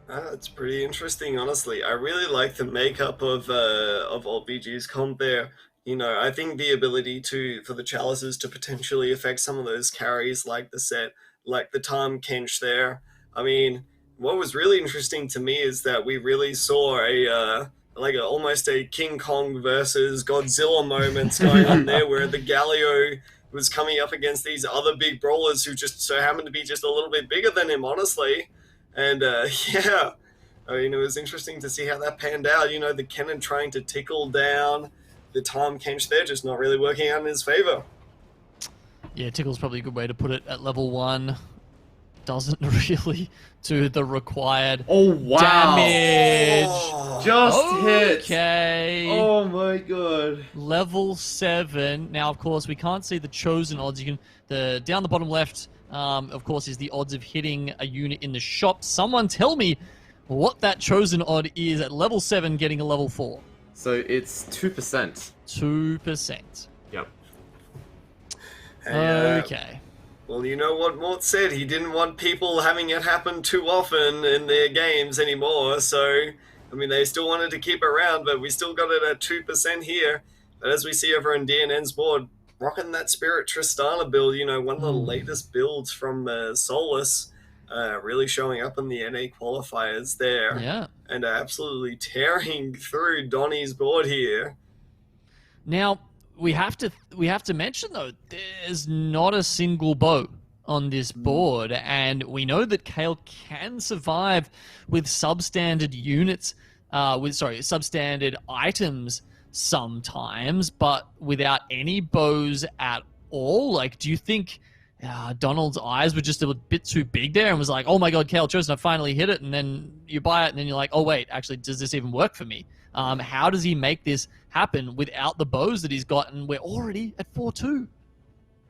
It's pretty interesting, honestly. I really like the makeup of Alt BG's comp there. You know, I think the ability for the chalices to potentially affect some of those carries, like the set, like the Tom Kench there. I mean, what was really interesting to me is that we really saw almost a King Kong versus Godzilla moments going on there, where the Galio was coming up against these other big brawlers who just so happened to be just a little bit bigger than him, honestly. And yeah, I mean, it was interesting to see how that panned out. You know, the Cannon trying to tickle down the Tom Kench there, just not really working out in his favor. Yeah, tickle's probably a good way to put it at level 1. Doesn't really do the required damage. Just hit. Okay. Oh my god. Level 7. Now, of course, we can't see the chosen odds. You can down the bottom left. Of course, is the odds of hitting a unit in the shop. Someone tell me what that chosen odd is at level 7 getting a level 4. So it's 2%. 2%. Yep. Okay. Well, you know what Mort said? He didn't want people having it happen too often in their games anymore. So, I mean, they still wanted to keep it around, but we still got it at 2% here. But as we see over on DNN's board, rocking that Spirit Tristana build, you know, one of the latest builds from Solus, really showing up in the NA qualifiers there. Yeah. And absolutely tearing through Donnie's board here. Now, we have to mention, though, there's not a single bow on this board, and we know that Kale can survive with substandard units, substandard items sometimes, but without any bows at all. Like, do you think Donald's eyes were just a bit too big there and was like, oh my god, Kale Chosen, I finally hit it, and then you buy it and then you're like, oh wait, actually, does this even work for me? How does he make this happen without the bows that he's got, and we're already at 4-2?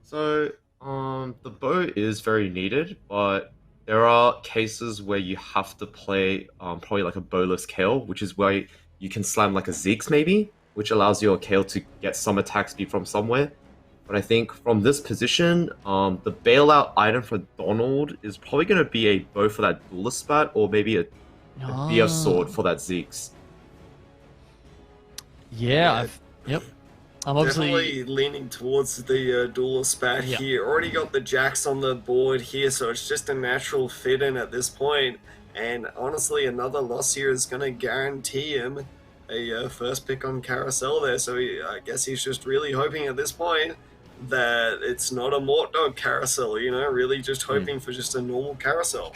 So, the bow is very needed, but there are cases where you have to play probably like a bowless Kale, which is where you can slam like a Ziggs maybe, which allows your Kale to get some attack speed from somewhere. But I think from this position, the bailout item for Donald is probably going to be a bow for that Duelist spat, or maybe a BF sword for that Ziggs. Yeah, yep. I'm obviously definitely leaning towards the Duelist spat here. Already got the Jacks on the board here, so it's just a natural fit in at this point. And honestly, another loss here is going to guarantee him a first pick on Carousel there. So I guess he's just really hoping at this point that it's not a Mort Dog Carousel, you know, really just hoping for just a normal Carousel.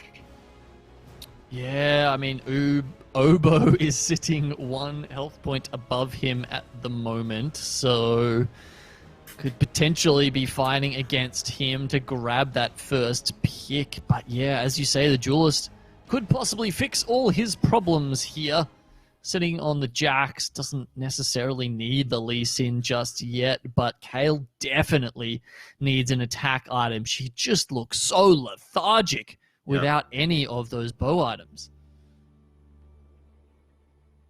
Yeah, I mean, Obo is sitting 1 health point above him at the moment, so could potentially be fighting against him to grab that first pick. But yeah, as you say, the duelist could possibly fix all his problems here. Sitting on the jacks, doesn't necessarily need the Lee Sin just yet, but Kale definitely needs an attack item. She just looks so lethargic without any of those bow items.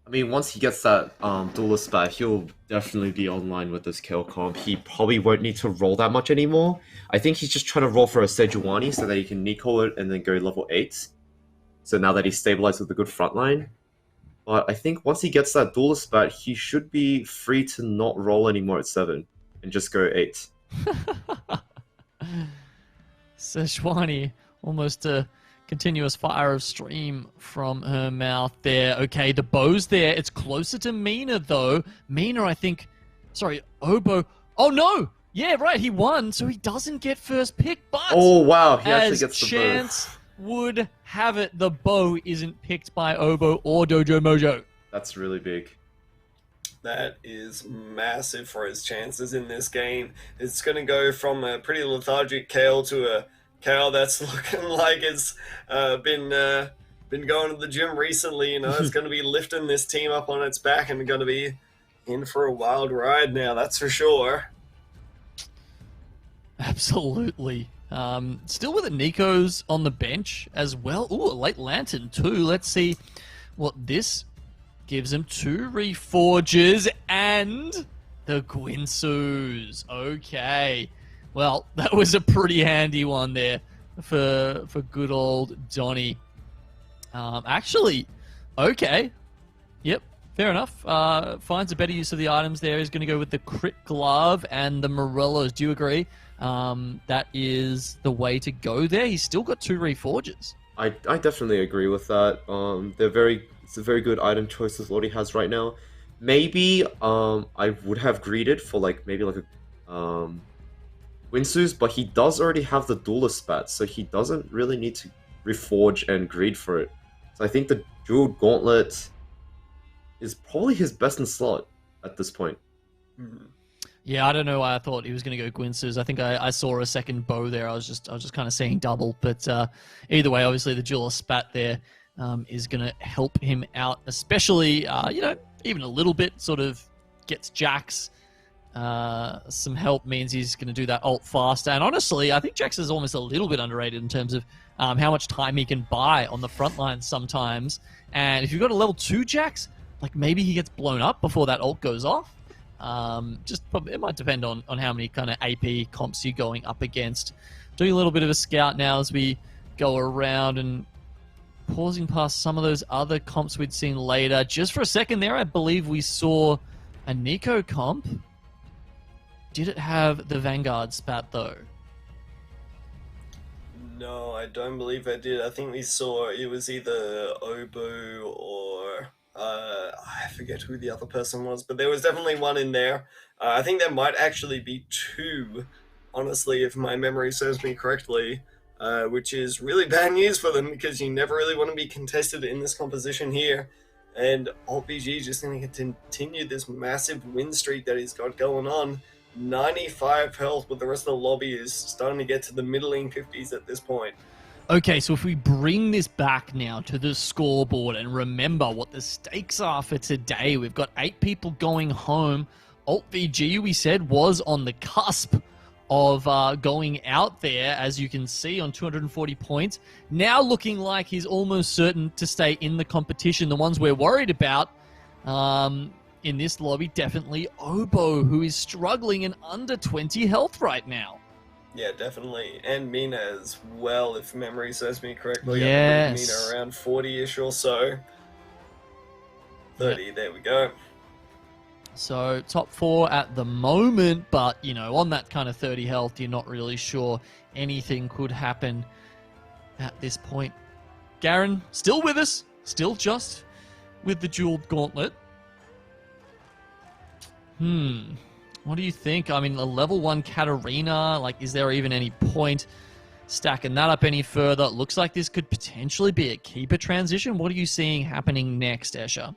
I mean, once he gets that duelist back, he'll definitely be online with this Kale comp. He probably won't need to roll that much anymore. I think he's just trying to roll for a Sejuani so that he can Nico it and then go level 8. So now that he's stabilized with a good front line. But I think once he gets that duelist back, he should be free to not roll anymore at 7 and just go 8. Sejuani, almost a continuous fire of stream from her mouth there. Okay, the bow's there. It's closer to Mina, though. Mina, I think... Sorry, Obo... Oh, no! Yeah, right, he won, so he doesn't get first pick, but... Oh, wow, he actually as gets the chance bow. would have it, the bow isn't picked by Obo or Dojo Mojo. That's really big. That is massive for his chances in this game. It's going to go from a pretty lethargic Kale to a Kale that's looking like it's been going to the gym recently. You know, it's going to be lifting this team up on its back and going to be in for a wild ride now, that's for sure. Absolutely. Still with the Nikos on the bench as well. Ooh, a late lantern too. Let's see what this gives him. 2 reforges and the Guinsus. Okay. Well, that was a pretty handy one there for good old Donnie. Actually, okay. Yep, fair enough. Finds a better use of the items there. He's going to go with the Crit Glove and the Morellos. Do you agree? That is the way to go there. He's still got 2 reforges. I definitely agree with that. It's a very good item choice as Lodi has right now. Maybe I would have greeted for maybe a Winsus, but he does already have the duelist spat, so he doesn't really need to reforge and greed for it. So I think the Jeweled Gauntlet is probably his best in slot at this point. Mm-hmm. Yeah, I don't know why I thought he was going to go Guinsus. I think I saw a second bow there. I was just kind of seeing double. But either way, obviously the Jewel Spat there is going to help him out, especially, even a little bit, sort of gets Jax. Some help means he's going to do that ult faster. And honestly, I think Jax is almost a little bit underrated in terms of how much time he can buy on the front line sometimes. And if you've got a level 2 Jax, maybe he gets blown up before that ult goes off. It might depend on how many kind of AP comps you're going up against. Doing a little bit of a scout now as we go around and pausing past some of those other comps we'd seen later. Just for a second there, I believe we saw a Nico comp. Did it have the Vanguard spat though? No, I don't believe I did. I think we saw it was either Obu or I forget who the other person was, but there was definitely one in there. I think there might actually be 2, honestly, if my memory serves me correctly, which is really bad news for them because you never really want to be contested in this composition here. And AltBG just going to continue this massive win streak that he's got going on. 95 health, but the rest of the lobby is starting to get to the middling 50s at this point. Okay, so if we bring this back now to the scoreboard and remember what the stakes are for today, we've got 8 people going home. AltVG, we said, was on the cusp of going out there, as you can see, on 240 points. Now looking like he's almost certain to stay in the competition. The ones we're worried about in this lobby, definitely Obo, who is struggling and under 20 health right now. Yeah, definitely. And Mina as well, if memory serves me correctly. Yes. Mina around 40-ish or so. 30, yep. There we go. So, top 4 at the moment, but, on that kind of 30 health, you're not really sure anything could happen at this point. Garen, still with us, still just with the Jeweled Gauntlet. What do you think? I mean, a level 1 Katarina, is there even any point stacking that up any further? It looks like this could potentially be a keeper transition. What are you seeing happening next, Escher?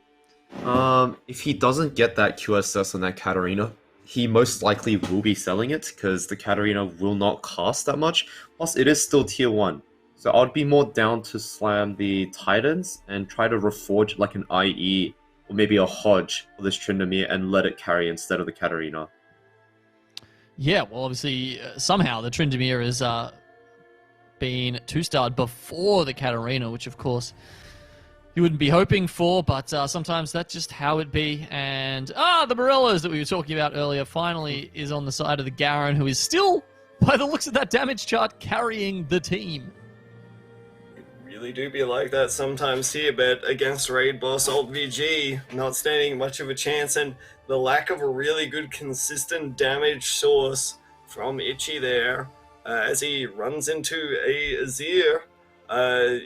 If he doesn't get that QSS on that Katarina, he most likely will be selling it because the Katarina will not cost that much. Plus, it is still tier 1. So I'd be more down to slam the Titans and try to reforge like an IE or maybe a Hodge for this Tryndamere and let it carry instead of the Katarina. Yeah, well, obviously, somehow the Tryndamere has been 2-starred before the Katarina, which, of course, you wouldn't be hoping for, but sometimes that's just how it be. And, the Morellos that we were talking about earlier finally is on the side of the Garen, who is still, by the looks of that damage chart, carrying the team. Really do be like that sometimes here, but against Raid Boss Alt VG, not standing much of a chance, and the lack of a really good consistent damage source from Itchy there, as he runs into a Azir,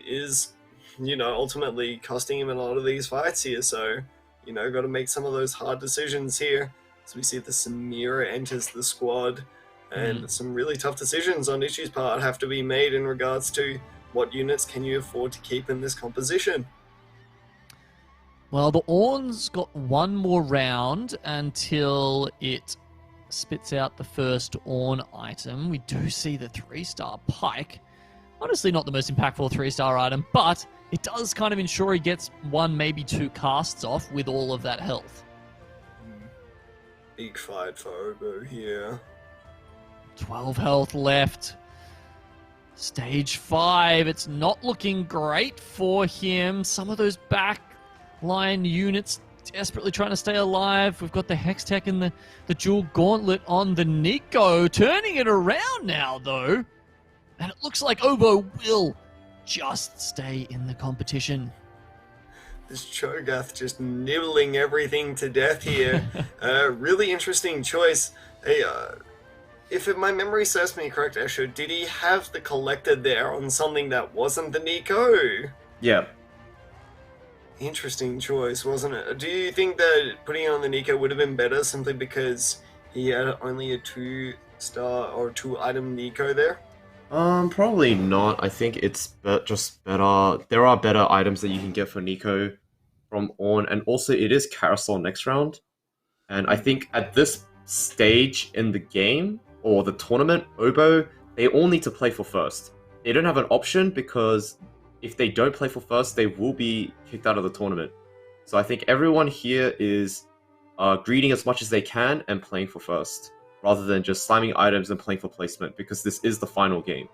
is, ultimately costing him a lot of these fights here, so, got to make some of those hard decisions here. So we see the Samira enters the squad, and some really tough decisions on Itchy's part have to be made in regards to what units can you afford to keep in this composition? Well, the Ornn's got one more round until it spits out the first Ornn item. We do see the 3-star Pike. Honestly, not the most impactful 3-star item, but it does kind of ensure he gets 1, maybe 2 casts off with all of that health. Big fight for Obo here. 12 health left. Stage 5, it's not looking great for him. Some of those back line units desperately trying to stay alive. We've got the Hextech and the dual gauntlet on the Nico. Turning it around now, though. And it looks like Obo will just stay in the competition. This Cho'Gath just nibbling everything to death here. Really interesting choice. Hey, if my memory serves me correct, Esho, did he have the Collector there on something that wasn't the Nico? Yeah. Interesting choice, wasn't it? Do you think that putting it on the Nico would have been better simply because he had only a 2-star or 2-item Nico there? Probably not. I think it's just better. There are better items that you can get for Nico from Ornn, and also it is Carousel next round. And I think at this stage in the game, or the tournament, Obo, they all need to play for first. They don't have an option because if they don't play for first, they will be kicked out of the tournament. So I think everyone here is greeding as much as they can and playing for first, rather than just slamming items and playing for placement, because this is the final game.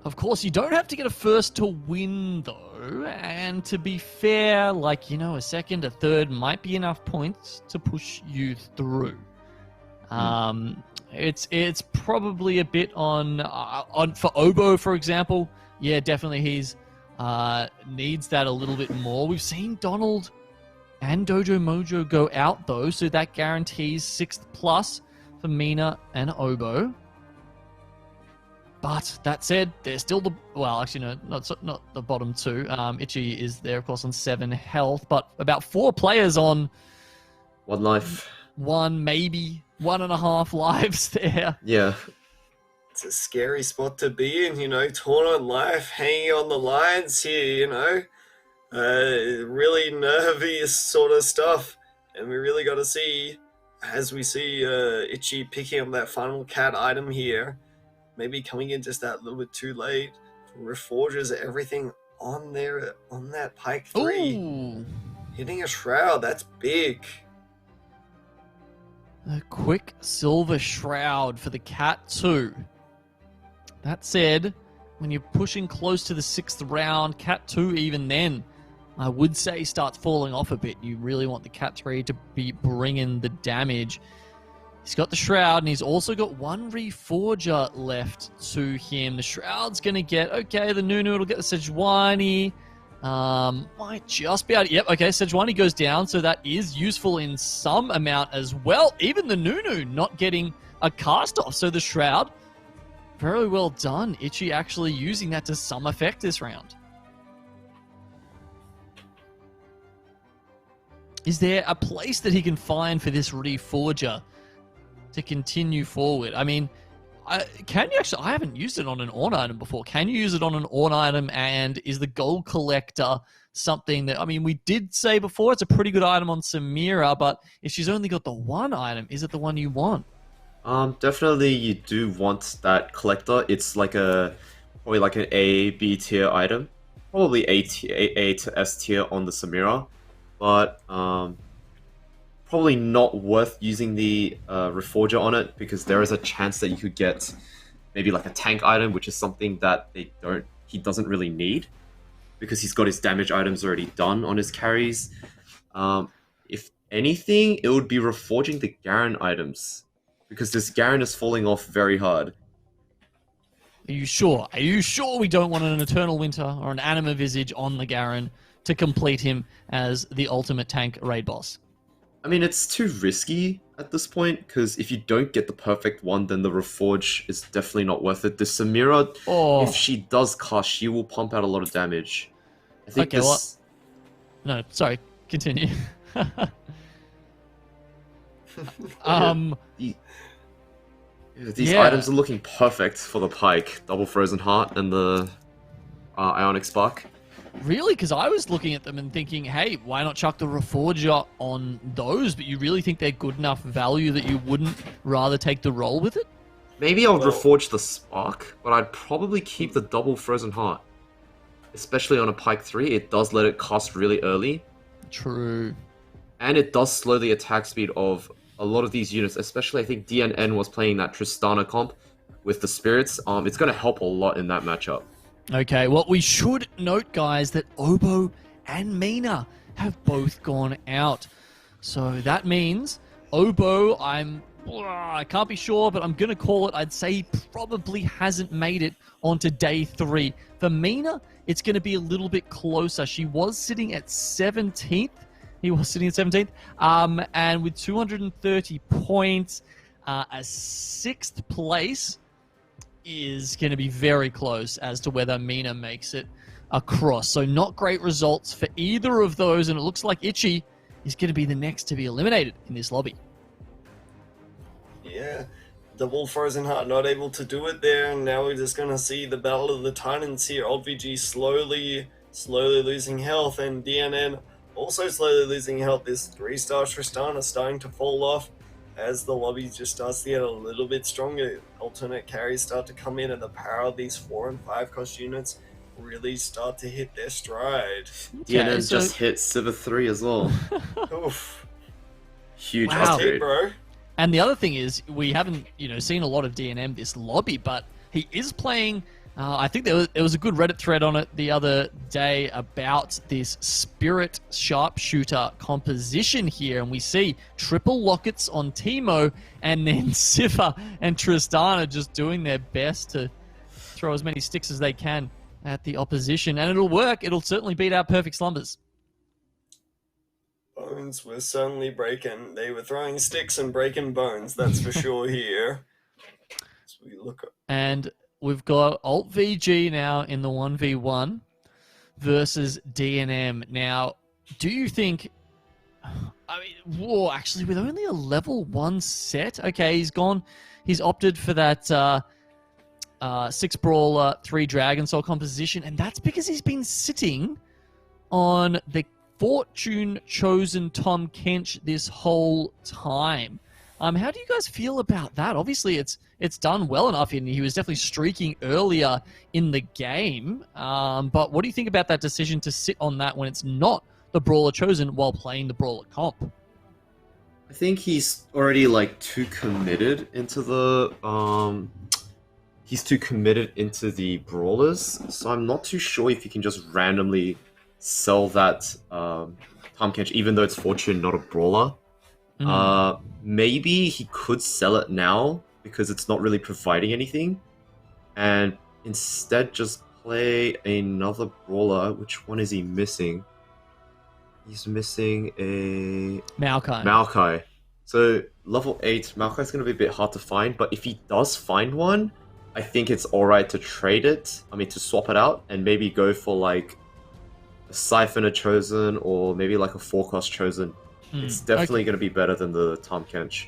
Of course, you don't have to get a first to win, though. And to be fair, a second, a third might be enough points to push you through. It's probably a bit on for Obo, for example. Yeah, definitely he's needs that a little bit more. We've seen Donald and Dojo Mojo go out, though, so that guarantees 6th plus for Mina and Obo. But that said, they're still not the bottom 2. Itchy is there, of course, on 7 health, but about 4 players on 1 life. 1, maybe 1.5 lives there. Yeah. It's a scary spot to be in, tournament life hanging on the lines here, really nervy sort of stuff. And we really got to see, as we see Itchy picking up that final cat item here, maybe coming in just that little bit too late, reforges everything on there, on that Pike 3. Ooh. Hitting a Shroud, that's big. A quick silver shroud for the Cat 2. That said, when you're pushing close to the 6th round, Cat 2 even then, I would say starts falling off a bit. You really want the Cat 3 to be bringing the damage. He's got the Shroud, and he's also got 1 Reforger left to him. The Shroud's going to get, the Nunu will get the Sejuani. Might just be able to, Sejuani goes down, so that is useful in some amount as well. Even the Nunu not getting a cast off, so the Shroud, very well done. Itchy actually using that to some effect this round. Is there a place that he can find for this Reforger to continue forward? I mean, Can you actually? I haven't used it on an Ornn item before. Can you use it on an Ornn item? And is the Gold Collector something that, I mean, we did say before it's a pretty good item on Samira, but if she's only got the one item, is it the one you want? Definitely you do want that collector. It's like probably like an A, B tier item. Probably A to S tier on the Samira, but probably not worth using the Reforger on it, because there is a chance that you could get maybe like a tank item, which is something that he doesn't really need, because he's got his damage items already done on his carries. If anything, it would be reforging the Garen items, because this Garen is falling off very hard. Are you sure? Are you sure we don't want an Eternal Winter or an Anima Visage on the Garen to complete him as the ultimate tank raid boss? I mean, it's too risky at this point, because if you don't get the perfect one, then the Reforge is definitely not worth it. The Samira, if she does cast, she will pump out a lot of damage. I think this... No, sorry. Continue. These items are looking perfect for the Pike. Double Frozen Heart and the Ionic Spark. Really? Because I was looking at them and thinking, hey, why not chuck the Reforger on those? But you really think they're good enough value that you wouldn't rather take the roll with it? Maybe I'll reforge the Spark, but I'd probably keep the Double Frozen Heart. Especially on a Pike 3, it does let it cast really early. True. And it does slow the attack speed of a lot of these units, especially I think DNN was playing that Tristana comp with the Spirits. It's going to help a lot in that matchup. Okay, well, we should note, guys, that Obo and Mina have both gone out. So that means Obo, I can't be sure, but I'm going to call it. I'd say he probably hasn't made it onto day 3. For Mina, it's going to be a little bit closer. She was sitting at 17th. He was sitting at 17th. And with 230 points, a 6th place is going to be very close as to whether Mina makes it across. So not great results for either of those, and it looks like Itchy is going to be the next to be eliminated in this lobby. Yeah, Double Frozen Heart not able to do it there, and now we're just going to see the Battle of the Titans here. Old VG slowly losing health, and DNN also slowly losing health. This 3-star Tristana starting to fall off as the lobby just starts to get a little bit stronger. Alternate carries start to come in, and the power of these 4 and 5 cost units really start to hit their stride. DNN just hit Civ 3 as well. Oof. Huge upgrade, bro. And the other thing is, we haven't seen a lot of DNM this lobby, but he is playing. I think there was a good Reddit thread on it the other day about this Spirit Sharpshooter composition here, and we see triple lockets on Teemo, and then Siffer and Tristana just doing their best to throw as many sticks as they can at the opposition, and it'll work. It'll certainly beat out Perfect Slumbers. Bones were certainly breaking. They were throwing sticks and breaking bones, that's for sure here. So we look up. And we've got Alt VG now in the 1v1 versus DNM. Now, do you think... actually, with only a level 1 set... Okay, he's opted for that 6 Brawler, 3 Dragon Soul composition, and that's because he's been sitting on the Fortune chosen Tom Kench this whole time. How do you guys feel about that? Obviously, it's done well enough, and he was definitely streaking earlier in the game. But what do you think about that decision to sit on that when it's not the Brawler chosen while playing the Brawler comp? I think he's already too committed into the Brawlers, so I'm not too sure if you can just randomly sell that Tom Kench, even though it's Fortune, not a Brawler. Maybe he could sell it now because it's not really providing anything, and instead just play another Brawler. Which one is he missing? He's missing a Maokai. So level 8 Maokai's going to be a bit hard to find, but if he does find one, I think it's alright to trade it. To swap it out and maybe go for a Siphoner chosen, or maybe a 4-cost chosen. It's definitely going to be better than the Tom Kench.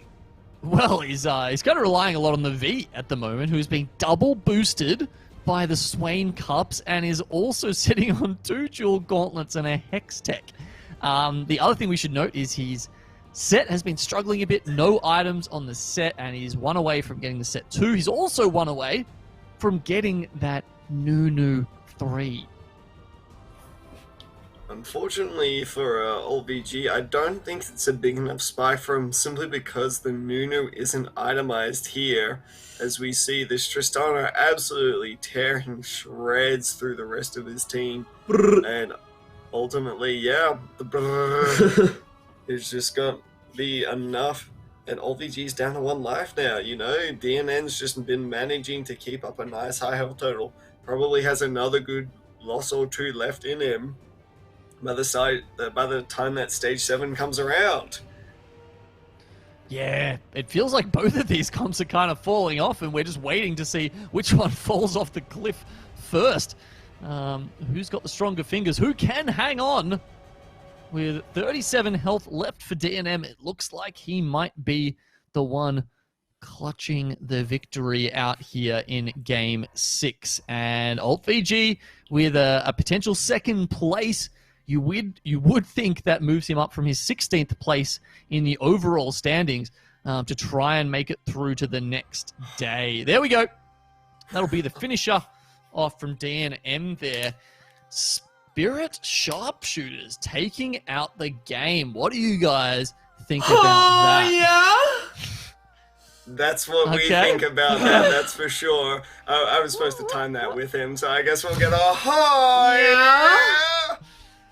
Well, he's kind of relying a lot on the V at the moment, who's being double boosted by the Swain Cups and is also sitting on 2 Jewel Gauntlets and a Hex Tech. The other thing we should note is his set has been struggling a bit. No items on the set, and he's 1 away from getting the set 2. He's also 1 away from getting that Nunu 3. Unfortunately for old VG, I don't think it's a big enough spike for him simply because the Nunu isn't itemized here. As we see this Tristana absolutely tearing shreds through the rest of his team. And ultimately, yeah, the it's just going to be enough. And old VG's down to 1 life now, you know. DNN's just been managing to keep up a nice high health total. Probably has another good loss or 2 left in him by the time that stage 7 comes around. Yeah, it feels like both of these comps are kind of falling off, and we're just waiting to see which one falls off the cliff first. Who's got the stronger fingers? Who can hang on? With 37 health left for DNM, it looks like he might be the one clutching the victory out here in Game 6. And Alt VG with a potential 2nd place. You would think that moves him up from his 16th place in the overall standings to try and make it through to the next day. There we go. That'll be the finisher off from DNM there. Spirit Sharpshooters taking out the game. What do you guys think about that? Yeah. That's what we think about that, that's for sure. I was supposed to time that with him, so I guess we'll get a yeah.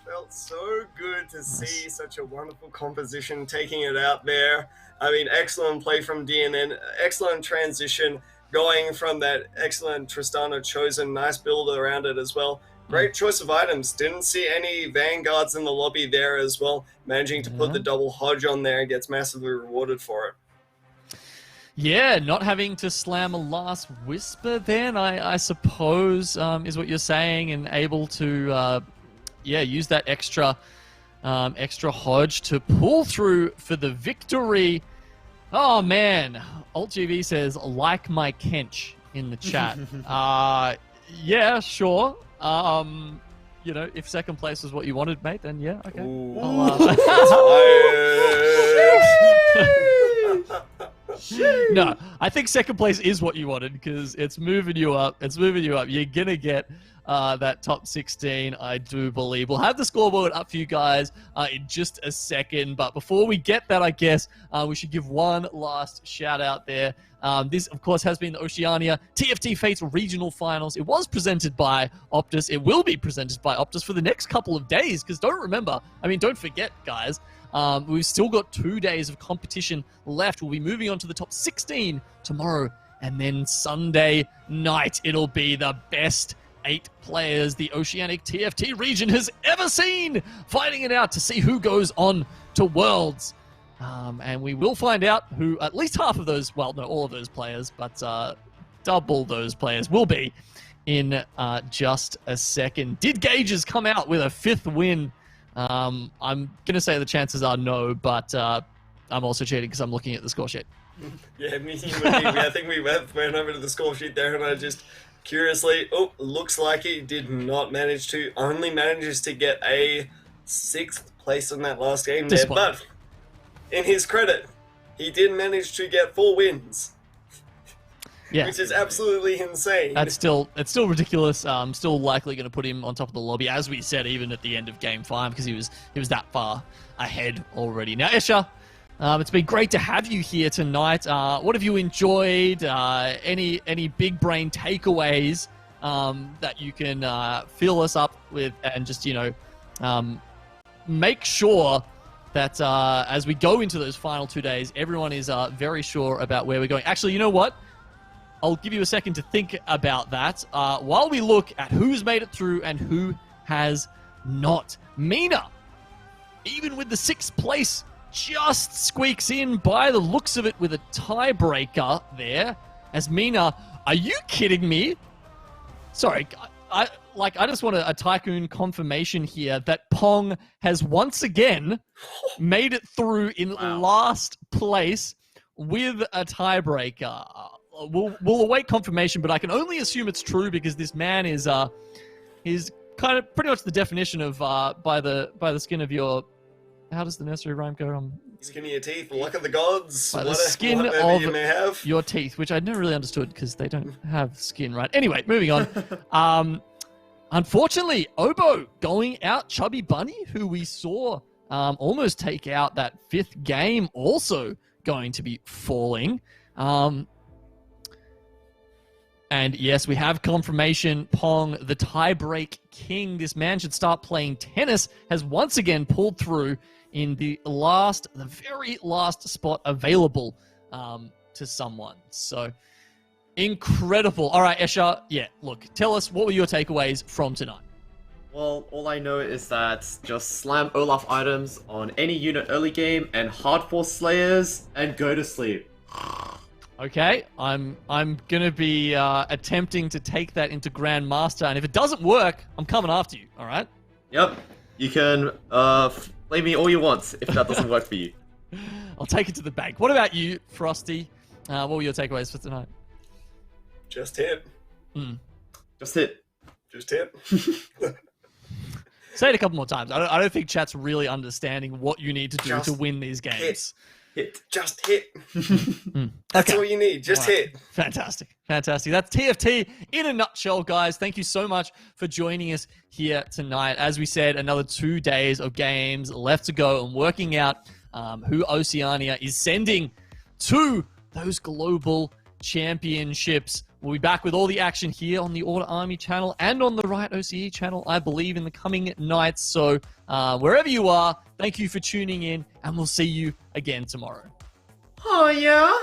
Felt so good to see such a wonderful composition taking it out there. I mean, excellent play from DNN, excellent transition, going from that excellent Tristana chosen, nice build around it as well. Great choice of items. Didn't see any Vanguards in the lobby there as well. Managing to put the double Hodge on there and gets massively rewarded for it. Yeah, not having to slam a last Whisper then, I suppose, is what you're saying, and able to, use that extra Hodge to pull through for the victory. Oh, man. AltGV says, like my Kench in the chat. Yeah, sure. If 2nd place was what you wanted, mate, then yeah, okay. No, I think 2nd place is what you wanted because it's moving you up. You're gonna get that top 16, I do believe. We'll have the scoreboard up for you guys in just a second, but before we get that, I guess we should give one last shout out there. This, of course, has been the Oceania TFT Fates Regional Finals. It was presented by Optus. It will be presented by Optus for the next couple of days, because don't forget, guys, we've still got 2 days of competition left. We'll be moving on to the top 16 tomorrow, and then Sunday night, it'll be the best 8 players the Oceanic TFT region has ever seen, fighting it out to see who goes on to Worlds. And we will find out who at least half of those, well, not all of those players, but double those players will be in just a second. Did Gages come out with a 5th win? I'm going to say the chances are no, but I'm also cheating because I'm looking at the score sheet. Yeah, me too. I think we went over to the score sheet there, and I just curiously, looks like he did not manage to, only manages to get a 6th place in that last game there, but in his credit, he did manage to get 4 wins. Yeah. Which is absolutely insane. It's still ridiculous. Still likely going to put him on top of the lobby, as we said, even at the end of Game 5, because he was that far ahead already. Now, Escher, it's been great to have you here tonight. What have you enjoyed? Any big brain takeaways that you can fill us up with, and just make sure that as we go into those final 2 days, everyone is very sure about where we're going. Actually, you know what? I'll give you a second to think about that while we look at who's made it through and who has not. Mina, even with the 6th place, just squeaks in by the looks of it with a tiebreaker there. As Mina, are you kidding me? Sorry, I just want a Tycoon confirmation here that Pong has once again made it through in last place with a tiebreaker. We'll await confirmation, but I can only assume it's true because this man is he's kind of pretty much the definition of by the skin of your. How does the nursery rhyme go? Skin of your teeth, luck of the gods. By the skin whatever of you may have. your teeth, which I never really understood because they don't have skin, right? Anyway, moving on. Unfortunately, Obo going out. Chubby Bunny, who we saw almost take out that 5th game, also going to be falling. And yes, we have confirmation. Pong, the tiebreak king, this man should start playing tennis, has once again pulled through in the very last spot available to someone. So incredible. All right, Escher. Yeah, look, tell us, what were your takeaways from tonight? Well, all I know is that just slam Olaf items on any unit early game and hard force slayers and go to sleep. Okay, I'm gonna be attempting to take that into Grandmaster, and if it doesn't work, I'm coming after you. All right? Yep. You can blame me all you want if that doesn't work for you. I'll take it to the bank. What about you, Frosty? What were your takeaways for tonight? Just hit. Just hit. Just hit. Say it a couple more times. I don't think chat's really understanding what you need to do to win these games. Hit. Just hit. That's all you need. Just hit. Fantastic. Fantastic. That's TFT in a nutshell, guys. Thank you so much for joining us here tonight. As we said, another 2 days of games left to go and working out who Oceania is sending to those global championships. We'll be back with all the action here on the Order Army channel and on the Right OCE channel, I believe, in the coming nights. So wherever you are, thank you for tuning in, and we'll see you again tomorrow. Oh, yeah?